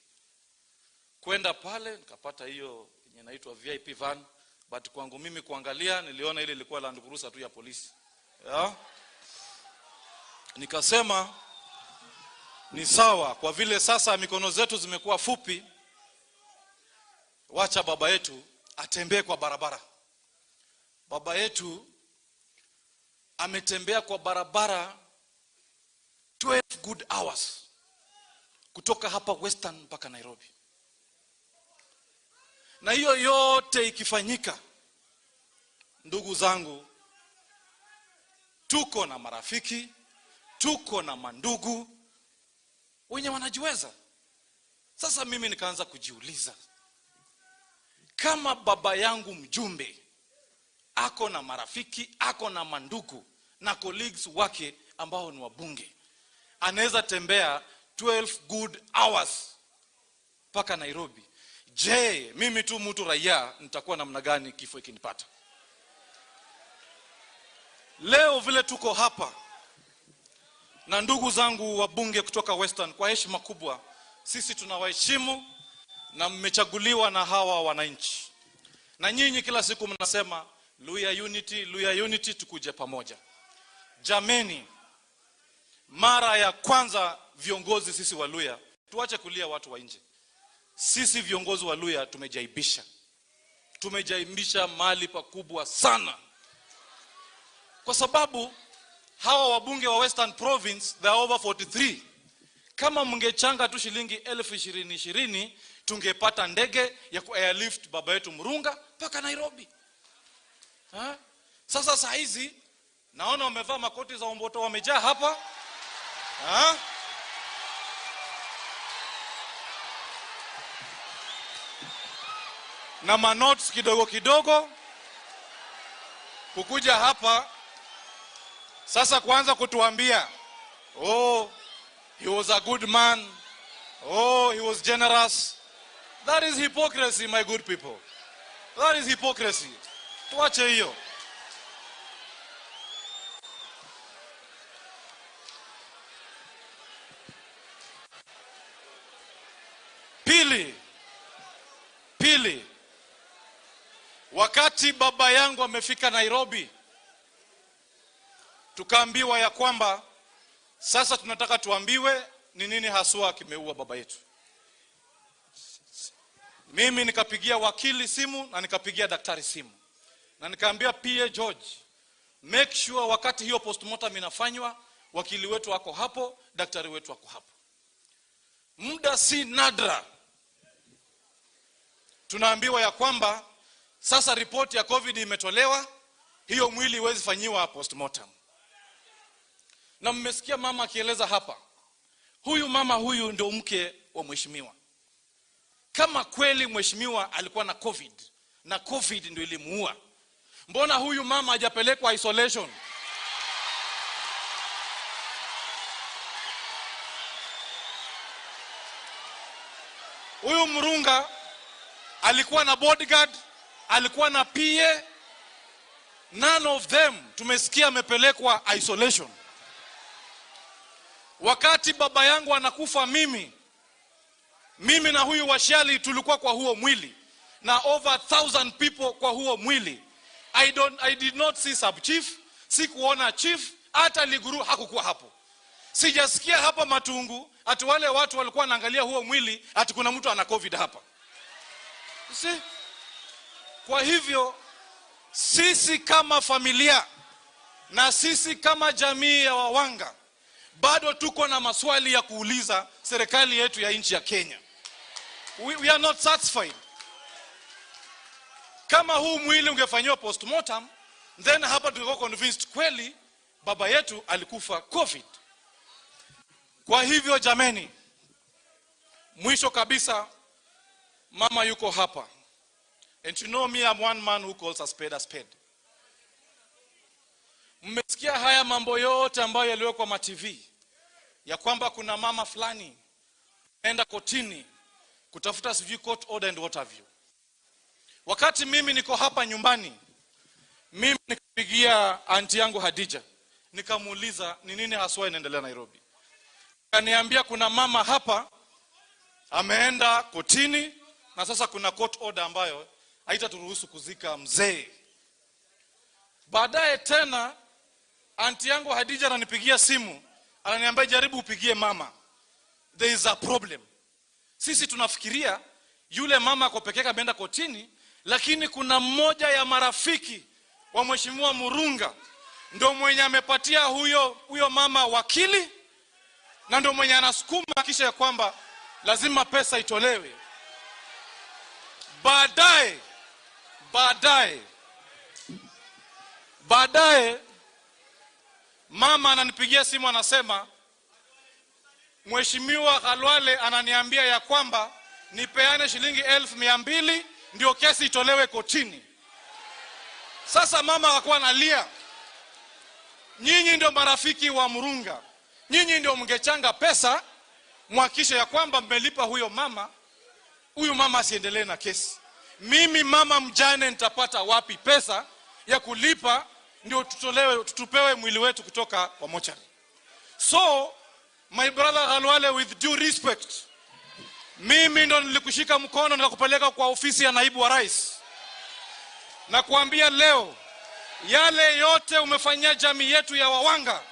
Speaker 4: Kwenda pale nikapata hiyo yenye inaitwa VIP van, but kwangu mimi kuangalia niliona ile ilikuwa Land Cruiser tu ya polisi. Nikasema ni sawa, kwa vile sasa mikono zetu zimekuwa fupi, wacha baba yetu atembee kwa barabara. Baba yetu ametembea kwa barabara 12 good hours kutoka hapa Western mpaka Nairobi. Na hiyo yote ikifanyika, ndugu zangu, tuko na marafiki, tuko na mandugu wenye wanajiweza. Sasa mimi nikaanza kujiuliza, kama baba yangu mjumbe ako na marafiki, ako na mandugu na colleagues wake ambao ni wabunge, anaweza tembea 12 good hours paka Nairobi, je, mimi tu mtu raia nitakuwa namna gani kifo ikinipata? Leo vile tuko hapa na ndugu zangu wabunge kutoka Western, kwa heshima kubwa, sisi tunawaheshimu na mmechaguliwa na hawa wananchi. Na nyinyi kila siku mnasema Luya unity, Luya unity, tukuje pamoja. Jameni, mara ya kwanza viongozi sisi wa Luya, tuache kulia watu wa nje. Sisi viongozi wa Luya tumejaibisha. Tumejaibisha mali pakubwa sana. Kwa sababu hawa wabunge wa Western Province, they are over 43. Kama mngechanga tu shilingi 20,020 tungepata ndege ya ku-airlift baba yetu Murunga paka Nairobi. Sasa saa hizi naona wamevaa makoti za omboto wamejaa hapa. Na manotes kidogo kidogo kukuja hapa sasa kuanza kutuambia, oh, he was a good man, oh, he was generous. That is hypocrisy, my good people. That is hypocrisy. Tuache hiyo. Pili, wakati baba yangu amefika Nairobi, tukaambiwa ya kwamba sasa tunataka tuambiwe ni nini haswa kimeua baba yetu. Mimi nikapigia wakili simu na nikapigia daktari simu. Na nikaambia PA George, make sure wakati hiyo postmortem inafanywa, wakili wetu wako hapo, daktari wetu wako hapo. Muda si nadra tunaambiwa ya kwamba sasa ripoti ya COVID imetolewa, hiyo mwili huwezi fanyiwa postmortem. Na mmesikia mama akieleza hapa, huyu mama huyu ndio mke wa mheshimiwa. Kama kweli mheshimiwa alikuwa na COVID na COVID ndio ilimuua. Mbona huyu mama hajapelekwa isolation? Huyu Murunga alikuwa na bodyguard, alikuwa na PA. None of them tumesikia amepelekwa isolation. Wakati baba yangu anakufa, mimi na huyu Washiali tulikuwa kwa huo mwili, na over 1,000 people kwa huo mwili. I did not see sub chief, sikuona chief, hata Liguru hakukuwa hapo. Sijasikia hapa Matungu ati wale watu walikuwa wanaangalia huo mwili ati kuna mtu ana COVID hapa. See? Kwa hivyo sisi kama familia na sisi kama jamii ya Wawanga bado tuko na maswali ya kuuliza serikali yetu ya nchi ya Kenya. We are not satisfied. Kama huu mwili ungefanywa postmortem, then hapa tungekuwa convinced kweli baba yetu alikufa COVID. Kwa hivyo jameni, mwisho kabisa, mama yuko hapa. And you know me, I'm one man who calls a spade a spade. Mmesikia haya mambo yote ambayo yaliwekwa kwa TV ya kwamba kuna mama fulani enda kotini kutafuta sijui court order and what have you. Wakati mimi niko hapa nyumbani, mimi nikapigia aunti yangu Hadija, nikamuuliza ni nini haswa inaendelea Nairobi. Kaniambia kuna mama hapa ameenda kotini na sasa kuna court order ambayo haitaturuhusu kuzika mzee. Baadaye tena aunti yangu Hadija ananipigia simu, ananiambia jaribu upigie mama, there is a problem. Sisi tunafikiria yule mama ako peke yake ameenda kotini, lakini kuna mmoja ya marafiki wa mheshimiwa Murunga ndio mwenye amepatia huyo mama wakili, na ndio mwenye anasukuma kisha ya kwamba lazima pesa itolewe. Baadaye mama ananipigia simu, anasema mheshimiwa Khalwale ananiambia ya kwamba nipeane shilingi 1,200 ndio kesi itolewe kotini. Sasa mama akawa analia, nyinyi ndio marafiki wa Murunga, nyinyi ndio mngechanga pesa muhakikishe ya kwamba mmelipa huyo mama asiendelee na kesi. Mimi mama mjane nitapata wapi pesa ya kulipa ndio tupewe mwili wetu kutoka kwa mochari? So my brother Khalwale, with due respect, mimi ndo nilikushika mkono nikakupeleka kwa ofisi ya naibu wa rais, na kuambia leo yale yote umefanyia jamii yetu ya Wawanga.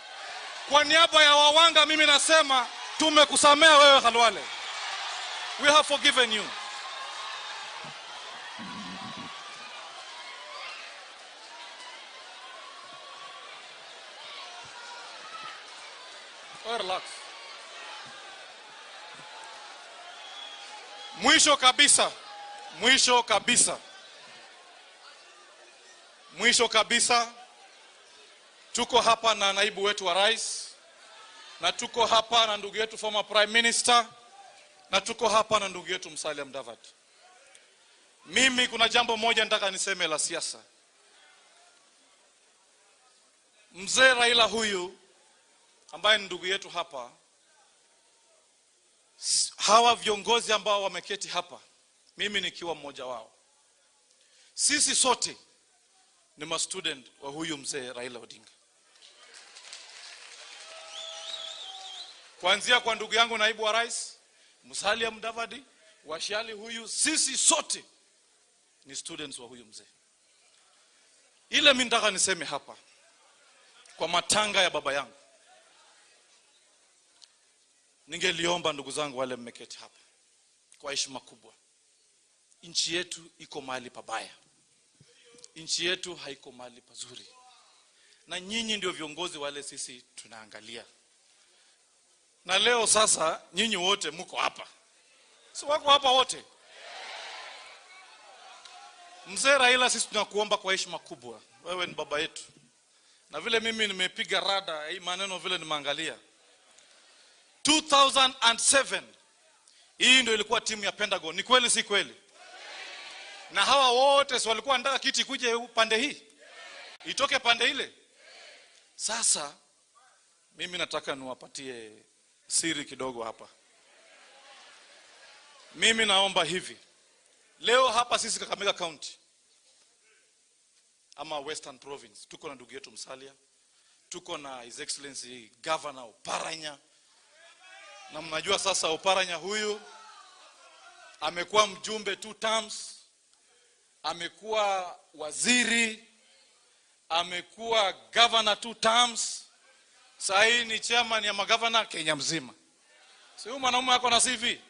Speaker 4: Kwa niaba ya Wawanga mimi nasema tumekusamea wewe Khalwale. We have forgiven you. Relax. Mwisho kabisa, tuko hapa na naibu wetu wa rais, na tuko hapa na ndugu yetu former prime minister, na tuko hapa na ndugu yetu Musalia Mudavadi. Mimi kuna jambo moja nataka niseme la siasa. Mzee Raila huyu ambaye ni ndugu yetu hapa, hawa viongozi ambao wameketi hapa, mimi nikiwa mmoja wao, sisi sote ni ma student wa huyu mzee Raila Odinga. Kuanzia kwa ndugu yangu naibu wa rais Musalia Mudavadi, Washiali huyu, sisi sote ni students wa huyu mzee. Ile mimi nataka niseme hapa kwa matanga ya baba yangu, ningeliomba ndugu zangu wale mmeketi hapa, kwa heshima kubwa, nchi yetu iko mahali pabaya, nchi yetu haiko mahali pazuri, na nyinyi ndio viongozi wale sisi tunaangalia. Na leo sasa nyinyi wote mko hapa, si wako hapa wote? Mzee Raila, sisi tunakuomba kwa heshima kubwa, wewe ni baba yetu, na vile mimi nimepiga rada hii maneno vile nimeangalia 2007 hii ndio ilikuwa timu ya Pentagon. Ni kweli si kweli? Na hawa wote si walikuwa wanataka kiti kuje pande hii, itoke pande ile. Sasa mimi nataka niwapatie siri kidogo hapa. Mimi naomba hivi, leo hapa sisi Kakamega County ama Western Province tuko na ndugu yetu Musalia, tuko na His Excellency Governor Oparanya. Na mnajua sasa Oparanya huyu amekuwa mjumbe 2 terms, amekuwa waziri, amekuwa governor 2 terms, sasa hii ni chairman ya magavana Kenya mzima. Si huyu mwanamume yako na CV?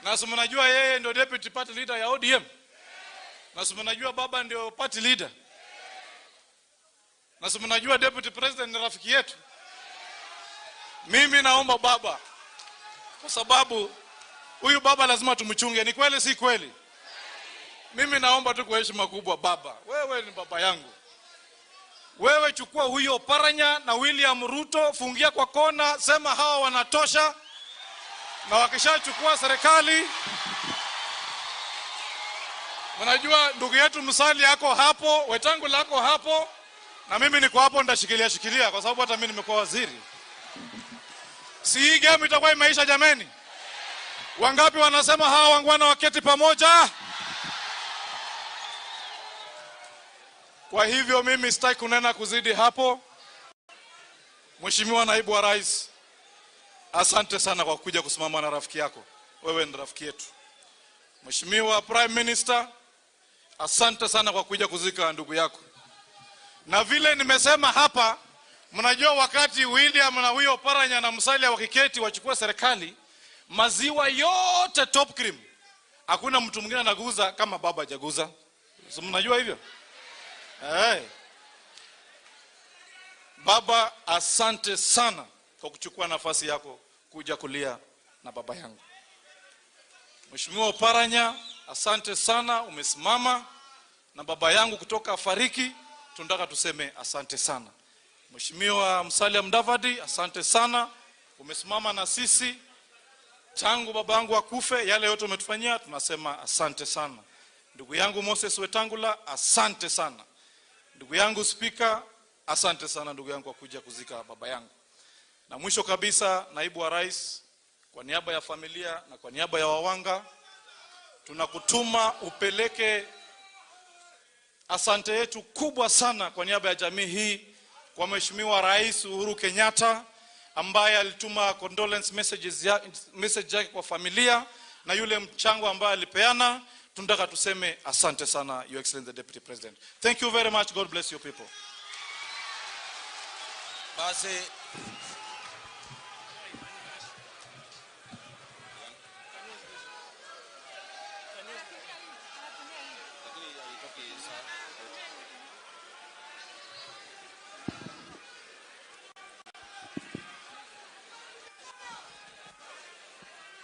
Speaker 4: Na sisi mnajua yeye ndio deputy party leader ya ODM. Na sisi mnajua baba ndio party leader. Na sisi mnajua deputy president ni rafiki yetu. Mimi naomba baba, kwa sababu huyu baba lazima tumchunge. Ni kweli si kweli? Mimi naomba tu kwa heshima kubwa, baba, wewe ni baba yangu. Wewe chukua huyo Oparanya na William Ruto, fungia kwa kona, sema hawa wanatosha. Na wakishachukua serikali, mnajua ndugu yetu Musalia yako hapo, Wetangu lako hapo, na mimi niko hapo ndashikilia kwa sababu hata mimi nimekuwa waziri. Si hii game itakuwa imeisha jameni? Wangapi wanasema hawa wangwana waketi pamoja? Kwa hivyo mimi sitaki kunena kuzidi hapo. Mheshimiwa Naibu wa Rais, asante sana kwa kuja kusimama na rafiki yako. Wewe ni rafiki yetu. Mheshimiwa Prime Minister, asante sana kwa kuja kuzika ndugu yako. Na vile nimesema hapa, mnajua wakati William na huyo Oparanya na Musalia wakiketi wachukua serikali, maziwa yote top cream, hakuna mtu mwingine anaguza kama baba hajaguza. So mnajua hivyo? Baba, asante sana kwa kuchukua nafasi yako kuja kulia na baba yangu. Mheshimiwa Oparanya, asante sana, umesimama na baba yangu kutoka fariki, tunataka tuseme asante sana. Mheshimiwa Musalia Mudavadi, asante sana, umesimama na sisi tangu baba yangu akufe, yale yote umetufanyia, tunasema asante sana. Ndugu yangu Moses Wetangula, asante sana. Ndugu yangu Speaker, asante sana ndugu yangu kwa kuja kuzika baba yangu. Na mwisho kabisa, Naibu wa Rais, kwa niaba ya familia na kwa niaba ya wawanga, tunakutuma upeleke asante yetu kubwa sana kwa niaba ya jamii hii kwa Mheshimiwa Rais Uhuru Kenyatta, ambaye alituma condolence message yake kwa familia na yule mchango ambaye alipeana. Tunataka tuseme asante sana, Your Excellency the Deputy President. Thank you very much. God bless you people.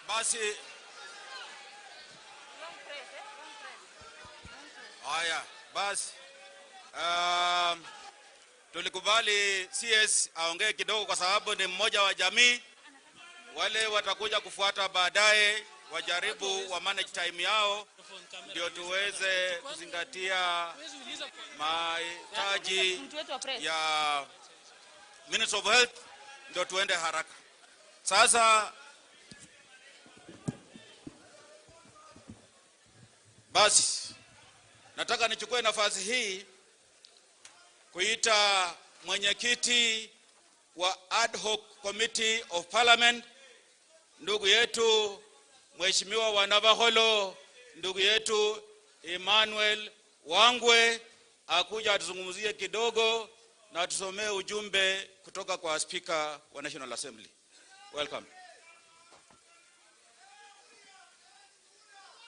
Speaker 17: Basi haya, basi tulikubali CS aongee kidogo kwa sababu ni mmoja wa jamii. Wale watakuja kufuata baadaye wajaribu wa manage time yao ndio tuweze kuzingatia mahitaji ya Minister of Health, ndio tuende haraka. Sasa basi nataka nichukue nafasi hii kuita mwenyekiti wa Hoc Committee of Parliament, ndugu yetu Mheshimiwa wa Navaholo, ndugu yetu Emmanuel Wangwe, akuja atuzungumzie kidogo na tusomee ujumbe kutoka kwa Speaker wa National Assembly. Welcome.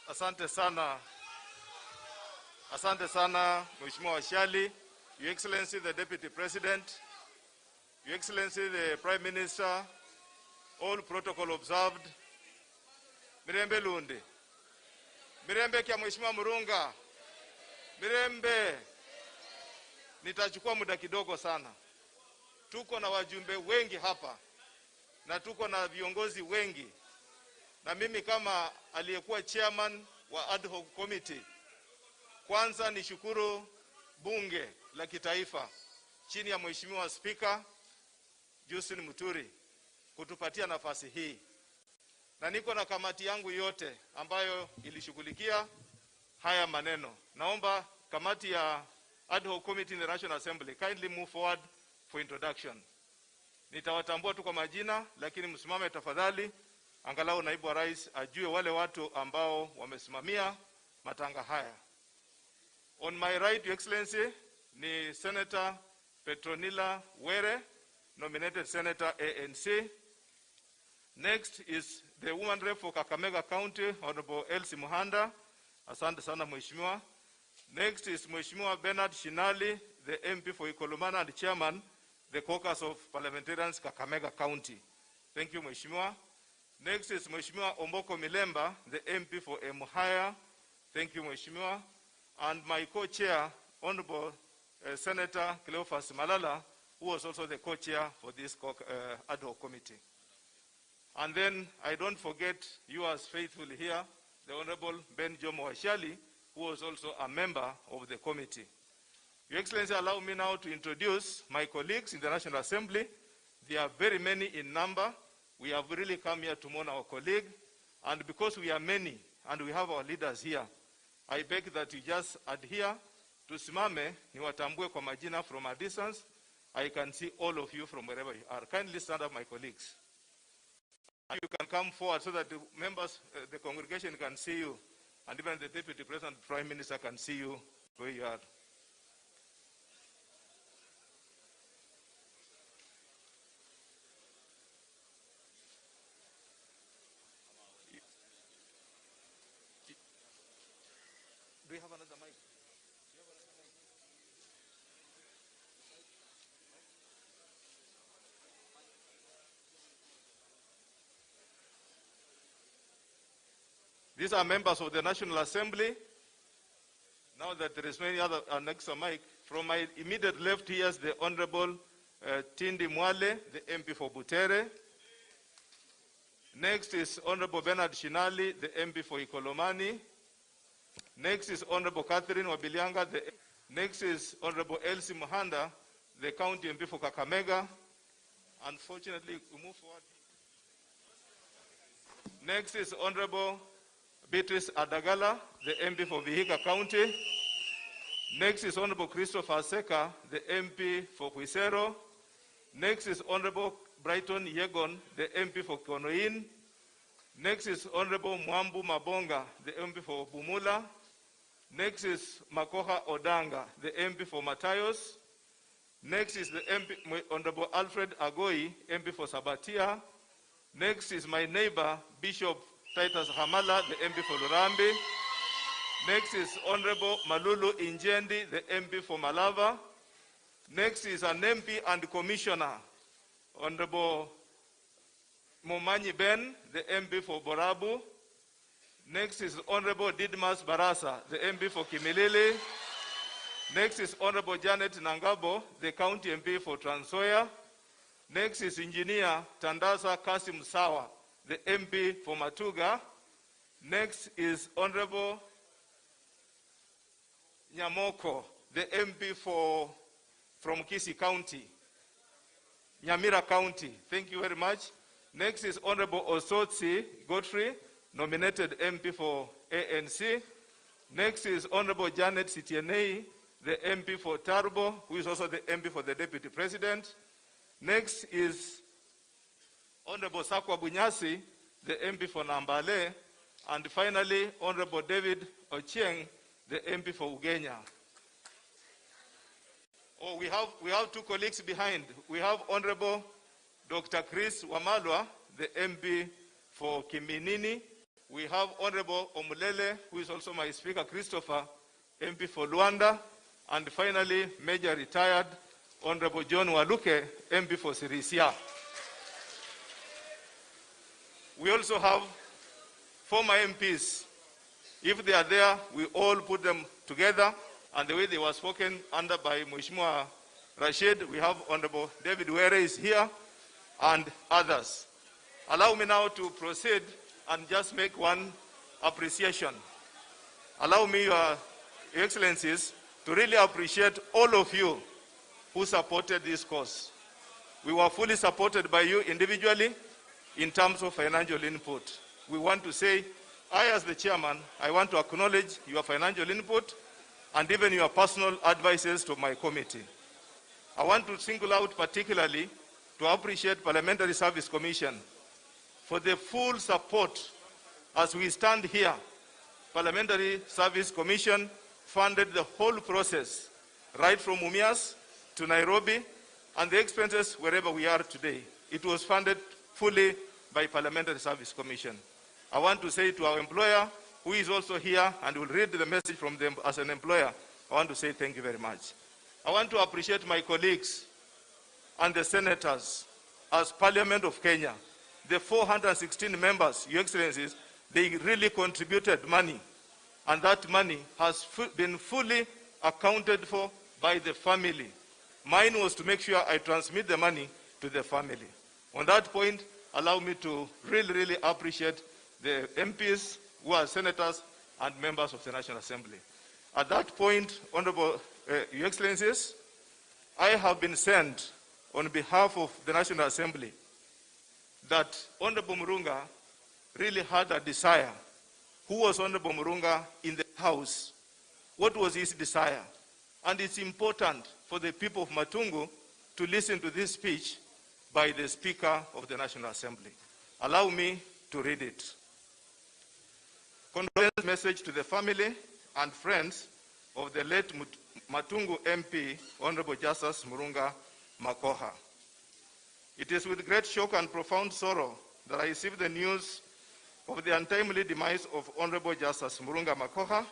Speaker 1: Asante sana. Asante sana Mheshimiwa Washali, Your Excellency the Deputy President, Your Excellency the Prime Minister, all protocol observed. Mirembe Lundi. Mirembe kia Mheshimiwa Murunga. Mirembe. Nitachukua muda kidogo sana. Tuko na wajumbe wengi hapa na tuko na viongozi wengi. Na mimi kama aliyekuwa chairman wa Hoc Committee
Speaker 17: Kwanza nishukuru bunge la kitaifa chini ya Mheshimiwa Spika Justin Muturi kutupatia nafasi hii. Na niko na kamati yangu yote ambayo ilishughulikia haya maneno. Naomba kamati ya Hoc Committee in the National Assembly kindly move forward for introduction. Nitawatambua tu kwa majina, lakini msimame tafadhali, angalau naibu wa rais ajue wale watu ambao wamesimamia matanga haya. On my right, Your Excellency, ni Senator Petronila Were, nominated Senator ANC. Next is the woman rep for Kakamega County, Honorable Elsie Muhanda. Asante sana Mheshimiwa. Next is Mheshimiwa Bernard Shinali, the MP for Ikolomana and Chairman, the Caucus of Parliamentarians, Kakamega County. Thank you, Mheshimiwa. Next is Mheshimiwa Omboko Milemba, the MP for Emuhaya. Thank you, Mheshimiwa. And my co-chair, Honorable Senator Cleophas Malala, who was also the co-chair for this ad hoc committee. And then I don't forget you as faithfully here, the Honorable Ben Jomo Washali, who was also a member of the committee. Your Excellency, allow me now to introduce my colleagues in the National Assembly. They are very many in number. We have really come here to mourn our colleague. And because we are many and we have our leaders here, I beg that you just adhere to simame, niwatambue kwa majina from a distance. I can see all of you from wherever you are. Kindly stand up, my colleagues. You can come forward so that the members, the congregation can see you, and even the Deputy President, Prime Minister can see you where you are. Do you have another mic? These are members of the National Assembly. Now that there is many other next mic, from my immediate left here is the Honorable Tindi Mwale, the MP for Butere. Next is Honorable Bernard Shinali, the MP for Ikolomani. Next is Honorable Catherine Wabilianga. Next is Honorable Elsie Muhanda, the County MP for Kakamega. Unfortunately, we move forward. Next is Honorable Beatrice Adagala, the MP for Vihiga County. Next is Honorable Christopher Seka, the MP for Huisero. Next is Honorable Brighton Yegon, the MP for Konoin. Next is Honorable Mwambu Mabonga, the MP for Bumula. Next is Makoha Odanga, the MP for Matayos. Next is the MP, Honorable Alfred Agoi, MP for Sabatia. Next is my neighbor, Bishop Titus Hamala, the MP for Lurambi. Next is Honorable Malulu Injendi, the MP for Malava. Next is an MP and Commissioner, Honorable Momanyi Ben, the MP for Borabu. Next is Honorable Didmas Barasa, the MP for Kimilili. Next is Honorable Janet Nangabo, the County MP for Trans Nzoia. Next is Engineer Tandasa Kasim Sawa, the MP for Matuga. Next is Honorable Nyamoko, the MP from Kisii County, Nyamira County. Thank you very much. Next is Honorable Osotsi Godfrey, nominated MP for ANC. Next is Honorable Janet Sitienei, the MP for Tarbo, who is also the MP for the Deputy President. Next is Honorable Sakwa Bunyasi, the MP for Nambale. And finally, Honorable David Ochieng, the MP for Ugenya. Oh, we have two colleagues behind. We have Honorable Dr. Chris Wamalwa, the MP for Kiminini. We have Honorable Omulele, who is also my speaker, Christopher, MP for Luanda. And finally, Major Retired Honorable John Waluke, MP for Sirisia. We also have former MPs. If they are there, we all put them together. And the way they were spoken under by Mheshimiwa Rashid, we have Honorable David Were is here and others. Allow me now to proceed and just make one appreciation. Allow me, Your Your Excellencies, to really appreciate all of you who supported this cause. We were fully supported by you individually in terms of financial input. We want to say, I as the chairman, I want to acknowledge your financial input and even your personal advices to my committee. I want to single out particularly to appreciate Parliamentary Service Commission for the full support as we stand here. Parliamentary Service Commission funded the whole process, right from Mumias to Nairobi, and the expenses wherever we are today. It was funded fully by Parliamentary Service Commission. I want to say to our employer, who is also here and will read the message from them as an employer, I want to say thank you very much. I want to appreciate my colleagues and the senators as Parliament of Kenya. The 416 members, Your Excellencies, they really contributed money, and that money has been fully accounted for by the family. Mine was to make sure I transmit the money to the family. On that point, allow me to really appreciate the MPs who are senators and members of the National Assembly. At that point, Honorable Your Excellencies, I have been sent on behalf of the National Assembly that Honorable Murunga really had a desire. Who was Honorable Murunga in the House? What was his desire? And it's important for the people of Matungu to listen to this speech by the Speaker of the National Assembly. Allow me to read it. Condolence message to the family and friends of the late Matungu MP, Honorable Justice Murunga Makoha. It is with great shock and profound sorrow that I received the news of the untimely demise of Honorable Justice Murunga Makoha,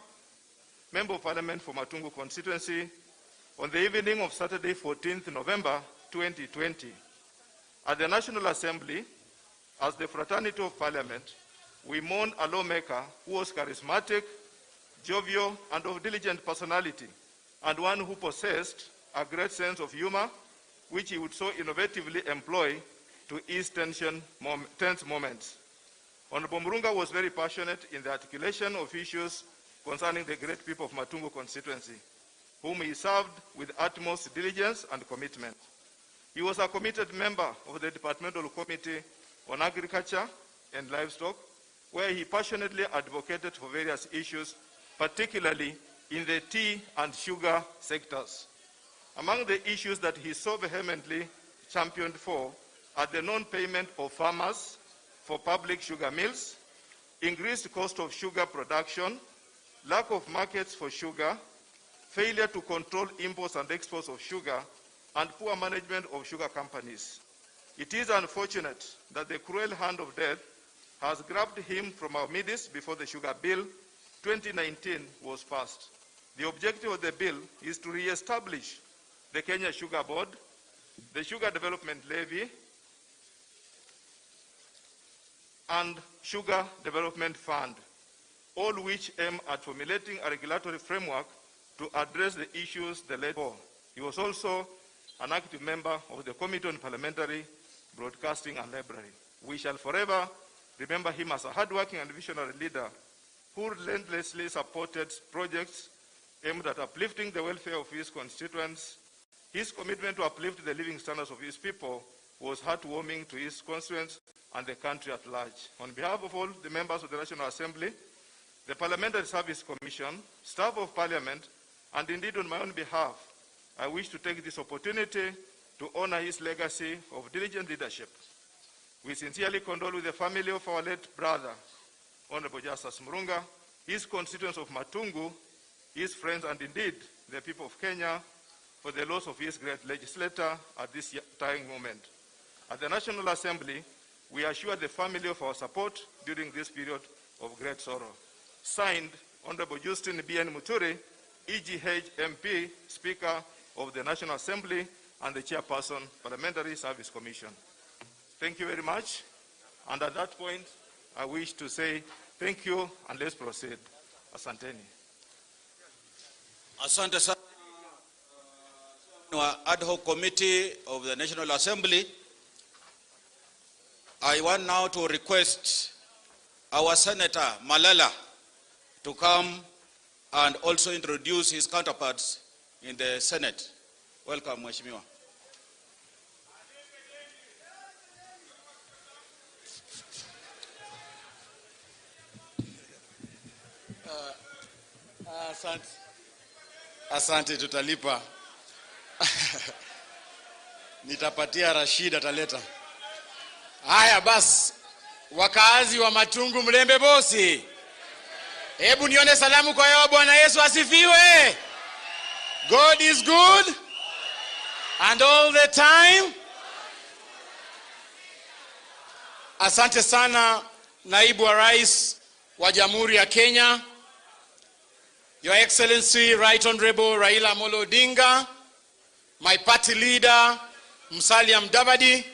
Speaker 17: Member of Parliament for Matungu Constituency, on the evening of Saturday, 14th November 2020. At the National Assembly, as the Fraternity of Parliament, we mourn a lawmaker who was charismatic, jovial, and of diligent personality, and one who possessed a great sense of humor, which he would so innovatively employ to ease tense moments. Honorable Murunga was very passionate in the articulation of issues concerning the great people of Matungu constituency, whom he served with utmost diligence and commitment. He was a committed member of the Departmental Committee on Agriculture and Livestock, where he passionately advocated for various issues, particularly in the tea and sugar sectors. Among the issues that he so vehemently championed for are the non-payment of farmers for public sugar mills, increased cost of sugar production, lack of markets for sugar, failure to control imports and exports of sugar, and poor management of sugar companies. It is unfortunate that the cruel hand of death has grabbed him from our midst before the Sugar Bill 2019 was passed. The objective of the bill is to re-establish the Kenya Sugar Board, the Sugar Development Levy, and Sugar Development Fund, all which aim at formulating a regulatory framework to address the issues they laid for. He was also an active member of the Committee on Parliamentary, Broadcasting and Library. We shall forever remember him as a hardworking and visionary leader who relentlessly supported projects aimed at uplifting the welfare of his constituents. His commitment to uplift the living standards of his people was heartwarming to his constituents and the country at large. On behalf of all the members of the National Assembly, the Parliamentary Service Commission, staff of Parliament, and indeed on my own behalf, I wish to take this opportunity to honor his legacy of diligent leadership. We sincerely condole with the family of our late brother, Honorable Justice Murunga, his constituents of Matungu, his friends, and indeed the people of Kenya for the loss of his great legislator at this trying moment. At the National Assembly, we assure the family of our support during this period of great sorrow. Signed, Honorable Justin B.N. Muturi, EGH MP, Speaker of the National Assembly, and the Chairperson, Parliamentary Service Commission. Thank you very much. And at that point, I wish to say thank you and let's proceed. Asanteni. Asante sana. Ad hoc committee of the National Assembly. I want now to request our Senator Malala to come and also introduce his counterparts in the Senate. Welcome, Mheshimiwa. Asante, tutalipa. Nitapatia Rashid ataleta. Haya basi, wakaazi wa Matungu Mlembe Bosi, hebu nione salamu kwa yao. Bwana Yesu asifiwe. God is good and all the time. Asante sana Naibu wa Rais wa Jamhuri ya Kenya, Your Excellency Right Honorable Raila Amolo Odinga, my party leader Musalia Mudavadi,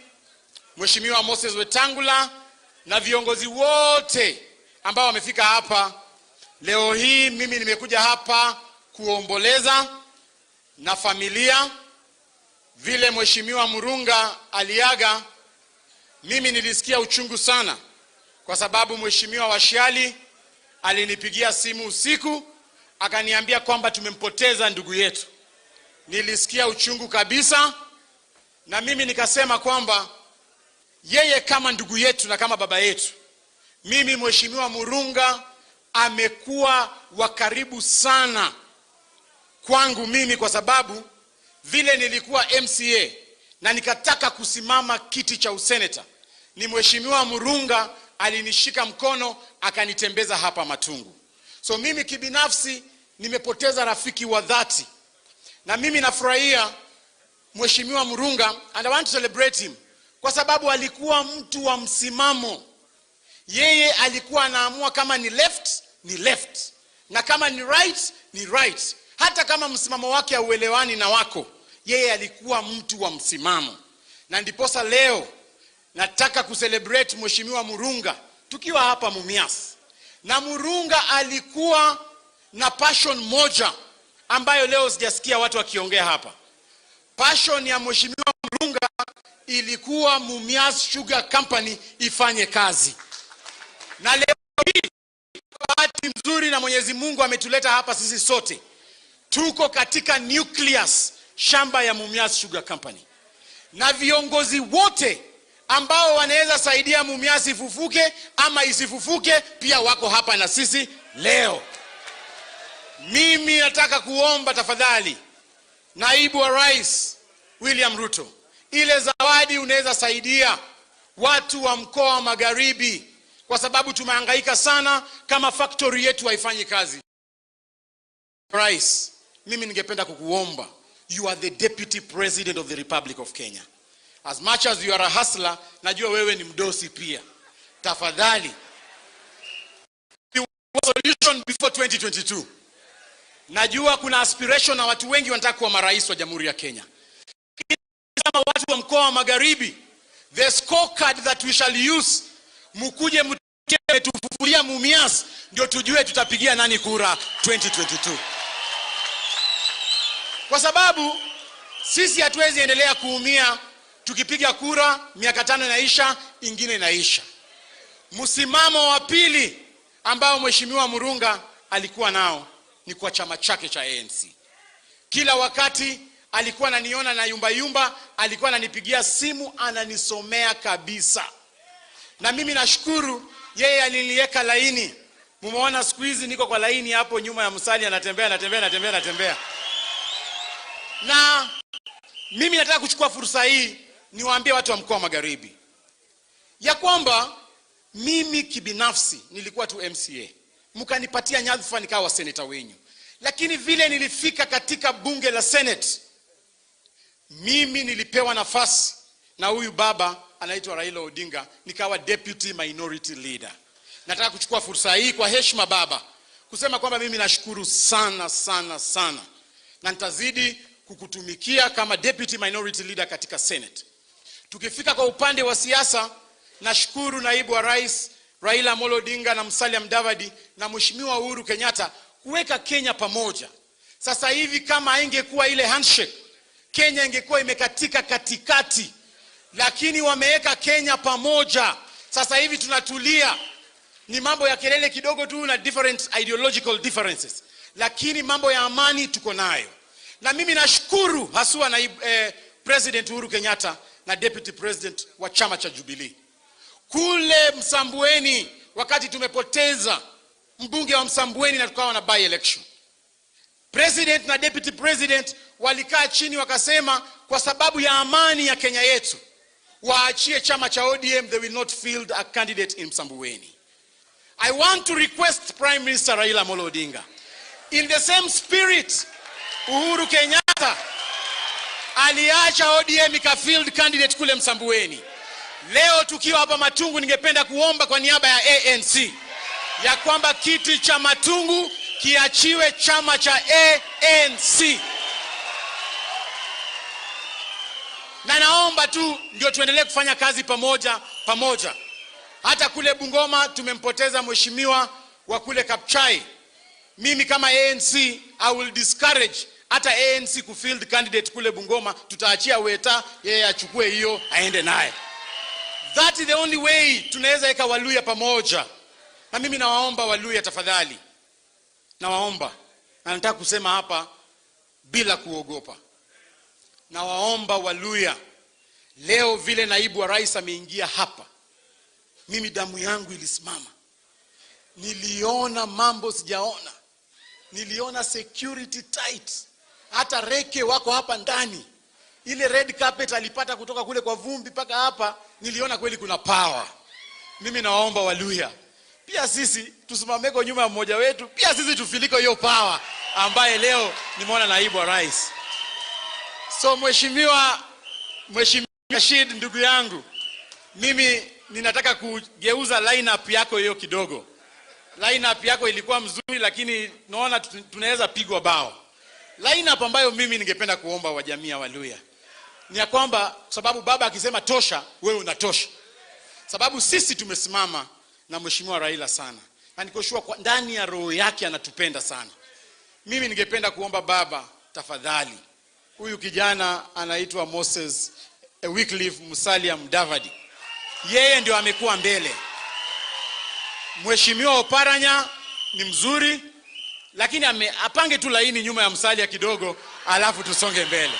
Speaker 17: Mheshimiwa Moses Wetangula na viongozi wote ambao wamefika hapa leo hii. Mimi nimekuja hapa kuomboleza na familia. Vile Mheshimiwa Murunga aliaga, mimi nilisikia uchungu sana, kwa sababu Mheshimiwa Washiali alinipigia simu usiku akaniambia kwamba tumempoteza ndugu yetu. Nilisikia uchungu kabisa, na mimi nikasema kwamba yeye kama ndugu yetu na kama baba yetu, mimi Mheshimiwa Murunga amekuwa wa karibu sana kwangu mimi, kwa sababu vile nilikuwa MCA na nikataka kusimama kiti cha useneta, ni Mheshimiwa Murunga alinishika mkono akanitembeza hapa Matungu. So mimi kibinafsi nimepoteza rafiki wa dhati, na mimi nafurahia Mheshimiwa Murunga and I want to celebrate him kwa sababu alikuwa mtu wa msimamo. Yeye alikuwa anaamua kama ni left ni left, na kama ni right ni right. Hata kama msimamo wake hauelewani na wako, yeye alikuwa mtu wa msimamo. Na ndiposa leo nataka kucelebrate Mheshimiwa Murunga tukiwa hapa Mumias. Na Murunga alikuwa na passion moja ambayo leo sijasikia watu wakiongea hapa. Passion ya Mheshimiwa Murunga ilikuwa Mumias Sugar Company ifanye kazi. Na leo hii bahati nzuri na Mwenyezi Mungu ametuleta hapa sisi sote. Tuko katika nucleus shamba ya Mumias Sugar Company. Na viongozi wote ambao wanaweza saidia Mumias ifufuke ama isifufuke pia wako hapa na sisi leo. Mimi nataka kuomba tafadhali Naibu wa Rais William Ruto, ile zawadi unaweza saidia watu wa mkoa wa Magharibi, kwa sababu tumehangaika sana kama factory yetu haifanyi kazi. Rais, mimi ningependa kukuomba, you are the Deputy President of the Republic of Kenya. As much as you are a hustler, najua wewe ni mdosi pia. Tafadhali, solution before 2022. Najua kuna aspiration na watu wengi wanataka kuwa marais wa Jamhuri ya Kenya. Kama watu wa mkoa wa Magharibi, the scorecard that we shall use, mkuje mtufufulia Mumias, ndio tujue tutapigia nani kura 2022. Kwa sababu sisi hatuwezi endelea kuumia tukipiga kura miaka 5 inaisha, ingine inaisha. Msimamo wa pili ambao Mheshimiwa Murunga alikuwa nao ni kwa chama chake cha ANC. Kila wakati alikuwa ananiona na yumba, alikuwa ananipigia simu ananisomea kabisa. Na mimi nashukuru yeye aliniweka laini. Mumeona siku hizi niko kwa laini hapo nyuma ya Musalia, natembea. Na mimi nataka kuchukua fursa hii niwaambie watu wa mkoa wa Magharibi ya kwamba mimi kibinafsi nilikuwa tu MCA. Mkanipatia nyadhifa nikawa seneta wenyu. Lakini vile nilifika katika bunge la Senate, mimi nilipewa nafasi na huyu baba anaitwa Raila Odinga, nikawa Deputy Minority Leader. Nataka kuchukua fursa hii kwa heshima baba kusema kwamba mimi nashukuru sana sana sana, na nitazidi kukutumikia kama Deputy Minority Leader katika Senate. Tukifika kwa upande wa siasa, nashukuru Naibu wa Rais Raila Amolo Odinga na Musalia Mudavadi na Mheshimiwa Uhuru Kenyatta kuweka Kenya pamoja. Sasa hivi kama haingekuwa ile handshake, Kenya ingekuwa imekatika katikati, lakini wameweka Kenya pamoja. Sasa hivi tunatulia. Ni mambo ya kelele kidogo tu na different ideological differences,
Speaker 14: lakini mambo ya amani tuko nayo. Na mimi nashukuru haswa na President Uhuru Kenyatta na Deputy President wa chama cha Jubilee. Kule Msambweni, wakati tumepoteza mbunge wa Msambweni na tukawa na by election, President na Deputy President walikaa chini wakasema kwa sababu ya amani ya Kenya yetu waachie chama cha ODM, they will not field a candidate in Msambweni. I want to request Prime Minister Raila Amolo Odinga, in the same spirit Uhuru Kenyatta aliacha ODM ika field candidate kule Msambweni. Leo tukiwa hapa Matungu, ningependa kuomba kwa niaba ya ANC ya kwamba kiti cha Matungu kiachiwe chama cha ANC. Na naomba tu ndio tuendelee kufanya kazi pamoja. Hata kule Bungoma tumempoteza mheshimiwa wa kule Kapchai. Mimi kama ANC, I will discourage hata ANC kufield candidate kule Bungoma. Tutaachia Weta yeye achukue hiyo aende naye. That is the only way tunaweza eka Waluya pamoja. Na mimi nawaomba Waluya tafadhali. Nawaomba. Na nataka kusema hapa bila kuogopa. Nawaomba Waluya, leo vile naibu wa rais ameingia hapa, mimi damu yangu ilisimama. Niliona mambo sijaona. Niliona security tight. Hata reke wako hapa ndani. Ile red carpet alipata kutoka kule kwa vumbi paka hapa, niliona kweli kuna power. Mimi nawaomba Waluya, pia sisi tusimame kwa nyuma ya mmoja wetu, pia sisi tufiliko hiyo power ambaye leo nimeona naibu wa rais. So Mheshimiwa Rashid, ndugu yangu, mimi ninataka kugeuza lineup yako hiyo kidogo. Lineup yako ilikuwa mzuri, lakini naona tunaweza pigwa bao. Lineup ambayo mimi ningependa kuomba wa jamii ya Waluya ni ya kwamba, sababu baba akisema tosha, wewe unatosha. Sababu sisi tumesimama na Mheshimiwa Raila sana. Na nikoshua kwa ndani ya roho yake anatupenda sana. Mimi ningependa kuomba baba, tafadhali, huyu kijana anaitwa Moses Wycliffe Musalia Mudavadi, yeye ndio amekuwa mbele. Mheshimiwa Oparanya ni mzuri, lakini apange tu laini nyuma ya Musalia kidogo, alafu tusonge mbele.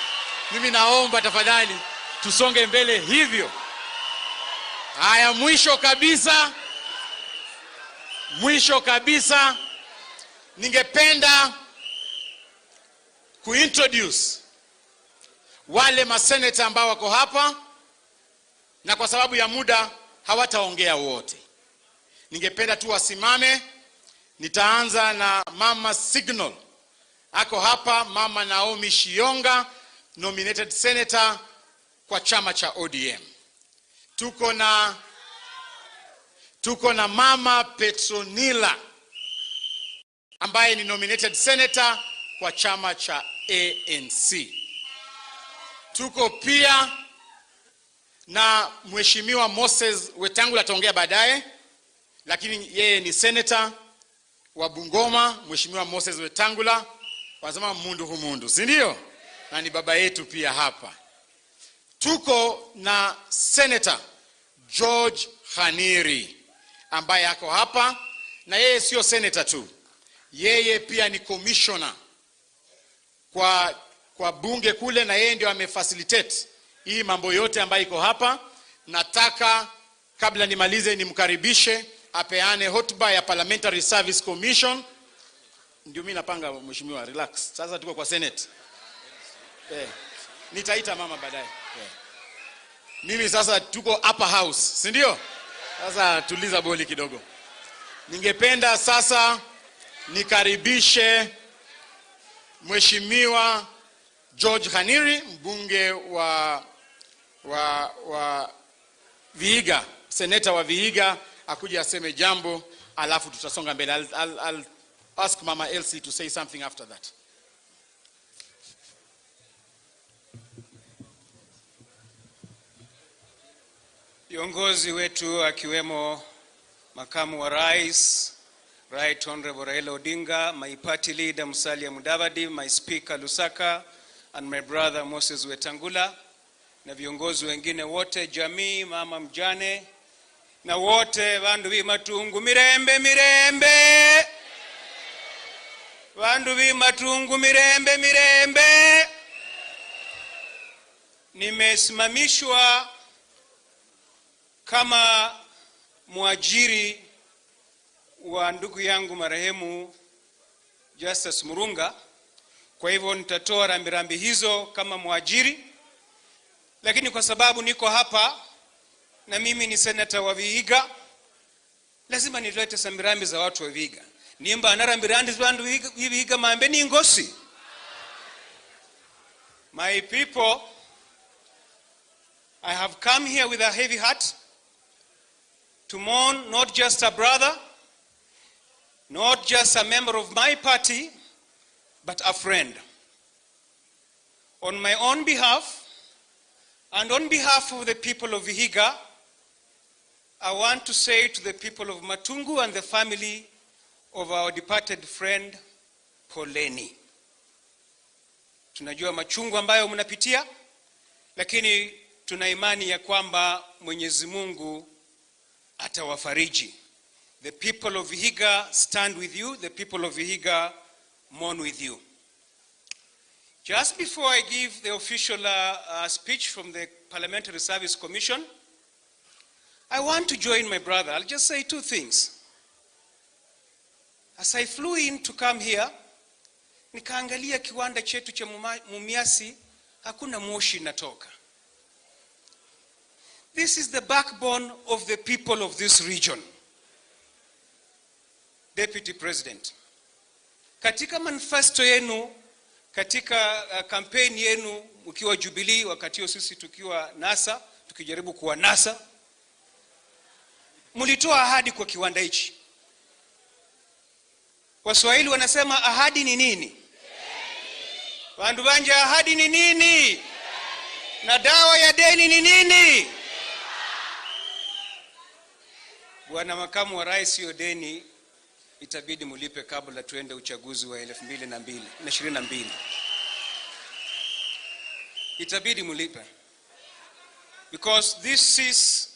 Speaker 14: Mimi naomba tafadhali tusonge mbele hivyo. Haya, mwisho kabisa ningependa kuintroduce wale maseneta ambao wako hapa, na kwa sababu ya muda hawataongea wote. Ningependa tu wasimame. Nitaanza na Mama Signal. Ako hapa Mama Naomi Shionga, nominated senator kwa chama cha ODM. Tuko na Mama Petronila ambaye ni nominated senator kwa chama cha ANC. Tuko pia na Mheshimiwa Moses Wetangula, ataongea baadaye, lakini yeye ni senator wa Bungoma. Mheshimiwa Moses Wetangula wanasema mundu, si ndio? Na ni baba yetu pia hapa. Tuko na Senator George Khaniri ambaye ako hapa, na yeye sio senator tu, yeye pia ni commissioner kwa bunge kule, na yeye ndio amefacilitate hii mambo yote ambayo iko hapa. Nataka kabla nimalize nimkaribishe apeane hotuba ya Parliamentary Service Commission. Ndio mimi napanga, mheshimiwa, relax. Sasa tuko kwa Senate. Nitaita mama baadaye. Mimi sasa tuko upper house, si ndio? Sasa tuliza boli kidogo. Ningependa sasa nikaribishe Mheshimiwa George Khaniri, mbunge wa Vihiga, seneta wa Vihiga, akuje aseme jambo, alafu tutasonga mbele. I'll ask Mama Elsie to say something after that.
Speaker 18: Viongozi wetu akiwemo makamu wa rais, Right Honorable Raila Odinga, my party leader Musalia Mudavadi, my speaker Lusaka, and my brother Moses Wetangula, na viongozi wengine wote, jamii, mama mjane, na wote vandu vi Matungu, mirembe. Vandu vi Matungu mirembe mirembe. Nimesimamishwa kama mwajiri wa ndugu yangu marehemu Justice Murunga. Kwa hivyo nitatoa rambirambi hizo kama mwajiri, lakini kwa sababu niko hapa na mimi ni senata wa Vihiga, lazima nilete rambirambi za watu wa Vihiga. Nimba na rambirambi za watu wa Vihiga mambe ni ngosi. My people, I have come here with a heavy heart to mourn not just a brother, not just a member of my party, but a friend. On my own behalf and on behalf of the people of Vihiga, I want to say to the people of Matungu and the family of our departed friend, poleni. Tunajua machungu ambayo mnapitia, lakini tuna imani ya kwamba Mwenyezi Mungu atawafariji. The people of Vihiga stand with you. The people of Vihiga mourn with you. Just before I give the official speech from the Parliamentary Service Commission, I want to join my brother. I'll just say two things. As I flew in to come here, nikaangalia kiwanda chetu cha Mumias, hakuna moshi natoka. This is the backbone of the people of this region. Deputy President, katika manifesto yenu, katika campaign yenu ukiwa Jubilee, wakati sisi tukiwa NASA, tukijaribu kuwa NASA, mulitoa ahadi kwa kiwanda hichi. Waswahili wanasema ahadi ni nini? Wandu banja, ahadi ni nini? Na dawa ya deni ni nini? Bwana makamu wa rais, hiyo deni itabidi mulipe kabla tuende uchaguzi wa 2022. Itabidi mulipe. Because this is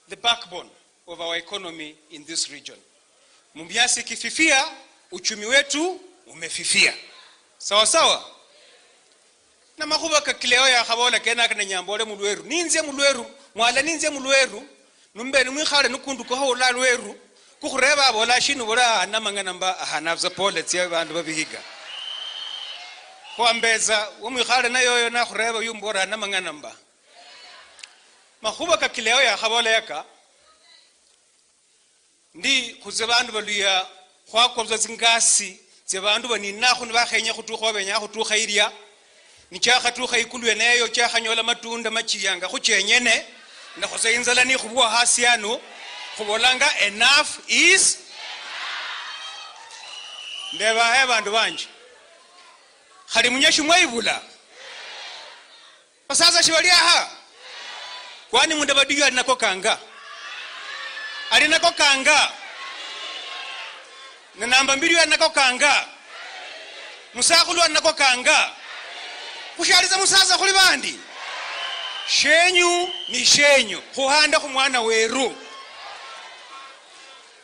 Speaker 18: the backbone of our economy in this region. Mumias kififia, uchumi wetu umefifia. Sawa sawa? Na makuba kakileo ya khabola kena kana nyambole mulweru. Ninze mulweru, mwala ninze mulweru. Numbe numwikhale nukunduko hola lweru. Kukhureba abola shinu bora namangana mba ahanavza pole tsia bandu babihiga. Kwambeza umwikhale nayo na khureba yumbora namangana mba. Makuba kakileo ya khabola yaka ndi kuzebandu baluya khwakobza zingasi zebandu baninakho nibakhenya khutukho benya khutukha iria nichakha tukha ikulwe nayo chakhanyola matunda machiyanga khuchenyene ndakhoza inzala ni khubwa hasiano khubolanga enough is ndeba bandu banje khali munyeshi mwaibula sasa shibali aha kwani munde badiyo alinako kanga alinako kanga na namba mbili alinako kanga musakhulu alinako kanga kushaliza musaza khuli bandi shenyu ni shenyu khuhanda khumwana weru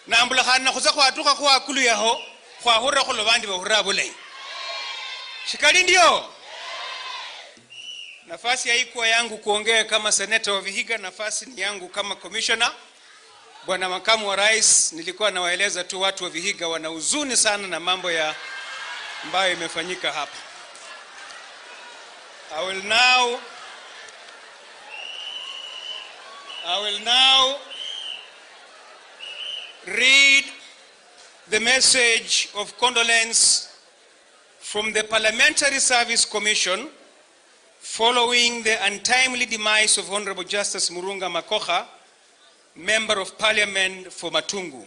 Speaker 18: nambula khana khuza khwatuka khwakulu yaho khwahura khulo bandi bahura bulai shikali ndio nafasi haikuwa yangu kuongea kama seneta wa Vihiga, nafasi ni yangu kama commissioner. Bwana makamu wa rais, nilikuwa nawaeleza tu watu wa Vihiga wana huzuni sana na mambo ya ambayo imefanyika hapa. I will now read the message of condolence from the Parliamentary Service Commission following the untimely demise of Honorable Justice Murunga Makoha, Member of Parliament for Matungu.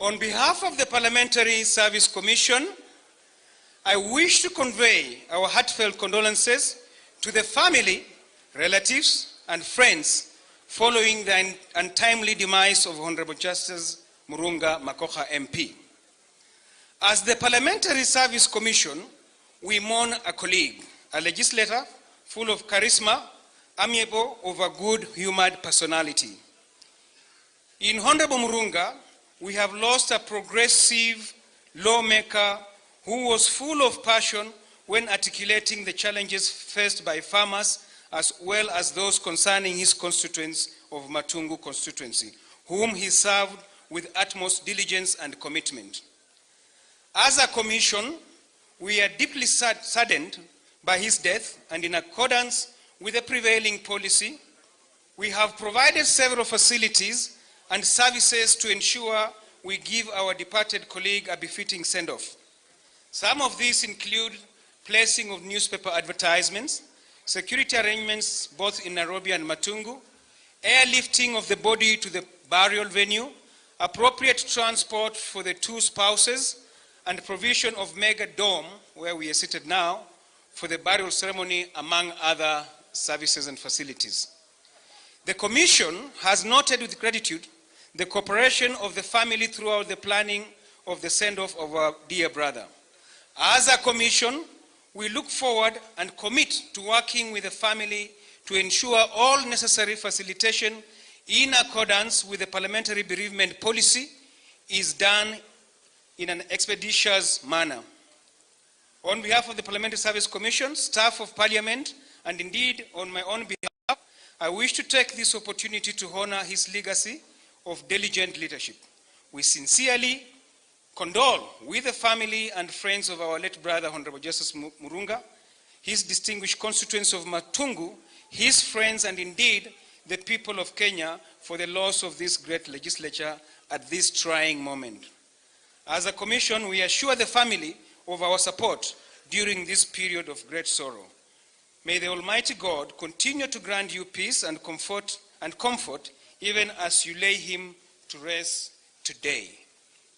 Speaker 18: On behalf of the Parliamentary Service Commission, I wish to convey our heartfelt condolences to the family, relatives, and friends following the untimely demise of Honorable Justice Murunga Makoha MP. As the Parliamentary Service Commission, we mourn a colleague, a legislator full of charisma, amiable, of a good-humored personality. In Honorable Murunga, we have lost a progressive lawmaker who was full of passion when articulating the challenges faced by farmers as well as those concerning his constituents of Matungu constituency, whom he served with utmost diligence and commitment. As a commission, we are deeply saddened by his death, and in accordance with the prevailing policy, we have provided several facilities and services to ensure we give our departed colleague a befitting send-off. Some of these include placing of newspaper advertisements, security arrangements both in Nairobi and Matungu, airlifting of the body to the burial venue, appropriate transport for the two spouses, and provision of mega dome, where we are seated now, for the burial ceremony, among other services and facilities. The Commission has noted with gratitude the cooperation of the family throughout the planning of the send-off of our dear brother. As a Commission, we look forward and commit to working with the family to ensure all necessary facilitation in accordance with the parliamentary bereavement policy is done in an expeditious manner. On behalf of the Parliamentary Service Commission, staff of Parliament, and indeed on my own behalf, I wish to take this opportunity to honor his legacy of diligent leadership. We sincerely condole with the family and friends of our late brother, Honorable Justice Murunga, his distinguished constituents of Matungu, his friends, and indeed the people of Kenya for the loss of this great legislature at this trying moment. As a commission, we assure the family of our support during this period of great sorrow. May the Almighty God continue to grant you peace and comfort even as you lay him to rest today.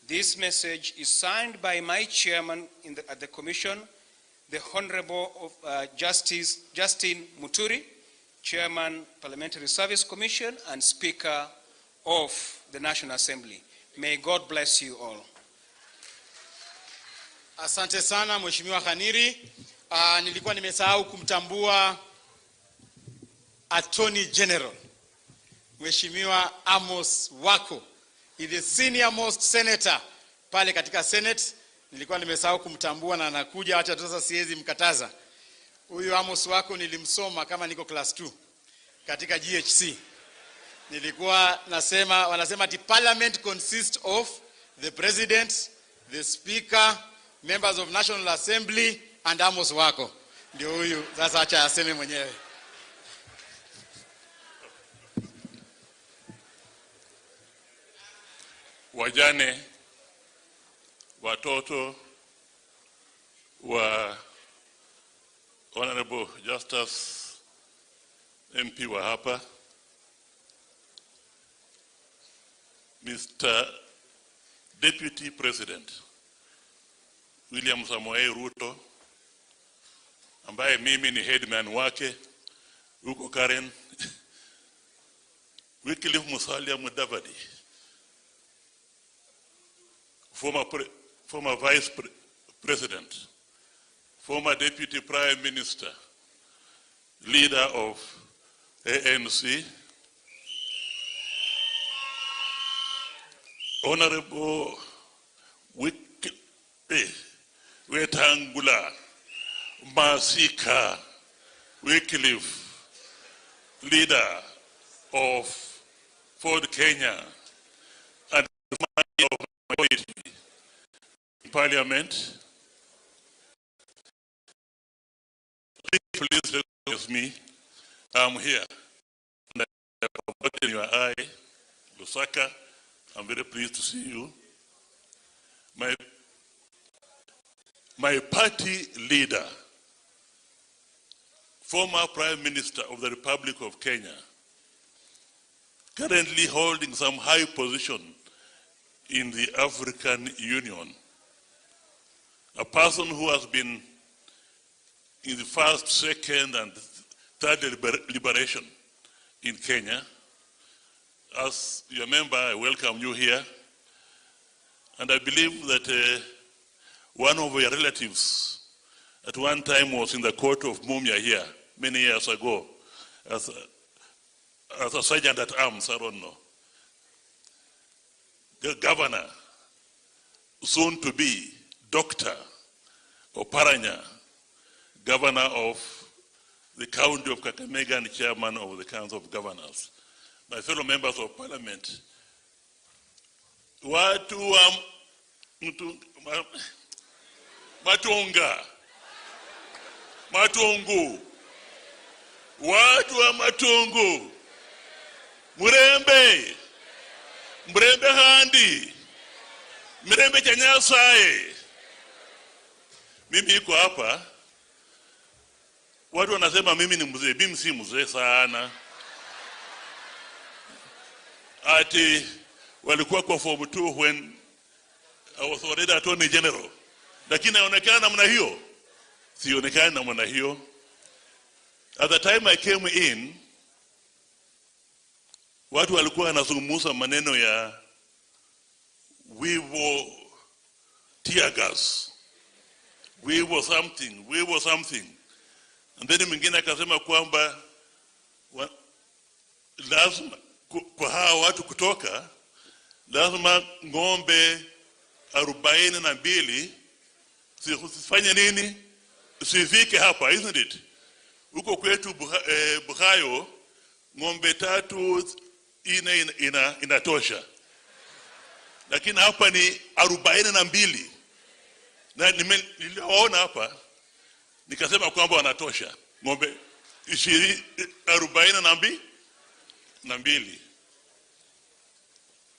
Speaker 18: This message is signed by my chairman at the commission, the Honorable Justice Justin Muturi, Chairman, Parliamentary Service Commission, and Speaker of the National Assembly. May God bless you all.
Speaker 14: Asante sana Mheshimiwa Khaniri. Nilikuwa nimesahau kumtambua Attorney General Mheshimiwa Amos Wako. He is the senior most senator pale katika Senate. Nilikuwa nimesahau kumtambua na anakuja, acha sasa siwezi mkataza. Huyu Amos Wako nilimsoma kama niko class 2 katika GHC. Nilikuwa wanasema ati parliament consists of the president, the speaker, members of National Assembly and Amos Wako. Ndio huyu sasa, acha aseme mwenyewe.
Speaker 6: Wajane, watoto wa Honorable Justice MP wa hapa, Mr. Deputy President William Samoei Ruto, ambaye mimi ni headman wake huko Karen, Wycliffe Musalia Mudavadi, former Vice President, former Deputy Prime Minister, leader of ANC, Honorable Wetangula Masika Wycliffe, leader of Ford Kenya and of minority in Parliament. Please recognize me. I'm here. And I have in your eye, Lusaka. I'm very pleased to see you. My party leader, former Prime Minister of the Republic of Kenya, currently holding some high position in the African Union, a person who has been in the first, second, and third liberation in Kenya. As your member, I welcome you here. And I believe that one of your relatives at one time was in the court of Mumia here many years ago as a sergeant at arms, I don't know. governor, soon to be Dr. Oparanya, governor of the county of Kakamega and chairman of the Council of Governors. My fellow members of parliament, Matungu, watu wa Matungu, Murembe handi, Murembe Chanyasaye. Mimi iko hapa, watu wanasema mimi ni mzee. Mimi si mzee sana. Ati walikuwa kwa form 2 when I was already Attorney General. Lakini naonekana namna hiyo. Sionekana namna hiyo. At the time I came in, watu walikuwa wanazungumza maneno ya wivo tear gas. We were something. And then mwingine akasema kwamba lazima kwa hawa watu kutoka, lazima ng'ombe 42 sifanye nini? Sifike hapa, isn't it? Huko kwetu Buhayo, ng'ombe 3 inatosha. Lakini hapa ni 42. Na niliona hapa, nikasema kwamba wanatosha. Ng'ombe 42.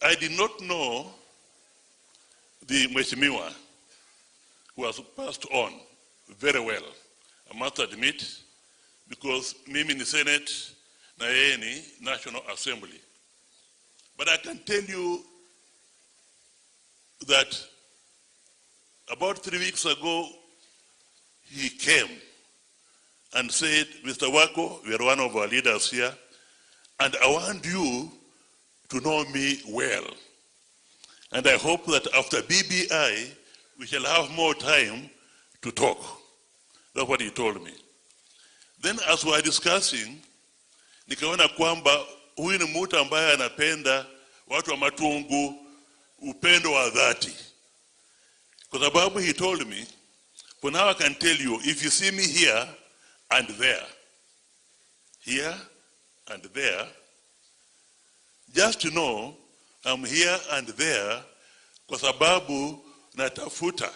Speaker 6: I did not know the mheshimiwa who was passed on very well, I must admit, because mimi ni Senate na yeye ni National Assembly. But I can tell you that about 3 weeks ago, he came and said, Mr. Wako, you are one of our leaders here, and I want you to know me well. And I hope that after BBI, we shall have more time to talk. That's what he told me. Then as we were discussing, nikaona kwamba huyu ni mtu ambaye anapenda watu wa Matungu, upendo wa dhati. Kwa sababu he told me, for now I can tell you, if you see me here and there, just to know I'm here and there kwa sababu natafuta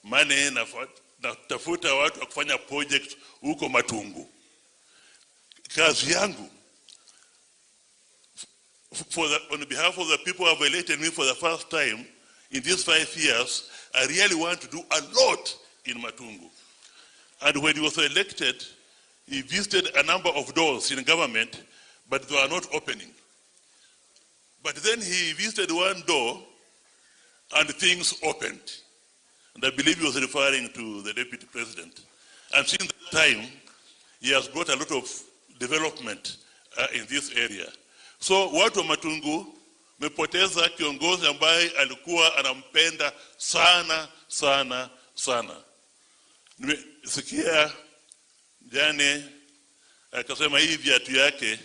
Speaker 6: money, natafuta watu wa kufanya project huko Matungu. Kazi yangu on behalf of the people who have elected me for the first time in these 5 years, I really want to do a lot in Matungu. And when he was elected, he visited a number of doors in government, but they were not opening. But then he visited one door and things opened. And I believe he was referring to the deputy president. And since that time, he has brought a lot of development in this area. So watu wa Matungu mepoteza kiongozi ambaye alikuwa anampenda sana sana sana. Nimesikia jane akasema hii viatu yake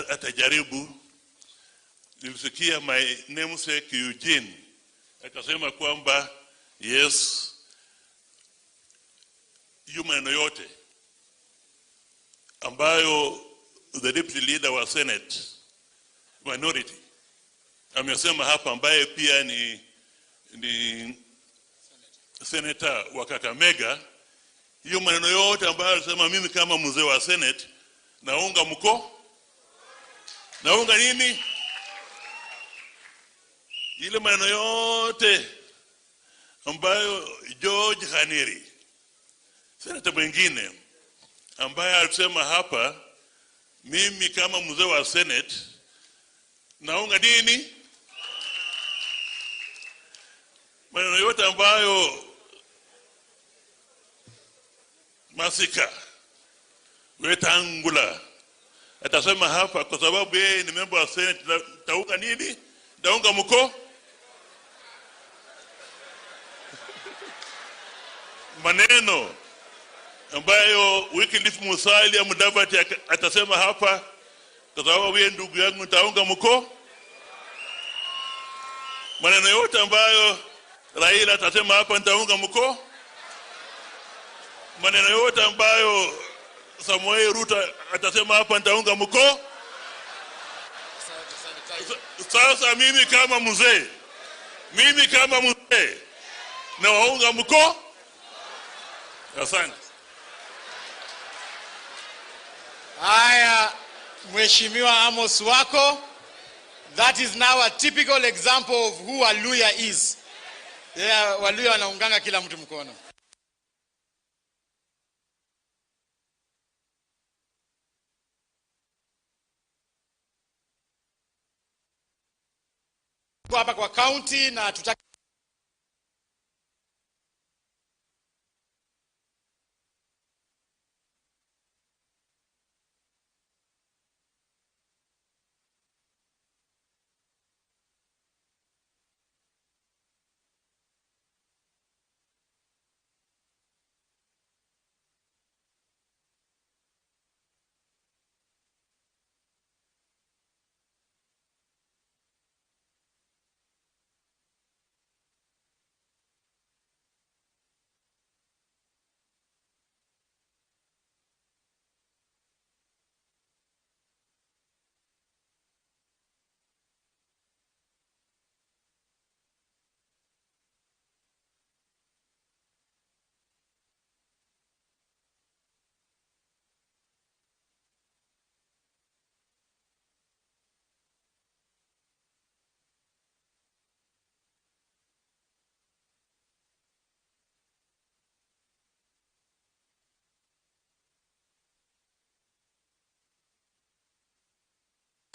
Speaker 6: atajaribu. Nilisikia my namesake Eugene akasema kwamba yes, maneno yote ambayo the deputy leader wa Senate minority amesema hapa, ambaye pia ni senator wa Kakamega, hiyo maneno yote ambayo alisema, mimi kama mzee wa Senate naunga nini? Ile maneno yote ambayo George Haneri, senator mwingine, ambaye alisema hapa, mimi kama mzee wa Senate naunga nini? Maneno yote ambayo Masika Wetangula atasema hapa, kwa sababu yeye ni member wa Senate, taunga nini? Taunga maneno ambayo Wycliffe Musalia Mudavadi atasema hapa, kwa sababu wewe ndugu yangu, taunga Maneno yote ambayo Raila atasema hapa nitaunga mkono. Maneno yote ambayo Samuel Ruto atasema hapa nitaunga mkono. Sasa mimi kama mzee na waunga mkono. Asante.
Speaker 14: Haya, Mheshimiwa Amos wako. That is now a typical example of who a Luya is. Yeah, Waluya wanaunganga kila mtu mkono. Kwa hapa kwa county na tutaki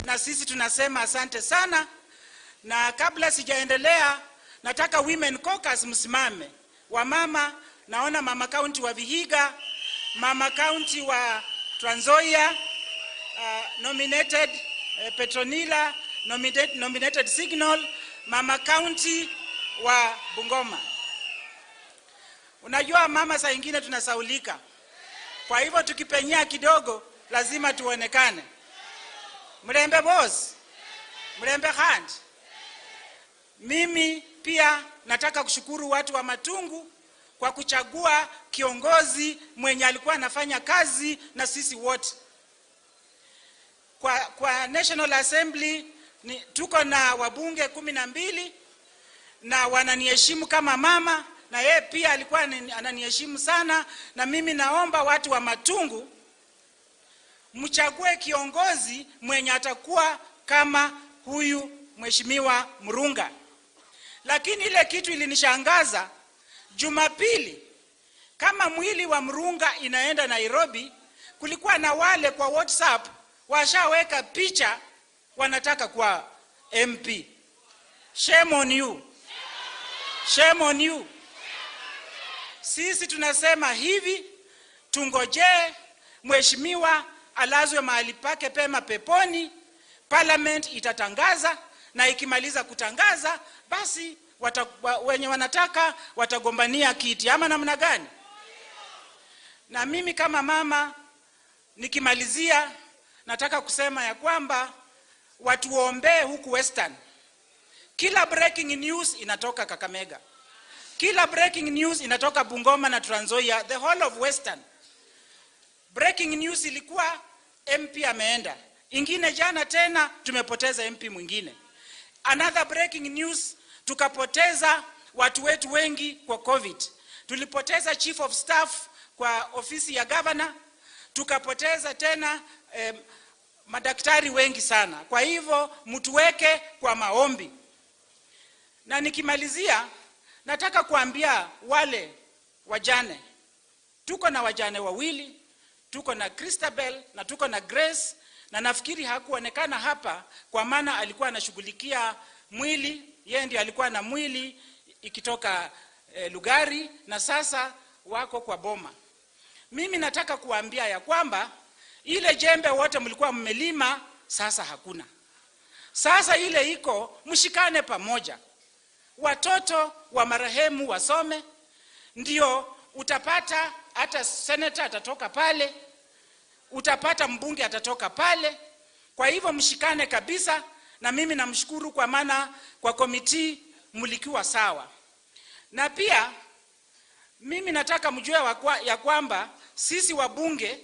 Speaker 5: na sisi tunasema asante sana. Na kabla sijaendelea, nataka Women Caucus msimame. Wamama, naona mama county wa Vihiga, mama county wa Trans Nzoia, nominated Petronila, nominated Signal, mama county wa Bungoma. Unajua mama saa ingine tunasaulika. Kwa hivyo tukipenyea kidogo lazima tuonekane. Mrembe boss, mrembe hand. Mimi pia nataka kushukuru watu wa Matungu kwa kuchagua kiongozi mwenye alikuwa anafanya kazi na sisi wote. Kwa National Assembly tuko na wabunge 12 na wananiheshimu kama mama, na yeye pia alikuwa ananiheshimu sana. Na mimi naomba watu wa Matungu mchague kiongozi mwenye atakuwa kama huyu Mheshimiwa Murunga. Lakini ile kitu ilinishangaza, Jumapili kama mwili wa Murunga inaenda Nairobi, kulikuwa na wale kwa WhatsApp washaweka picha wanataka kwa MP. Shame on you. Shame on you. Sisi tunasema hivi, tungojee Mheshimiwa alazwe mahali pake pema peponi. Parliament itatangaza, na ikimaliza kutangaza basi wenye wanataka watagombania kiti, ama namna gani? Na mimi kama mama nikimalizia, nataka kusema ya kwamba watuombee huku Western. Kila breaking news inatoka Kakamega, kila breaking news inatoka Bungoma na Trans Nzoia, the whole of Western. Breaking news ilikuwa MP ameenda. Ingine jana tena tumepoteza MP mwingine. Another breaking news, tukapoteza watu wetu wengi kwa COVID. Tulipoteza chief of staff kwa ofisi ya governor, tukapoteza tena madaktari wengi sana. Kwa hivyo mtuweke kwa maombi. Na nikimalizia, nataka kuambia wale wajane. Tuko na wajane wawili, tuko na Christabel na tuko na Grace, na nafikiri hakuonekana hapa kwa maana alikuwa anashughulikia mwili. Yeye ndiye alikuwa na mwili ikitoka Lugari, na sasa wako kwa Boma. Mimi nataka kuambia ya kwamba ile jembe wote mlikuwa mmelima sasa hakuna. Sasa ile iko, mshikane pamoja. Watoto wa marehemu wasome, ndio utapata hata senator atatoka pale, utapata mbunge atatoka pale. Kwa hivyo mshikane kabisa, na mimi namshukuru kwa maana kwa committee mlikuwa sawa. Na pia mimi nataka mjue ya kwamba sisi wabunge,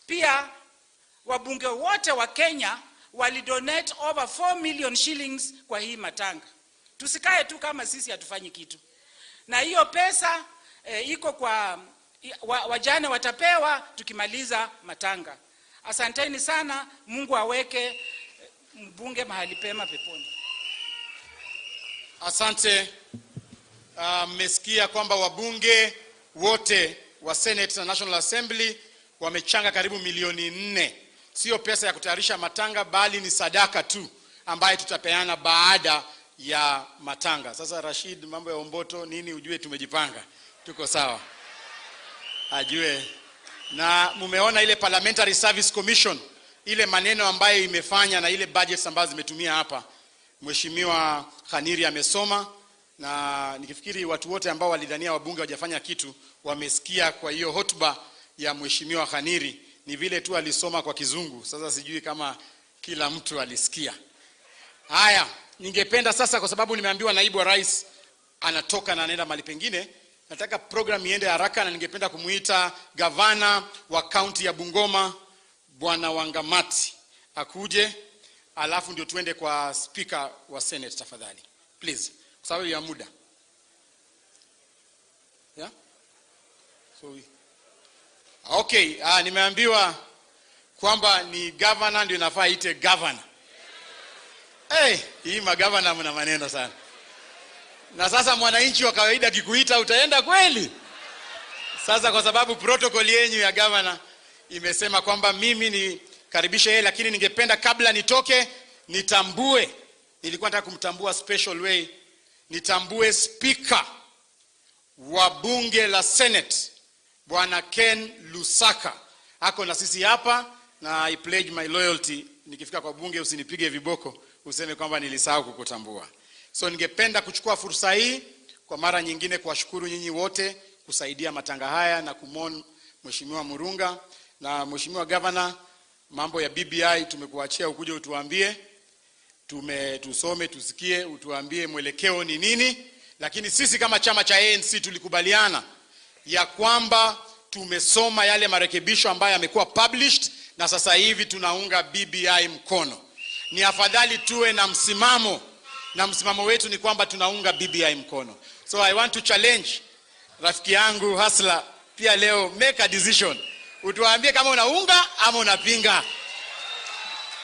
Speaker 5: pia wabunge wote wa Kenya walidonate over 4 million shillings kwa hii matanga. Tusikae tu kama sisi hatufanyi kitu. Na hiyo pesa iko kwa wajane watapewa tukimaliza matanga. Asanteni sana, Mungu aweke mbunge mahali pema peponi.
Speaker 14: Asante. Mmesikia kwamba wabunge wote wa Senate na National Assembly wamechanga karibu milioni 4. Sio pesa ya kutayarisha matanga, bali ni sadaka tu ambaye tutapeana baada ya matanga. Sasa Rashid, mambo ya omboto nini, ujue tumejipanga, tuko sawa, ajue. Na mumeona ile Parliamentary Service Commission, ile maneno ambayo imefanya na ile budgets ambazo zimetumia hapa, Mheshimiwa Khaniri amesoma, na nikifikiri watu wote ambao walidhania wabunge hawajafanya kitu wamesikia. Kwa hiyo hotuba ya Mheshimiwa Khaniri ni vile tu alisoma kwa Kizungu, sasa sijui kama kila mtu alisikia. Haya, ningependa sasa, kwa sababu nimeambiwa naibu wa rais anatoka na anaenda mahali pengine, nataka program iende haraka, na ningependa kumuita gavana wa kaunti ya Bungoma Bwana Wangamati akuje, alafu ndio tuende kwa speaker wa Senate tafadhali. Please, kwa sababu ya muda. Yeah? Okay, nimeambiwa kwamba ni governor ndio nafaa ite governor. Hii magavana mna maneno sana. Na sasa mwananchi wa kawaida kikuita utaenda kweli? Sasa kwa sababu protocol yenyu ya governor imesema kwamba mimi ni karibisha yeye, lakini ningependa kabla nitoke nitambue, nilikuwa nataka kumtambua special way, nitambue speaker wa bunge la Senate Bwana Ken Lusaka. Ako na sisi hapa, na I pledge my loyalty, nikifika kwa bunge usinipige viboko useme kwamba nilisahau kukutambua. So ningependa kuchukua fursa hii kwa mara nyingine kuwashukuru nyinyi wote kusaidia matanga haya na kumon Mheshimiwa Murunga na Mheshimiwa Governor. Mambo ya BBI tumekuachia ukuje utuambie, tusome tusikie, utuambie mwelekeo ni nini. Lakini sisi kama chama cha ANC tulikubaliana ya kwamba tumesoma yale marekebisho ambayo yamekuwa published, na sasa hivi tunaunga BBI mkono. Ni afadhali tuwe na msimamo, na msimamo wetu ni kwamba tunaunga BBI mkono. So I want to challenge rafiki yangu Hasla pia leo, make a decision. Utuambie kama unaunga ama unapinga.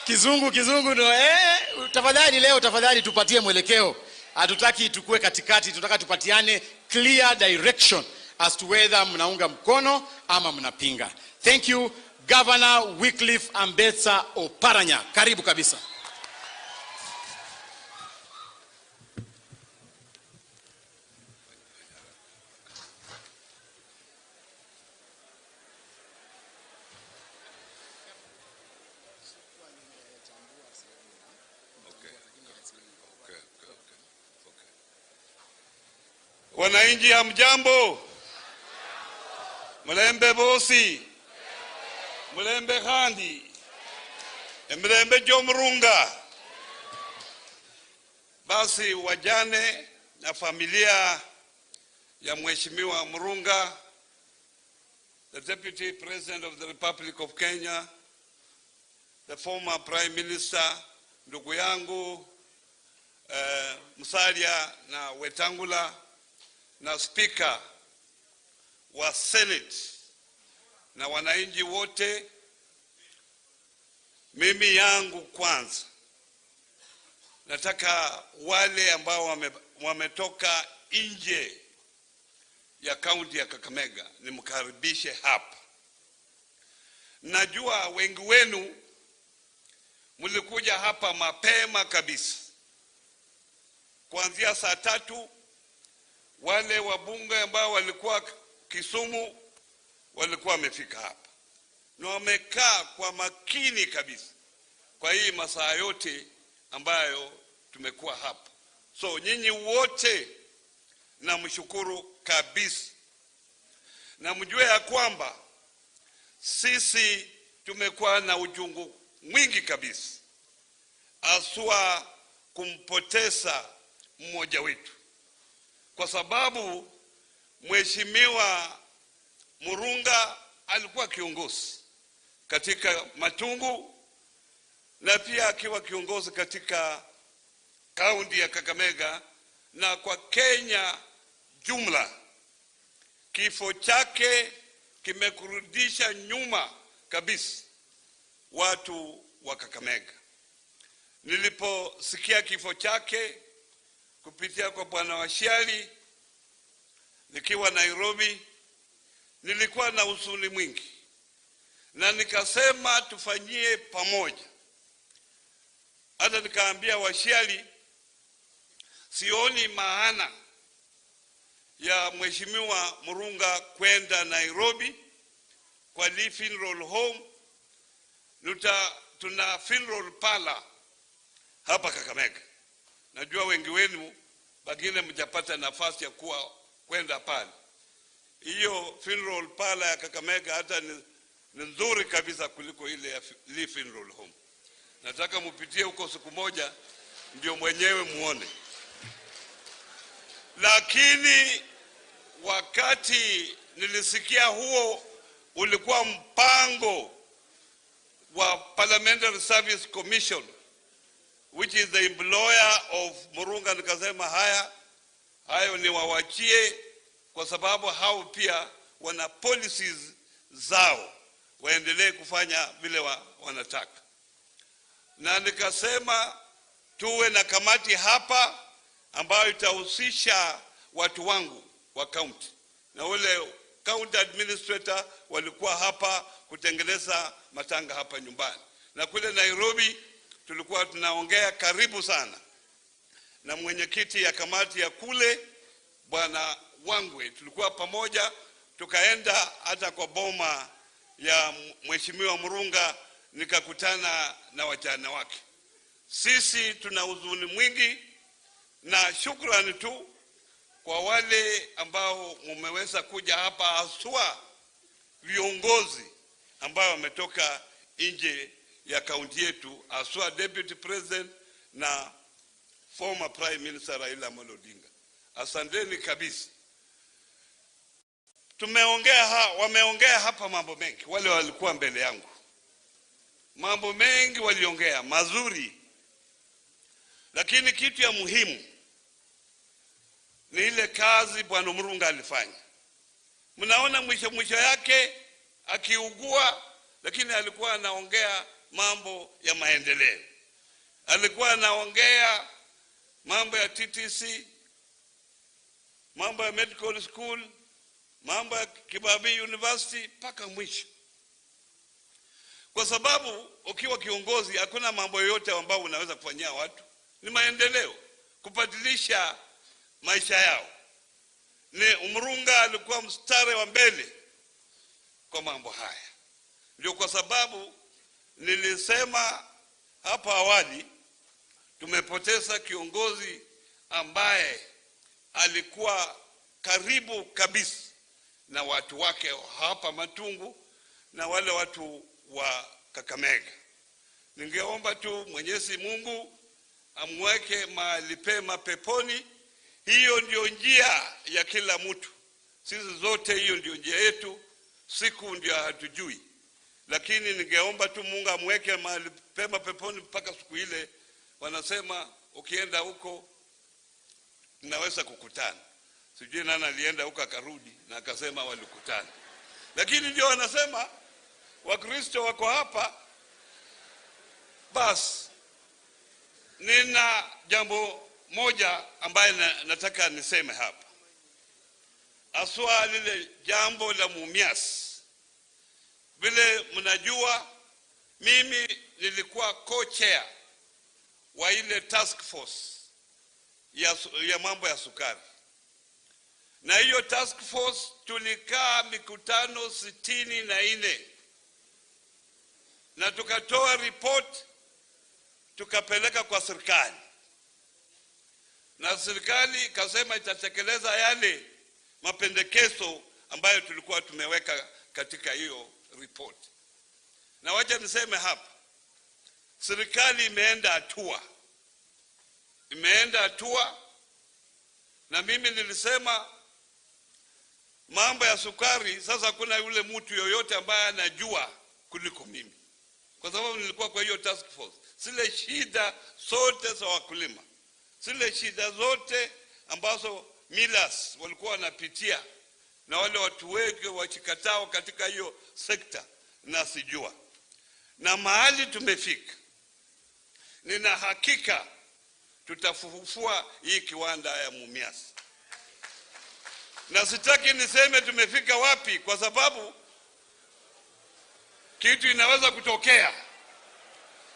Speaker 14: Kizungu no, tafadhali leo, tafadhali tupatie mwelekeo. Hatutaki tukue katikati, tunataka tupatiane clear direction as to whether mnaunga mkono ama mnapinga. Thank you. Governor Wycliffe Ambetsa Oparanya, karibu kabisa.
Speaker 6: Wananchi hamjambo? Mlembe bosi, mlembe handi, mlembe Jomrunga. Basi wajane na familia ya Mheshimiwa Murunga, the Deputy President of the Republic of Kenya, the former Prime Minister, ndugu yangu Musalia na Wetangula, na Speaker wa Senate na wananchi wote, mimi yangu kwanza nataka wale ambao wametoka nje ya kaunti ya Kakamega nimkaribishe hapa. Najua wengi wenu mlikuja hapa mapema kabisa, kuanzia saa 3. Wale wabunge ambao walikuwa Kisumu walikuwa wamefika hapa na wamekaa kwa makini kabisa kwa hii masaa yote ambayo tumekuwa hapa. So nyinyi wote namshukuru kabisa, na mjue ya kwamba sisi tumekuwa na uchungu mwingi kabisa, aswa kumpoteza mmoja wetu, kwa sababu Mheshimiwa Murunga alikuwa kiongozi katika Matungu na pia akiwa kiongozi katika kaunti ya Kakamega na kwa Kenya jumla. Kifo chake kimekurudisha nyuma kabisa watu wa Kakamega. Niliposikia kifo chake kupitia kwa Bwana Washiali nikiwa Nairobi, nilikuwa na huzuni mwingi na nikasema tufanyie pamoja. Hata nikaambia Washiali sioni maana ya Mheshimiwa Murunga kwenda Nairobi kwa funeral home. Tuna funeral parlor hapa Kakamega. Najua wengi wenu bagine mjapata nafasi ya kwenda pale. Hiyo funeral parlor ya Kakamega hata ni nzuri kabisa kuliko ile ya funeral home. Nataka mupitie huko siku moja ndio mwenyewe muone. Lakini wakati nilisikia huo ulikuwa mpango wa Parliamentary Service Commission, which is the employer of Murunga, nikasema hayo ni wawachie, kwa sababu hao pia wana policies zao, waendelee kufanya vile wanataka. Na nikasema tuwe na kamati hapa ambayo itahusisha watu wangu wa county, na ule county administrator walikuwa hapa kutengeneza matanga hapa nyumbani. Na kule Nairobi tulikuwa tunaongea karibu sana na mwenyekiti ya kamati ya kule Bwana Wangwe, tulikuwa pamoja, tukaenda hata kwa boma ya Mheshimiwa Murunga, nikakutana na wajana wake. Sisi tuna huzuni mwingi na shukrani tu kwa wale ambao mmeweza kuja hapa, haswa viongozi ambao wametoka nje ya kaunti yetu, haswa Deputy President na former Prime Minister Raila Odinga. Asanteni kabisa. Wameongea hapa mambo mengi, wale walikuwa mbele yangu. Mambo mengi waliongea mazuri, lakini kitu ya muhimu ni ile kazi Bwana Murunga alifanya. Mnaona mwisho yake akiugua, lakini alikuwa anaongea mambo ya maendeleo. Alikuwa anaongea mambo ya TTC, mambo ya medical school, mambo ya Kibabii University mpaka mwisho. Kwa sababu ukiwa kiongozi hakuna mambo yote ambayo unaweza kufanyia watu, ni maendeleo, kubadilisha maisha yao. Murunga alikuwa mstari wa mbele kwa mambo haya. Ndio kwa sababu nilisema hapa awali tumepoteza kiongozi ambaye alikuwa karibu kabisa na watu wake hapa Matungu na wale watu wa Kakamega. Ningeomba tu Mwenyezi Mungu amweke mahali pema peponi. Hiyo ndio njia ya kila mtu. Sisi zote hiyo ndio njia yetu. Siku ndio hatujui. Lakini ningeomba tu Mungu amweke mahali pema peponi mpaka siku ile wanasema ukienda huko tunaweza kukutana. Sijui nani alienda huko akarudi na akasema walikutana. Lakini ndio wanasema Wakristo wako hapa. Bas, nina jambo moja ambaye nataka niseme hapa. Aswa lile jambo la Mumias. Vile mnajua mimi nilikuwa co-chair wa ile task force ya mambo ya sukari. Na hiyo task force tulikaa mikutano 64 na tukatoa report tukapeleka kwa serikali. Na serikali ikasema itatekeleza yale mapendekezo ambayo tulikuwa tumeweka katika hiyo report. Na wacha niseme hapa, serikali imeenda hatua Na mimi nilisema mambo ya sukari, sasa kuna yule mtu yoyote ambaye anajua kuliko mimi, kwa sababu nilikuwa kwa hiyo task force. Zile shida zote za wakulima, zile shida zote ambazo millers walikuwa wanapitia na wale watu wengi wachikatao katika hiyo sekta na sijua. Na mahali tumefika, nina hakika tutafufua hii kiwanda ya Mumias. Na sitaki niseme tumefika wapi, kwa sababu kitu inaweza kutokea.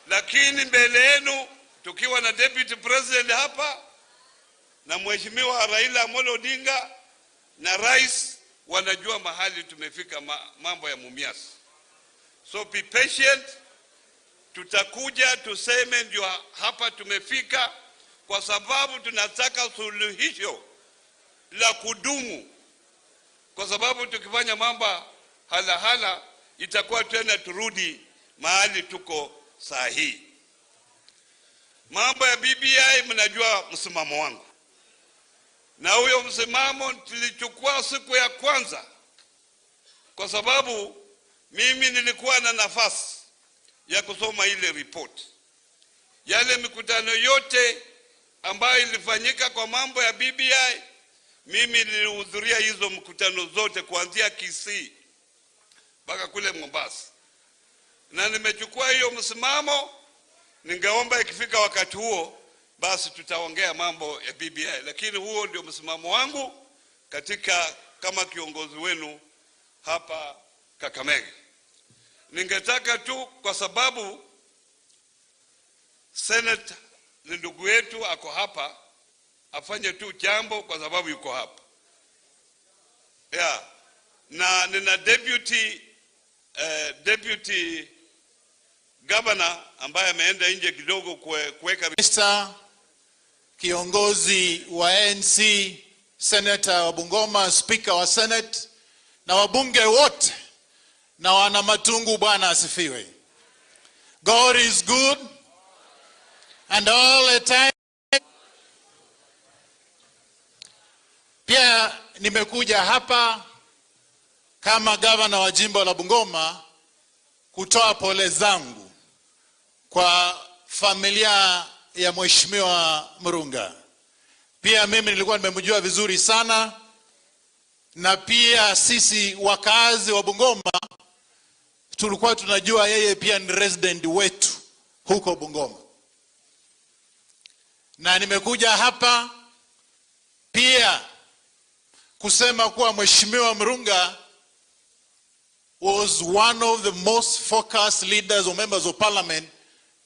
Speaker 6: Lakini mbele yenu tukiwa na Deputy President hapa na Mheshimiwa Raila Amolo Odinga na Rais, wanajua mahali tumefika mambo ya Mumias. So be patient, tutakuja tuseme ndio hapa tumefika, kwa sababu tunataka suluhisho la kudumu. Kwa sababu tukifanya mambo hala itakuwa tena turudi mahali tuko sahihi. Mambo ya BBI mnajua msimamo wangu. Na huyo msimamo tulichukua siku ya kwanza, kwa sababu mimi nilikuwa na nafasi ya kusoma ile report. Yale mikutano yote ambayo ilifanyika kwa mambo ya BBI, mimi nilihudhuria hizo mkutano zote kuanzia Kisii mpaka kule Mombasa. Na nimechukua hiyo msimamo, ningeomba ikifika wakati huo basi tutaongea mambo ya BBI, lakini huo ndio msimamo wangu katika kama kiongozi wenu hapa Kakamega. Ningetaka tu, kwa sababu Senate ni ndugu yetu ako hapa, afanye tu jambo kwa sababu yuko hapa. Na nina deputy governor ambaye ameenda nje kidogo kuweka
Speaker 8: kiongozi wa ANC, senator wa Bungoma, speaker wa Senate na wabunge wote na wana Matungu. Bwana asifiwe. God is good and all the time. Pia nimekuja hapa kama gavana wa jimbo la Bungoma kutoa pole zangu kwa familia ya Mheshimiwa Murunga. Pia mimi nilikuwa nimemjua vizuri sana, na pia sisi wakazi wa Bungoma tulikuwa tunajua yeye pia ni resident wetu huko Bungoma. Na nimekuja hapa pia kusema kuwa Mheshimiwa Murunga was one of the most focused leaders or members of parliament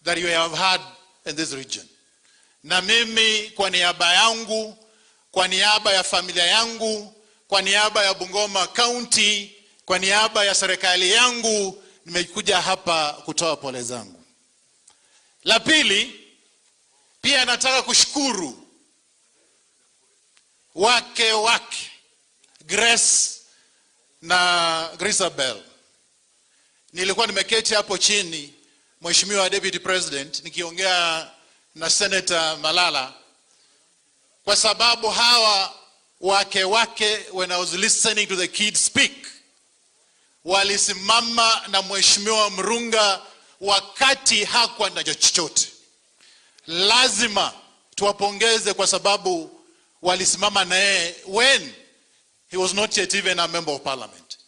Speaker 8: that you have had in this region. Na mimi kwa niaba yangu, kwa niaba ya familia yangu, kwa niaba ya Bungoma County, kwa niaba ya serikali yangu, nimekuja hapa kutoa pole zangu. La pili, pia nataka kushukuru wake Grace na Grisabel. Nilikuwa nimeketi hapo chini, Mheshimiwa Deputy President, nikiongea na Senator Malala, kwa sababu hawa wake when I was listening to the kids speak, walisimama na Mheshimiwa Murunga wakati hakuwa na chochote. Lazima tuwapongeze kwa sababu walisimama na yeye when he was not yet even a member of parliament.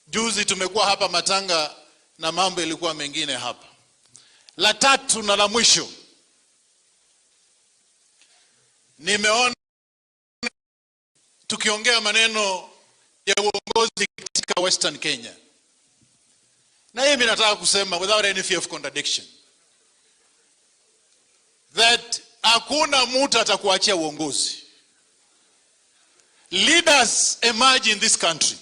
Speaker 8: Juzi tumekuwa hapa matanga na mambo ilikuwa mengine hapa. La tatu na la mwisho, nimeona tukiongea maneno ya uongozi katika Western Kenya. Na mimi nataka kusema without any fear of contradiction that hakuna mtu atakuachia uongozi. Leaders emerge in this country.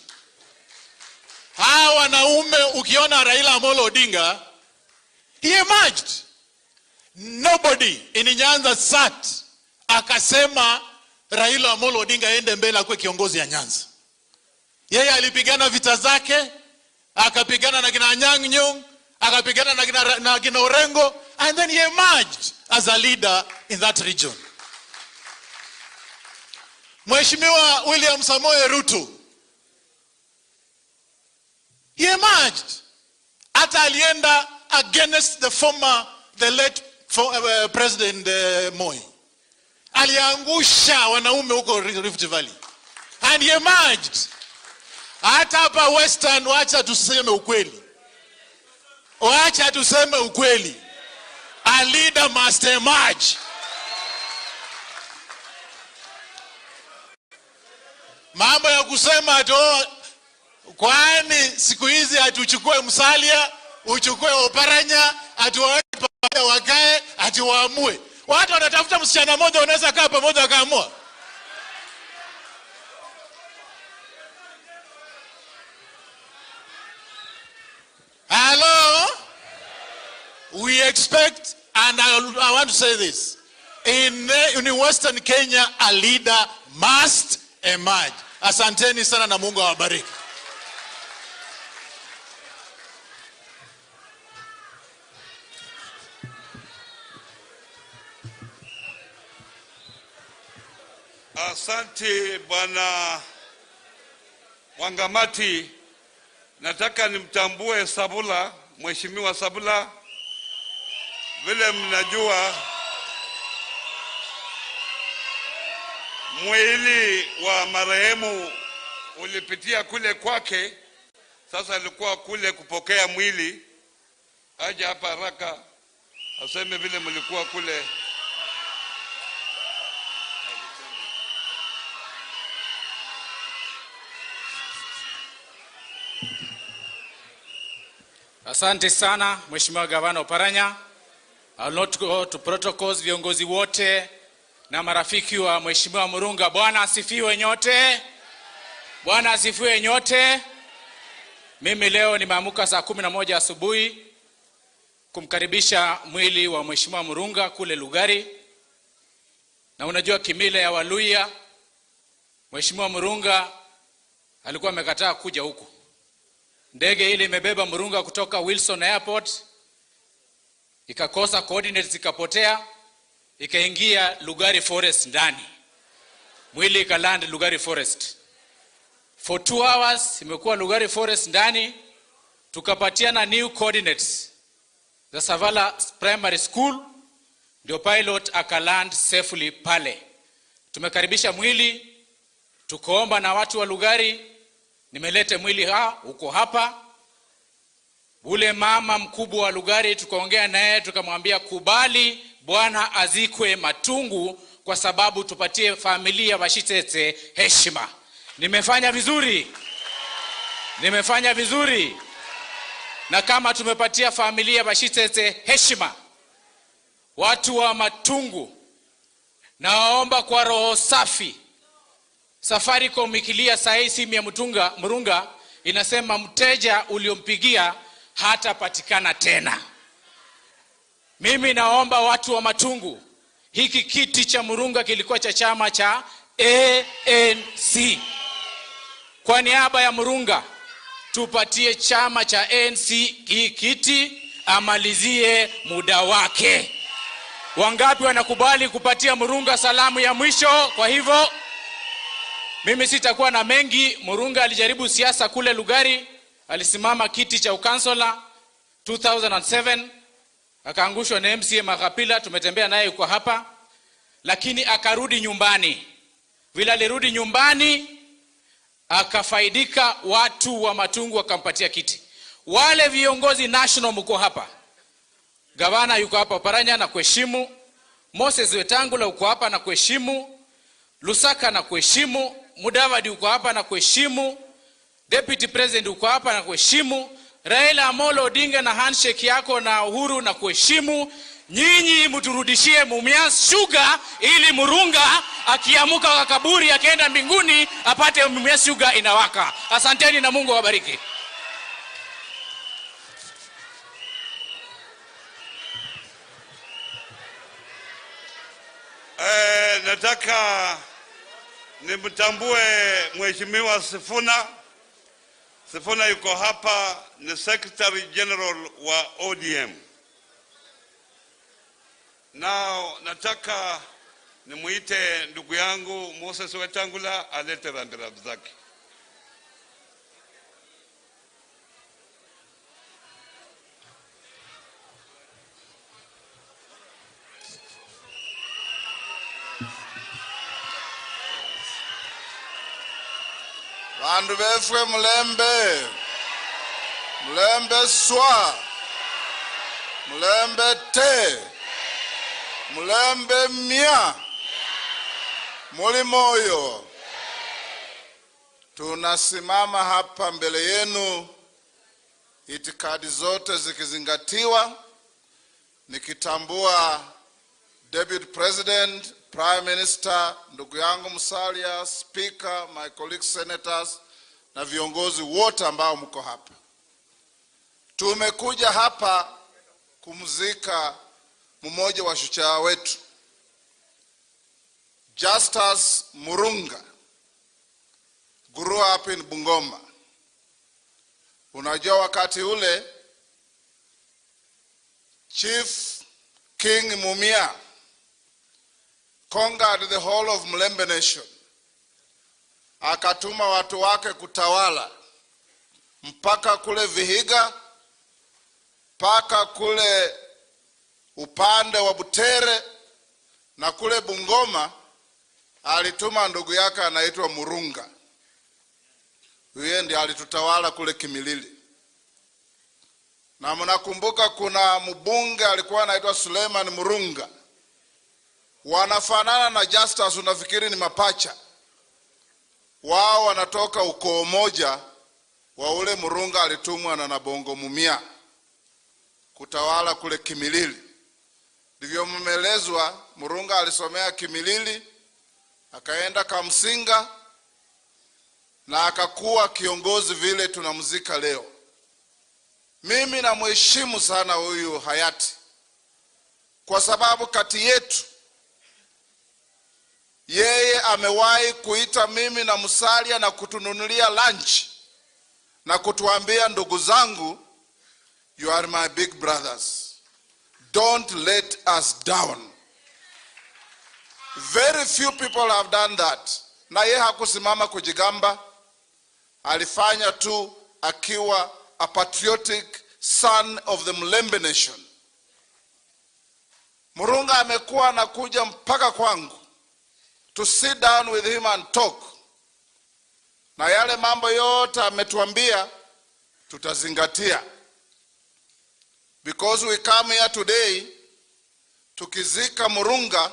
Speaker 8: Hawa wanaume, ukiona Raila Amolo Odinga, he emerged. Nobody in Nyanza sat akasema Raila Amolo Odinga ende mbele akuwe kiongozi ya Nyanza. Yeye alipigana vita zake, akapigana na kina Anyang' Nyong'o, akapigana na kina Orengo, and then he emerged as a leader in that region. Mheshimiwa William Samoei Ruto, he emerged. Hata alienda against the late President Moi. Aliangusha wanaume huko Rift Valley. And he emerged. Hata hapa Western, wacha tuseme ukweli. Wacha tuseme ukweli. A leader must emerge. Mambo ya kusema kwani siku hizi atuchukue Musalia, uchukue Oparanya, atuwae pamoja wakae, atuwaamue. Watu wanatafuta msichana mmoja wanaweza kaa pamoja wakaamua. Hello? We expect, and I want to say this, in Western Kenya, a leader must emerge. Asanteni sana na Mungu awabariki.
Speaker 6: Asante Bwana Wangamati. Nataka nimtambue Sabula, Mheshimiwa Sabula. Vile mnajua mwili wa marehemu ulipitia kule kwake. Sasa alikuwa kule kupokea mwili. Aje hapa haraka aseme vile mlikuwa kule.
Speaker 7: Asante sana Mheshimiwa Gavana Oparanya. I'll not go to protocols. Viongozi wote na marafiki wa Mheshimiwa Murunga, Bwana asifiwe nyote. Bwana asifiwe nyote. Mimi leo nimeamka saa 11 asubuhi kumkaribisha mwili wa Mheshimiwa Murunga kule Lugari. Na unajua kimila ya Waluya, Mheshimiwa Murunga alikuwa amekataa kuja huku. Ndege ile imebeba Murunga kutoka Wilson Airport ikakosa coordinates, ikapotea, ikaingia Lugari Forest ndani. Mwili ikaland Lugari Forest. For 2 hours imekuwa Lugari Forest ndani, tukapatiana new coordinates za Savala Primary School, ndio pilot akaland safely pale. Tumekaribisha mwili, tukoomba na watu wa Lugari, nimelete mwili uko hapa. Ule mama mkubwa wa Lugari tukaongea naye, tukamwambia kubali bwana azikwe Matungu kwa sababu tupatie familia Washitete heshima. Nimefanya vizuri. Nimefanya vizuri. Na kama tumepatia familia Washitete heshima, watu wa Matungu, naomba kwa roho safi, Safaricom ikilia saa hii simu ya Murunga inasema mteja uliompigia hata patikana tena. Mimi naomba watu wa Matungu, hiki kiti cha Murunga kilikuwa cha chama cha ANC. Kwa niaba ya Murunga, tupatie chama cha ANC hii kiti amalizie muda wake. Wangapi wanakubali kupatia Murunga salamu ya mwisho? Kwa hivyo mimi sitakuwa na mengi. Murunga alijaribu siasa kule Lugari, alisimama kiti cha ukansela 2007, akaangushwa na MCA Makapila, tumetembea naye yuko hapa, lakini akarudi nyumbani. Vile alirudi nyumbani akafaidika, watu wa Matungu wakampatia kiti. Wale viongozi national mko hapa, gavana yuko hapa Oparanya na kuheshimu, Moses Wetangula uko hapa na kuheshimu, Lusaka na kuheshimu, Mudavadi uko hapa na kuheshimu, Deputy President uko hapa na kuheshimu, Raila Amolo Odinga na handshake yako na Uhuru na kuheshimu. Nyinyi mturudishie Mumias Sugar ili Murunga akiamuka wa kaburi akaenda mbinguni apate Mumias Sugar inawaka. Asanteni na Mungu awabariki.
Speaker 6: Nataka nimtambue Mheshimiwa Sifuna. Sifuna yuko hapa, ni Secretary General wa ODM. Now nataka nimuite ndugu yangu Moses Wetangula alete rambirambi zake.
Speaker 19: Bandu befwe mulembe. Mulembe swa. Mulembe te. Mulembe mia. Muli moyo. Tunasimama hapa mbele yenu, itikadi zote zikizingatiwa, nikitambua Deputy President, Prime Minister, ndugu yangu Musalia, Speaker, my colleague senators na viongozi wote ambao mko hapa. Tumekuja hapa kumzika mmoja wa shujaa wetu, Justus Murunga, grew up in Bungoma. Unajua wakati ule Chief King Mumia conquered the whole of Mlembe Nation. Akatuma watu wake kutawala mpaka kule Vihiga, mpaka kule upande wa Butere, na kule Bungoma alituma ndugu yake anaitwa Murunga. Yeye ndiye alitutawala kule Kimilili. Na mnakumbuka kuna mbunge alikuwa anaitwa Suleiman Murunga. Wanafanana na Justus, unafikiri ni mapacha. Wao wanatoka ukoo moja wa ule Murunga alitumwa na Nabongo Mumia kutawala kule Kimilili. Ndivyo mmeelezwa, Murunga alisomea Kimilili, akaenda Kamsinga na akakuwa kiongozi vile tunamzika leo. Mimi namheshimu sana huyu hayati kwa sababu kati yetu yeye amewahi kuita mimi na Musalia na kutununulia lunch na kutuambia, ndugu zangu, you are my big brothers, don't let us down. Very few people have done that. Na yeye hakusimama kujigamba, alifanya tu akiwa a patriotic son of the Mlembe Nation. Murunga amekuwa anakuja mpaka kwangu to sit down with him and talk. Na yale mambo yote ametuambia tutazingatia. Because we come here today, tukizika Murunga,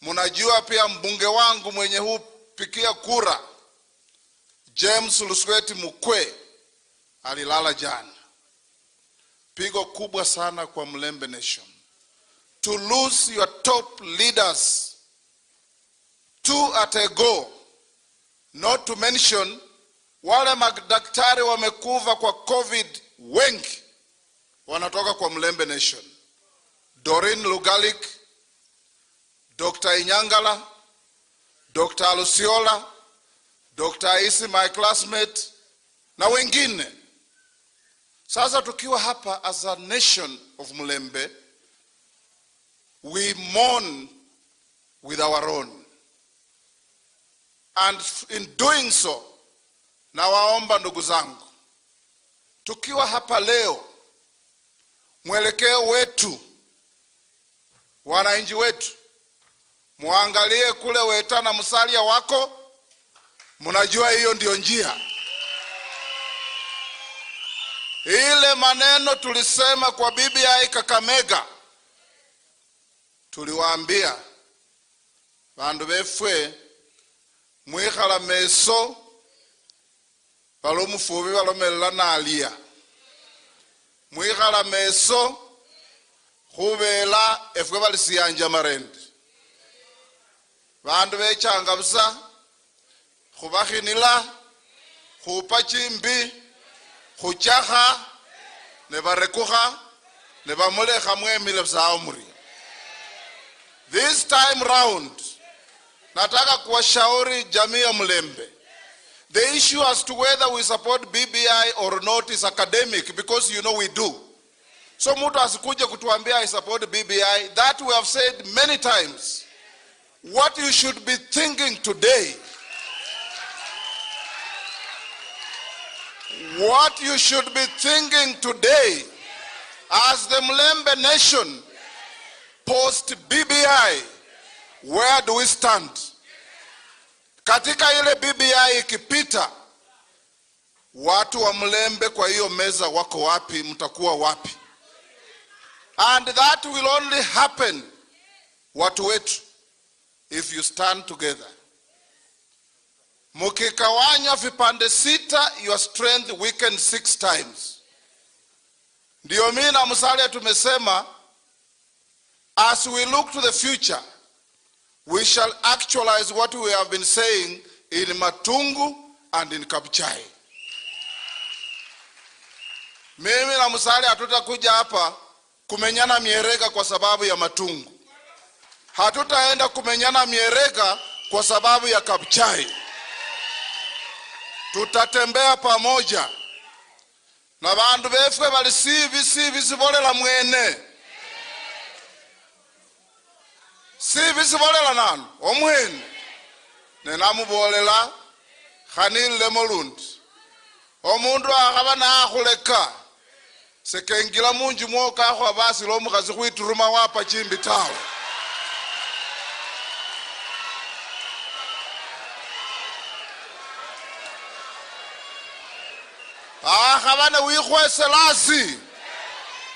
Speaker 19: munajua pia mbunge wangu mwenye hupikia kura, James Lusweti Mukwe, alilala jana. Pigo kubwa sana kwa Mlembe Nation. To lose your top leaders 2 at a go, not to mention wale madaktari wamekufa kwa COVID wengi wanatoka kwa Mlembe Nation. Doreen Lugalik, Dr. Inyangala, Dr. Alusiola, Dr. Isi, my classmate, na wengine. Sasa tukiwa hapa as a nation of Mlembe, we mourn with our own. And in doing so, na waomba ndugu zangu, tukiwa hapa leo, mwelekeo wetu, wananchi wetu, muangalie kule Weta na Musalia wako, munajua hiyo ndio njia. Ile maneno tulisema kwa BBI Kakamega, tuliwaambia bandu befwe mwikhala meso balomufubi balomela nalia, mwikhala meso khubela efwe balisiyanja marendi, bandu bechanga busa khubakhinila khupa chimbi khuchakha ne barekukha ne bamulekha mwemile busawo muri. This time round nataka kuwashauri jamii ya Mlembe. The issue as to whether we support BBI or not is academic, because you know we do. So mtu asikuje kutuambia I support BBI. That we have said many times. what you should be thinking today, what you should be thinking today as the Mlembe nation post BBI, where do we stand? Katika ile BBI ikipita, watu wa Mlembe kwa hiyo meza wako wapi, mtakuwa wapi? And that will only happen, watu wetu, if you stand together. Mukikawanya vipande 6, your strength weakens 6 times. Ndio mimi na Musalia tumesema, as we look to the future, we shall actualize what we have been saying in Matungu and in Kabuchai. Mimi na Musalia hatutakuja hapa kumenyana mierega kwa sababu ya Matungu. Hatutaenda kumenyana mierega kwa sababu ya Kabuchai. Tutatembea pamoja. Na bandu befwe bali sibolela mwene. Sibolela nanu omwene. Nenamubolela Khanil Lemolundi. Omundu akaba nakhuleka sekengila munju mwoka akho basi lo mukazi kwituruma wapa chimbi tawe. Akaba na wikhwese lasi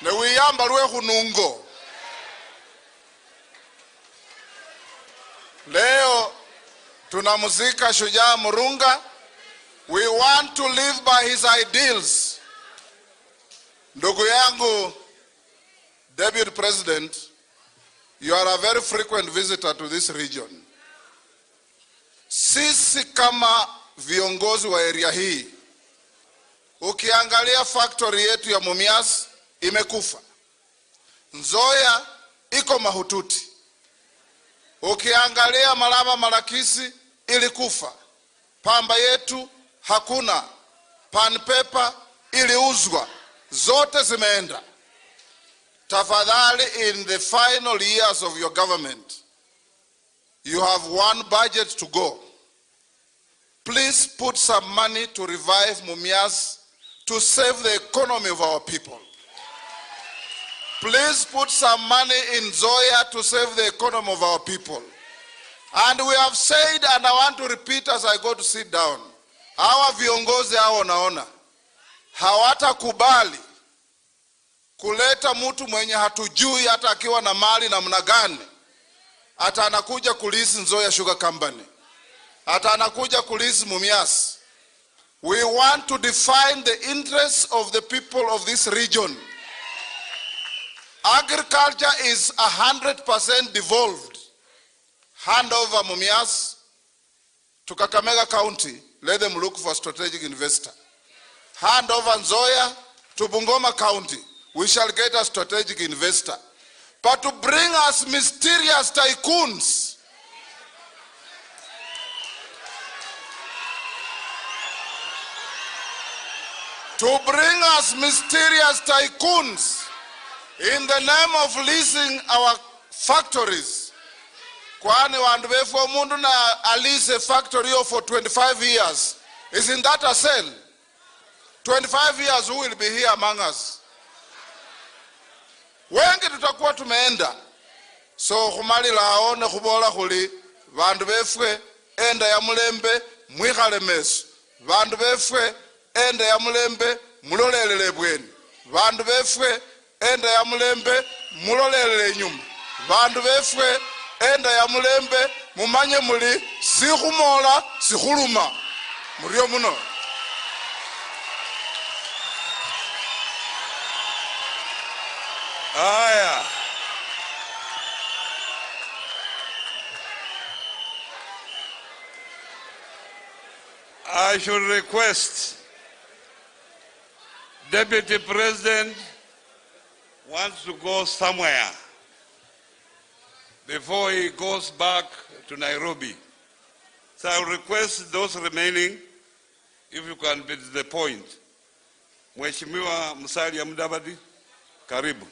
Speaker 19: ne wiyamba lwe khunungo. Leo tunamuzika shujaa Murunga. We want to live by his ideals. Ndugu yangu Deputy President, you are a very frequent visitor to this region. Sisi kama viongozi wa area hii, ukiangalia factory yetu ya Mumias imekufa. Nzoia iko mahututi. Ukiangalia Malaba Malakisi ilikufa. Pamba yetu hakuna. Pan paper iliuzwa. Zote zimeenda. Tafadhali, in the final years of your government, you have one budget to go. Please put some money to revive Mumias, to save the economy of our people. Please put some money in Zoya to save the economy of our people. And we have said, and I want to repeat as I go to sit down, hawa viongozi hao naona hawatakubali kuleta mtu mwenye hatujui hata akiwa na mali namna gani. Hata anakuja kulisi Nzoia Sugar Company. Hata anakuja kulisi Mumias. We want to define the interests of the people of this region. Agriculture is 100% devolved. Hand over Mumias to Kakamega County. Let them look for a strategic investor. Hand over Nzoia to Bungoma County. We shall get a strategic investor. But to bring us mysterious tycoons, in the name of leasing our factories. Kwani wandu befo mundu na alise factory for 25 years. Isn't that a sale? 25 years, who will be here among us? Wengi tutakuwa tumeenda. So khumalila aone khubola khuli bandu befwe enda ya Mulembe mwikhale meso. Bandu befwe enda ya Mulembe mulolelele bweni. Bandu befwe enda ya Mulembe mulolelele nyuma. Bandu befwe enda ya Mulembe mumanye muli sikhumola sikhuluma. Muriyo muno.
Speaker 6: Aya. I should request Deputy President wants to go somewhere before he goes back to Nairobi. So I will request those remaining, if you can be to the point. Mheshimiwa Musalia Mudavadi, karibu.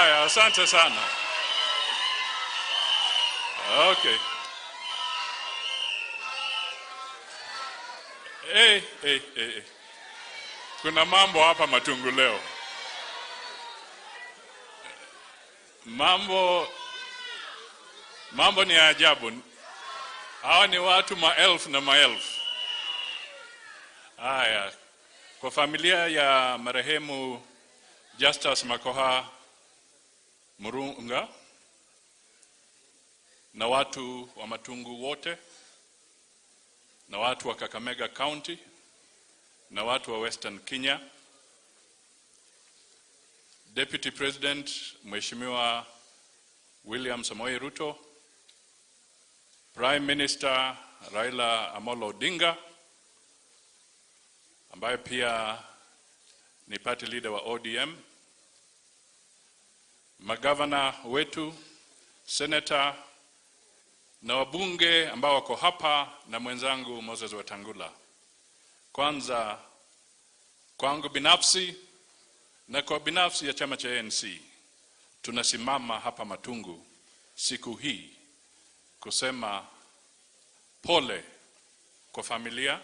Speaker 15: Haya, asante sana. Okay. Kuna mambo hapa Matungu leo. Mambo ni ajabu. Hawa ni watu maelfu na maelfu. Haya, kwa familia ya marehemu Justus Makoha Murunga na watu wa Matungu wote na watu wa Kakamega County na watu wa Western Kenya, Deputy President Mheshimiwa William Samoei Ruto, Prime Minister Raila Amolo Odinga ambaye pia ni party leader wa ODM, magavana wetu, senator na wabunge ambao wako hapa na mwenzangu Moses Wetangula. Kwanza kwangu binafsi na kwa binafsi ya chama cha ANC, tunasimama hapa Matungu siku hii kusema pole kwa familia,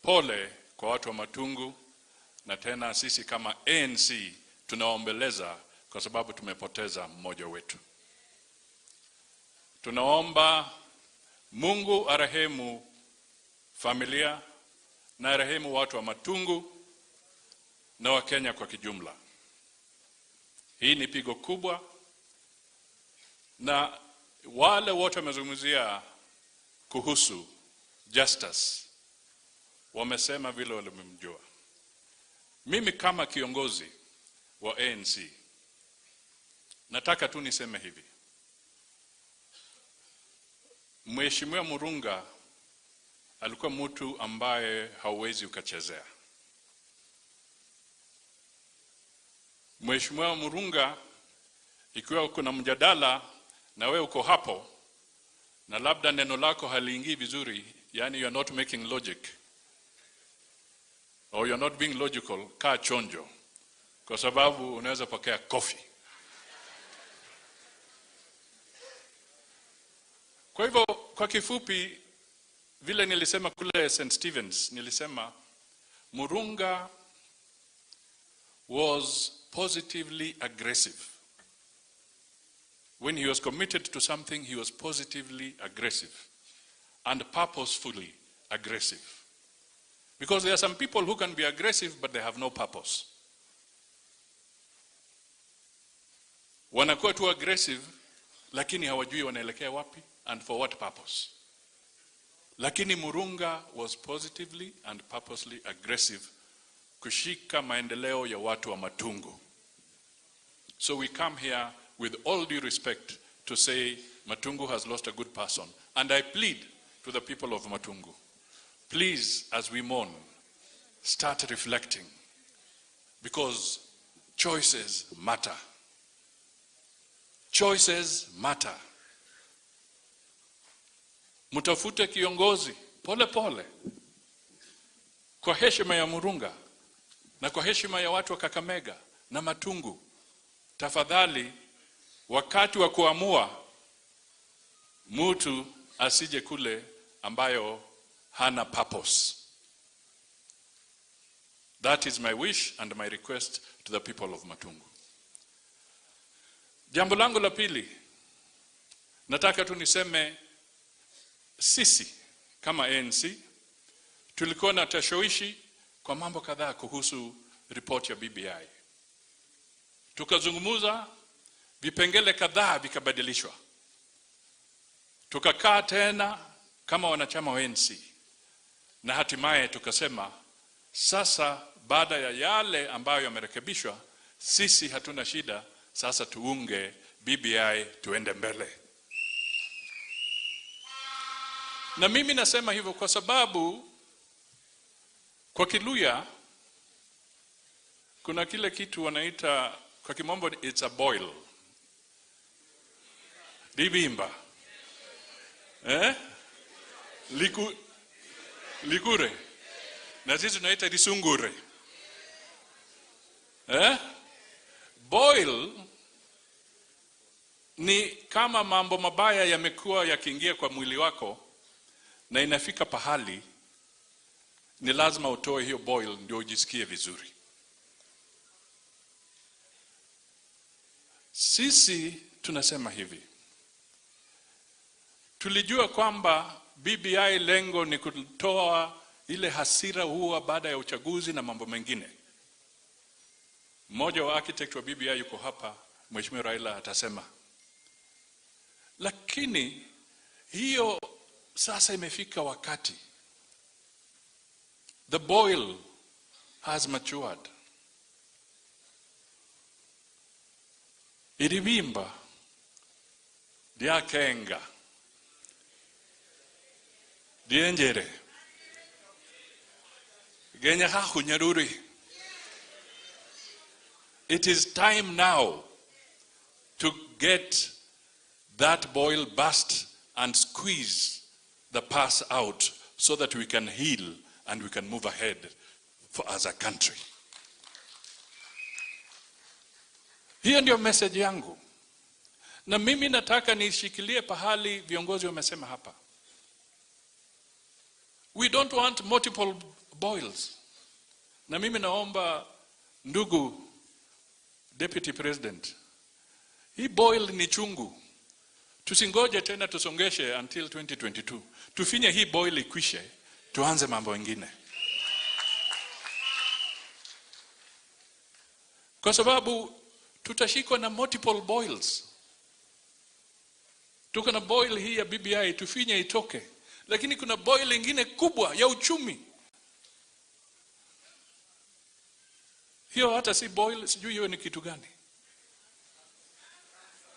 Speaker 15: pole kwa watu wa Matungu, na tena sisi kama ANC tunaombeleza kwa sababu tumepoteza mmoja wetu. Tunaomba Mungu arehemu familia na arehemu watu wa Matungu na wa Kenya kwa kijumla. Hii ni pigo kubwa, na wale wote wamezungumzia kuhusu Justus wamesema vile walimjua. Mimi kama kiongozi wa ANC nataka tu niseme hivi: Mheshimiwa Murunga alikuwa mtu ambaye hauwezi ukachezea. Mheshimiwa Murunga, ikiwa kuna mjadala na wewe uko hapo na labda neno lako haliingii vizuri, yani you are not making logic or you are not being logical, kaa chonjo, kwa sababu unaweza pokea kofi. Kwa hivyo kwa kifupi, vile nilisema kule St. Stephen's, nilisema Murunga was positively aggressive. When he was committed to something, he was positively aggressive and purposefully aggressive. Because there are some people who can be aggressive but they have no purpose. Wanakuwa tu aggressive lakini hawajui wanaelekea wapi and for what purpose. Lakini Murunga was positively and purposely aggressive kushika maendeleo ya watu wa Matungu. So we come here with all due respect to say Matungu has lost a good person. And I plead to the people of Matungu, please, as we mourn, start reflecting, because choices matter. Choices matter. Mutafute kiongozi pole pole, kwa heshima ya Murunga na kwa heshima ya watu wa Kakamega na Matungu. Tafadhali, wakati wa kuamua, mtu asije kule ambayo hana purpose. That is my wish and my request to the people of Matungu. Jambo langu la pili, nataka tu niseme sisi kama ANC tulikuwa na tashawishi kwa mambo kadhaa kuhusu report ya BBI. Tukazungumuza, vipengele kadhaa vikabadilishwa. Tukakaa tena kama wanachama wa ANC na hatimaye tukasema sasa, baada ya yale ambayo yamerekebishwa, sisi hatuna shida, sasa tuunge BBI tuende mbele. Na mimi nasema hivyo kwa sababu kwa Kiluya kuna kile kitu wanaita kwa kimombo it's a boil. Libimba. Likure. Na sisi tunaita lisungure. Boil ni kama mambo mabaya yamekuwa yakiingia kwa mwili wako na inafika pahali ni lazima utoe hiyo boil ndio ujisikie vizuri. Sisi tunasema hivi. Tulijua kwamba BBI lengo ni kutoa ile hasira huwa baada ya uchaguzi na mambo mengine. Mmoja wa architect wa BBI yuko hapa, Mheshimiwa Raila atasema. Lakini hiyo sasa imefika wakati. The boil has matured. Iribimba diakenga dienjere genya hakunyaruri. It is time now to get that boil burst and squeeze the pus out so that we can heal and we can move ahead as a country. Hiyo ndio message yangu. Na mimi nataka nishikilie pahali viongozi wamesema hapa. We don't want multiple boils. Na mimi naomba ndugu Deputy President, hii boil ni chungu. Tusingoje tena tusongeshe until 2022. Tufinye hii boil ikwishe, tuanze mambo mengine. Kwa sababu tutashikwa na multiple boils. Tuko na boil hii ya BBI, tufinye itoke. Lakini kuna boil ingine kubwa ya uchumi. Hiyo hata si boil, sijui hiyo ni kitu gani.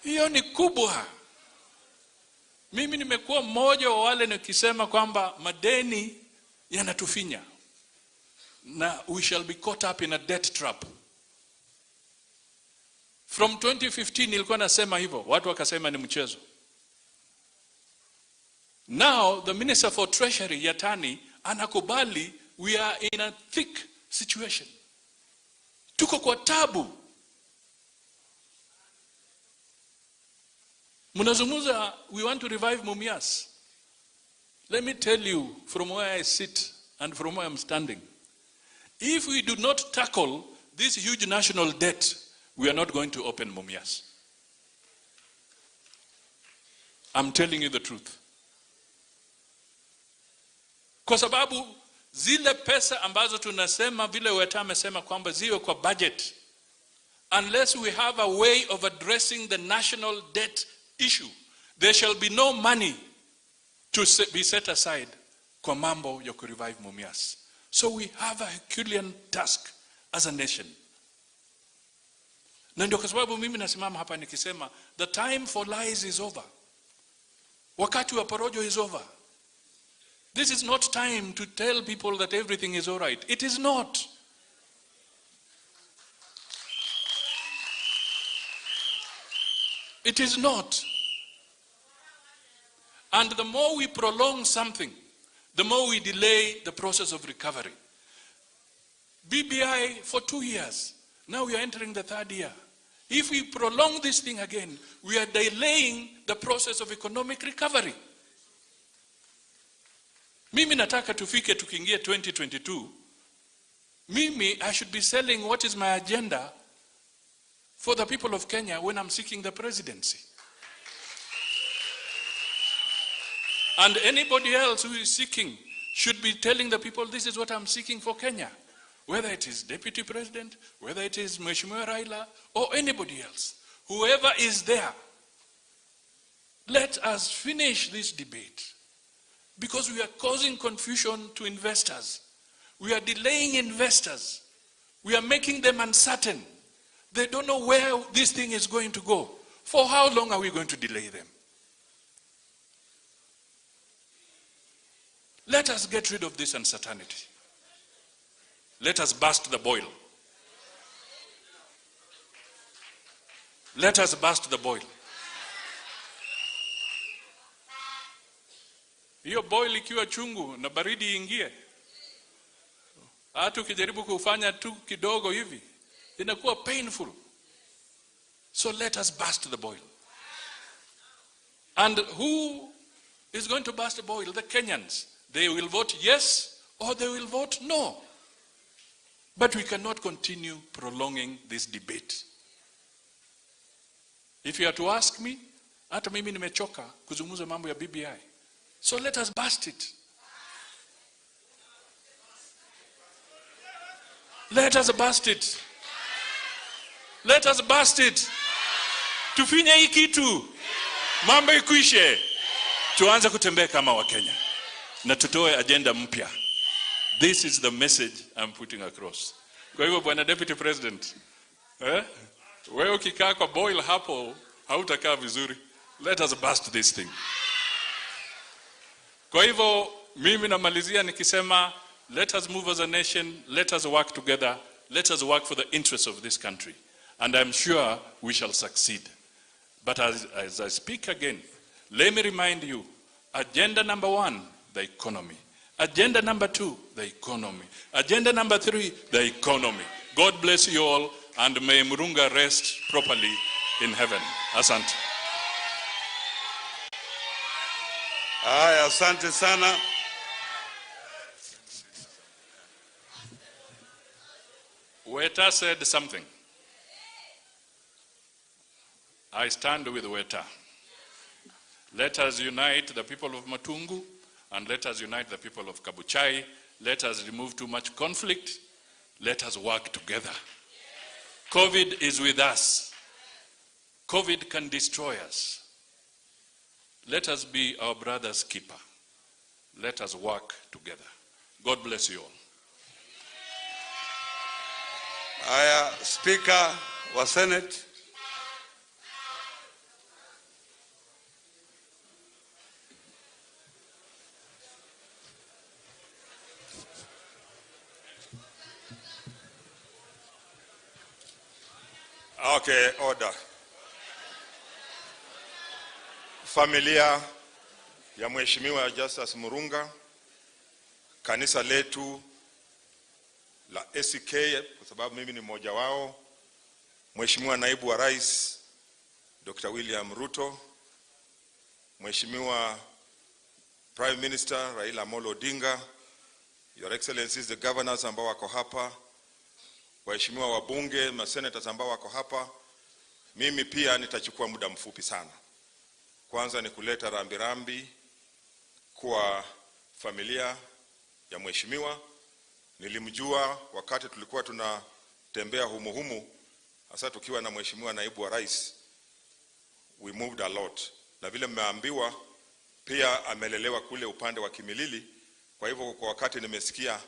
Speaker 15: Hiyo ni kubwa. Mimi nimekuwa mmoja wa wale nikisema kwamba madeni yanatufinya. Na we shall be caught up in a debt trap. From 2015 nilikuwa nasema hivyo, watu wakasema ni mchezo. Now the Minister for Treasury Yatani anakubali we are in a thick situation. Tuko kwa tabu. Munazungumza we want to revive Mumias. Let me tell you from where I sit and from where I'm standing. If we do not tackle this huge national debt, we are not going to open Mumias. I'm telling you the truth. Kwa sababu zile pesa ambazo tunasema vile Weta amesema kwamba ziwe kwa budget, unless we have a way of addressing the national debt issue, there shall be no money to be set aside kwa mambo ya kurevive Mumias. So we have a Herculean task as a nation. Na ndio kwa sababu mimi nasimama hapa nikisema the time for lies is over. Wakati wa porojo is over. This is not time to tell people that everything is all right. It is not. It is not. And the more we prolong something, the more we delay the process of recovery. BBI for 2 years. Now we are entering the 3rd year. If we prolong this thing again, we are delaying the process of economic recovery. Mimi nataka tufike tukiingia 2022. Mimi, I should be selling what is my agenda for the people of Kenya when I'm seeking the presidency. And anybody else who is seeking should be telling the people this is what I'm seeking for Kenya. Whether it is Deputy President, whether it is Mheshimiwa Raila, or anybody else. Whoever is there, let us finish this debate. Because we are causing confusion to investors. We are delaying investors. We are making them uncertain. They don't know where this thing is going to go. For how long are we going to delay them? Let us get rid of this uncertainty. Let us burst the boil. Let us burst the boil. Hiyo boil ikiwa chungu na baridi ingie, hata ukijaribu kufanya tu kidogo hivi inakuwa painful. So let us burst the boil. And who is going to burst the boil? The Kenyans. They will vote yes or they will vote no. But we cannot continue prolonging this debate. If you are to ask me, hata mimi nimechoka kuzungumza mambo ya BBI. So let us burst it. Let us burst it. Let us burst it. Tufinye hii kitu. Mambo ikuishe. Tuanze kutembea kama Wakenya. Na tutoe agenda mpya. This is the message I'm putting across. Kwa hivyo Bwana Deputy President, wewe ukikaa kwa boil hapo hautakaa vizuri. Let us burst this thing. Kwa hivyo mimi namalizia nikisema let us move as a nation, let us work together, let us work for the interests of this country. And I'm sure we shall succeed. But as I speak again, let me remind you, agenda number 1, the economy. Agenda number 2, the economy. Agenda number 3, the economy. God bless you all, and may Murunga rest properly in heaven. Asante.
Speaker 13: Asante sana.
Speaker 15: Weta said something. I stand with Weta. Let us unite the people of Matungu, and let us unite the people of Kabuchai. Let us remove too much conflict. Let us work together. COVID is with us. COVID can destroy us. Let us be our brother's keeper. Let us work together. God bless you all.
Speaker 13: Speaker wa Senate.
Speaker 20: Okay, order. Familia ya Mheshimiwa Justus Murunga, kanisa letu la ACK, kwa sababu mimi ni mmoja wao, Mheshimiwa Naibu wa Rais Dr. William Ruto, Mheshimiwa Prime Minister Raila Amolo Odinga, Your Excellencies the governors ambao wako hapa, waheshimiwa wabunge, masenators ambao wako hapa, mimi pia nitachukua muda mfupi sana. Kwanza ni kuleta rambirambi kwa familia ya mheshimiwa. Nilimjua wakati tulikuwa tunatembea humu, hasa tukiwa na Mheshimiwa Naibu wa Rais. We moved a lot. Na vile mmeambiwa pia amelelewa kule upande wa Kimilili. Kwa hivyo kwa wakati nimesikia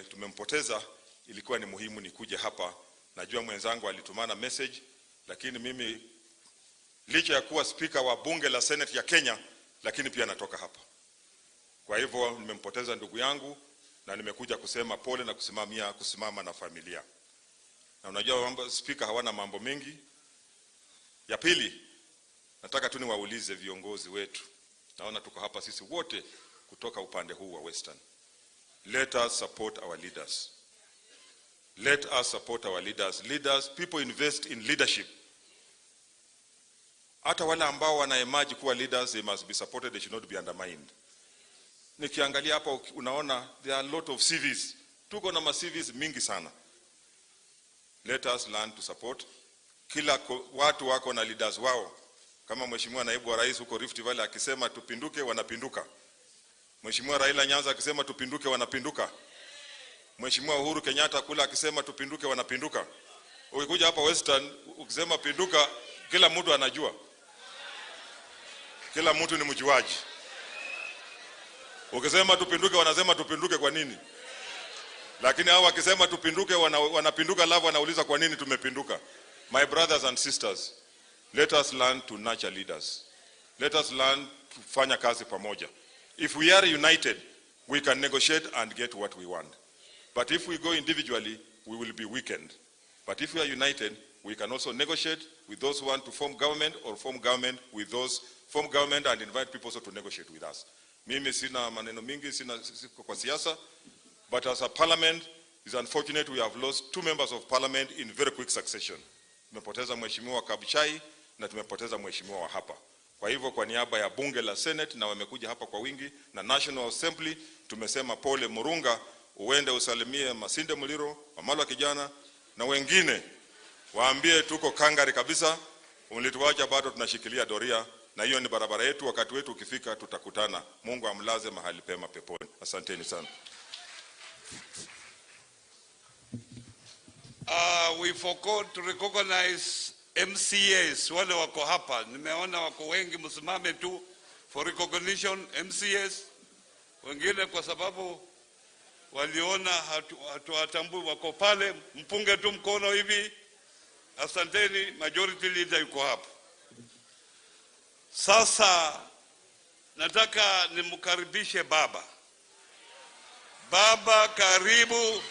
Speaker 20: tumempoteza, ilikuwa ni muhimu nikuje hapa. Najua mwenzangu alitumana message, lakini mimi licha ya kuwa speaker wa bunge la Senate ya Kenya, lakini pia natoka hapa. Kwa hivyo nimempoteza ndugu yangu na nimekuja kusema pole na kusimama na familia. Na unajua mambo speaker hawana mambo mengi. Ya pili, nataka tu niwaulize viongozi wetu. Naona tuko hapa sisi wote kutoka upande huu wa Western. Let us support our leaders. Let us support our leaders. Leaders, people invest in leadership. Hata wale ambao wanaemerge kuwa leaders, they must be supported, they should not be undermined. Nikiangalia hapa unaona there are a lot of CVs. Tuko na CVs mingi sana. Let us learn to support. Kila watu wako na leaders wao. Kama Mheshimiwa Naibu wa Rais huko Rift Valley akisema tupinduke, wanapinduka. Mheshimiwa Raila Nyanza akisema tupinduke, wanapinduka. Mheshimiwa Uhuru Kenyatta kula akisema tupinduke, wanapinduka. Ukikuja hapa Western ukisema pinduka, kila mtu anajua. Kila mtu ni mjuaji. Ukisema tupinduke, wanasema tupinduke kwa nini? Lakini hao wakisema tupinduke, wanapinduka, alafu wanauliza kwa nini tumepinduka. My brothers and sisters, let us learn to nurture leaders. Let us learn to fanya kazi pamoja. If we are united, we can negotiate and get what we want. But if we go individually, we will be weakened. But if we are united, we can also negotiate with those who want to form government, or form government with those form government and invite people also to negotiate with us. Mimi sina maneno mingi, sina kwa siasa, but as a parliament, it's unfortunate we have lost 2 members of parliament in very quick succession. Tumepoteza Mheshimiwa wa Kabuchai na tumepoteza Mheshimiwa wa hapa. Kwa hivyo kwa niaba ya bunge la Senate, na wamekuja hapa kwa wingi, na National Assembly, tumesema pole Murunga, uende usalimie Masinde Muliro, Wamalwa kijana na wengine, waambie tuko kangari kabisa, mlituacha bado tunashikilia doria, na hiyo ni barabara yetu, wakati wetu ukifika tutakutana. Mungu amlaze mahali pema peponi. Asanteni sana.
Speaker 13: We forgot to recognize MCAs wale wako hapa. Nimeona wako wengi, msimame tu for recognition. MCAs wengine kwa sababu waliona hatuwatambui wako pale, mpunge tu mkono hivi. Asanteni. Majority leader yuko hapa. Sasa nataka nimkaribishe baba. Baba, karibu.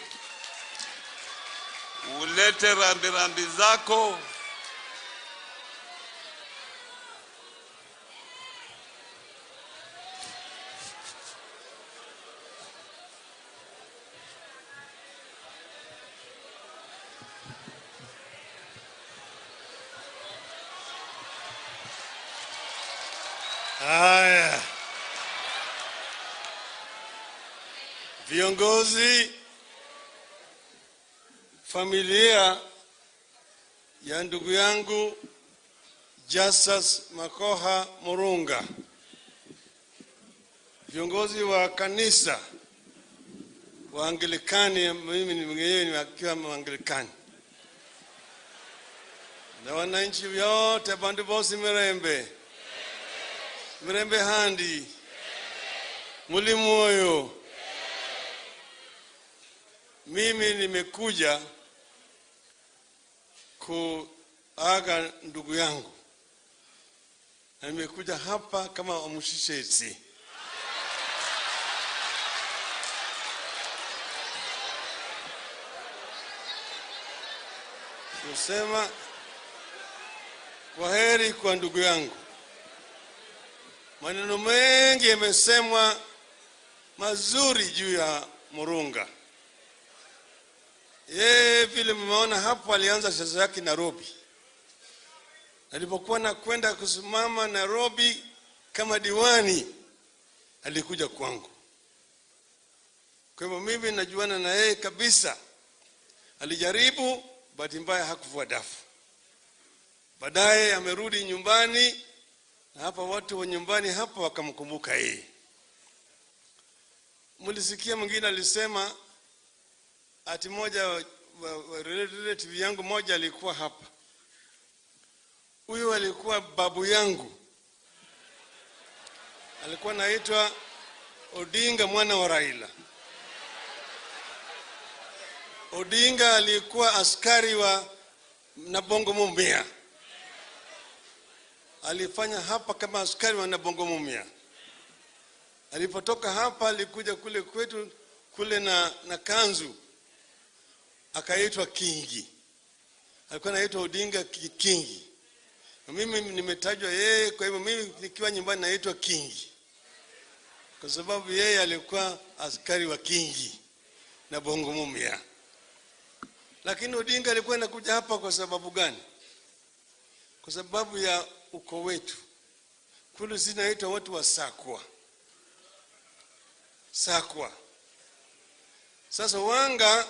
Speaker 13: Ulete rambirambi zako.
Speaker 9: Haya, viongozi, familia ya ndugu yangu Justus Makoha Murunga, viongozi wa kanisa wa Anglikani, mimi ni mwenyewe nikiwa Anglikani, na wananchi wote, bandu bosi mirembe handi, muli moyo. Mimi nimekuja kuaga ndugu yangu, na nimekuja hapa kama omushishetsi. Kusema kwaheri kwa ndugu yangu. Maneno mengi yamesemwa mazuri juu ya Murunga. Yeye vile mmeona hapo, alianza siasa yake Nairobi. Alipokuwa nakwenda kusimama Nairobi kama diwani, alikuja kwangu. Kwa hivyo mimi najuana na yeye kabisa. Alijaribu, bahati mbaya hakuvua dafu. Baadaye amerudi nyumbani, na hapa watu wa nyumbani hapa wakamkumbuka yeye. Mlisikia mwingine alisema ati moja relative yangu moja alikuwa hapa. Huyu alikuwa babu yangu. Alikuwa anaitwa Odinga mwana wa Raila. Odinga alikuwa askari wa Nabongo Mumia. Alifanya hapa kama askari wa Nabongo Mumia. Alipotoka hapa alikuja kule kwetu kule na kanzu, akaitwa Kingi. Alikuwa anaitwa Odinga Kingi. Na mimi nimetajwa yeye, kwa hivyo mimi nikiwa nyumbani naitwa Kingi, kwa sababu yeye alikuwa askari wa Kingi na Bongo Mumia. Lakini Odinga alikuwa anakuja hapa kwa sababu gani? Kwa sababu ya uko wetu. Kule zinaitwa watu wa Sakwa. Sasa Wanga,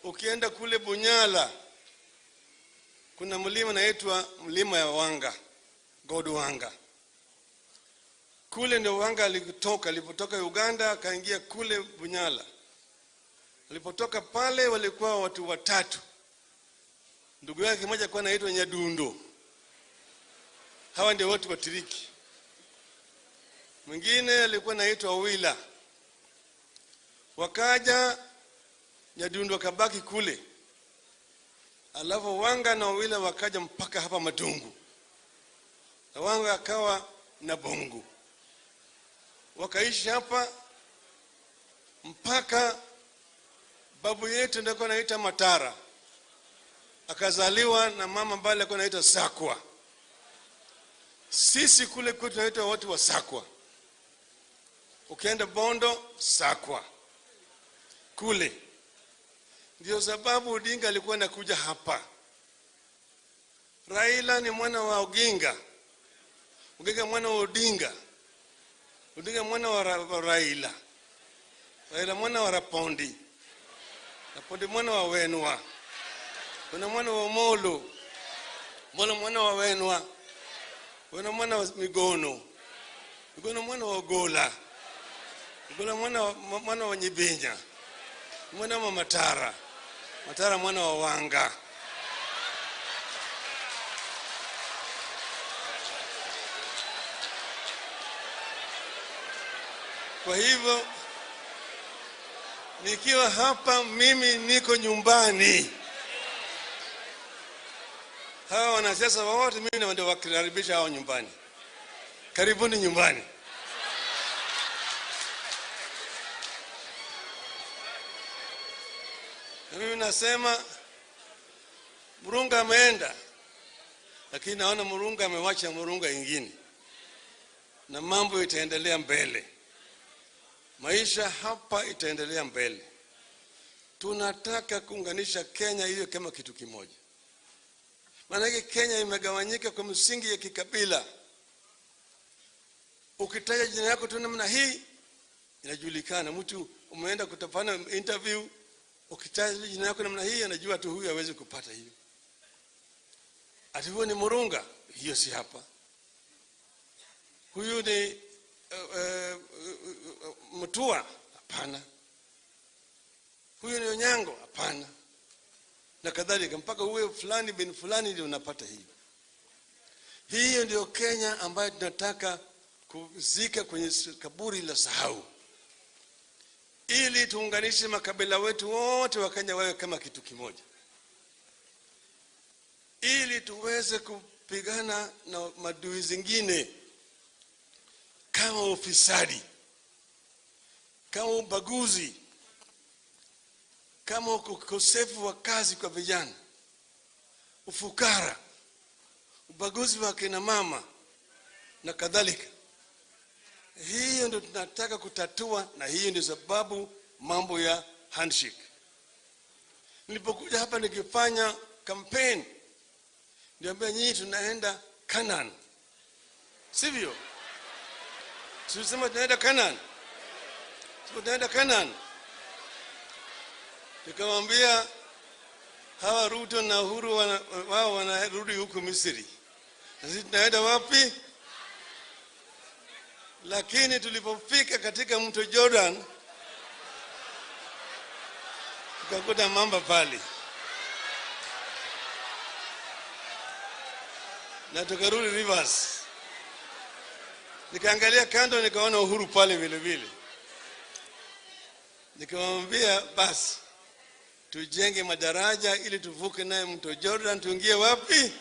Speaker 9: ukienda kule Bunyala, kuna mlima naitwa mlima ya Wanga, God Wanga. Kule ndio Wanga alipotoka Uganda akaingia kule Bunyala. Alipotoka pale walikuwa watu watatu. Ndugu yake mmoja alikuwa anaitwa Nyadundo. Hawa ndio watu watiriki. Mwingine alikuwa anaitwa Wila. Wakaja, Nyadundo kabaki kule. Alafu Wanga na Wila wakaja mpaka hapa Madungu. Na Wanga akawa na Bongo. Wakaishi hapa mpaka babu yetu ndio anaitwa Matara. Akazaliwa na mama ambaye alikuwa anaitwa Sakwa. Sisi kule kwetu tunaitwa watu wa Sakwa. Ukienda Bondo, Sakwa. Kule. Ndio sababu Odinga alikuwa anakuja hapa. Raila ni mwana wa Oginga. Odinga mwana wa Odinga, Odinga mwana wa Raila, Raila mwana wa Rapondi, Rapondi mwana wa Wenwa, kuna mwana wa Molo, Molo mwana wa Wenwa, kuna mwana wa Migono, Migono mwana wa Gola, Gola mwana wa Nyibenya, mwana wa Matara, Matara mwana wa Wanga. Kwa hivyo nikiwa hapa mimi niko nyumbani. Hawa wanasiasa wote mimi ndio wakaribisha hao nyumbani. Karibuni nyumbani. Mimi nasema Murunga ameenda, lakini naona Murunga amewacha Murunga ingine, na mambo itaendelea mbele. Maisha hapa itaendelea mbele. Tunataka kuunganisha Kenya hiyo kama kitu kimoja. Maana Kenya imegawanyika kwa msingi ya kikabila. Ukitaja jina yako tu namna hii inajulikana. Mtu umeenda kutafanya interview, ukitaja jina yako namna hii anajua tu huyu hawezi kupata hiyo. Ati huyu ni Murunga, hiyo si hapa. Huyu ni Mutua, hapana. Huyu ni Onyango, hapana. Na kadhalika mpaka uwe fulani bin fulani ndio unapata hiyo. Hiyo ndio Kenya ambayo tunataka kuzika kwenye kaburi la sahau, ili tuunganishe makabila wetu wote wa Kenya wawe kama kitu kimoja, ili tuweze kupigana na madui zingine kama ufisadi, kama ubaguzi, kama ukosefu wa kazi kwa vijana, ufukara, ubaguzi wa kina mama na kadhalika. Hiyo ndio tunataka kutatua, na hiyo ndio sababu mambo ya handshake. Nilipokuja hapa nikifanya campaign, niambia nyinyi tunaenda Canaan, sivyo? Tulisema tunaenda Canaan. Tunaenda Canaan. Nikamwambia hawa Ruto na Uhuru wao wanarudi huko Misri. Sisi tunaenda wapi? Lakini tulipofika katika mto Jordan tukakuta mamba pale. Na tukarudi rivers. Nikaangalia kando nikaona Uhuru pale vile vile. Nikamwambia basi tujenge madaraja ili tuvuke naye mto Jordan tuingie wapi?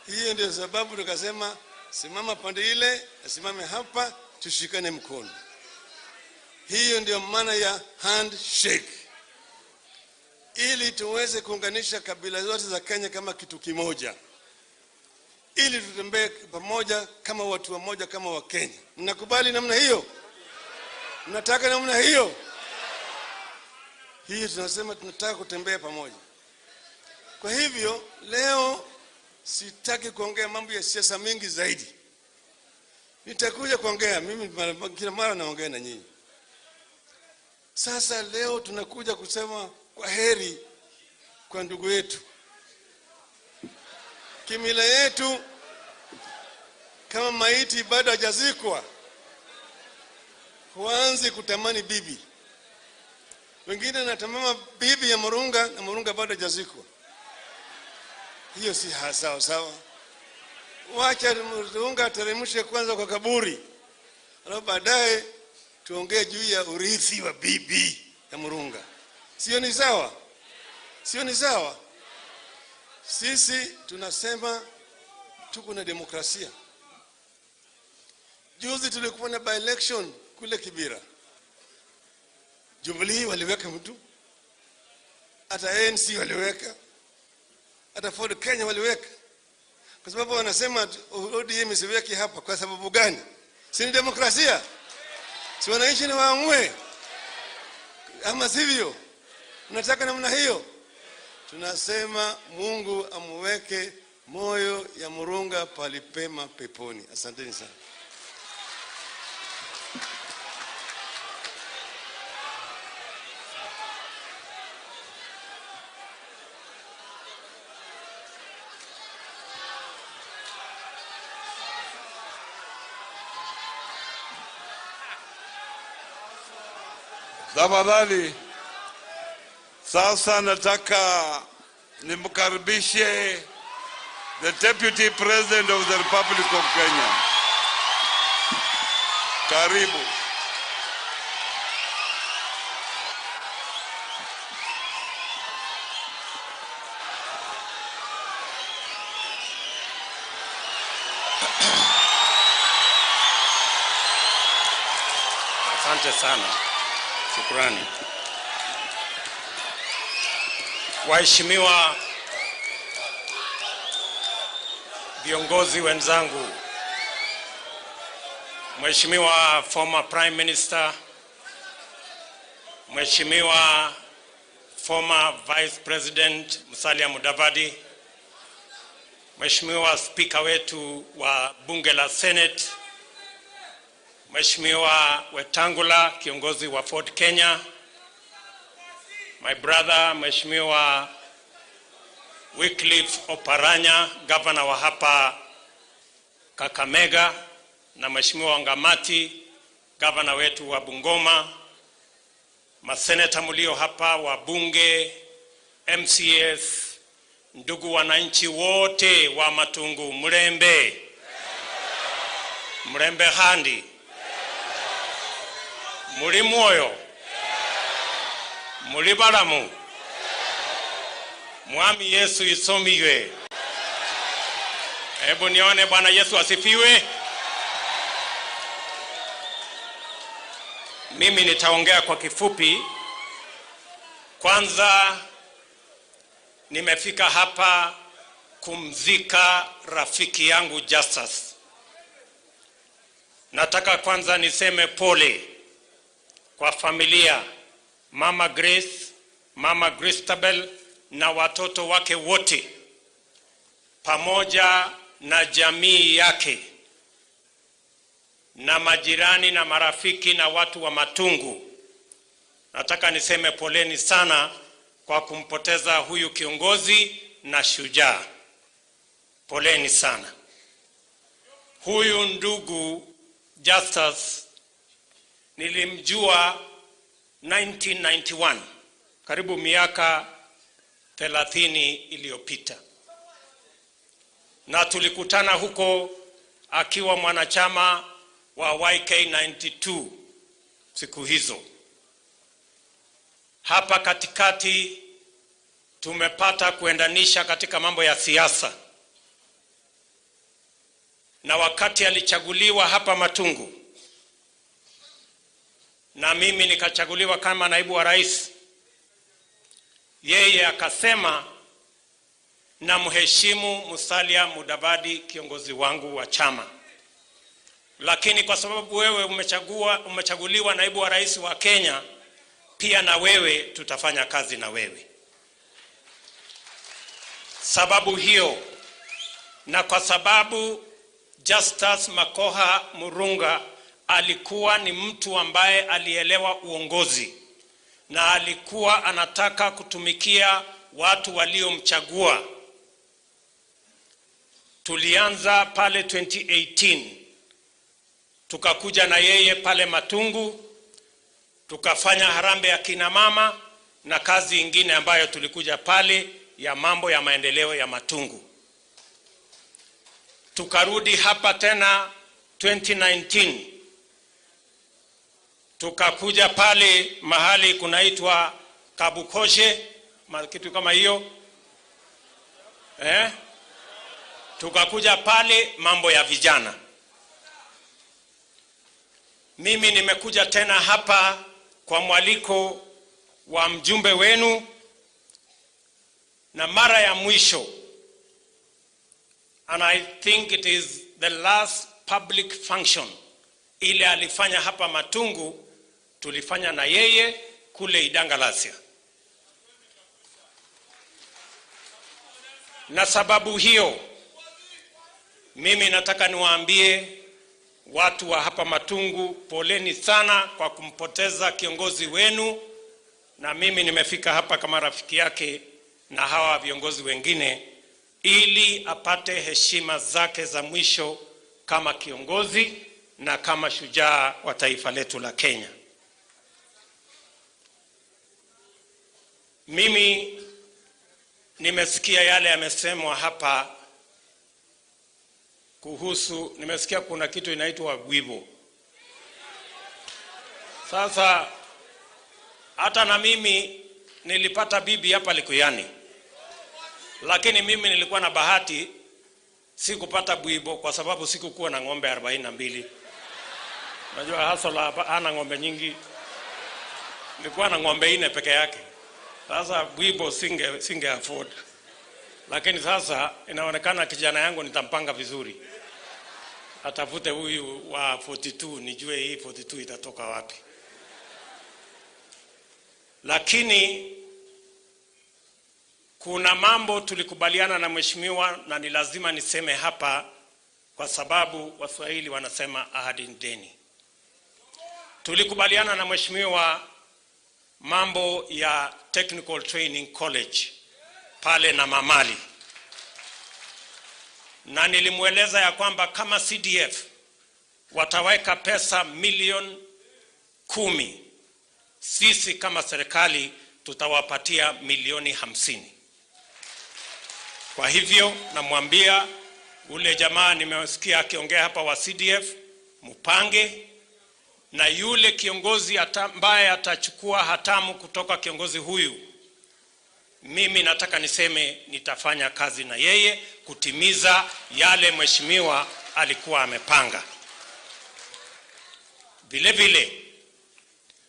Speaker 9: Hiyo ndio sababu tukasema simama pande ile, simame hapa, tushikane mkono. Hiyo ndio maana ya handshake. Ili tuweze kuunganisha kabila zote za Kenya kama kitu kimoja. Ili tutembee pamoja kama watu wamoja kama wa Kenya. Mnakubali namna hiyo? Mnataka namna hiyo? Hii tunasema tunataka kutembea pamoja. Kwa hivyo leo sitaki kuongea mambo ya siasa mingi zaidi. Nitakuja kuongea, mimi kila mara naongea na nyinyi. Sasa leo tunakuja kusema kwa heri kwa ndugu yetu. Kimila yetu kama maiti bado hajazikwa, huanzi kutamani bibi. Wengine natamama bibi ya Murunga na Murunga bado hajazikwa. Hiyo si sawa sawa. Wacha Murunga ateremshe kwanza kwa kaburi, alafu baadaye tuongee juu ya urithi wa bibi ya Murunga. Sio ni sawa? Sio ni sawa? Sisi tunasema tuko na demokrasia. Juzi tulikuwa na by election kule Kibira. Jubilee waliweka mtu, hata ANC waliweka, hata Ford Kenya waliweka. Kwa sababu wanasema ODM isiweki hapa. Kwa sababu gani? Si ni demokrasia? Si wananchi ni waamue? Ama sivyo? Unataka namna hiyo? Tunasema Mungu amweke moyo ya Murunga palipema peponi. Asanteni sana.
Speaker 13: Tafadhali sasa nataka nimkaribishe the Deputy President of the Republic of Kenya. Karibu.
Speaker 16: Asante sana. Shukrani. Waheshimiwa viongozi wenzangu, Mheshimiwa former Prime Minister, Mheshimiwa former Vice President Musalia Mudavadi, Mheshimiwa Speaker wetu wa Bunge la Senate, Mheshimiwa Wetangula, kiongozi wa Ford Kenya, my brother Mheshimiwa Wycliffe Oparanya, governor wa hapa Kakamega, na Mheshimiwa Ngamati, governor wetu wa Bungoma, maseneta mulio hapa wa bunge, MCS, ndugu wananchi wote wa Matungu, mrembe handi, muri moyo, muri baramu, Mwami Yesu isomiwe. Hebu nione Bwana Yesu asifiwe. Mimi nitaongea kwa kifupi. Kwanza nimefika hapa kumzika rafiki yangu Justus. Nataka kwanza niseme pole kwa familia, Mama Grace, Mama Christabel na watoto wake wote, pamoja na jamii yake na majirani na marafiki na watu wa Matungu. Nataka niseme poleni sana kwa kumpoteza huyu kiongozi na shujaa. Poleni sana. Huyu ndugu Justus nilimjua 1991, karibu miaka 30 iliyopita, na tulikutana huko akiwa mwanachama wa YK92 siku hizo. Hapa katikati tumepata kuendanisha katika mambo ya siasa, na wakati alichaguliwa hapa Matungu na mimi nikachaguliwa kama naibu wa rais, yeye akasema na mheshimu Musalia Mudavadi, kiongozi wangu wa chama, lakini kwa sababu wewe umechaguliwa naibu wa rais wa Kenya, pia na wewe tutafanya kazi na wewe. Sababu hiyo, na kwa sababu Justus Makoha Murunga alikuwa ni mtu ambaye alielewa uongozi na alikuwa anataka kutumikia watu waliomchagua, tulianza pale 2018, tukakuja na yeye pale Matungu, tukafanya harambee ya kina mama na kazi ingine ambayo tulikuja pale ya mambo ya maendeleo ya Matungu. Tukarudi hapa tena 2019, tukakuja pale mahali kunaitwa Kabukoshe, kitu kama hiyo. Tukakuja pale mambo ya vijana. Mimi nimekuja tena hapa kwa mwaliko wa mjumbe wenu, na mara ya mwisho, and I think it is the last public function ile alifanya hapa Matungu, tulifanya na yeye kule Idangalasia. Na sababu hiyo Mimi nataka niwaambie watu wa hapa Matungu, poleni sana kwa kumpoteza kiongozi wenu, na mimi nimefika hapa kama rafiki yake na hawa viongozi wengine ili apate heshima zake za mwisho kama kiongozi na kama shujaa wa taifa letu la Kenya. Mimi nimesikia yale yamesemwa hapa kuhusu, nimesikia kuna kitu inaitwa gwibo. Sasa hata na mimi nilipata bibi hapa Likuyani, lakini mimi nilikuwa na bahati sikupata gwibo kwa sababu sikukuwa na ng'ombe 42. Unajua Hasola hana ng'ombe nyingi, nilikuwa na ng'ombe 4 peke yake. Sasa gwibo singe afford. Lakini sasa inaonekana kijana yangu nitampanga vizuri. Atafute huyu wa 42 nijue hii 42 itatoka wapi. Lakini kuna mambo tulikubaliana na mheshimiwa na ni lazima niseme hapa kwa sababu Waswahili wanasema ahadi ni deni. Tulikubaliana na mheshimiwa mambo ya Technical Training College pale na Mamali. Na nilimueleza ya kwamba kama CDF wataweka pesa milioni 10, sisi kama serikali tutawapatia milioni 50. Kwa hivyo namwambia ule jamaa nimesikia akiongea hapa wa CDF, mupange na yule kiongozi ambaye atachukua hatamu kutoka kiongozi huyu. Mimi nataka niseme nitafanya kazi na yeye kutimiza yale mheshimiwa alikuwa amepanga. Vile vile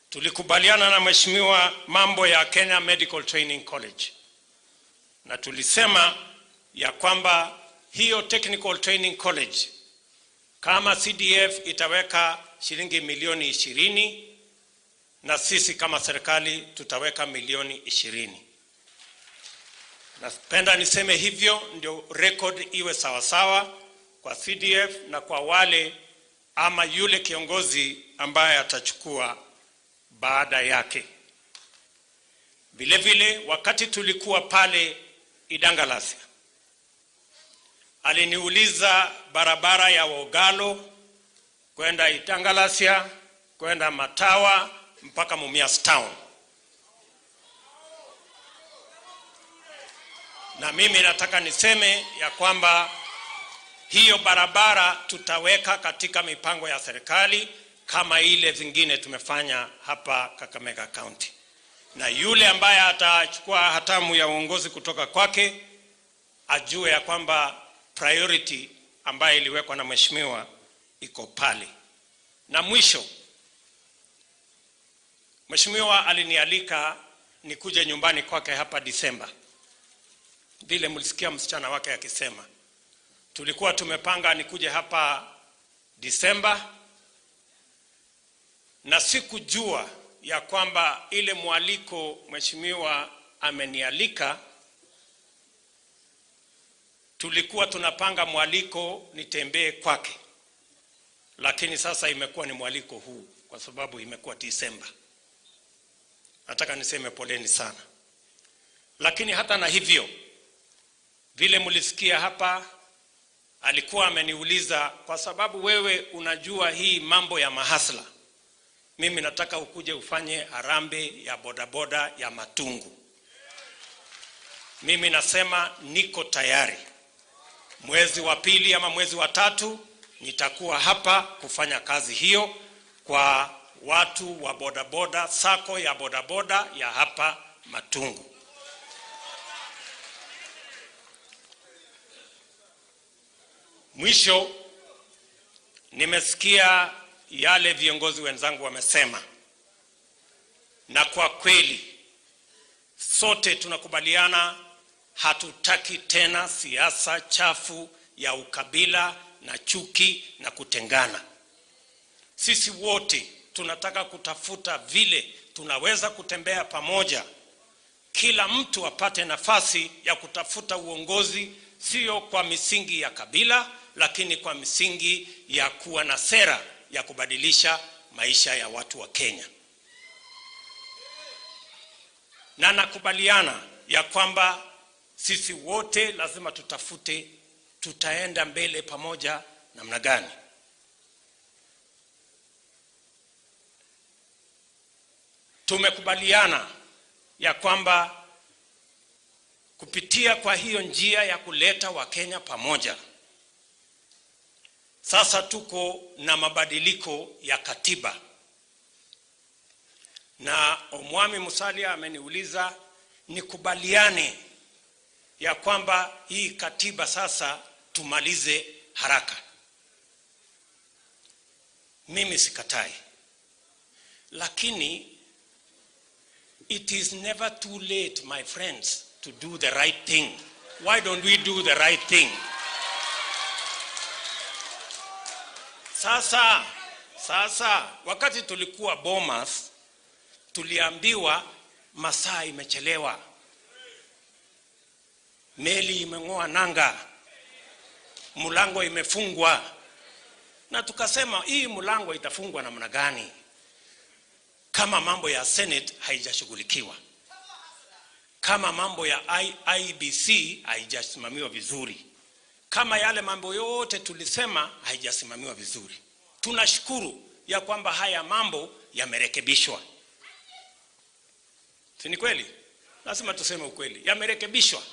Speaker 16: tulikubaliana na mheshimiwa mambo ya Kenya Medical Training College. Na tulisema ya kwamba hiyo Technical Training College kama CDF itaweka shilingi milioni 20 na sisi kama serikali tutaweka milioni 20. Napenda niseme hivyo ndio record iwe sawa sawa kwa CDF na kwa wale ama yule kiongozi ambaye atachukua baada yake. Vile vile wakati tulikuwa pale Idangalasia, aliniuliza barabara ya Wogalo kwenda Idangalasia, kwenda Matawa mpaka Mumias Town. Na mimi nataka niseme ya kwamba hiyo barabara tutaweka katika mipango ya serikali kama ile zingine tumefanya hapa Kakamega County. Na yule ambaye atachukua hatamu ya uongozi kutoka kwake ajue ya kwamba priority ambayo iliwekwa na mheshimiwa iko pale. Na mwisho, mheshimiwa alinialika nikuje nyumbani kwake hapa Disemba. Vile mlisikia msichana wake akisema, tulikuwa tumepanga nikuje hapa Disemba, na sikujua ya kwamba ile mwaliko mheshimiwa amenialika, tulikuwa tunapanga mwaliko nitembee kwake. Lakini sasa imekuwa ni mwaliko huu kwa sababu imekuwa Disemba. Nataka niseme poleni sana. Lakini hata na hivyo, vile mlisikia hapa, alikuwa ameniuliza kwa sababu wewe unajua hii mambo ya mahasla, mimi nataka ukuje ufanye harambee ya bodaboda ya Matungu. Mimi nasema niko tayari. Mwezi wa 2 ama mwezi wa 3 nitakuwa hapa kufanya kazi hiyo kwa watu wa bodaboda, sako ya bodaboda ya hapa Matungu. Mwisho, nimesikia yale viongozi wenzangu wamesema, na kwa kweli sote tunakubaliana hatutaki tena siasa chafu ya ukabila na chuki na kutengana. Sisi wote tunataka kutafuta vile tunaweza kutembea pamoja, kila mtu apate nafasi ya kutafuta uongozi, sio kwa misingi ya kabila lakini kwa misingi ya kuwa na sera ya kubadilisha maisha ya watu wa Kenya. Na nakubaliana ya kwamba sisi wote lazima tutafute tutaenda mbele pamoja namna gani. Tumekubaliana ya kwamba kupitia kwa hiyo njia ya kuleta Wakenya pamoja, sasa tuko na mabadiliko ya katiba. Na Omwami Musalia ameniuliza nikubaliane ya kwamba hii katiba sasa tumalize haraka. Mimi sikatai. Lakini it is never too late, my friends, to do the right thing. Why don't we do the right thing? Sasa wakati tulikuwa Bomas, tuliambiwa masaa imechelewa, meli imeng'oa nanga, mulango imefungwa. Na tukasema hii mulango itafungwa namna gani kama mambo ya Senate haijashughulikiwa, kama mambo ya IEBC haijasimamiwa vizuri, kama yale mambo yote tulisema haijasimamiwa vizuri. Tunashukuru ya kwamba haya mambo yamerekebishwa. Si ni kweli? Lazima tuseme ukweli, yamerekebishwa.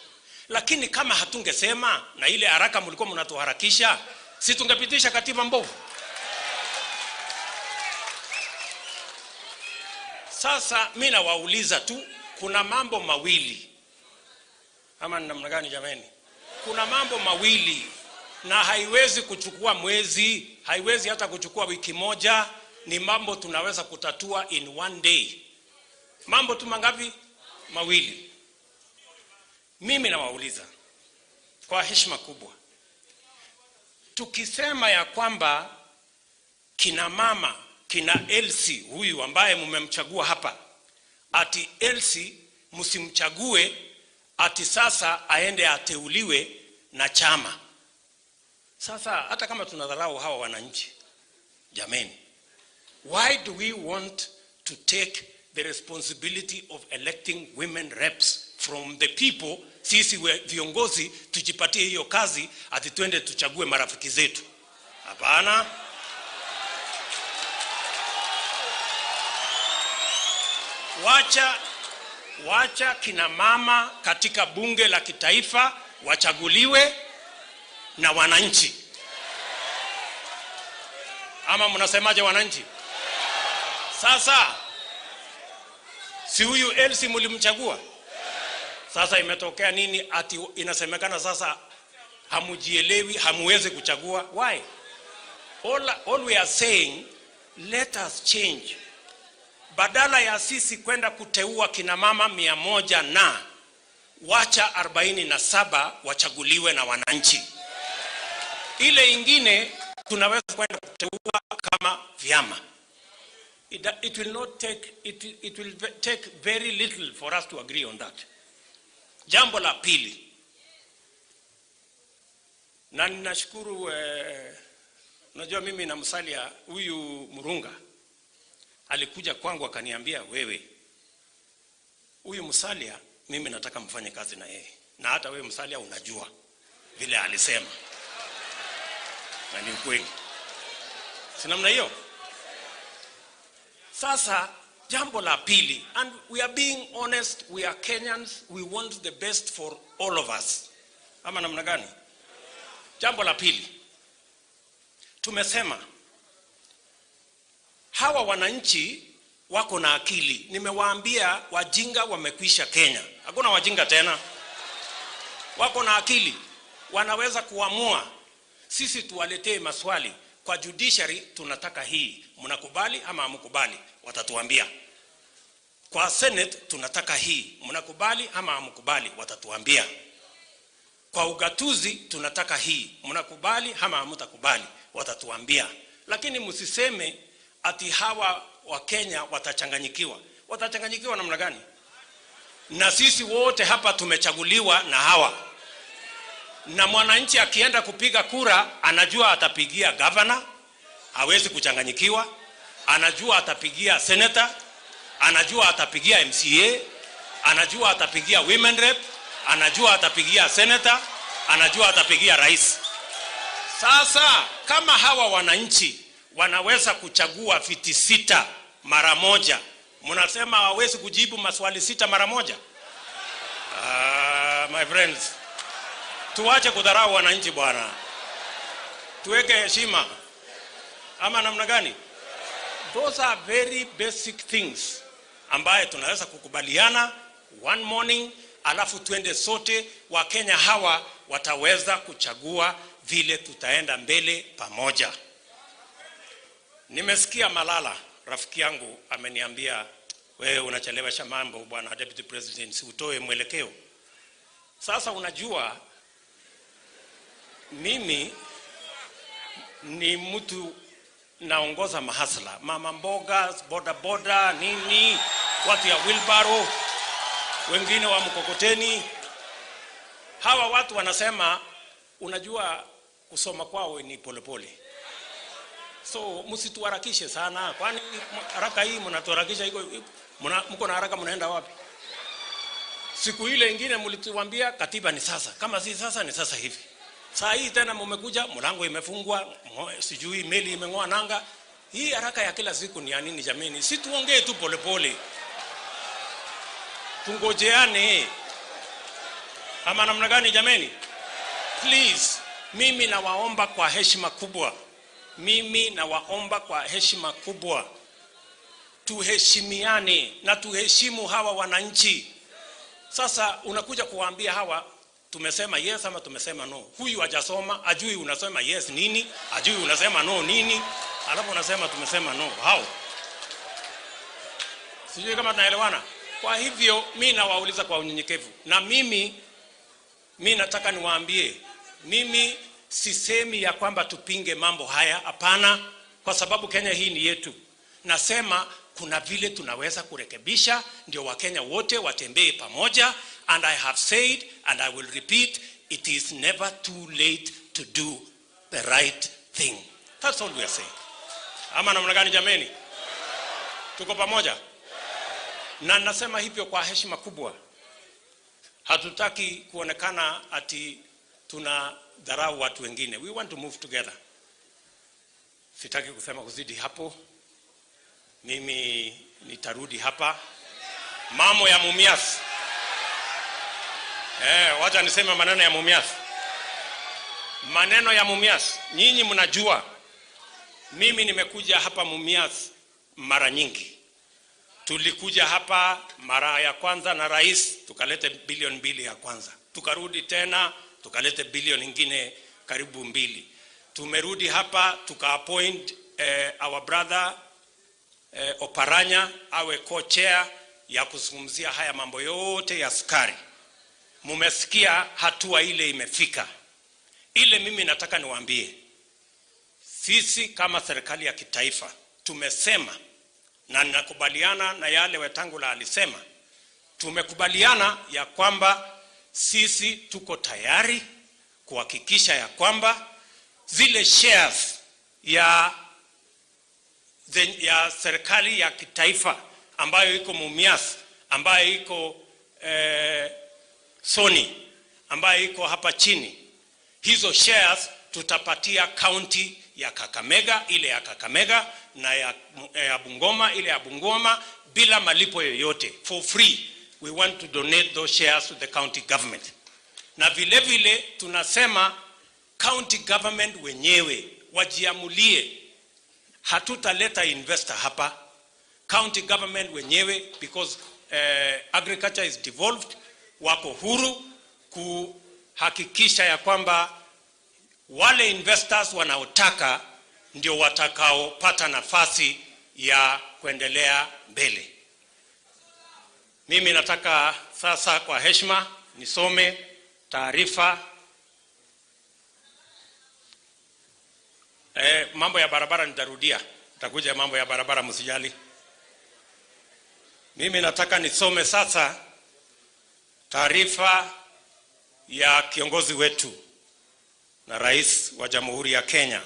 Speaker 16: Lakini kama hatungesema na ile haraka mlikuwa mnatuharakisha, si tungepitisha katiba mbovu? Sasa mimi nawauliza tu, kuna mambo mawili. Ama ni namna gani jamani? Kuna mambo mawili na haiwezi kuchukua mwezi, haiwezi hata kuchukua wiki moja. Ni mambo tunaweza kutatua in one day. Mambo tu mangapi? Mawili. Mimi nawauliza kwa heshima kubwa, tukisema ya kwamba kina mama, kina Elsie huyu ambaye mmemchagua hapa, ati Elsie msimchague ati sasa aende ateuliwe na chama. Sasa hata kama tunadharau hawa wananchi, jameni, why do we want to take the responsibility of electing women reps from the people? Sisi viongozi tujipatie hiyo kazi ati twende tuchague marafiki zetu? Hapana. Wacha kina mama katika bunge la kitaifa wachaguliwe na wananchi. Ama mnasemaje wananchi? Sasa si huyu Elsie mlimchagua? Sasa imetokea nini ati inasemekana sasa hamujielewi, hamuwezi kuchagua? Why? All we are saying, let us change. Badala ya sisi kwenda kuteua kina mama 100 na wacha 47 wachaguliwe na wananchi. Ile ingine tunaweza kwenda kuteua kama vyama. It will take very little for us to agree on that. Jambo la pili, na ninashukuru unajua mimi na Musalia, huyu Murunga alikuja kwangu akaniambia, wewe huyu Musalia mimi nataka mfanye kazi na yeye. Na hata wewe Musalia unajua vile alisema, na ni kweli, si namna hiyo? Sasa jambo la pili, and we are being honest, we are Kenyans, we want the best for all of us. Ama namna gani? Jambo la pili, tumesema hawa wananchi wako na akili. Nimewaambia wajinga wamekwisha Kenya. Hakuna wajinga tena. Wako na akili. Wanaweza kuamua. Sisi tuwaletee maswali kwa judiciary, tunataka hii, mnakubali ama hamkubali? Watatuambia. Kwa Senate tunataka hii, mnakubali ama hamkubali? Watatuambia. Kwa ugatuzi tunataka hii, mnakubali ama hamtakubali? Watatuambia. Lakini msiseme ati hawa wa Kenya watachanganyikiwa. Watachanganyikiwa namna gani? Na sisi wote hapa tumechaguliwa na hawa. Na mwananchi akienda kupiga kura anajua atapigia governor, hawezi kuchanganyikiwa. Anajua atapigia senator, anajua atapigia MCA, anajua atapigia women rep, anajua atapigia senator, anajua atapigia rais. Sasa kama hawa wananchi wanaweza kuchagua viti 6 mara moja, mnasema hawezi kujibu maswali 6 mara moja? My friends, tuache kudharau wananchi bwana. Tuweke heshima. Ama namna gani? Those are very basic things ambaye tunaweza kukubaliana one morning, alafu tuende sote. Wakenya hawa wataweza kuchagua vile tutaenda mbele pamoja. Nimesikia Malala, rafiki yangu, ameniambia wewe unachelewesha mambo bwana Deputy President, si utoe mwelekeo. Sasa unajua mimi ni mtu naongoza mahasla, mama mboga, boda boda, nini, watu ya wheelbarrow, wengine wa mkokoteni. Hawa watu wanasema unajua kusoma kwao ni polepole. So msituharakishe sana, kwani haraka hii mnatuharakisha, mko na haraka, mnaenda wapi? Siku ile ingine mlituambia katiba ni sasa, kama si sasa ni sasa hivi. Saa hii tena mmekuja mlango imefungwa, sijui meli imeng'oa nanga. Hii haraka ya kila siku ni ya nini jameni? Si tuongee tu polepole, tungojeane. Ama namna gani jameni? Please, mimi nawaomba kwa heshima kubwa, tuheshimiane na tuheshimu hawa wananchi. Sasa unakuja kuwaambia hawa tumesema yes ama tumesema no. Huyu hajasoma, ajui unasema yes nini, ajui unasema no nini, alafu unasema tumesema no. How? Sijui kama tunaelewana. Kwa hivyo mimi nawauliza kwa unyenyekevu, na mimi nataka niwaambie, mimi sisemi ya kwamba tupinge mambo haya, hapana, kwa sababu Kenya hii ni yetu. Nasema kuna vile tunaweza kurekebisha ndio Wakenya wote watembee pamoja. And I have said and I will repeat, it is never too late to do the right thing. That's all we are saying. Ama namna gani jameni? Tuko pamoja? Na nasema hivyo kwa heshima kubwa. Hatutaki kuonekana ati tunadharau watu wengine. We want to move together. Sitaki kusema kuzidi hapo. Mimi nitarudi hapa. Mambo ya Mumias. Wacha niseme maneno ya Mumias. Maneno ya Mumias. Nyinyi mnajua mimi nimekuja hapa Mumias mara nyingi. Tulikuja hapa mara ya kwanza na rais, tukalete bilioni 2 ya kwanza. Tukarudi tena, tukalete bilioni nyingine karibu 2. Tumerudi hapa, tuka-appoint our brother Oparanya awe co-chair ya kuzungumzia haya mambo yote ya sukari. Mumesikia hatua ile imefika. Ile mimi nataka niwaambie, sisi kama serikali ya kitaifa tumesema, na ninakubaliana na yale Wetangula alisema, tumekubaliana ya kwamba sisi tuko tayari kuhakikisha ya kwamba zile shares ya serikali ya kitaifa ambayo iko Mumias, ambayo iko Soni, ambayo iko hapa chini, hizo shares tutapatia county ya Kakamega, ile ya Kakamega, na ya Bungoma, ile ya Bungoma, bila malipo yoyote, for free. We want to donate those shares to the county government. Na vile vile tunasema county government wenyewe wajiamulie. Hatutaleta investor hapa. County government wenyewe, because agriculture is devolved, wako huru kuhakikisha ya kwamba wale investors wanaotaka ndio watakaopata nafasi ya kuendelea mbele. Mimi nataka sasa kwa heshima nisome taarifa. Mambo ya barabara nitarudia. Nitakuja mambo ya barabara, msijali. Mimi nataka nisome sasa taarifa ya kiongozi wetu na Rais wa Jamhuri ya Kenya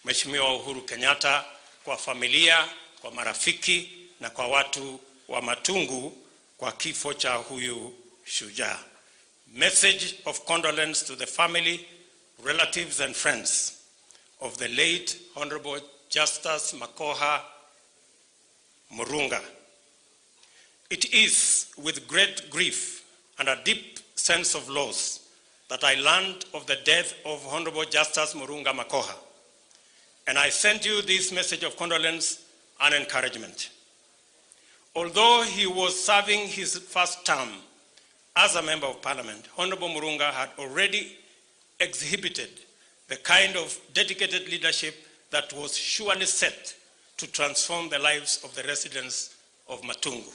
Speaker 16: Mheshimiwa Uhuru Kenyatta, kwa familia, kwa marafiki na kwa watu wa Matungu kwa kifo cha huyu shujaa. Message of condolence to the family, relatives and friends of the late Honorable Justice Makoha Murunga. It is with great grief and a deep sense of loss that I learned of the death of Honorable Justice Murunga Makoha, and I send you this message of condolence and encouragement. Although he was serving his first term as a member of parliament, Honorable Murunga had already exhibited the kind of dedicated leadership that was surely set to transform the lives of the residents of Matungu.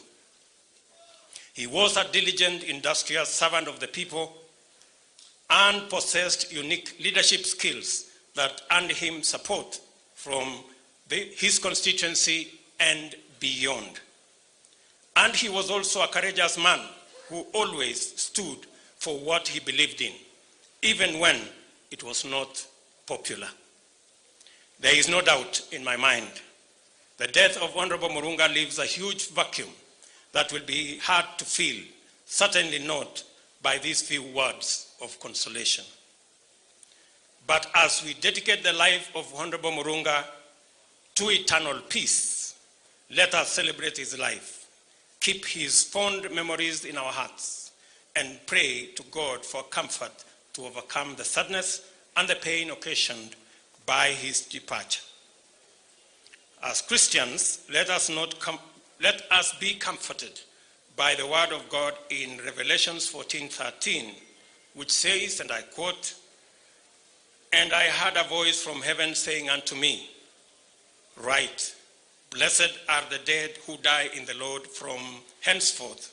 Speaker 16: He was a diligent, industrious servant of the people and possessed unique leadership skills that earned him support from his constituency and beyond. And he was also a courageous man who always stood for what he believed in, even when it was not popular. There is no doubt in my mind the death of Honorable Murunga leaves a huge vacuum that will be hard to fill, certainly not by these few words of consolation. But as we dedicate the life of Honorable Murunga to eternal peace, let us celebrate his life, keep his fond memories in our hearts, and pray to God for comfort to overcome the sadness and the pain occasioned by his departure. As Christians, let us be comforted by the word of God in Revelation 14:13, which says, and I quote, "And I heard a voice from heaven saying unto me, Write, blessed are the dead who die in the Lord from henceforth.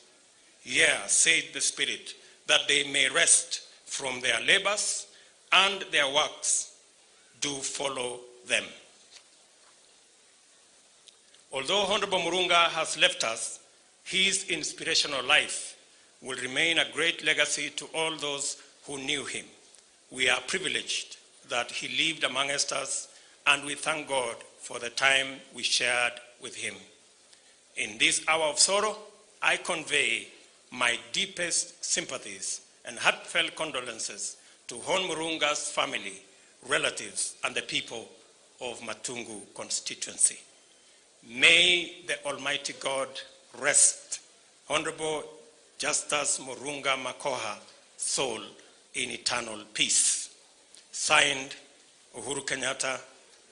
Speaker 16: Yea, said the Spirit, that they may rest from their labors, and their works do follow them." Although Honorable Murunga has left us, his inspirational life will remain a great legacy to all those who knew him. We are privileged that he lived amongst us, and we thank God for the time we shared with him. In this hour of sorrow, I convey my deepest sympathies and heartfelt condolences to Hon Murunga's family, relatives, and the people of Matungu constituency. May the Almighty God rest Honorable Justice Murunga Makoha's soul in eternal peace. Signed, Uhuru Kenyatta,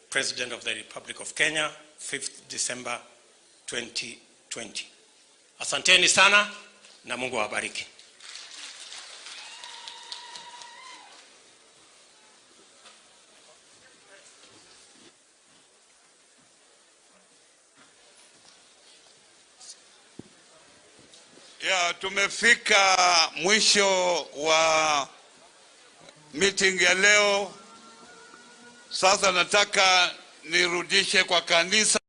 Speaker 16: President of the Republic of Kenya, 5th December 2020. Asanteni sana na Mungu awabariki.
Speaker 13: Ya, tumefika mwisho wa meeting ya leo. Sasa nataka nirudishe kwa kanisa.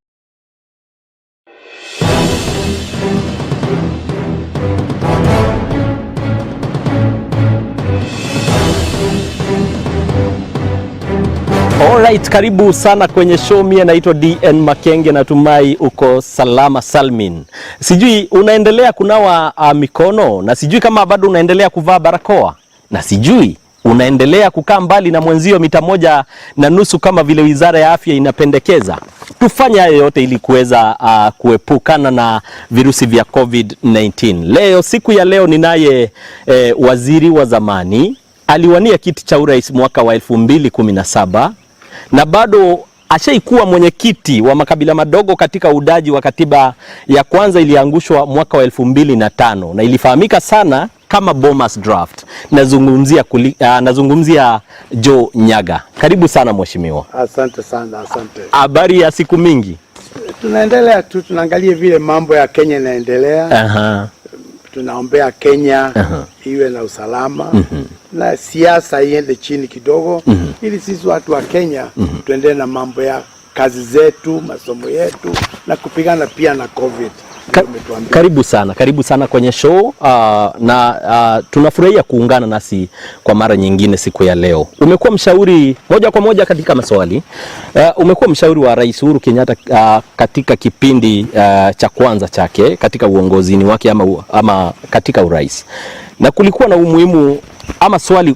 Speaker 21: Alright, karibu sana kwenye show. Mimi naitwa DN Makenge, natumai uko salama salmin. Sijui unaendelea kunawa mikono, na sijui kama bado unaendelea kuvaa barakoa, na sijui unaendelea kukaa mbali na mwenzio mita 1.5 kama vile Wizara ya Afya inapendekeza. Tufanye hayo yote ili kuweza kuepukana na virusi vya COVID-19. Leo, siku ya leo ninaye waziri wa zamani, aliwania kiti cha urais mwaka wa 2017 na bado ashaikuwa mwenyekiti wa makabila madogo katika udaji wa katiba ya kwanza iliangushwa mwaka wa 2005 na ilifahamika sana kama Bomas Draft. Nazungumzia Joe Nyaga. Karibu sana mheshimiwa.
Speaker 22: Asante sana, asante.
Speaker 21: Habari ya siku mingi?
Speaker 22: Tunaendelea tu, tunaangalia vile mambo ya Kenya yanaendelea. Tunaombea Kenya iwe na usalama na siasa iende chini kidogo ili sisi watu wa Kenya tuendelee na mambo ya kazi zetu, masomo yetu na kupigana pia na COVID.
Speaker 21: Karibu sana kwenye show tunafurahia kuungana nasi kwa mara nyingine siku ya leo. Umekuwa mshauri moja kwa moja katika maswali. Umekuwa mshauri wa Rais Uhuru Kenyatta katika kipindi cha kwanza chake katika uongozini wake ama katika urais. Na kulikuwa na umuhimu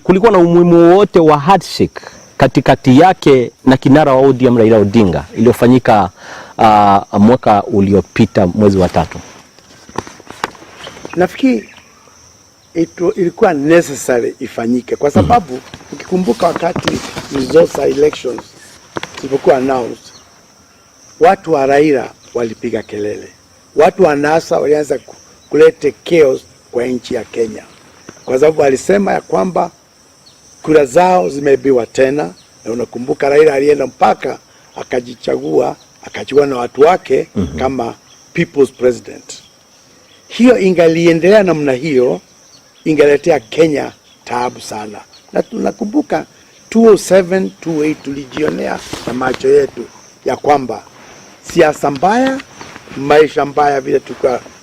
Speaker 21: kulikuwa na umuhimu wote wa handshake katikati yake na kinara wa ODM Raila Odinga iliyofanyika mwaka uliopita mwezi wa 3.
Speaker 22: Nafikiri ilikuwa necessary ifanyike kwa sababu ukikumbuka wakati results elections zilipokuwa announced, watu wa Raila walipiga kelele, watu wa NASA walianza kuleta chaos kwa nchi ya Kenya kwa sababu walisema ya kwamba kura zao zimeibiwa tena. Na unakumbuka Raila alienda mpaka akachagua na watu wake kama people's president. Hiyo ingaliendelea namna hiyo, ingaletea Kenya taabu sana. Na tunakumbuka 2007, 2008 tulijionea na macho yetu ya kwamba siasa mbaya, maisha mbaya, vile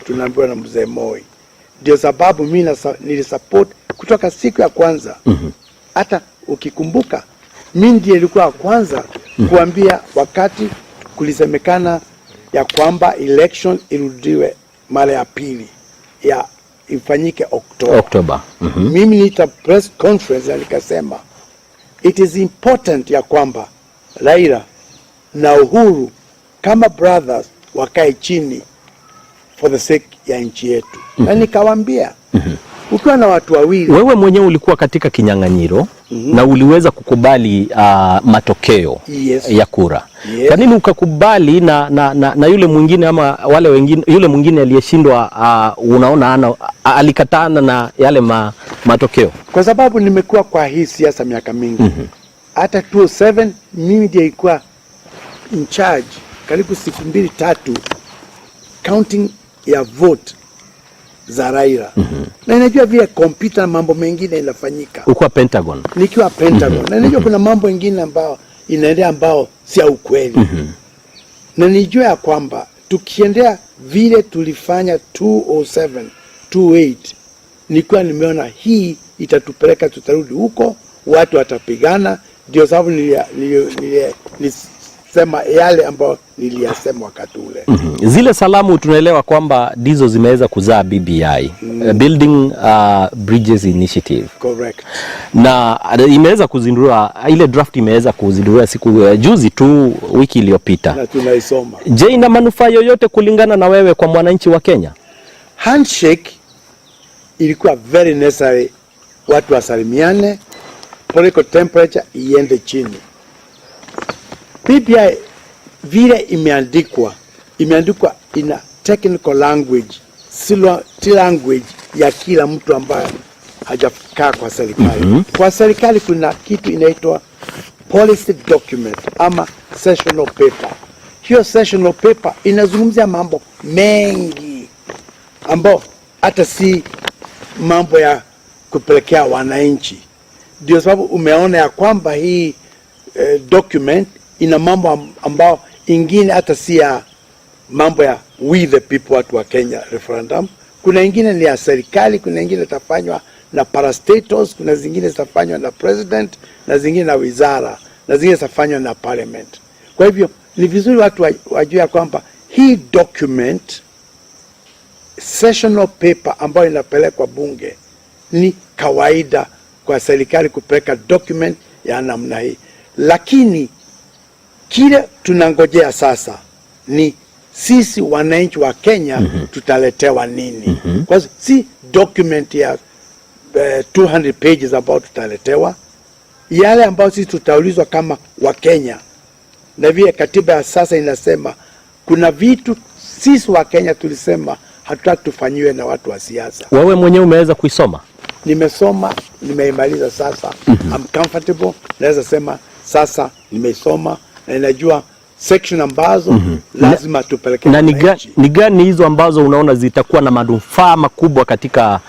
Speaker 22: tunaambiwa na mzee Moi. Ndio sababu mimi nilisupport kutoka siku ya kwanza. Hata ukikumbuka mimi ndiye nilikuwa kwanza kuambia wakati kulisemekana ya kwamba election irudiwe mara ya pili ya ifanyike Oktoba. Mimi nita press conference na nikasema it is important ya kwamba Raila na Uhuru kama brothers wakae chini for the sake ya nchi yetu. Na nikawaambia ukiwa na watu wawili,
Speaker 21: wewe mwenyewe ulikuwa katika kinyang'anyiro na uliweza kukubali matokeo ya kura. Kwa nini ukakubali na yule mwingine ama wale wengine, yule mwingine aliyeshindwa unaona alikatana na yale matokeo?
Speaker 22: Kwa sababu nimekuwa kwa hii siasa miaka mingi. Hata 2007 mimi ndiye nilikuwa in charge karibu siku 2-3 counting ya vote za Raila. Na ninajua vile kompyuta na mambo mengine inafanyika.
Speaker 21: Ukiwa Pentagon.
Speaker 22: Nikiwa Pentagon. Na ninajua kuna mambo mengine ambao inaendea ambao si ya ukweli. Na nijua ya kwamba tukiendea vile tulifanya 2007, 2008, nilikuwa nimeona hii itatupeleka, tutarudi huko, watu watapigana. Ndio sababu nilisema yale ambao niliyasema wakati ule.
Speaker 21: Zile salamu tunaelewa kwamba ndizo zimeweza kuzaa BBI, Building Bridges Initiative.
Speaker 22: Correct.
Speaker 21: Na imeweza kuzindua, ile draft imeweza kuzindua siku juzi tu, wiki iliyopita.
Speaker 22: Na tunaisoma.
Speaker 21: Je, ina manufaa yoyote kulingana na wewe kwa mwananchi wa Kenya?
Speaker 22: Handshake ilikuwa very necessary, watu wasalimiane, political temperature iende chini. BBI vile imeandikwa in a technical language, si language ya kila mtu ambaye hajakaa kwa serikali. Kwa serikali kuna kitu inaitwa policy document ama sessional paper. Hiyo sessional paper inazungumzia mambo mengi ambao hata si mambo ya kupelekea wananchi. Ndio sababu umeona ya kwamba hii document ina mambo ambao ingine hata si ya mambo ya we the people, watu wa Kenya referendum. Kuna ingine ni ya serikali, kuna ingine itafanywa na parastatals, kuna zingine zitafanywa na president, na zingine na wizara, na zingine zitafanywa na parliament. Kwa hivyo ni vizuri watu wajue kwamba hii document sessional paper ambayo inapelekwa bunge ni kawaida kwa serikali kupeleka document ya namna hii. Lakini kile tunangojea sasa ni sisi wananchi wa Kenya tutaletewa nini. Kwa si document ya 200 pages ambao tutaletewa, yale ambao sisi tutaulizwa kama wa Kenya. Na vile katiba ya sasa inasema kuna vitu sisi wa Kenya tulisema hatutaki tufanyiwe na watu wa siasa.
Speaker 21: Wewe mwenyewe umeweza kuisoma?
Speaker 22: Nimesoma, nimeimaliza sasa. I'm comfortable, naweza sema sasa nimeisoma na ninajua section ambazo lazima tupeleke.
Speaker 21: Na ni gani hizo ambazo unaona zitakuwa na manufaa makubwa katika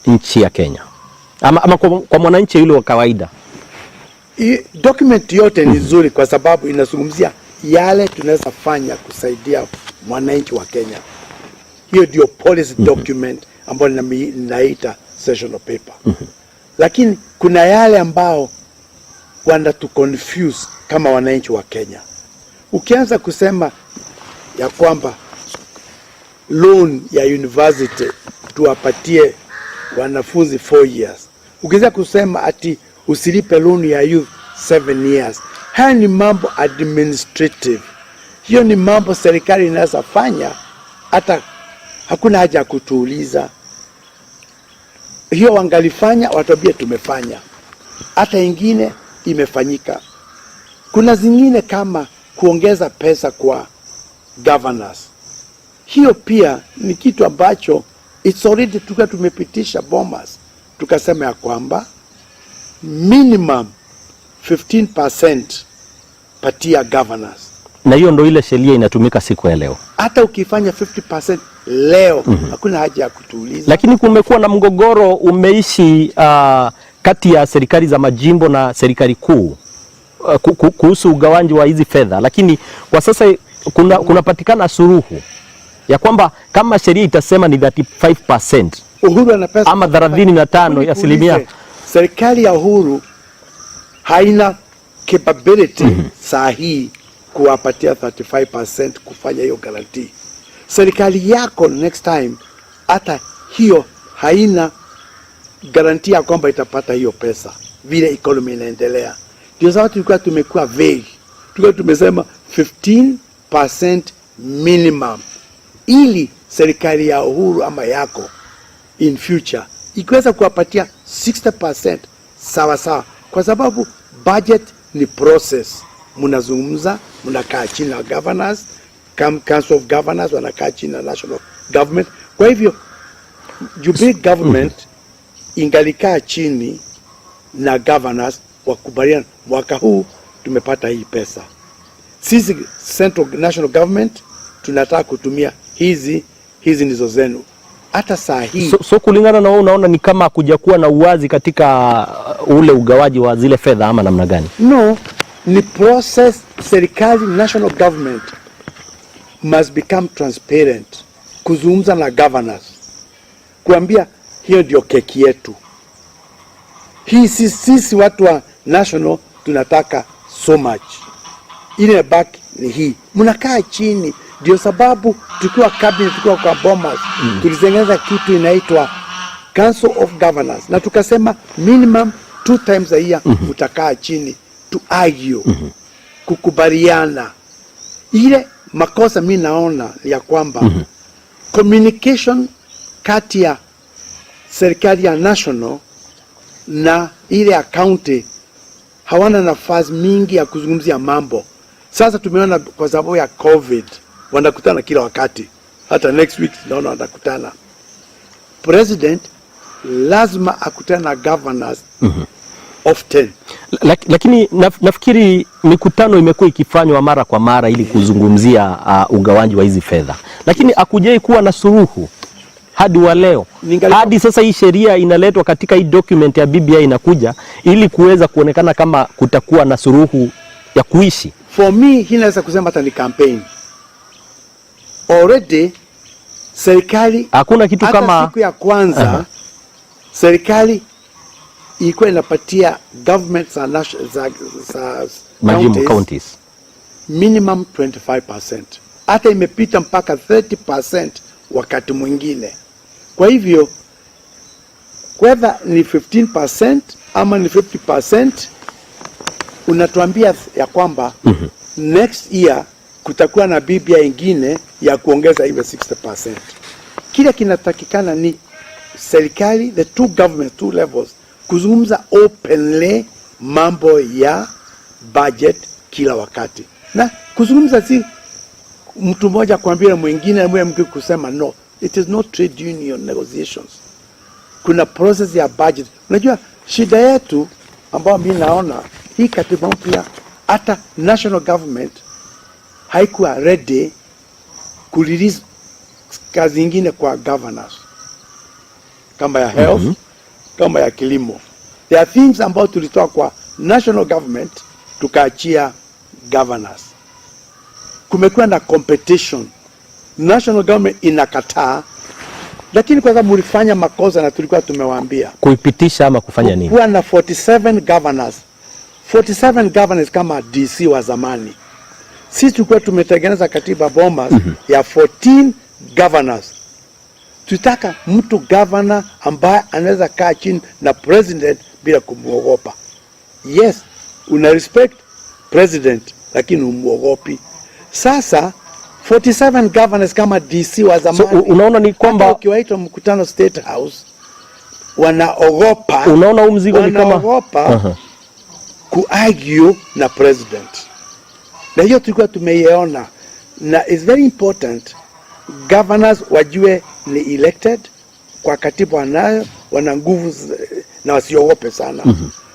Speaker 21: nchi ya Kenya ama kwa mwananchi yule wa kawaida?
Speaker 22: Document yote ni nzuri kwa sababu inazungumzia yale tunaweza fanya kusaidia mwananchi wa Kenya. Hiyo ndio policy document ambayo ninaita sessional paper. Lakini kuna yale ambao wana to confuse kama wananchi wa Kenya. Ukianza kusema ya kwamba loan ya university tuwapatie wanafunzi 4 years. Ukianza kusema ati usilipe loan ya youth 7 years. Haya ni mambo administrative. Hiyo ni mambo serikali inaweza fanya, hata hakuna haja ya kutuuliza. Hiyo wangalifanya, watambie tumefanya. Hata ingine imefanyika. Kuna zingine kama kuongeza pesa kwa governors. Hiyo pia ni kitu ambacho it's already tumepitisha bombas. Tukasema ya kwamba minimum 15% patia governors.
Speaker 21: Na hiyo ndo ile sheria inatumika siku ya leo.
Speaker 22: Hata ukifanya 50% leo, hakuna haja ya kutuuliza.
Speaker 21: Lakini kumekuwa na mgogoro umeishi kati ya serikali za majimbo na serikali kuu kuhusu ugawanji wa hizi fedha. Lakini kwa sasa kunapatikana suluhu ya kwamba kama sheria itasema ni 35%,
Speaker 22: Uhuru ana pesa
Speaker 21: ama 35 ya asilimia.
Speaker 22: Serikali ya Uhuru haina capability sahihi kuwapatia 35% kufanya hiyo guarantee. Serikali yako next time hata hiyo haina guarantee ya kwamba itapata hiyo pesa vile economy inaendelea. Ndio sababu tulikuwa tumekuwa vague. Tulikuwa tumesema 15% minimum, ili serikali ya Uhuru ama yako in future ikiweza kuwapatia 60% sawa sawa, kwa sababu budget ni process. Mnazungumza, mnakaa chini na governors, council of governors wanakaa chini na national government. Kwa hivyo Jubilee government ingalikaa chini na governors wakubaliana, mwaka huu tumepata hii pesa. Sisi central national government tunataka kutumia hizi ndizo zenu. Hata saa hii
Speaker 21: so kulingana na wewe unaona ni kama kuja kuwa na uwazi katika ule ugawaji wa zile fedha ama namna gani?
Speaker 22: No, ni process. Serikali, national government must become transparent, kuzungumza na governors, kuambia hiyo ndio keki yetu, hii sisi watu wa national tunataka so much, ile back ni hii. Mnakaa chini. Ndio sababu tukiwa cabinet, tukiwa kwa bombers, tulitengeneza kitu inaitwa Council of Governors, na tukasema minimum 2 times a year utakaa chini to argue, kukubaliana. Ile makosa mimi naona ya kwamba communication kati ya serikali ya national na ile ya county hawana nafasi mingi ya kuzungumzia mambo. Sasa tumeona kwa sababu ya COVID wanakutana kila wakati, hata next week naona wanakutana. President lazima akutane na governors often.
Speaker 21: Lakini nafikiri mikutano imekuwa ikifanywa mara kwa mara ili kuzungumzia ugawanji wa hizi fedha, lakini hakujai kuwa na suluhu hadi wa leo. Hadi sasa hii sheria inaletwa katika hii document ya BBI inakuja ili kuweza kuonekana kama kutakuwa na suluhu ya kuishi.
Speaker 22: For me, hii naweza kusema hata ni campaign. Already serikali
Speaker 21: hakuna kitu kama
Speaker 22: siku ya kwanza serikali ilikuwa inapatia government za
Speaker 21: majimbo counties
Speaker 22: minimum 25%. Hata imepita mpaka 30% wakati mwingine. Kwa hivyo whether ni 15% ama ni 50%, unatuambia ya kwamba next year kutakuwa na BBI ingine ya kuongeza iwe 60%. Kile kinatakikana ni serikali, the two governments, two levels, kuzungumza openly mambo ya budget kila wakati. Na kuzungumza si mtu mmoja kuambia mwingine na mwingine kusema no. It is not trade union negotiations. Kuna process ya budget. Unajua shida yetu ambayo mimi naona hii katiba mpya, hata national government haikuwa ready kurelease kazi nyingine kwa governors, kama ya health, kama ya kilimo. There are things ambao tulitoa kwa national government tukaachia governors. kumekuwa na competition. National government inakataa, lakini kwa sababu mlifanya makosa na tulikuwa tumewaambia.
Speaker 21: Kuipitisha ama kufanya nini?
Speaker 22: Kuwa na 47 governors. 47 governors kama DC wa zamani. Sisi tulikuwa tumetengeneza katiba bombas ya 14 governors. Tutaka mtu governor ambaye anaweza kaa chini na president bila kumuogopa. Yes, una respect president lakini umuogopi. Sasa 47 governors kama DC wa zamani.
Speaker 21: So, unaona ni kwamba
Speaker 22: ukiwaita mkutano State House wanaogopa.
Speaker 21: Unaona mzigo ni kama
Speaker 22: wanaogopa kuargue na president. Na hiyo tulikuwa tumeiona, na is very important governors wajue ni elected kwa katiba wanayo, wana nguvu na wasiogope sana.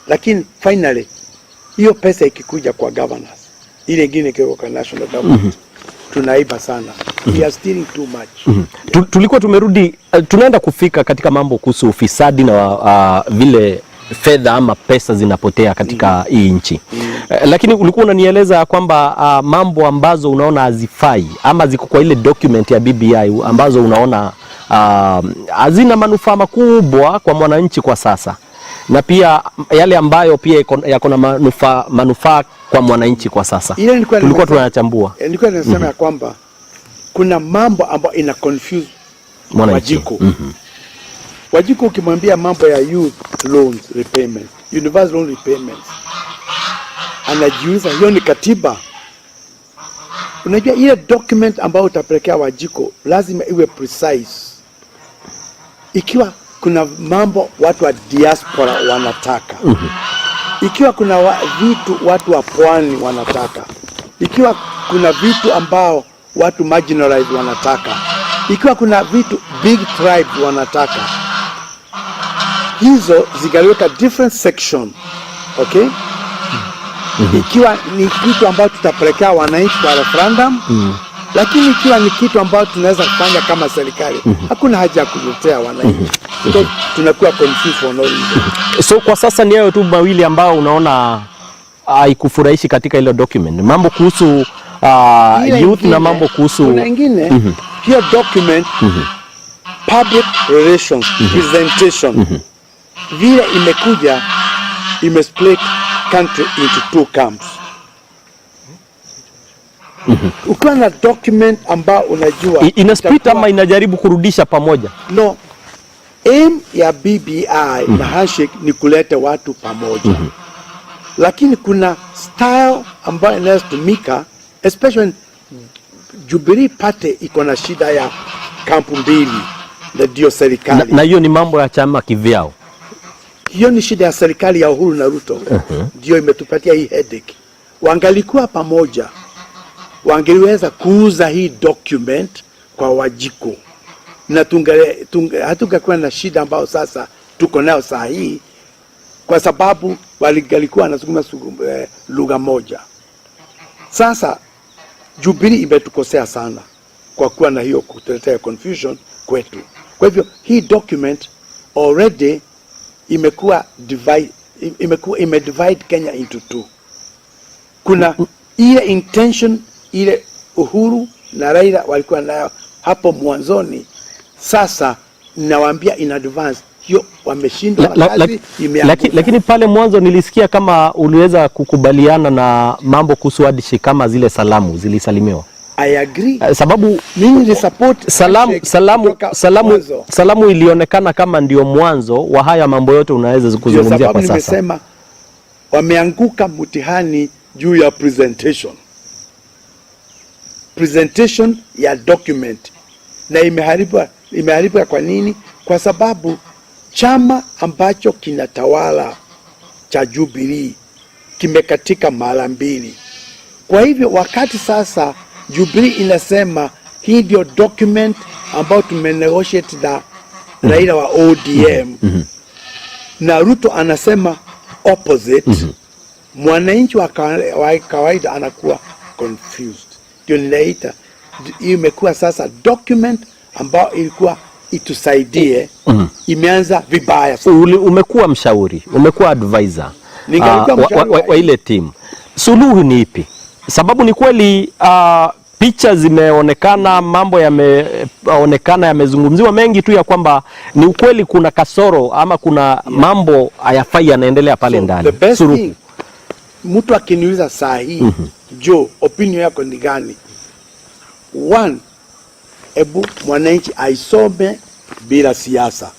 Speaker 22: Lakini finally hiyo pesa ikikuja kwa governors, ile nyingine kiko kwa national government, tunaiba sana. We are stealing too much.
Speaker 21: Tulikuwa tumerudi, tunaenda kufika katika mambo kuhusu ufisadi na vile fedha ama pesa zinapotea katika hii nchi. Lakini ulikuwa unanieleza kwamba mambo ambazo unaona hazifai ama ziko kwa ile document ya BBI ambazo unaona hazina manufaa makubwa kwa mwananchi kwa sasa, na pia yale ambayo pia yako na manufaa kwa mwananchi kwa sasa. Tulikuwa tunayachambua.
Speaker 22: Nilikuwa nasema kwamba kuna mambo ambayo ina confuse Wajiko. Wajiko ukimwambia mambo ya youth loans repayment, universal loan repayment, anajiuliza hiyo ni katiba. Unajua ile document ambayo utapelekea Wajiko lazima iwe precise. Ikiwa kuna mambo watu wa diaspora wanataka, ikiwa kuna vitu watu wa pwani wanataka, ikiwa kuna vitu ambao watu marginalized wanataka, ikiwa kuna vitu big tribes wanataka, hizo zigaliweka different section, okay? Ikiwa ni kitu ambacho tutapelekea wananchi kwa referendum, lakini ikiwa ni kitu ambacho tunaweza kufanya kama serikali, hakuna haja ya kuletea wananchi. Tunakuwa confused for no reason.
Speaker 21: So kwa sasa ni hayo tu mawili ambao unaona haikufurahishi katika ile document. Mambo kuhusu youth na mambo kuhusu
Speaker 22: kuna ingine hiyo document public relations presentation vile imekuja imesplit country into two camps. Ukiwa na document ambao unajua
Speaker 21: ina split ama inajaribu kurudisha pamoja.
Speaker 22: No, aim ya BBI na handshake ni kuleta watu pamoja. Lakini kuna style ambayo inayotumika, especially Jubilee Party iko na shida ya kampu mbili na ndio serikali.
Speaker 21: Na hiyo ni mambo ya chama kivyao.
Speaker 22: Hiyo ni shida ya serikali ya Uhuru na Ruto. Ndio imetupatia hii headache. Wangalikuwa pamoja, wangeweza kuuza hii document kwa Wajiko. Na hatungekuwa na shida ambao sasa tuko nayo saa hii, kwa sababu walikuwa wanazungumza lugha moja. Sasa Jubilee imetukosea sana kwa kuwa na hiyo kutetea confusion kwetu. Kwa hivyo hii document already imekuwa divide Kenya into two. Kuna ile intention ile Uhuru na Raila walikuwa nayo hapo mwanzoni. Sasa ninawaambia in advance hiyo wameshindwa kazi.
Speaker 21: Lakini pale mwanzo nilisikia kama uliweza kukubaliana na mambo kuhusu handshake kama zile salamu zilisalimiwa.
Speaker 22: I agree.
Speaker 21: Sababu
Speaker 22: mimi ni support
Speaker 21: salamu ilionekana kama ndio mwanzo wa haya mambo yote unaweza kuzungumzia kwa sasa.
Speaker 22: Nimesema wameanguka mtihani juu ya presentation ya document, na imeharibiwa kwa nini? Kwa sababu chama ambacho kinatawala cha Jubilee kimekatika mara mbili. Kwa hivyo wakati sasa Jubilee inasema hii ndio document ambao tumenegotiate na Raila wa ODM, na Ruto anasema opposite, mwananchi wa kawaida anakuwa confused. Ndio ninaita imekuwa sasa document ambao ilikuwa itusaidie, imeanza vibaya.
Speaker 21: Umekuwa mshauri, umekuwa advisor wa ile team. Suluhu ni ipi? Sababu ni kweli picha zimeonekana, mambo yameonekana, yamezungumziwa mengi tu ya kwamba ni ukweli kuna kasoro ama kuna mambo hayafai yanaendelea pale ndani.
Speaker 22: The best thing, mtu akiniuliza saa hii, Joe, opinion yako ni gani? One, ebu mwananchi aisome bila siasa.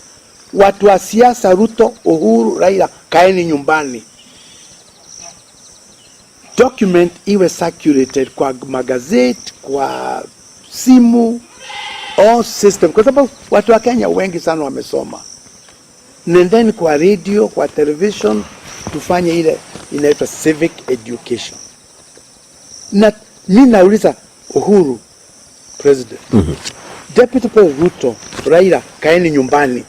Speaker 22: Watu wa siasa, Ruto, Uhuru, Raila, kaeni nyumbani. Document iwe circulated kwa magazeti, kwa simu, all system, kwa sababu watu wa Kenya wengi sana wamesoma. Nendeni kwa radio, kwa television, tufanye ile inaitwa civic education. Na mimi nauliza Uhuru president, Deputy President Ruto, Raila, kaeni nyumbani.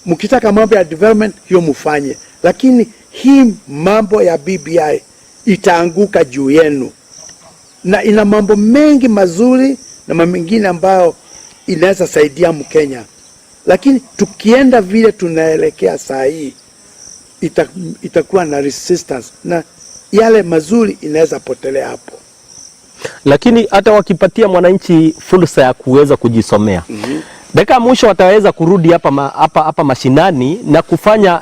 Speaker 22: Mkitaka mambo ya development hiyo mufanye, lakini hii mambo ya BBI itaanguka juu yenu, na ina mambo mengi mazuri na mambo mengine ambayo inaweza saidia Mkenya, lakini tukienda vile tunaelekea saa hii itakuwa na resistance na yale mazuri inaweza potelea hapo.
Speaker 21: Lakini hata wakipatia mwananchi fursa ya kuweza kujisomea, dakika mwisho wataweza kurudi hapa mashinani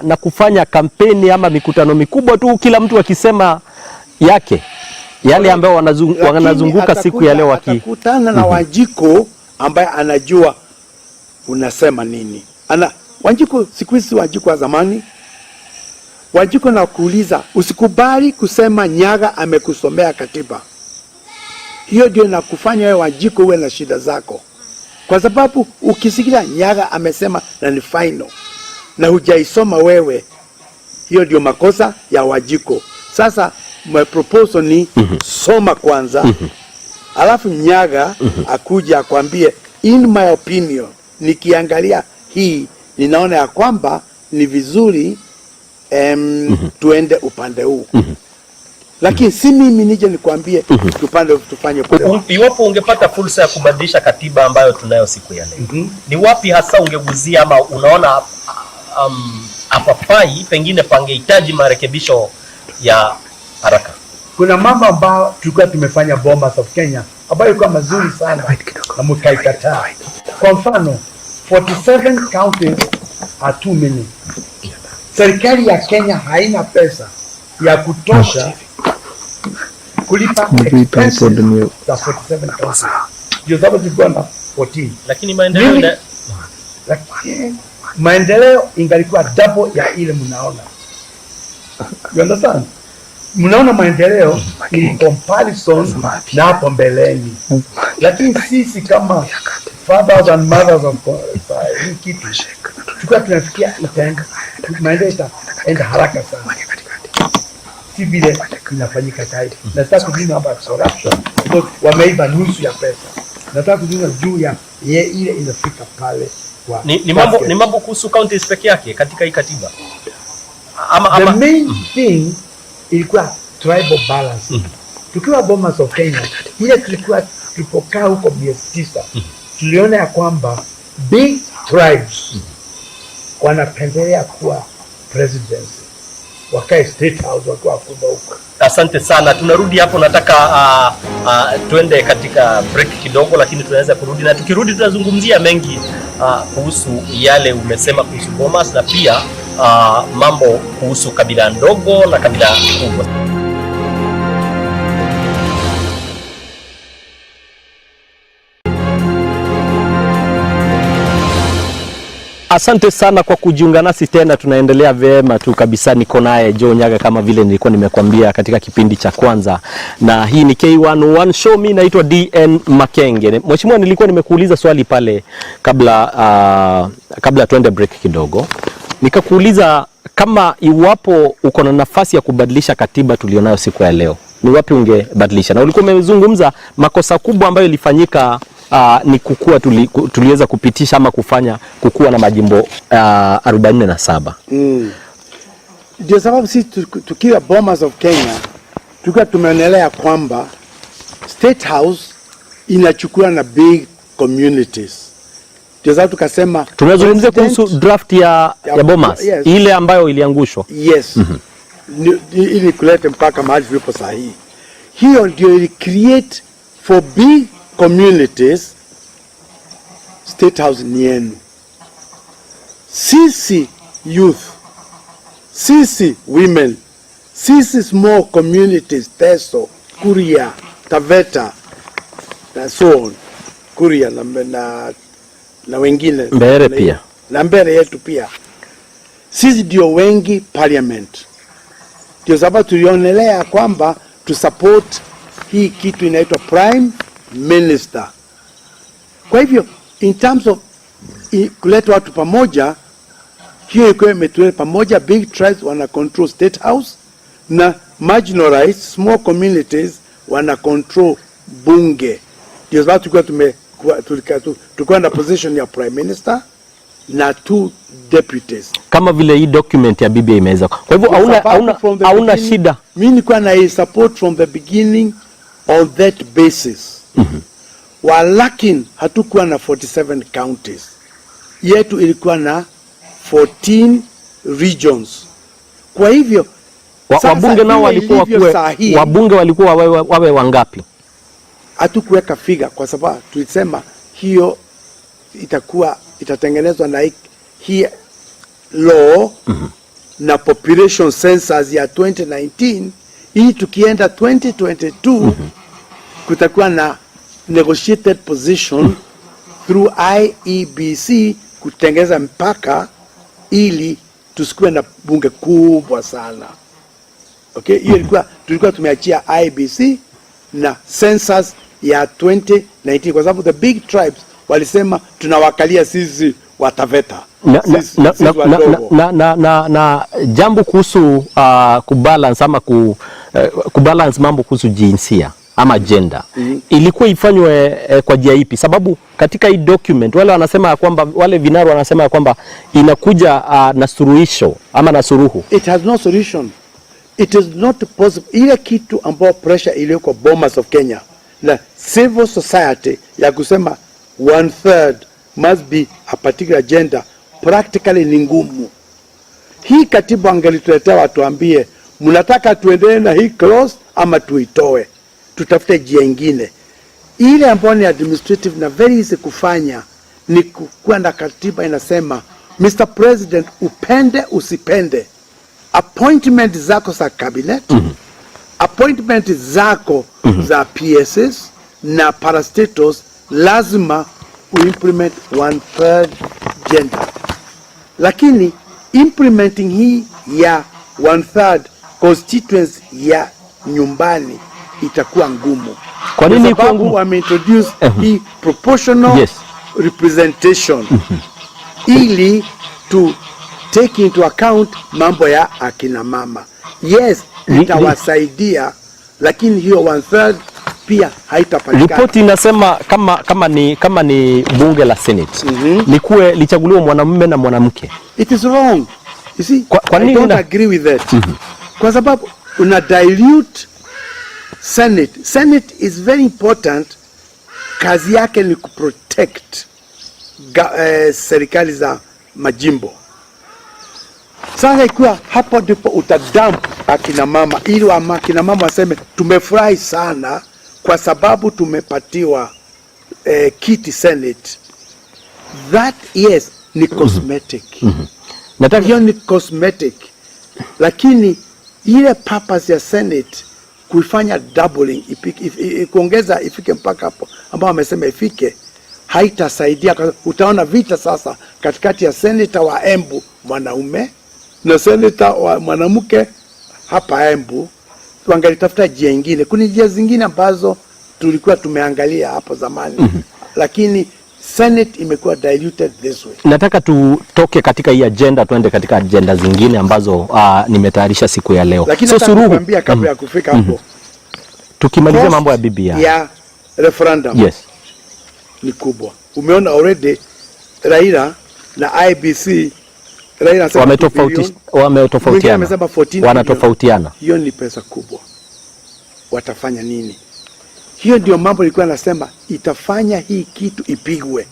Speaker 21: na kufanya kampeni ama mikutano mikubwa tu, kila mtu akisema yake yale ambayo wanazunguka siku ya leo
Speaker 22: atakutana na Wanjiko ambaye anajua unasema nini. Wanjiko siku hizi, Wanjiko wa zamani, Wanjiko na kuuliza, usikubali kusema Nyaga amekusomea katiba. Hiyo ndio inakufanya wewe Wanjiko uwe na shida zako. Kwa sababu ukisikia Nyaga amesema na ni final na hujaisoma wewe, hiyo ndio makosa ya Wanjiko. Sasa my proposal ni soma kwanza, alafu Nyaga akuja akwambie, in my opinion, nikiangalia hii ninaona ya kwamba ni vizuri tuende upande huu. Lakini si mimi nije nikwambie tufanye kwa.
Speaker 21: Iwapo ungepata fursa ya kubadilisha katiba ambayo tunayo siku ya leo, ni wapi hasa ungeguzia ama unaona hapafai, pengine pangehitaji marekebisho ya haraka?
Speaker 22: Kuna mambo ambayo tulikuwa tumefanya Bomas of Kenya ambayo ilikuwa mazuri sana na mkaikataa. Kwa mfano, 47 counties are too many. Serikali ya Kenya haina pesa ya kutosha kulipa expenses za 47 counties. Ndio sababu tulikuwa na 14.
Speaker 21: Lakini
Speaker 22: maendeleo ingalikuwa double ya ile mnaona. You understand? Mnaona maendeleo in comparison na hapo mbeleni. Lakini sisi kama fathers and mothers of kitu tukua tunafikia maendeleo itaenda haraka sana. Si vile inafanyika zaidi. Nataka kujua about corruption, because wameiba nusu ya pesa. Nataka kujua juu ya ile inafika pale kwa
Speaker 21: ni mambo kuhusu counties peke yake katika hii katiba.
Speaker 22: The main thing ilikuwa tribal balance. Tukiwa Bomas of Kenya, ile tulipokaa huko miezi 9, tuliona ya kwamba big tribes wanapendelea kuwa presidency, wakae state house wakiwa kubwa huko.
Speaker 21: Asante sana, tunarudi hapo. Nataka tuende katika break kidogo, lakini tunaweza kurudi, na tukirudi tutazungumzia mengi kuhusu yale umesema kuhusu Bomas, na pia mambo kuhusu kabila ndogo na kabila kubwa. Asante sana kwa kujiunga nasi tena, tunaendelea vyema tu kabisa. Niko naye Joe Nyaga kama vile nilikuwa nimekuambia katika kipindi cha kwanza, na hii ni K101 show. Mimi naitwa DN Makenge. Mheshimiwa, nilikuwa nimekuuliza swali pale kabla tuende break kidogo. Nikakuuliza kama iwapo uko na nafasi ya kubadilisha katiba tulionayo siku ya leo, ni wapi ungebadilisha? Na ulikuwa umezungumza makosa kubwa ambayo ilifanyika ni kukua tuliweza kupitisha ama kufanya kukua na majimbo 47.
Speaker 22: Ndio sababu sisi tukiwa Bomas of Kenya tulikuwa tumeonelea kwamba State House inachukua na big communities. Ndio sababu tukasema
Speaker 21: tunazungumzia kuhusu draft ya Bomas, yes, ile ambayo iliangushwa.
Speaker 22: Yes. Ili kulete mpaka mahali tulipo sahihi. hiyo ndio ili create for big communities. State House ni yenu. Sisi youth, sisi women, sisi small communities, Teso, Kuria, Taveta, na so on, Kuria na wengine,
Speaker 21: Mbere pia,
Speaker 22: na Mbere yetu pia, sisi ndio wengi parliament. Ndio sababu tulionelea kwamba to support hii kitu inaitwa prime minister. Kwa hivyo in terms of kuleta watu pamoja, hiyo iko imetuleta pamoja. Big tribes wana control state house na marginalized small communities wana control bunge. Ndio sababu tulikuwa na position ya prime minister na 2 deputies,
Speaker 21: kama vile hii document ya BBI imeweza. Kwa hivyo hauna shida.
Speaker 22: Mimi nilikuwa na support from the beginning on that basis. Walakini hatukuwa na 47 counties. Yetu ilikuwa na 14 regions. Kwa hivyo
Speaker 21: wabunge nao walikuwa wabunge walikuwa wawe wangapi?
Speaker 22: Hatukuweka figure kwa sababu tulisema hiyo itatengenezwa na hii law na population census ya 2019, ili tukienda 2022 kutakuwa na negotiated position through IEBC kutengeza mpaka ili tusikuwe na bunge kubwa sana. Okay, hiyo tulikuwa tumeachia IEBC na census ya 2019 kwa sababu the big tribes walisema tunawakalia sisi Wataveta.
Speaker 21: Na jambo kuhusu kubalance ama kubalance mambo kuhusu jinsia ama gender, ilikuwa ifanywe kwa njia ipi? Sababu katika hii document wale wanasema kwamba, wale vinara wanasema kwamba inakuja na suluhisho ama na suruhu.
Speaker 22: It has no solution. It is not possible. Ile kitu ambao pressure iliyoko Bomas of Kenya na civil society ya kusema 1/3 must be a particular gender practically ni ngumu. Hii katiba angelituletea watuambie mnataka tuendelee na hii clause ama tuitoe, tutafute njia nyingine. Ile ambayo ni administrative na very easy kufanya ni kuwa na katiba inasema, Mr. President, upende usipende, appointment zako za cabinet, appointment zako za PSS na parastatos lazima uimplement 1/3 gender. Lakini implementing hii ya 1/3 constituency ya nyumbani itakuwa ngumu.
Speaker 21: Kwa nini iko ngumu?
Speaker 22: Wameintroduce hii proportional representation ili to take into account mambo ya akina mama. Yes, itawasaidia, lakini hiyo 1/3 pia haitapatikana.
Speaker 21: Ripoti inasema kama ni bunge la Senate likuwe lichaguliwa mwanamume na mwanamke.
Speaker 22: It is wrong. You see, I don't agree with that. Kwa sababu una dilute Senate. Senate is very important. Kazi yake ni kuprotect serikali za majimbo. Sasa ikiwa hapo ndipo utadump akina mama, ili akina mama waseme tumefurahi sana kwa sababu tumepatiwa kiti Senate. That yes ni cosmetic. Hiyo ni cosmetic. Lakini ile purpose ya Senate kuifanya doubling, kuongeza ifike mpaka hapo ambao wamesema ifike, haitasaidia. Utaona vita sasa katikati ya senator wa Embu mwanaume na senator wa mwanamke hapa Embu. Tuangalitafuta njia nyingine. Kuna njia zingine ambazo tulikuwa tumeangalia hapo zamani, lakini Senate imekuwa diluted this way.
Speaker 21: Nataka tutoke katika hii agenda tuende katika agenda zingine ambazo nimetayarisha siku ya leo.
Speaker 22: Lakini so suruhu kabla ya kufika hapo,
Speaker 21: tukimalizia mambo ya BBI
Speaker 22: ya referendum ni kubwa. Umeona already Raila na IBC, Raila wanatofautiana. Hiyo ni pesa kubwa. Watafanya nini? Hiyo ndio mambo nilikuwa nasema itafanya hii kitu ipigwe.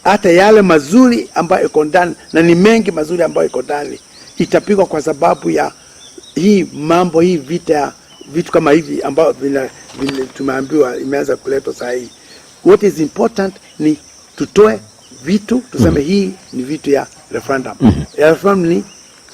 Speaker 22: Hata yale mazuri ambayo iko ndani, na ni mengi mazuri ambayo iko ndani, itapigwa kwa sababu ya hii mambo, hii vita vitu kama hivi ambao vile tumeambiwa imeanza kuletwa saa hii. What is important ni tutoe vitu tuseme hii ni vitu ya referendum. Ya referendum ni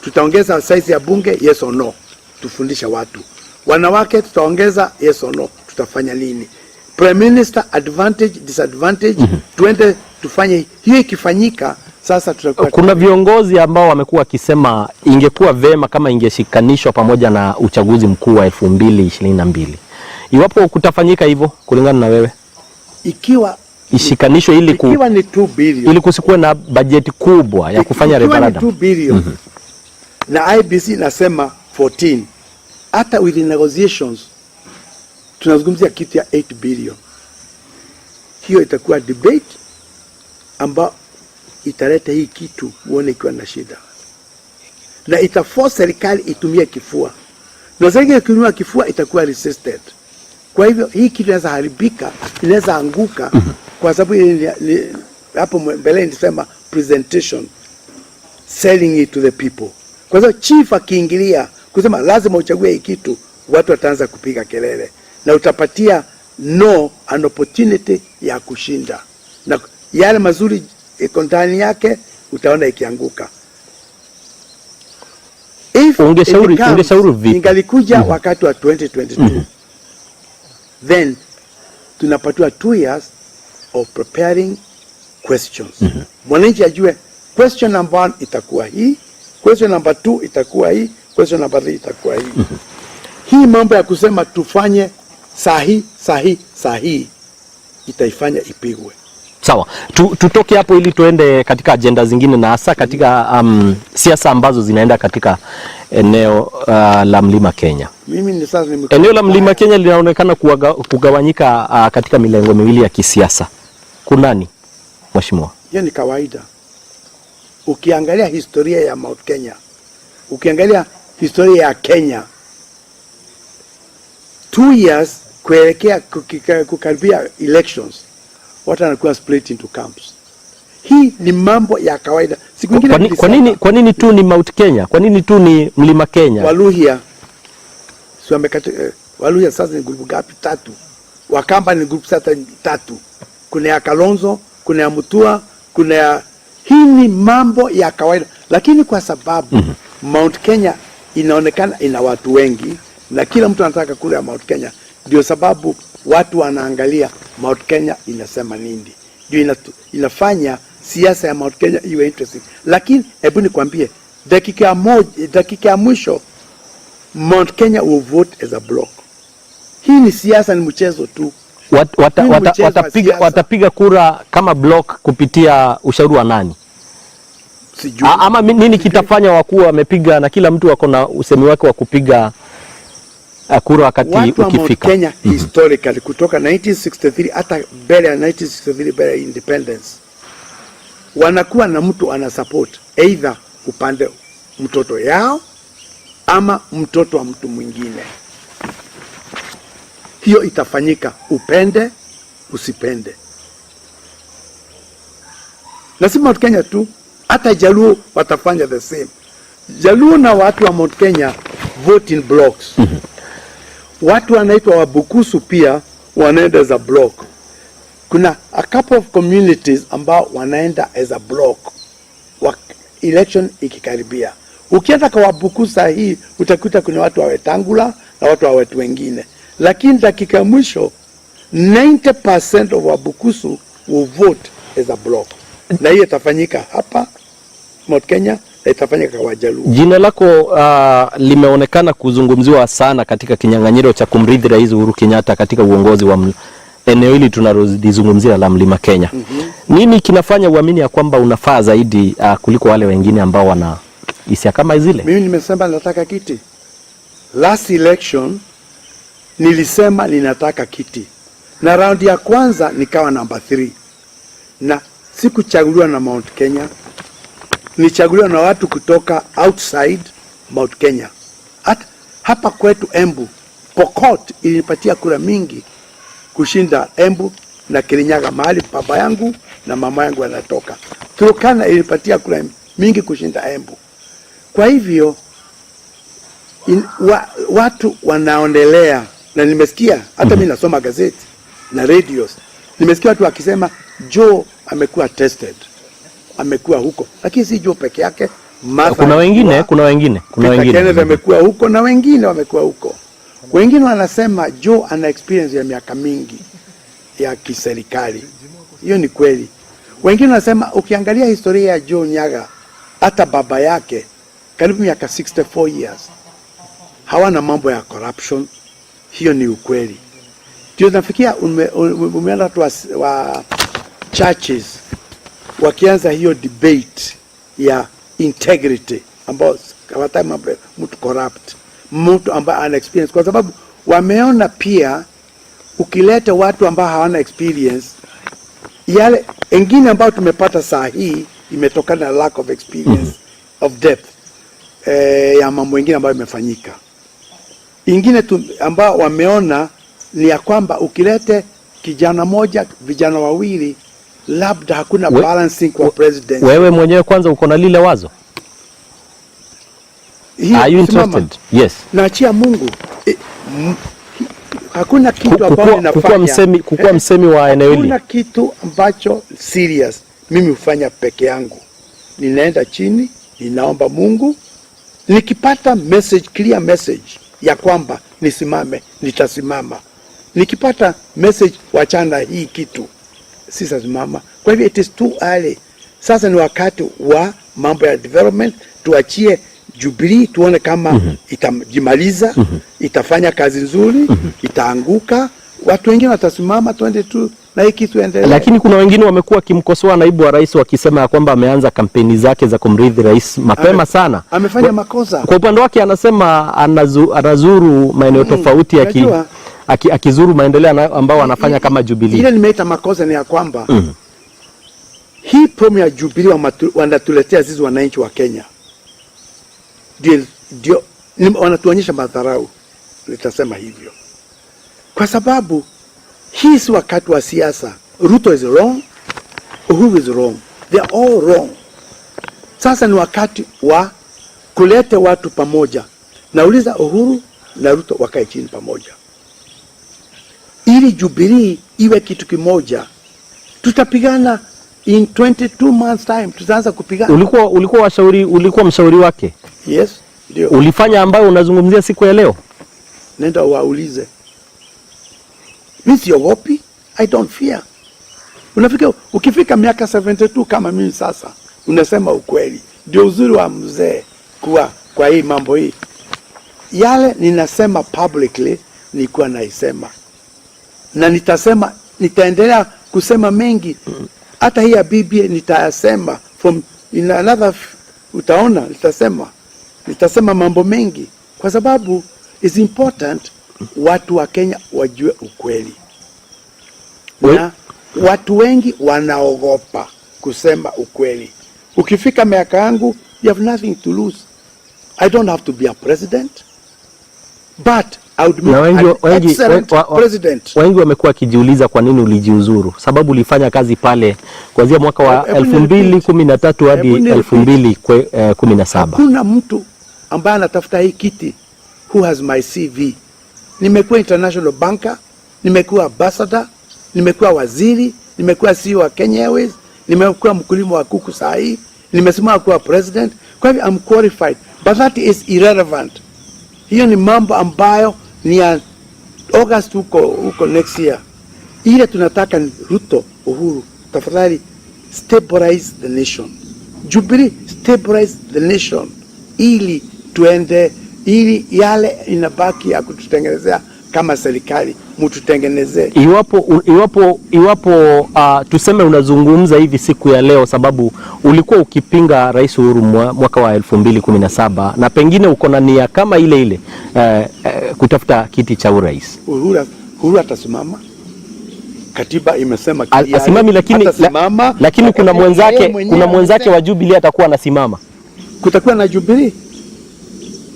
Speaker 22: tutaongeza size ya bunge, yes or no, tufundisha watu. Wanawake tutaongeza, yes or no, tutafanya nini? Prime Minister advantage, disadvantage, tuende tufanye hiyo. Ikifanyika sasa tutakuwa.
Speaker 21: Kuna viongozi ambao wamekuwa wakisema ingekuwa vema kama ingeshikanishwa pamoja na uchaguzi mkuu wa 2022. Iwapo kutafanyika hivyo kulingana na wewe?
Speaker 22: Ikiwa
Speaker 21: ishikanishwe ili
Speaker 22: ikiwa ni 2 billion.
Speaker 21: Ili kusikuwe na bajeti kubwa ya kufanya referendum.
Speaker 22: Ikiwa ni 2 billion. Na IBC nasema 14. Hata with the negotiations tunazungumzia kitu ya 8 billion. Hiyo itakuwa debate ambao italeta hii kitu uone ikiwa na shida. Na itaforce serikali itumie kifua. Na serikali ikitumia kifua itakuwa resisted. Kwa hivyo hii kitu inaweza haribika, inaweza anguka kwa sababu hapo mbele nilisema presentation, selling it to the people. Kwa sababu chief akiingilia kusema lazima uchague hii kitu, watu wataanza kupiga kelele na utapatia no an opportunity ya kushinda, na yale mazuri iko ndani yake utaona ikianguka. If ungeshauri vipi ingalikuja wakati wa 2022 then tunapatiwa 2 years of preparing questions. Mwananchi ajue question number 1 itakuwa hii, question number 2 itakuwa hii, question number 3 itakuwa hii. Hii mambo ya kusema tufanye sahi itaifanya ipigwe.
Speaker 21: Sawa, tutoke hapo ili tuende katika agenda zingine, na hasa katika siasa ambazo zinaenda katika eneo la Mlima Kenya. Eneo la Mlima Kenya linaonekana kugawanyika katika milengo miwili ya kisiasa. Kunani, Mheshimiwa?
Speaker 22: Hiyo ni kawaida. Ukiangalia historia ya Mount Kenya, ukiangalia historia ya Kenya, 2 years kuelekea kukaribia elections, watu wanakuwa split into camps. Hii ni mambo ya kawaida. Siku nyingine
Speaker 21: kwa nini tu ni Mount Kenya? Kwa nini tu ni Mlima Kenya?
Speaker 22: Waluhya Waluhya sasa ni grupu gapi? 3. Wakamba ni grupu sasa 3. Kuna ya Kalonzo, kuna ya Mutua, kuna ya hii ni mambo ya kawaida. Lakini kwa sababu Mount Kenya inaonekana ina watu wengi na kila mtu anataka kule ya Mount Kenya, ndio sababu watu wanaangalia Mount Kenya inasema nini. Ndio inafanya siasa ya Mount Kenya iwe interesting. Lakini hebu nikwambie, dakika ya mwisho Mount Kenya will vote as a block. Hii ni siasa, ni mchezo tu.
Speaker 21: Watapiga kura kama block kupitia ushauri wa nani?
Speaker 22: Sijui.
Speaker 21: Ama nini kitafanya wakuu wamepiga na kila mtu wako na usemi wake wa kupiga kura wakati ukifika?
Speaker 22: Watu wa Mount Kenya historically kutoka 1963 hata mbele ya 1963 mbele ya independence wanakuwa na mtu ana support either upande mtoto yao ama mtoto wa mtu mwingine. Hiyo itafanyika upende usipende. Na si Mount Kenya tu, hata Jaluo watafanya the same. Jaluo na watu wa Mount Kenya vote in blocks. Watu wanaitwa Wabukusu pia wanaenda as a block. Kuna a couple of communities ambao wanaenda as a block election ikikaribia. Ukienda kwa Wabukusu hii utakuta kuna watu wa Wetangula na watu wa watu wengine. Lakini dakika mwisho 90% of Wabukusu will vote as a block. Na hiyo itafanyika hapa Mount Kenya, na itafanyika kwa Wajaluo.
Speaker 21: Jina lako limeonekana kuzungumziwa sana katika kinyang'anyiro cha kumrithi Rais Uhuru Kenyatta katika uongozi wa eneo hili tunalozungumzia la Mlima Kenya. Nini kinafanya uamini ya kwamba unafaa zaidi kuliko wale wengine ambao wana hisia kama zile?
Speaker 22: Mimi nimesema nataka kiti. Last election nilisema ninataka kiti. Na round ya kwanza nikawa number 3. Na sikuchaguliwa na Mount Kenya. Nichaguliwa na watu kutoka outside Mount Kenya. Hapa kwetu Embu, Pokot ilinipatia kura mingi kushinda Embu na Kirinyaga, mahali baba yangu na mama yangu wanatoka. Turkana ilinipatia kura mingi kushinda Embu. Kwa hivyo watu wanaondelea, na nimesikia hata mimi nasoma gazeti na radios, nimesikia watu wakisema Joe amekuwa tested, amekuwa huko, lakini si Joe peke yake.
Speaker 21: Kuna wengine
Speaker 22: Kenneth amekuwa huko na wengine wamekuwa huko. Wengine wanasema Joe ana experience ya miaka mingi ya kiserikali. Hiyo ni kweli. Wengine wanasema ukiangalia historia ya Joe Nyaga, hata baba yake karibu miaka 64 years hawana mambo ya corruption. Hiyo ni ukweli. Ndio nafikia umeona watu wa churches wakianza hiyo debate ya integrity, ambao hawataka mambo mtu corrupt, mtu ambaye ana experience, kwa sababu wameona pia ukileta watu ambao hawana experience, yale wengine ambao tumepata saa hii imetokana na lack of experience of depth ya mambo mengine ambayo imefanyika. Ingine ambao wameona ni ya kwamba ukilete kijana moja, vijana wawili, labda hakuna balancing kwa president.
Speaker 21: Wewe mwenyewe kwanza uko na lile wazo? Are you interested? Yes.
Speaker 22: Naachia Mungu. Hakuna kitu ambacho ninafanya.
Speaker 21: Kukua msemi wa eneo hili.
Speaker 22: Hakuna kitu ambacho serious mimi hufanya peke yangu. Ninaenda chini, ninaomba Mungu, nikipata message, clear message ya kwamba nisimame, nitasimama. Nikipata message wachana hii kitu, sitasimama. Kwa hivyo it is too early. Sasa ni wakati wa mambo ya development. Tuachie Jubilee tuone kama itajimaliza, itafanya kazi nzuri, itaanguka, watu wengine watasimama, twende tu na hii kitu endelee.
Speaker 21: Lakini kuna wengine wamekuwa wakimkosoa naibu wa rais wakisema kwamba ameanza kampeni zake za kumrithi rais mapema sana.
Speaker 22: Amefanya makosa.
Speaker 21: Kwa upande wake anasema anazuru maeneo tofauti akizuru maendeleo ambao anafanya kama Jubilee.
Speaker 22: Ile nimeita makosa ni ya kwamba hii promo ya Jubilee wanatuletea sisi wananchi wa Kenya. Ndio wanatuonyesha madharau, nitasema hivyo. Kwa sababu hii si wakati wa siasa. Ruto is wrong, Uhuru is wrong. They are all wrong. Sasa ni wakati wa kulete watu pamoja. Nauliza Uhuru na Ruto wakae chini pamoja, ili Jubilee iwe kitu kimoja. Tutapigana in 22 months time, tutaanza kupigana.
Speaker 21: Ulikuwa mshauri wake?
Speaker 22: Yes, ndio.
Speaker 21: Ulifanya ambayo unazungumzia siku ya leo?
Speaker 22: Nenda waulize. Mimi siogopi, I don't fear. Ukifika miaka 72 kama mimi sasa, unasema ukweli. Ndio uzuri wa mzee kwa hii mambo hii. Yale ninasema publicly nilikuwa naisema. Na nitasema, nitaendelea kusema mengi. Hata hii ya BBI nitayasema from in another, utaona nitasema mambo mengi, kwa sababu is important watu wa Kenya wajue ukweli. Na watu wengi wanaogopa kusema ukweli. Ukifika miaka yangu, you have nothing to lose. I don't have to be a president, but I would be an excellent president.
Speaker 21: Wengi wamekuwa wakijiuliza kwa nini ulijiuzuru. Sababu ulifanya kazi pale kuanzia mwaka wa 2013 hadi 2017.
Speaker 22: Hakuna mtu ambaye anatafuta hii kiti who has my CV. Nimekuwa international banker, nimekuwa ambassador, nimekuwa waziri, nimekuwa CEO wa Kenya Airways, nimekuwa mkulima wa kuku saa hii, nimesimama kuwa president. Kwa hivyo I'm qualified, but that is irrelevant. Hiyo ni mambo ambayo ni ya August huko next year. Ile tunataka ni Ruto, Uhuru, tafadhali stabilize the nation. Jubilee, stabilize the nation. Ili tuende, ili yale inabaki ya kututengenezea kama serikali, mtutengenezee.
Speaker 21: Iwapo tuseme unazungumza hivi siku ya leo sababu ulikuwa ukipinga Rais Uhuru mwaka wa 2017 na pengine uko na nia kama ile kutafuta kiti cha urais.
Speaker 22: Uhuru atasimama. Katiba imesema
Speaker 21: asimami, lakini kuna mwenzake wa Jubilee atakuwa anasimama.
Speaker 22: Kutakuwa na Jubilee.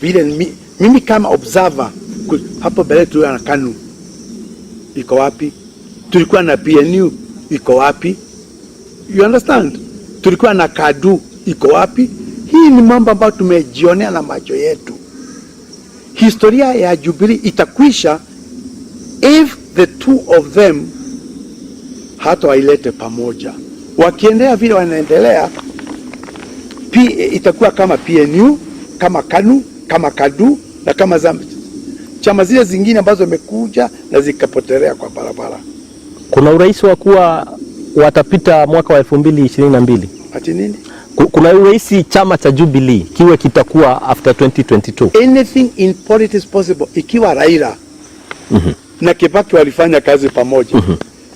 Speaker 22: Vile mimi kama observer hapo mbele tu na KANU iko wapi? Tulikuwa na PNU iko wapi? You understand? Tulikuwa na KADU iko wapi? Hii ni mambo ambayo tumejionea na macho yetu. historia ya Jubilee itakwisha if the two of them hata wailete pamoja. Wakiendelea vile wanaendelea, itakuwa kama PNU, kama KANU, kama KADU na kama chama zile zingine ambazo zimekuja na zikapotelea kwa barabara.
Speaker 21: Kuna urais wa kuwa watapita mwaka wa 2022.
Speaker 22: Ati nini?
Speaker 21: Kuna urais chama cha Jubilee kiwe kitakuwa after 2022.
Speaker 22: Anything in politics possible. Ikiwa Raila na Kibaki walifanya kazi pamoja,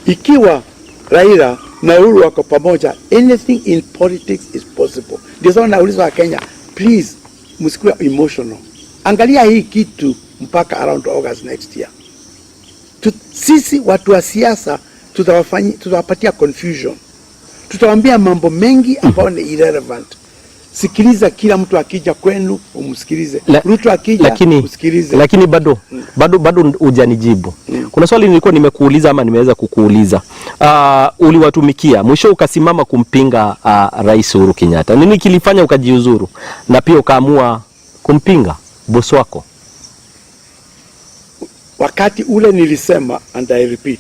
Speaker 22: ikiwa Raila na Uhuru wako pamoja, anything in politics is possible. Ndio sababu nauliza wa Kenya, please msikuwe emotional. Angalia hii kitu mpaka around August next year. Sisi watu wa siasa tutawapatia confusion. Tutawaambia mambo mengi ambayo ni irrelevant. Sikiliza kila mtu akija kwenu umsikilize. Ruto akija usikilize.
Speaker 21: Lakini bado hujanijibu. Kuna swali nilikuwa nimekuuliza ama nimeweza kukuuliza. Uliwatumikia, mwisho ukasimama kumpinga Rais Uhuru Kenyatta. Nini kilifanya ukajiuzuru na pia ukaamua kumpinga boss wako?
Speaker 22: Wakati ule nilisema, and I repeat,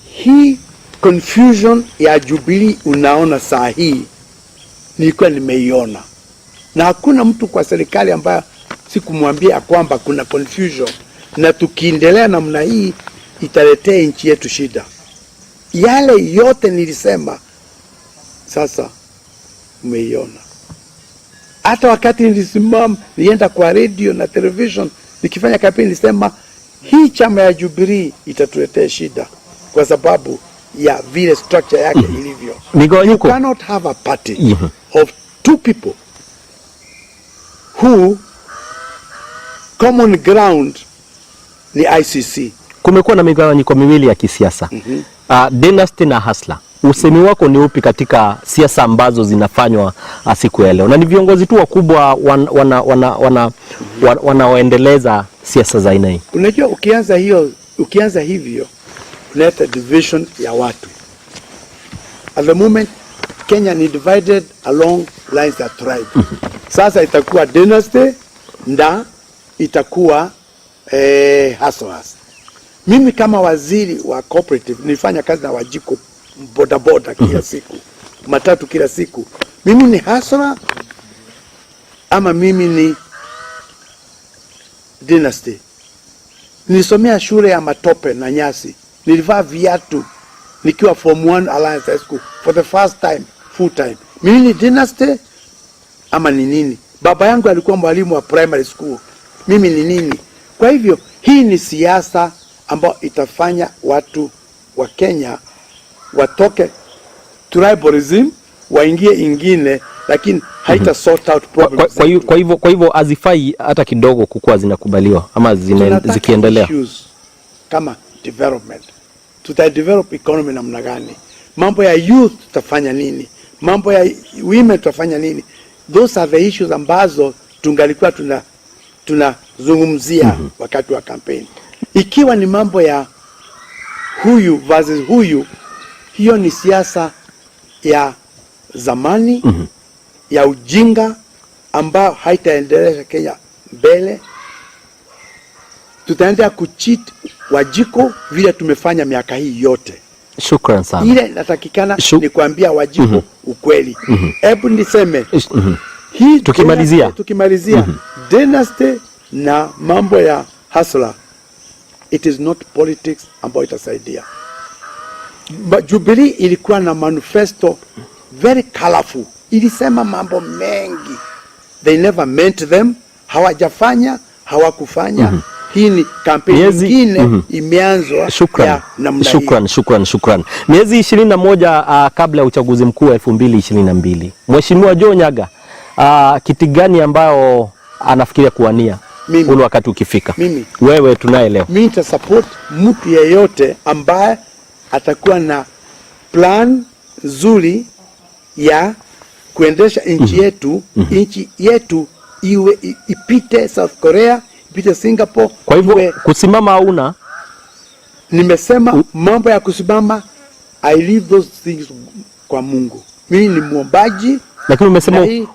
Speaker 22: hii confusion ya Jubilee unaona saa hii nilikuwa nimeiona, na hakuna mtu kwa serikali ambaye sikumwambia kwamba kuna confusion, na tukiendelea namna hii italetea nchi yetu shida. Yale yote nilisema sasa umeiona. Hata wakati nilisimama nienda kwa radio na television nikifanya kampeni nilisema hii chama ya Jubilee itatuletea shida kwa sababu ya vile structure yake ilivyo. You cannot have a party of two people who common ground ni ICC.
Speaker 21: Kumekuwa na migawanyiko miwili ya kisiasa. Dynasty na hustler. Usemi wako ni upi katika siasa ambazo zinafanywa siku ya leo? Na ni viongozi tu wakubwa wanaoendeleza siasa za aina hii.
Speaker 22: Unajua ukianza hivyo unaleta division ya watu. At the moment Kenya ni divided along lines of tribe. Sasa itakuwa dynasty na itakuwa hustlers. Mimi kama waziri wa cooperative nilifanya kazi na Wajiko bodaboda kila siku, matatu kila siku. Mimi ni hustler ama mimi ni dynasty? Nilisomea shule ya matope na nyasi. Nilivaa viatu nikiwa form 1 Alliance High School for the first time full time. Mimi ni dynasty ama ni nini? Baba yangu alikuwa mwalimu wa primary school. Mimi ni nini? Kwa hivyo hii ni siasa ambayo itafanya watu wa Kenya watoke tribalism waingie ingine, lakini haita sort out problems.
Speaker 21: Kwa hivyo hazifai hata kidogo kukuwa zinakubaliwa ama zikiendelea.
Speaker 22: Kama development, tutadevelop economy namna gani? Mambo ya youth tutafanya nini? Mambo ya women tutafanya nini? Those are the issues ambazo tungalikuwa tunazungumzia wakati wa campaign. Ikiwa ni mambo ya huyu versus huyu, hiyo ni siasa ya zamani ya ujinga ambao haitaendelea Kenya mbele. Tutaendelea kucheat Wajiko vile tumefanya miaka hii yote.
Speaker 21: Shukran sana.
Speaker 22: Ile natakikana ni kuambia Wajiko ukweli. Hebu niseme hii tukimalizia dynasty na mambo ya hustler, it is not politics ambayo itasaidia. But Jubilee ilikuwa na manifesto very colorful. Ilisema mambo mengi. They never meant them. Hawajafanya, hawakufanya. Hii ni kampeni nyingine imeanzwa ya namna hii.
Speaker 21: Shukran. Miezi 21 kabla ya uchaguzi mkuu wa 2022. Mheshimiwa Joe Nyaga, kiti gani ambao anafikiria kuwania ule wakati ukifika? Wewe tunaye leo.
Speaker 22: Mimi nitasupport mtu yeyote ambaye atakuwa na plan nzuri ya kuendesha nchi yetu, nchi yetu iwe ipite South Korea, ipite Singapore.
Speaker 21: Kwa hivyo kusimama hauna?
Speaker 22: Nimesema mambo ya kusimama, I leave those things kwa Mungu. Mimi ni muombaji
Speaker 21: Lakini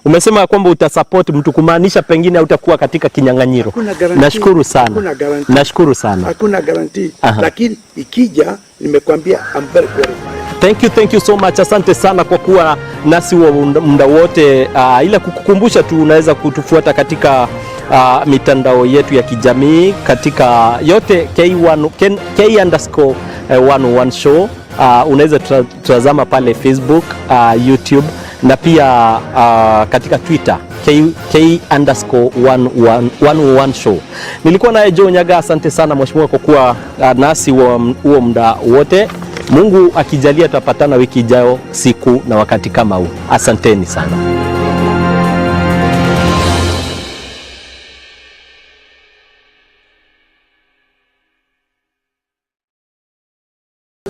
Speaker 21: umesema kwamba utasupport mtu, kumaanisha pengine hautakuwa katika kinyang'anyiro. Nashukuru sana. Nashukuru sana.
Speaker 22: Hakuna guarantee. Lakini ikija nimekwambia I'm very qualified.
Speaker 21: Thank you so much. Asante sana kwa kuwa nasi wa muda wote. Ila kukukumbusha tu, unaweza kutufuata katika mitandao yetu ya kijamii katika yote K_101 show. Unaweza tutazama pale Facebook, YouTube na pia katika Twitter K_101 show. Nilikuwa naye Joe Nyaga. Asante sana mheshimiwa kwa kuwa nasi huo muda wote. Mungu akijalia tutapatana wiki ijayo siku na wakati kama huu. Asanteni sana.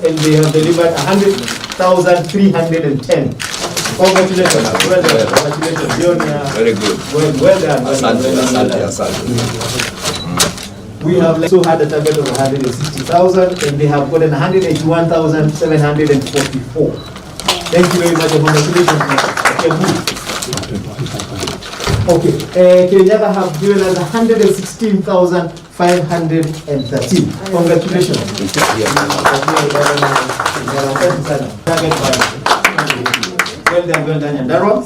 Speaker 2: And they have delivered 100,310. Congratulations. Well done. Congratulations. Very good. Well done. We have also had a target of 160,000 and they have gotten 181,744. Thank you very much and congratulations. Okay, Kenyatta have given us 116,513. Congratulations. Well done, Nyandarua.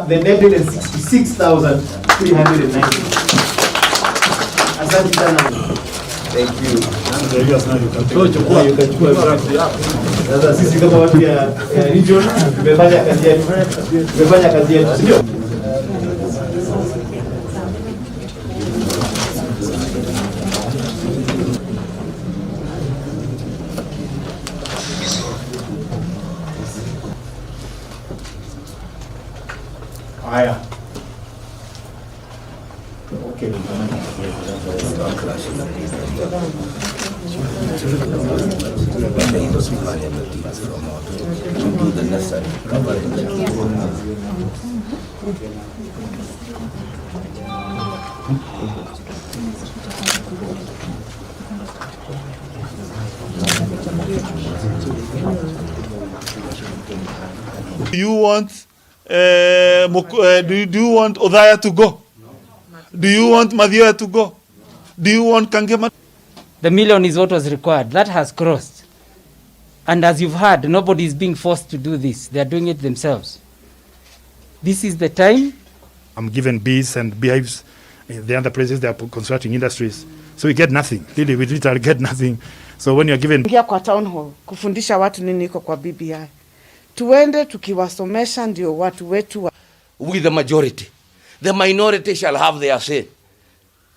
Speaker 2: The net is 66,390. Asante sana. Thank you. Sasa sisi kama watu ya region tumefanya kazi yetu, sio? Haya. Okay.
Speaker 12: Do you want do you want Odhaya to go? Do you want Mathioya to go? Do you want Kangema?
Speaker 23: The million is what was required. That has crossed. And as you've heard, nobody is being forced to do this. They are doing it themselves. This is the time.
Speaker 24: I'm given bees and beehives. The other places they are constructing industries. So we get nothing. Really, we literally get nothing. So when you're given...
Speaker 25: Kwa town hall, kufundisha watu nini iko kwa BBI. Tuende tukiwasomesha ndio watu wetu
Speaker 26: with the majority. The minority shall have their say.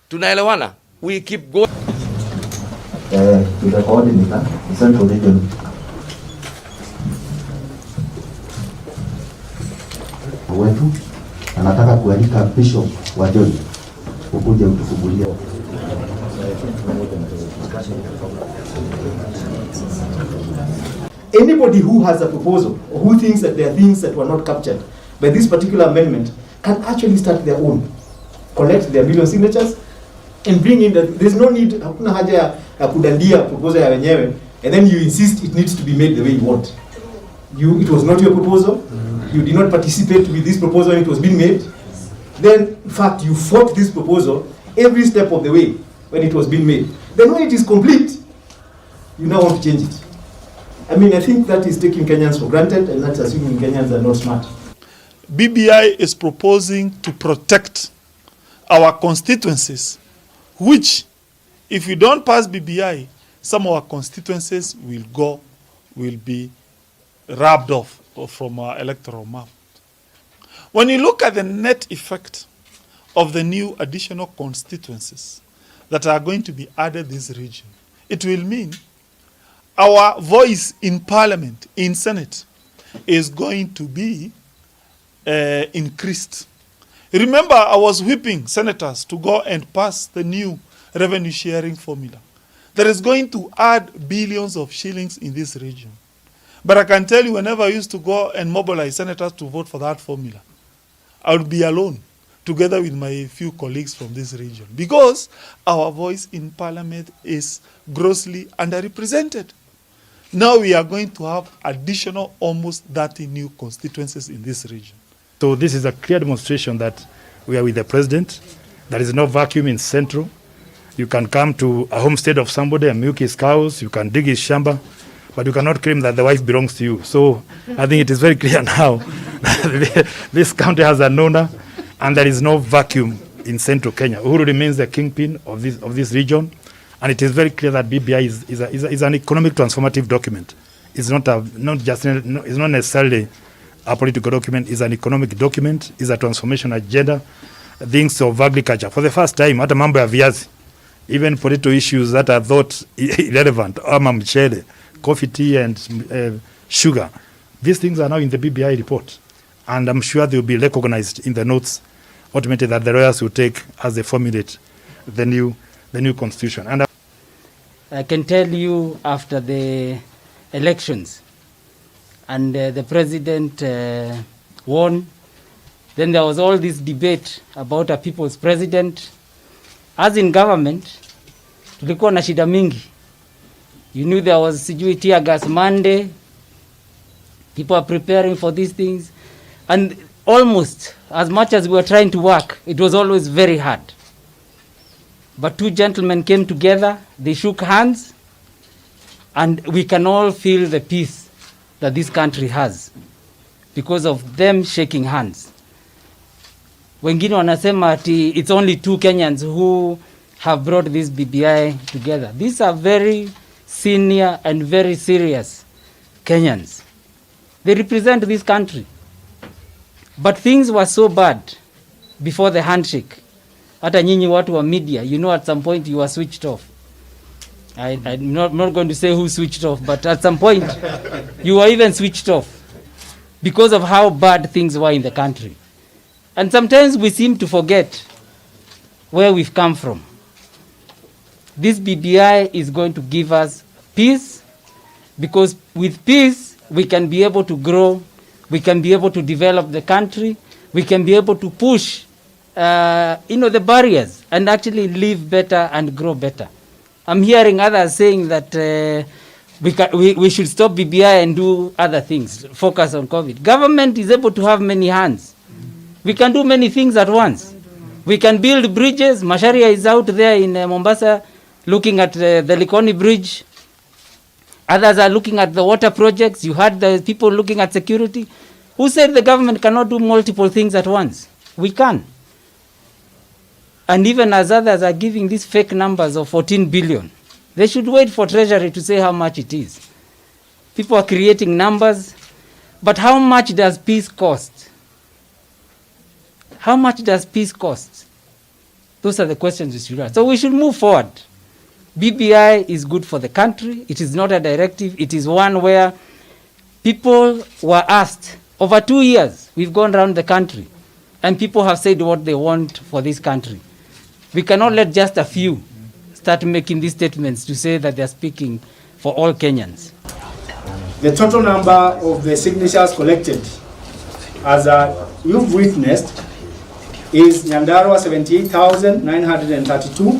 Speaker 26: Tunaelewana? We keep going.
Speaker 27: To the coordinator, the Central Region. Wetu anataka kualika Bishop wa John ukuje utufungulie.
Speaker 2: Anybody who has a proposal or who thinks that there are things that were not captured by this particular amendment can actually start their own, collect their million signatures and bring in that. There's no need, hakuna haja ya kudandia proposal ya wenyewe and then you insist it needs to be made the way you want. It was not your proposal. You did not participate with this proposal when it was being made. Then, in fact, you fought this proposal every step of the way when it was being made. Then when it is complete, you now want to change it. I mean, I think that is taking Kenyans for granted and that's assuming Kenyans are not smart.
Speaker 12: BBI is proposing to protect our constituencies, which, if you don't pass BBI, some of our constituencies will be rubbed off from our electoral map. When you look at the net effect of the new additional constituencies that are going to be added this region, it will mean our voice in Parliament, in Senate, is going to be increased. Remember, I was whipping senators to go and pass the new revenue sharing formula that is going to add billions of shillings in this region. But I can tell you, whenever I used to go and mobilize senators to vote for that formula, I would be alone, together with my few colleagues from this region, because our voice in Parliament is grossly underrepresented. Now we are going to have additional almost 30 new constituencies in this region. So this is a clear demonstration that we are with the president. There is no vacuum in Central. You can come to a homestead of somebody and milk his cows, you can dig his shamba, but you cannot claim that the wife belongs to you. So I think it is very clear now that this county has an owner and there is no vacuum in Central Kenya. Uhuru remains the kingpin of this region, and it is very clear that BBI is an economic transformative document. It's not necessarily a political document. It's an economic document. It's a transformation agenda. Things of agriculture. For the first time, hata mambo ya viazi, even political issues that are thought irrelevant, ama mchele, coffee, tea, and sugar, these things are now in the BBI report, and I'm sure they will be recognized in the notes ultimately that the lawyers will take as they formulate the new constitution. And
Speaker 23: I can tell you, after the elections and the president won, then there was all this debate about a people's president. As in government, tulikuwa na shida mingi. You knew there was sijui tear gas Monday. People are preparing for these things. And almost, as much as we were trying to work, it was always very hard. But two gentlemen came together, they shook hands, and we can all feel the peace that this country has because of them shaking hands. Wengine wanasema ati it's only two Kenyans who have brought this BBI together. These are very senior and very serious Kenyans. They represent this country. But things were so bad before the handshake. Hata nyinyi watu wa media, you know, at some point you were switched off. I'm not going to say who switched off, but at some point you were even switched off because of how bad things were in the country. And sometimes we seem to forget where we've come from. This BBI is going to give us peace, because with peace we can be able to grow, we can be able to develop the country, we can be able to push the barriers and actually live better and grow better. I'm hearing others saying that we should stop BBI and do other things, focus on COVID. Government is able to have many hands. We can do many things at once. We can build bridges. Macharia is out there in Mombasa looking at the Likoni Bridge. Others are looking at the water projects. You had the people looking at security. Who said the government cannot do multiple things at once? We can. And even as others are giving these fake numbers of 14 billion, they should wait for Treasury to say how much it is. People are creating numbers, but how much does peace cost? How much does peace cost? Those are the questions we should ask. So we should move forward. BBI is good for the country. It is not a directive. It is one where people were asked. Over 2 years, we've gone around the country, and people have said what they want for this country. We cannot let just a few start making these statements to say that they're speaking for all Kenyans.
Speaker 2: The total number of the signatures collected, as you've witnessed, is Nyandarua 78,932,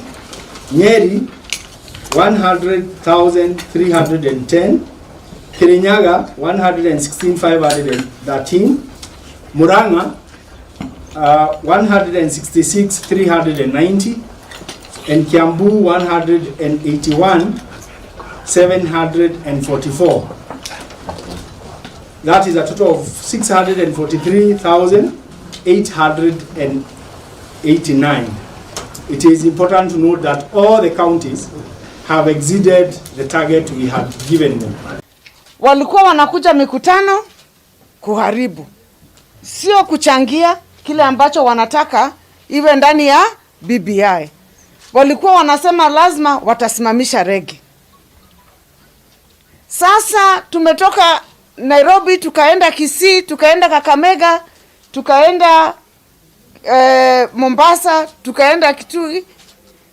Speaker 2: Nyeri 100,310, Kirinyaga 116,513, Murang'a 166,390, and Kiambu 181,744. That is a total of 643,889. It is important to note that all the counties have exceeded the target we had given them.
Speaker 25: Walikuwa wanakuja mikutano kuharibu, sio kuchangia kile ambacho wanataka iwe ndani ya BBI. Walikuwa wanasema lazima watasimamisha rege. Sasa tumetoka Nairobi, tukaenda Kisii, tukaenda Kakamega, tukaenda Mombasa, tukaenda Kitui.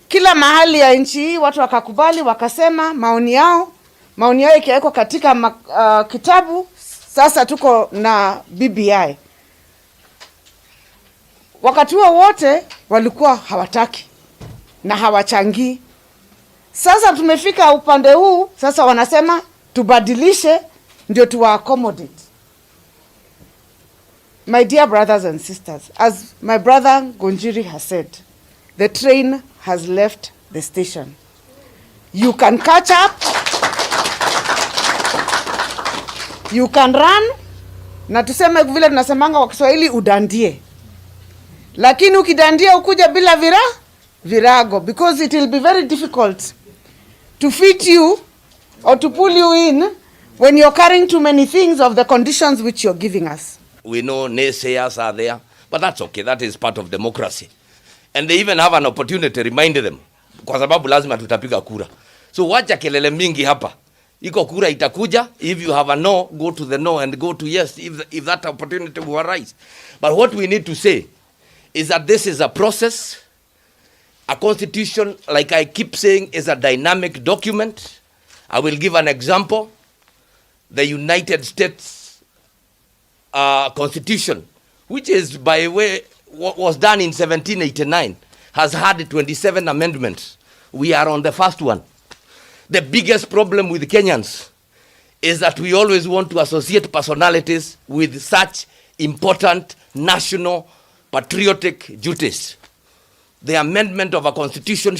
Speaker 25: Kila mahali ya nchi hii watu wakakubali, wakasema maoni yao ikiwekwa katika kitabu. Sasa tuko na BBI. Wakati huo wote walikuwa hawataki na hawachangii. Sasa tumefika upande huu, sasa wanasema tubadilishe ndio tuwa accommodate. My dear brothers and sisters, as my brother Gonjiri has said, the train has left the station. You can catch up, you can run, na tuseme vile tunasemanga kwa Kiswahili udandie. Lakini ukidandia ukuja bila virago, because it will be very difficult to fit you or to pull you in when you're carrying too many things of the conditions which you're giving us.
Speaker 26: We know naysayers are there, but that's okay. That is part of democracy. And they even have an opportunity to remind them, kwa sababu lazima tutapiga kura. So wacha kelele mingi hapa. Iko kura itakuja. If you have a no, go to the no and go to yes if that opportunity will arise. But what we need to say is that this is a process. A constitution, like I keep saying, is a dynamic document. I will give an example. The United States Constitution, which is, by the way, what was done in 1789, has had 27 amendments. We are on the first one. The biggest problem with Kenyans is that we always want to associate personalities with such important national patriotic duties. The amendment of a constitution